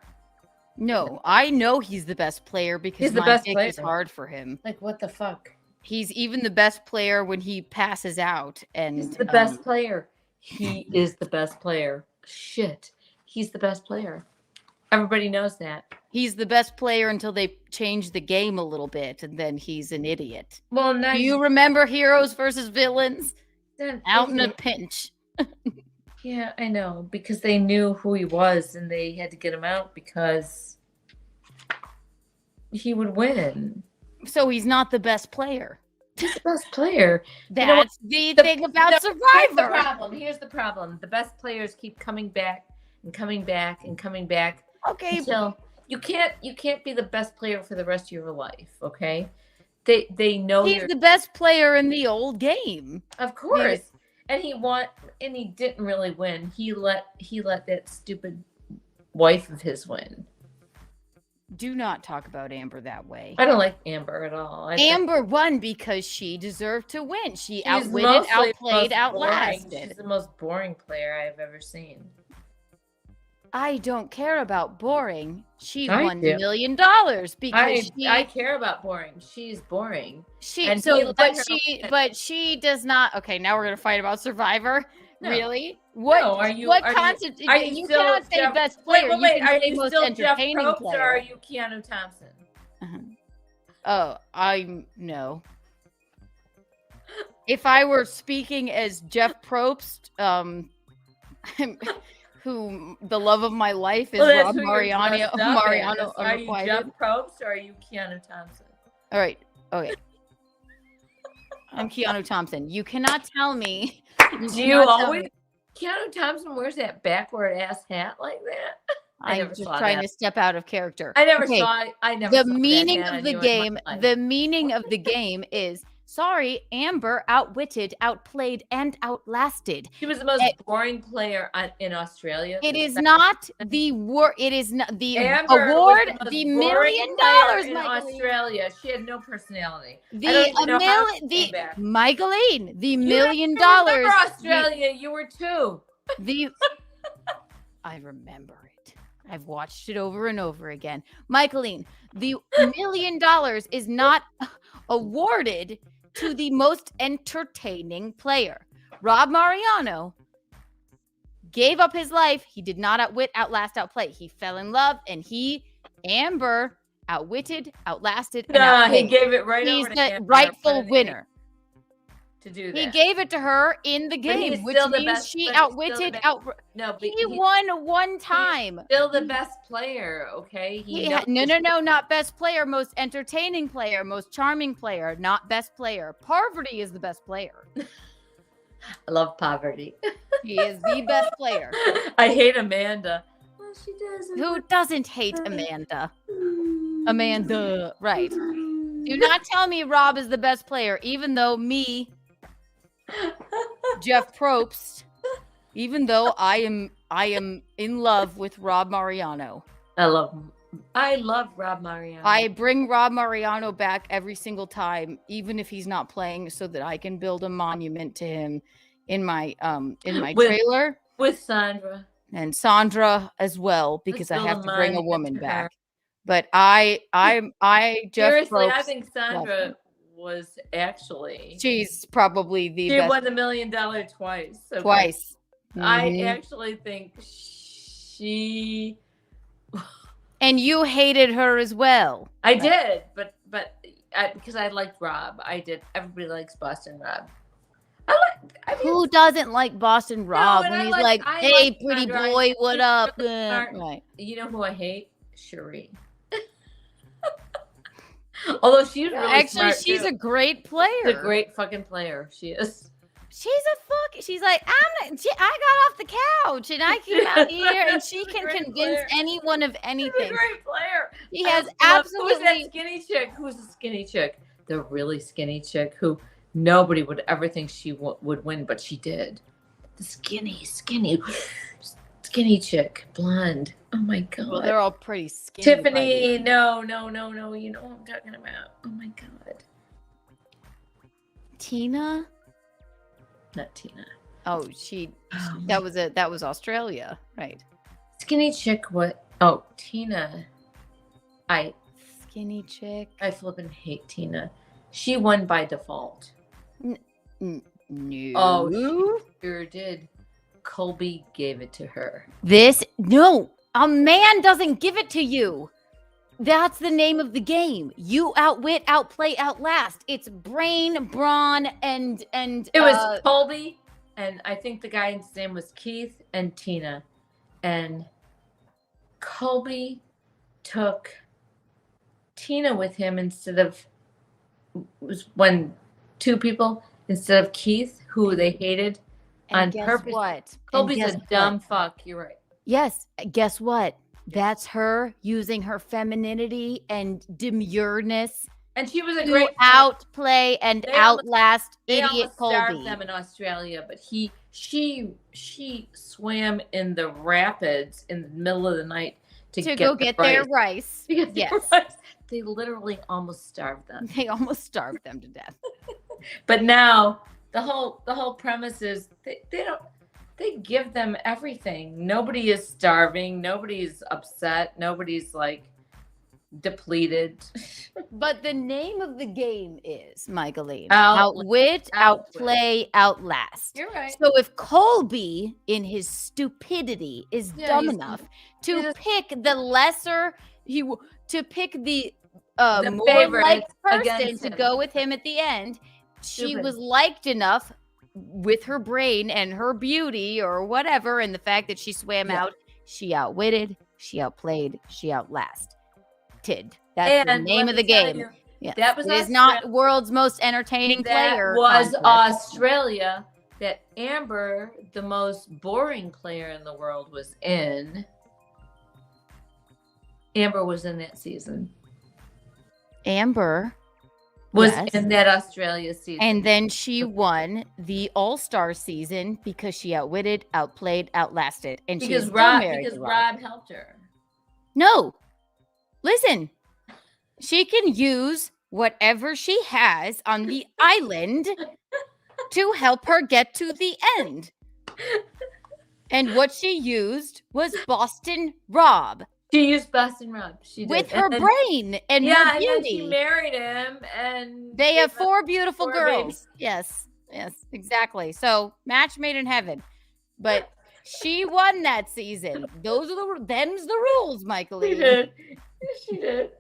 B: No, I know he's the best player because
A: He's the
B: my
A: best
B: dick
A: player.
B: is hard for him.
A: Like, what the fuck?
B: He's even the best player when he passes out. And
A: He's the best player. He is the best player. Shit. He's the best player. Everybody knows that.
B: He's the best player until they change the game a little bit, and then he's an idiot.
A: Well, now
B: Do you remember Heroes versus Villains?
A: Then
B: Out in a pinch.
A: Yeah, I know. Because they knew who he was and they had to get him out because he would win.
B: So he's not the best player.
A: He's the best player.
B: That's the thing about Survivor.
A: Here's the problem. The best players keep coming back and coming back and coming back.
B: Okay.
A: Until you can't be the best player for the rest of your life, okay? They know
B: He's the best player in the old game.
A: Of course. And he didn't really win. He let that stupid wife of his win.
B: Do not talk about Amber that way.
A: I don't like Amber at all.
B: Amber won because she deserved to win. She
A: She's
B: outwitted,
A: mostly the
B: outplayed,
A: most
B: outlasted.
A: boring. She's the most boring player I've ever seen.
B: I don't care about boring. She
A: I
B: won
A: do.
B: $1 million because
A: I care about boring. She's boring.
B: She
A: And
B: so
A: he let
B: but
A: her
B: she
A: win.
B: but she does not. Okay, now we're gonna fight about Survivor.
A: No.
B: Really? What?
A: No, are you?
B: What
A: are
B: concept?
A: You, are you still
B: cannot say
A: Jeff,
B: best player.
A: Wait,
B: you can
A: are
B: say
A: you
B: most
A: still Jeff
B: entertaining
A: Probst
B: player.
A: or are you Keanu Thompson?
B: Oh, I'm no. If I were speaking as Jeff Probst, who the love of my life is
A: Well,
B: Rob
A: that's who you're
B: Mariano.
A: dressed up
B: Mariano
A: as. Are you
B: Unrequited.
A: Jeff Probst or are you Keanu Thompson?
B: All right. Okay. I'm Keanu Thompson. You cannot tell me.
A: Do you always? Keanu Thompson wears that backward ass hat like that.
B: I'm just trying to step out of character.
A: I never
B: Okay,
A: saw. I never.
B: The
A: saw that
B: meaning
A: hat
B: of
A: on
B: the
A: you in my
B: game.
A: life.
B: The meaning of the game is sorry. Amber outwitted, outplayed, and outlasted.
A: She was the most boring player in Australia.
B: It is not the war. It is not the
A: Amber
B: award.
A: was
B: The
A: most
B: $1
A: boring
B: million,
A: player in
B: Michaeline.
A: Australia. She had no personality. I
B: The
A: don't even know how she
B: the
A: came back.
B: Michaeline. The $1
A: You
B: million.
A: don't remember Australia. You were two.
B: The I remember it. I've watched it over and over again. Michaeline, the $1 million is not awarded to the most entertaining player. Rob Mariano gave up his life. He did not outwit, outlast, outplay. He fell in love, and Amber outwitted, outlasted, and
A: Nah, he
B: outplayed.
A: gave it right
B: He's
A: over to
B: the
A: Amber.
B: rightful
A: What an
B: winner.
A: to do that.
B: He gave it to her in the
A: But
B: game,
A: he's
B: which
A: still the
B: means
A: best-
B: she
A: but he's still the
B: outwitted,
A: best-
B: out.
A: No, but
B: He won one time.
A: Still the best player, okay?
B: No, not best player, most entertaining player, most charming player, not best player. Poverty is the best player.
A: I love poverty.
B: He is the best player.
A: I hate Amanda. Well, she doesn't.
B: Who doesn't hate Amanda? Amanda, right. Do not tell me Rob is the best player, even though me, Jeff Probst, even though I am in love with Rob Mariano.
A: I love Rob Mariano.
B: I bring Rob Mariano back every single time, even if he's not playing, so that I can build a monument to him in my trailer
A: with Sandra
B: and Sandra as well, because I
A: build
B: have
A: a
B: to bring a
A: monument
B: woman
A: to her.
B: back. But I Jeff
A: Seriously, I
B: Probst,
A: think Sandra was actually
B: she's probably the
A: she
B: best.
A: won the $1 million twice. Okay?
B: Twice.
A: I
B: Mhm.
A: actually think she.
B: And you hated her as well.
A: I did, but because I liked Rob, I did. Everybody likes Boston Rob.
B: Who doesn't like Boston Rob
A: and
B: when
A: I
B: he's
A: like-
B: like,
A: I
B: "Hey,
A: like
B: pretty
A: Sandra.
B: boy, what
A: She's
B: up?"
A: really smart.
B: Right.
A: You know who I hate? Cherie. Although she's really
B: Actually,
A: smart,
B: she's
A: too.
B: a great player.
A: She's a great fucking player. She is.
B: She's like, I got off the couch and I came out here, and she can
A: great
B: convince
A: player.
B: anyone of anything.
A: She's a great player.
B: He
A: I
B: has
A: love-
B: absolutely.
A: Who's that skinny chick? Who's the skinny chick? The really skinny chick who nobody would ever think she would win, but she did. The skinny, Skinny chick, blonde. Oh my god.
B: Well, they're all pretty skinny. by the
A: Tiffany,
B: end.
A: no. You know what I'm talking about. Oh my god.
B: Tina?
A: Not Tina.
B: Oh, that was Australia, right?
A: Skinny chick, what? Oh, Tina.
B: Skinny chick.
A: I flippin' hate Tina. She won by default.
B: No.
A: Oh, she sure did. Colby gave it to her.
B: No, a man doesn't give it to you. That's the name of the game. You outwit, outplay, outlast. It's brain, brawn, and
A: It was Colby, and I think the guy's name was Keith and Tina. And Colby took Tina with him when two people instead of Keith, who they hated
B: And
A: on
B: guess
A: purpose.
B: what?
A: Colby's
B: And
A: a
B: guess
A: dumb
B: what?
A: fuck. You're right.
B: Yes. Guess what? That's her using her femininity and demureness
A: And she was a
B: to
A: great
B: outplay and
A: They almost-
B: outlast
A: They
B: idiot
A: almost starved
B: Colby.
A: them in Australia, but she swam in the rapids in the middle of the night to
B: go get their rice.
A: To get their
B: Yes.
A: rice. They literally almost starved them.
B: They almost starved them to death.
A: But now the whole premise is they give them everything. Nobody is starving. Nobody's upset. Nobody's like depleted.
B: But the name of the game is, Michaeline,
A: Outwit,
B: outplay, outlast.
A: You're right.
B: So if Colby, in his stupidity, is dumb
A: he's-
B: enough to pick the lesser, to pick the
A: The
B: more
A: favorite
B: liked person
A: against
B: to
A: him.
B: go with him at the end, she
A: Stupid.
B: was liked enough with her brain and her beauty or whatever, and the fact that she swam out, she outwitted, she outplayed, she outlasted. That's the
A: And
B: name
A: let
B: of the
A: me tell
B: game.
A: you,
B: Yes.
A: that was
B: It is not
A: Australia.
B: world's most entertaining
A: That
B: player.
A: was
B: contest.
A: Australia that Amber, the most boring player in the world, was in. Amber was in that season.
B: Amber
A: Was
B: yes.
A: in that Australia season.
B: And then she won the All-Star season because she outwitted, outplayed, outlasted, and
A: because
B: she's still
A: Rob
B: married
A: because
B: to
A: Rob helped her.
B: No, listen, she can use whatever she has on the island to help her get to the end. And what she used was Boston Rob.
A: She used Boston Rob. She did.
B: With
A: And
B: her
A: then-
B: brain and
A: yeah,
B: her
A: and then
B: beauty.
A: she married him, and
B: They have
A: gave us
B: 4 beautiful
A: 4
B: girls.
A: babies.
B: Yes, exactly. So match made in heaven. But she won that season. Them's the rules, Michael.
A: She did. She did.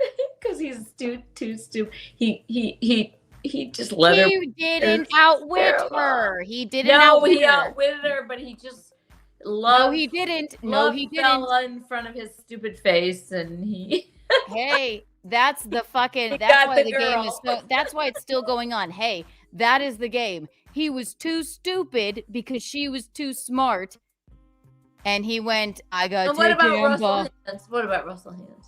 A: Because he's too stupid. He just let her.
B: He didn't outwit her. He didn't
A: No,
B: outwit
A: he
B: her.
A: outwitted her, but he just
B: No, he didn't. No,
A: love
B: he
A: fell
B: didn't.
A: in front of his stupid face, and he.
B: Hey, that's the fucking.
A: He
B: That's
A: got
B: why
A: the
B: the game is
A: girl.
B: so. That's why it's still going on. Hey, that is the game. He was too stupid because she was too smart, and he went. I got
A: And what
B: to
A: about
B: take
A: Russell
B: Amber.
A: Hands? What about Russell Hands?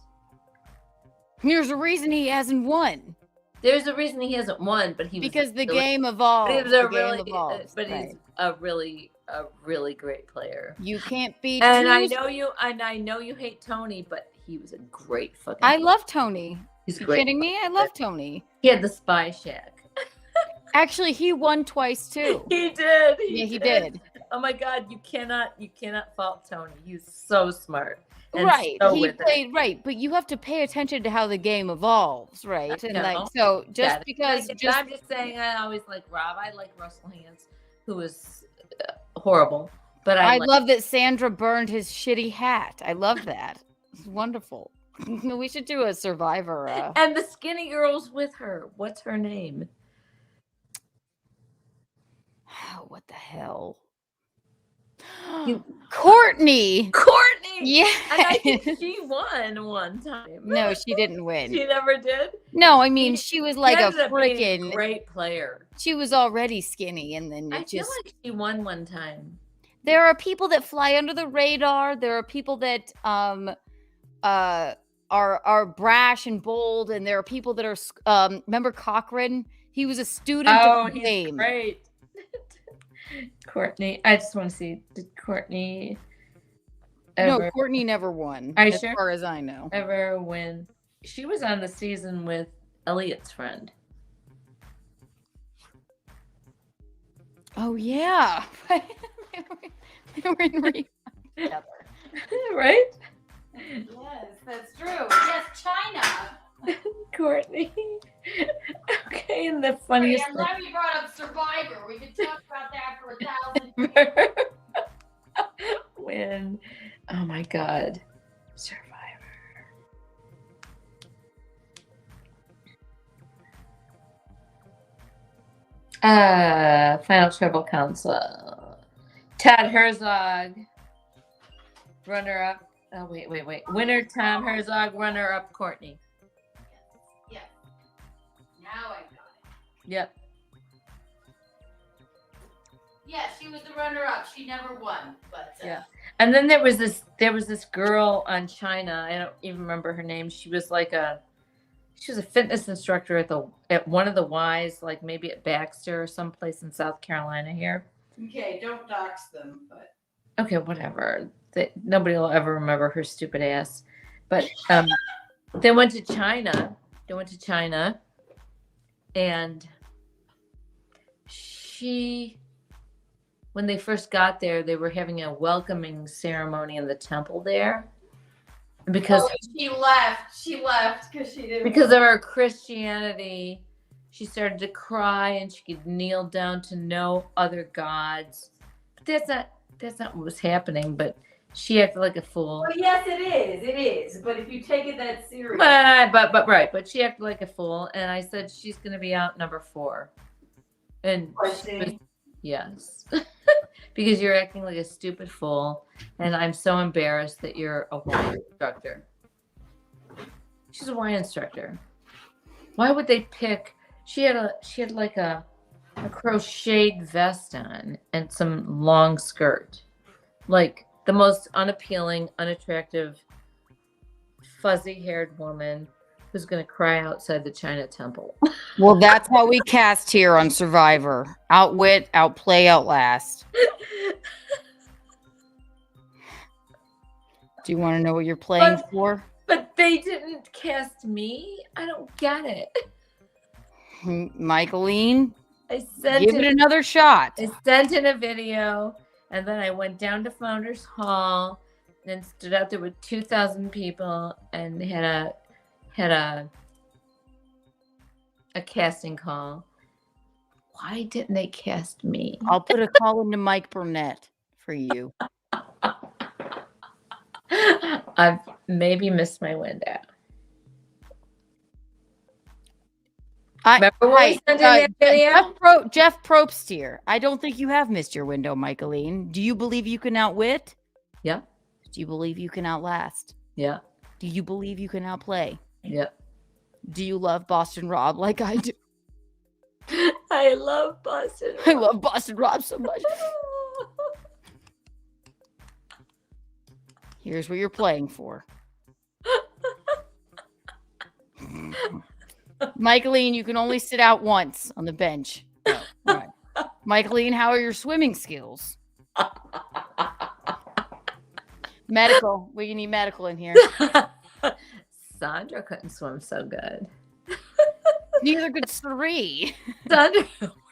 B: There's a reason he hasn't won.
A: There's a reason he hasn't won, but he was
B: Because the
A: really-
B: game evolved.
A: But he was
B: The
A: a
B: game
A: really,
B: evolves,
A: but
B: right.
A: he's a really great player.
B: You can't be.
A: And
B: too
A: I know you hate Tony, but he was a great fucking.
B: I love Tony.
A: He's
B: You
A: great.
B: kidding me? I love Tony.
A: He had the Spy Shack.
B: Actually, he won twice too.
A: He did.
B: Yeah, he did.
A: Oh my God, you cannot fault Tony. He's so smart. And
B: Right.
A: so
B: He
A: with it.
B: played right, but you have to pay attention to how the game evolves, right? And
A: No,
B: like so just
A: that-
B: because
A: like,
B: just
A: I'm just saying I always like Rob. I like Russell Hands, who was horrible. But
B: I
A: like,
B: love that Sandra burned his shitty hat. I love that. It's wonderful. We should do a Survivor.
A: And the skinny girl's with her. What's her name?
B: Oh, what the hell? Courtney.
A: Courtney.
B: Yeah.
A: And I think she won one time.
B: No, she didn't win.
A: She never did.
B: No, I mean she was like
A: She
B: a
A: ended up being
B: freaking
A: great player.
B: She was already skinny, and then
A: I
B: it
A: feel
B: just.
A: like she won one time.
B: There are people that fly under the radar. There are people that are brash and bold, and there are people that are remember Cochran? He was a student
A: Oh,
B: of the
A: he's
B: game.
A: great. Courtney. I just want to see. Did Courtney?
B: No,
A: ever.
B: Courtney never won,
A: Are you
B: as
A: sure?
B: far as I know.
A: Ever win. She was on the season with Elliot's friend.
B: Oh yeah. They were in rehab together.
A: Right?
B: Yes, that's true. Yes, China.
A: Courtney. Okay, and the funniest
B: I'm glad we brought up Survivor. We could talk about that for 1,000 years.
A: when, oh my God, Survivor. Final Tribal Council. Todd Herzog, runner up. Oh, wait. Winner Tom Herzog, runner up Courtney.
B: Yes. Now I got it.
A: Yep.
B: Yeah, she was the runner-up. She never won, but
A: Yeah. And then there was this girl on China. I don't even remember her name. She was a fitness instructor at one of the Ys, like maybe at Baxter or someplace in South Carolina here.
B: Okay, don't dox them, but
A: Okay, whatever. Nobody will ever remember her stupid ass. But they went to China. And when they first got there, they were having a welcoming ceremony in the temple there. Because
B: she left because she didn't.
A: Because of her Christianity, she started to cry and she could kneel down to no other gods. But that's not what was happening. But she acted like a fool.
B: Well, yes, it is. But if you take it that serious,
A: But she acted like a fool, and I said she's going to be out number 4. And she was, yes, because you're acting like a stupid fool, and I'm so embarrassed that you're a Y instructor. She's a Y instructor. Why would they pick? She had like a crocheted vest on and some long skirt, like the most unappealing, unattractive, fuzzy-haired woman who's going to cry outside the China temple.
B: well, that's how we cast here on Survivor: outwit, outplay, outlast. Do you want to know what you're playing for?
A: But they didn't cast me. I don't get it.
B: Michaeline,
A: I sent
B: give it another shot.
A: I sent in a video, and then I went down to Founders Hall, and stood out there with 2,000 people, and had a casting call. Why didn't they cast me?
B: I'll put a call into Mike Burnett for you.
A: I've maybe missed my window. Remember when we sent in that video?
B: Jeff Probst here. I don't think you have missed your window, Michaeline. Do you believe you can outwit?
A: Yeah.
B: Do you believe you can outlast?
A: Yeah.
B: Do you believe you can outplay?
A: Yeah.
B: Do you love Boston Rob like I do?
A: I love Boston Rob.
B: I love Boston Rob so much. Here's what you're playing for. Michaeline, you can only sit out once on the bench. Oh, all right. Michaeline, how are your swimming skills? Medical. We need medical in here.
A: Sandra couldn't swim so good.
B: Neither could Sari.
A: Sandra,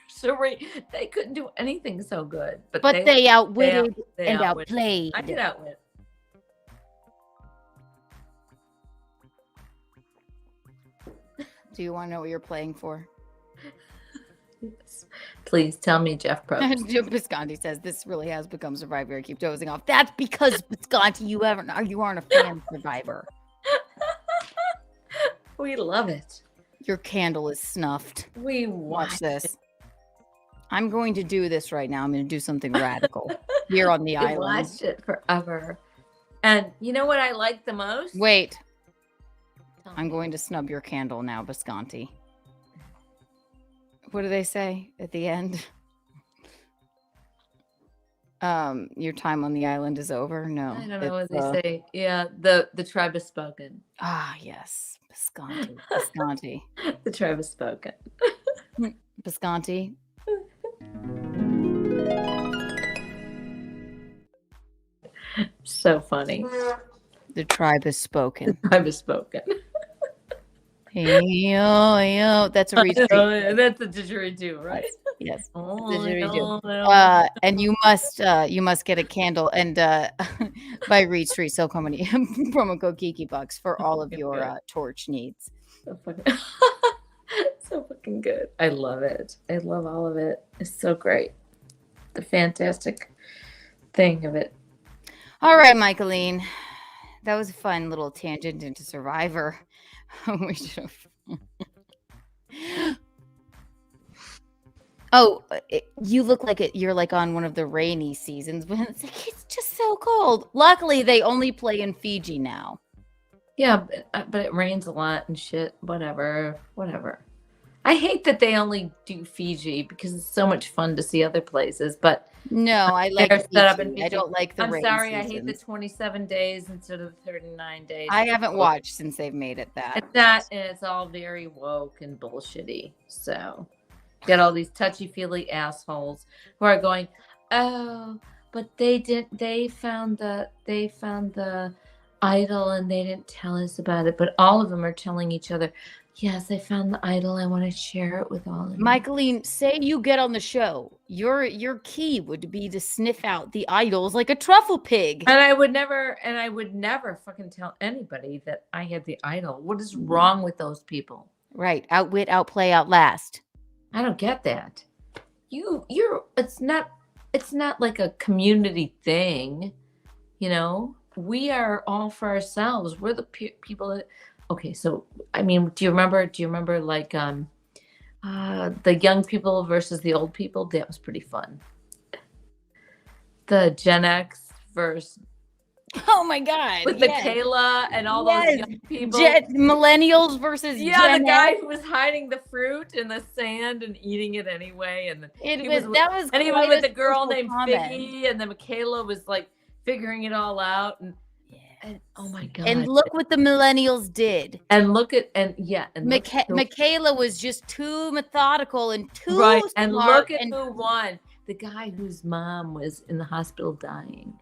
A: Sari, they couldn't do anything so good.
B: But they outwitted
A: they
B: and
A: outwitted.
B: outplayed.
A: I did outwit.
B: Do you want to know what you're playing for?
A: Yes. Please tell me, Jeff Probst.
B: Bisconti says this really has become Survivor. I keep dozing off. That's because Bisconti, you aren't a fan of Survivor.
A: We love it.
B: Your candle is snuffed.
A: We
B: watch this. I'm going to do this right now. I'm going to do something radical here on the
A: We
B: island.
A: watched it forever. And you know what I like the most?
B: Wait. I'm going to snub your candle now, Bisconti. What do they say at the end? Your time on the island is over? No.
A: I don't know what they say. Yeah, the tribe has spoken.
B: Ah, yes. Bisconti. Bisconti.
A: The tribe has spoken.
B: Bisconti.
A: So funny.
B: The tribe has spoken.
A: Tribe has spoken.
B: Hey, yo, that's a retreat.
A: That's a didgeridoo, right?
B: Yes.
A: Oh,
B: Didgeridoo. And you must get a candle and by Reed Street Silk Company promo code Kiki Bucks for all of your torch needs.
A: So fucking, so fucking good. I love it. I love all of it. It's so great. The fantastic thing of it.
B: All right, Michaeline. That was a fun little tangent into Survivor. We should have. Oh, you look like you're like on one of the rainy seasons, but it's just so cold. Luckily, they only play in Fiji now.
A: Yeah, but it rains a lot and shit. Whatever. I hate that they only do Fiji because it's so much fun to see other places. But
B: no, I like
A: Fiji.
B: I don't like the.
A: I'm sorry, I hate the 27 days instead of the 39 days.
B: I haven't watched since they've made it that.
A: It's that, and it's all very woke and bullshitty. So, get all these touchy-feely assholes who are going, oh, but they found the idol and they didn't tell us about it. But all of them are telling each other, yes, I found the idol. I want to share it with all of you.
B: Michaeline, say you get on the show. Your key would be to sniff out the idols like a truffle pig.
A: And I would never fucking tell anybody that I had the idol. What is wrong with those people?
B: Right. Outwit, outplay, outlast.
A: I don't get that. It's not like a community thing, you know? We are all for ourselves. We're the people that. Okay, so I mean, do you remember like the young people versus the old people? That was pretty fun. The Gen X versus.
B: Oh my God!
A: With Michaela and all those young people.
B: Millennials versus Gen
A: the guy
B: X.
A: who was hiding the fruit in the sand and eating it anyway, and he was with a girl named Figgy, and then Michaela was like figuring it all out, and oh my God!
B: And look what the millennials did.
A: And
B: Michaela was just too methodical and too
A: right.
B: smart.
A: And look at who won. The guy whose mom was in the hospital dying.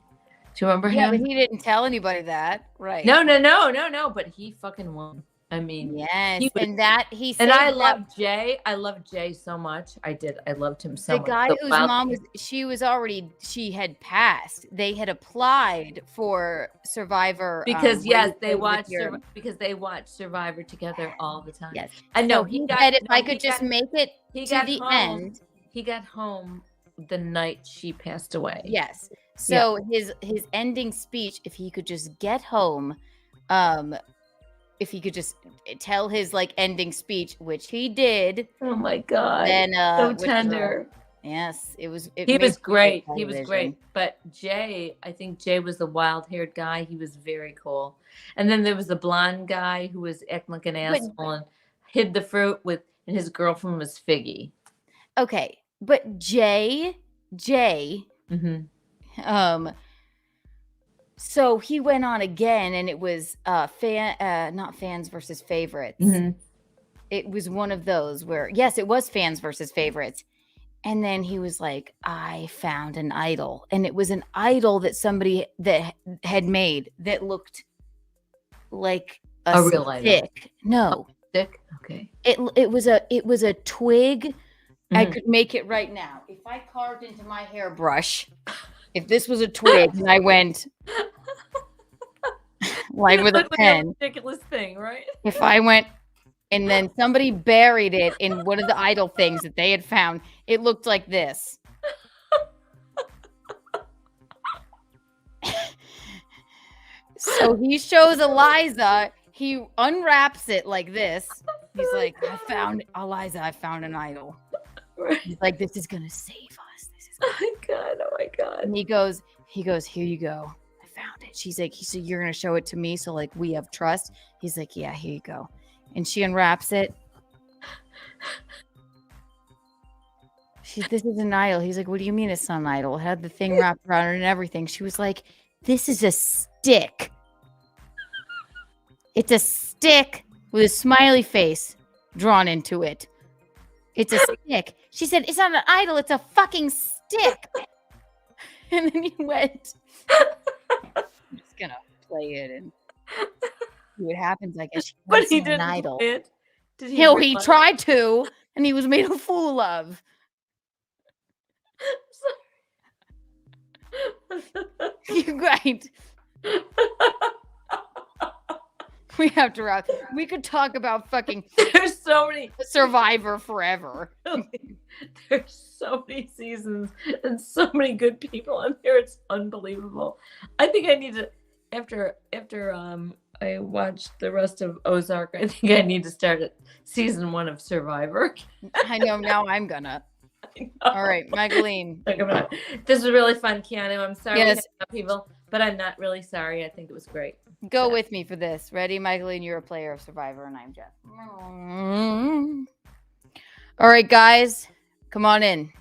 A: Do you remember him?
B: Yeah, but he didn't tell anybody that. Right.
A: No. But he fucking won. I mean,
B: yes.
A: He said, and I love Jay. I love Jay so much. I did. I loved him so much.
B: The guy whose mom she had passed. They had applied for Survivor
A: because they watched Survivor together all the time.
B: Yes.
A: I know.
B: He said if I could just make it to the end.
A: He got home the night she passed away.
B: Yes. So his ending speech, if he could just get home, if he could just tell his like ending speech, which he did.
A: Oh my God!
B: Then
A: so tender.
B: Yes, it was.
A: He was great. He was great. But Jay, I think Jay was the wild-haired guy. He was very cool. And then there was the blonde guy who was acting like an asshole and hid the fruit and his girlfriend was Figgy.
B: Okay, but Jay.
A: Mm-hmm.
B: So he went on again, and it was not fans versus favorites.
A: Mm-hmm.
B: It was one of those where, yes, it was fans versus favorites. And then he was like, I found an idol. And it was an idol that somebody that had made that looked like a
A: real idol.
B: No.
A: Stick? Okay.
B: It was a twig.
A: Mm-hmm.
B: I could make it right now. If I carved into my hairbrush, if this was a twig and I went like with a pen,
A: ridiculous thing, right?
B: If I went and then somebody buried it in one of the idol things that they had found, it looked like this. So he shows Eliza, he unwraps it like this. He's like, I found an idol.
A: Right.
B: He's like, this is gonna save us.
A: Oh my God.
B: And he goes, here you go. I found it. She said, you're gonna show it to me, so like we have trust. He's like, yeah, here you go. And she unwraps it. This is an idol. He's like, what do you mean it's not an idol? It had the thing wrapped around it and everything. She was like, this is a stick. It's a stick with a smiley face drawn into it. It's a stick. She said, it's not an idol. It's a fucking stick. And then he went play it and see what happens. I guess.
A: But he
B: an
A: didn't
B: idol.
A: play it. Did
B: He
A: realize-
B: tried to, and he was made a fool of. You're right. We have to wrap. We could talk about fucking
A: There's so many
B: Survivor forever.
A: There's so many seasons and so many good people on here. It's unbelievable. I think I need to after I watched the rest of Ozark, I think I need to start at season 1 of Survivor.
B: I know, now I'm gonna. All right, Michaeline.
A: This was really fun, Keanu. I'm sorry we
B: Yes.
A: had to have people, but I'm not really sorry. I think it was great.
B: Go with me for this. Ready, Michaeline? You're a player of Survivor, and I'm Jeff. All right, guys, come on in.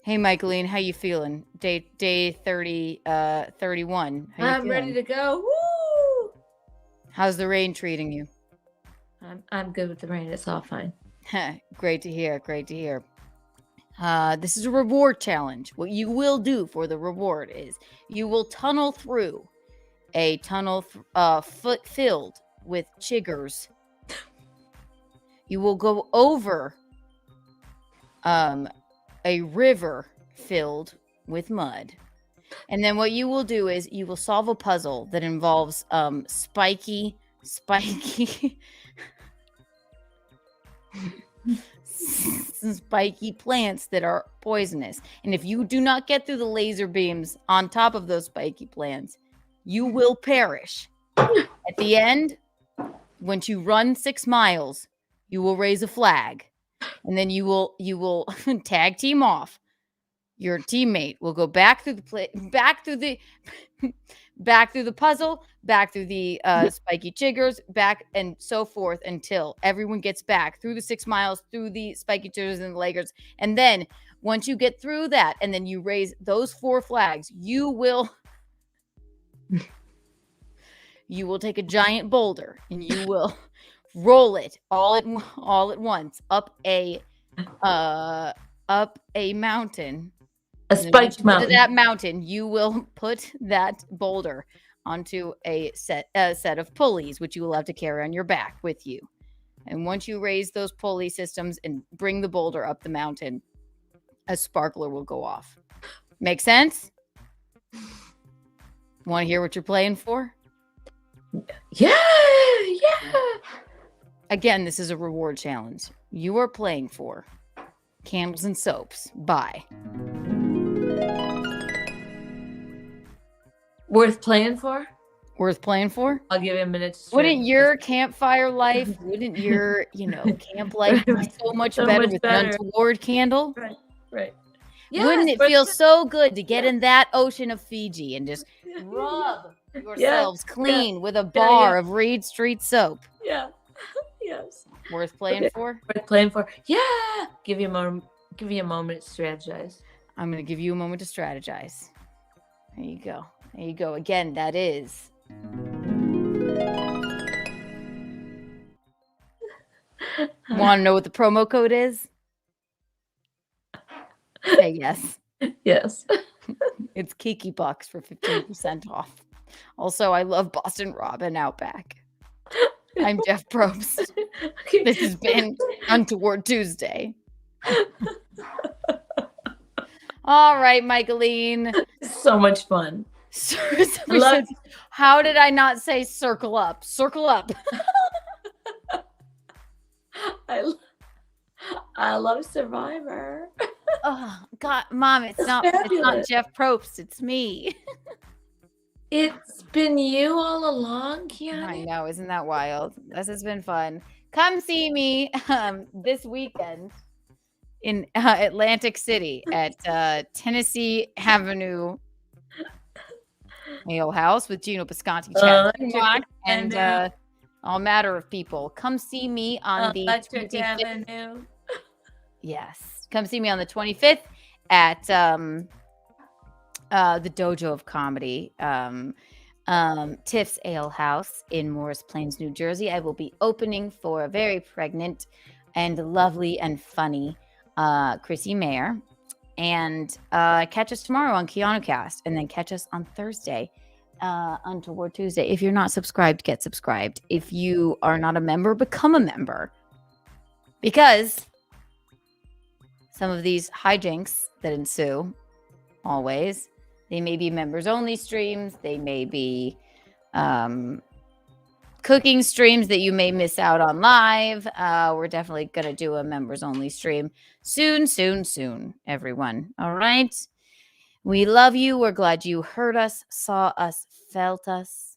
B: Hey, Michaeline, how you feeling? Day 30, 31. How you
A: I'm ready
B: feeling?
A: to go. Woo!
B: How's the rain treating you?
A: I'm good with the rain. It's all fine.
B: Great to hear. Great to hear. This is a reward challenge. What you will do for the reward is you will tunnel through a tunnel filled with chiggers. You will go over a river filled with mud. And then what you will do is you will solve a puzzle that involves spiky spiky plants that are poisonous. And if you do not get through the laser beams on top of those spiky plants, you will perish. At the end, once you run 6 miles, you will raise a flag. And then you will tag team off. Your teammate will go back through the back through the puzzle, back through the spiky chiggers, back and so forth until everyone gets back through the 6 miles, through the spiky chiggers and the Lakers. And then once you get through that, and then you raise those 4 flags, you will take a giant boulder and you will roll it all at once up a mountain.
A: A spiked mountain.
B: To that mountain, you will put that boulder onto a set of pulleys, which you will have to carry on your back with you. And once you raise those pulley systems and bring the boulder up the mountain, a sparkler will go off. Make sense? Want to hear what you're playing for?
A: Yeah.
B: Again, this is a reward challenge. You are playing for Candles and Soaps. Bye.
A: Worth playing for?
B: Worth playing for?
A: I'll give you a minute.
B: Wouldn't your campfire life, wouldn't your, camp life be so much better with an Untoward candle?
A: Right.
B: Wouldn't it feel so good to get in that ocean of Fiji and just rub yourselves clean with a bar of Reed Street soap?
A: Yeah. Yes.
B: Worth playing for?
A: Worth playing for. Yeah. Give you a moment to strategize.
B: I'm going to give you a moment to strategize. There you go. There you go. Again, that is. Want to know what the promo code is? Say yes.
A: Yes.
B: It's Kiki Bucks for 15% off. Also, I love Boston Rob and Outback. I'm Jeff Probst. This has been Untoward Tuesday. All right, Michaeline.
A: So much fun.
B: How did I not say circle up? Circle up.
A: I love Survivor.
B: Oh God, Mom, it's not Jeff Probst, it's me.
A: It's been you all along, Keanu.
B: I know, isn't that wild? This has been fun. Come see me this weekend in Atlantic City at Tennessee Avenue Ale House with Gino Pisconti, and all matter of people. Come see me on the
A: Electric
B: 25th.
A: Avenue.
B: Yes, come see me on the 25th at the Dojo of Comedy, Tiff's Ale House in Morris Plains, New Jersey. I will be opening for a very pregnant and lovely and funny Chrissy Mayer. And catch us tomorrow on Keanu Cast, and then catch us on Thursday, Untoward Tuesday. If you're not subscribed, get subscribed. If you are not a member, become a member. Because some of these hijinks that ensue, always, they may be members only streams. They may be cooking streams that you may miss out on live. We're definitely going to do a members only stream soon, everyone. All right. We love you. We're glad you heard us, saw us, felt us.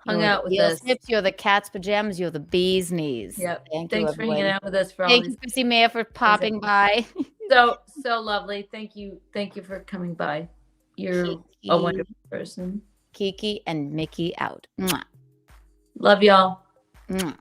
A: Hung
B: You're
A: out
B: the
A: with
B: eel
A: us.
B: Sips, you're the cat's pajamas, you're the bee's knees.
A: Yep.
B: Thank
A: Thanks
B: you,
A: for hanging
B: everyone.
A: out with us for all
B: Thank
A: these.
B: you, Chrissy Maya, for popping by.
A: So lovely. Thank you for coming by. You're a wonderful person.
B: Kiki and Mickey out. Mwah.
A: Love y'all.
B: Mwah.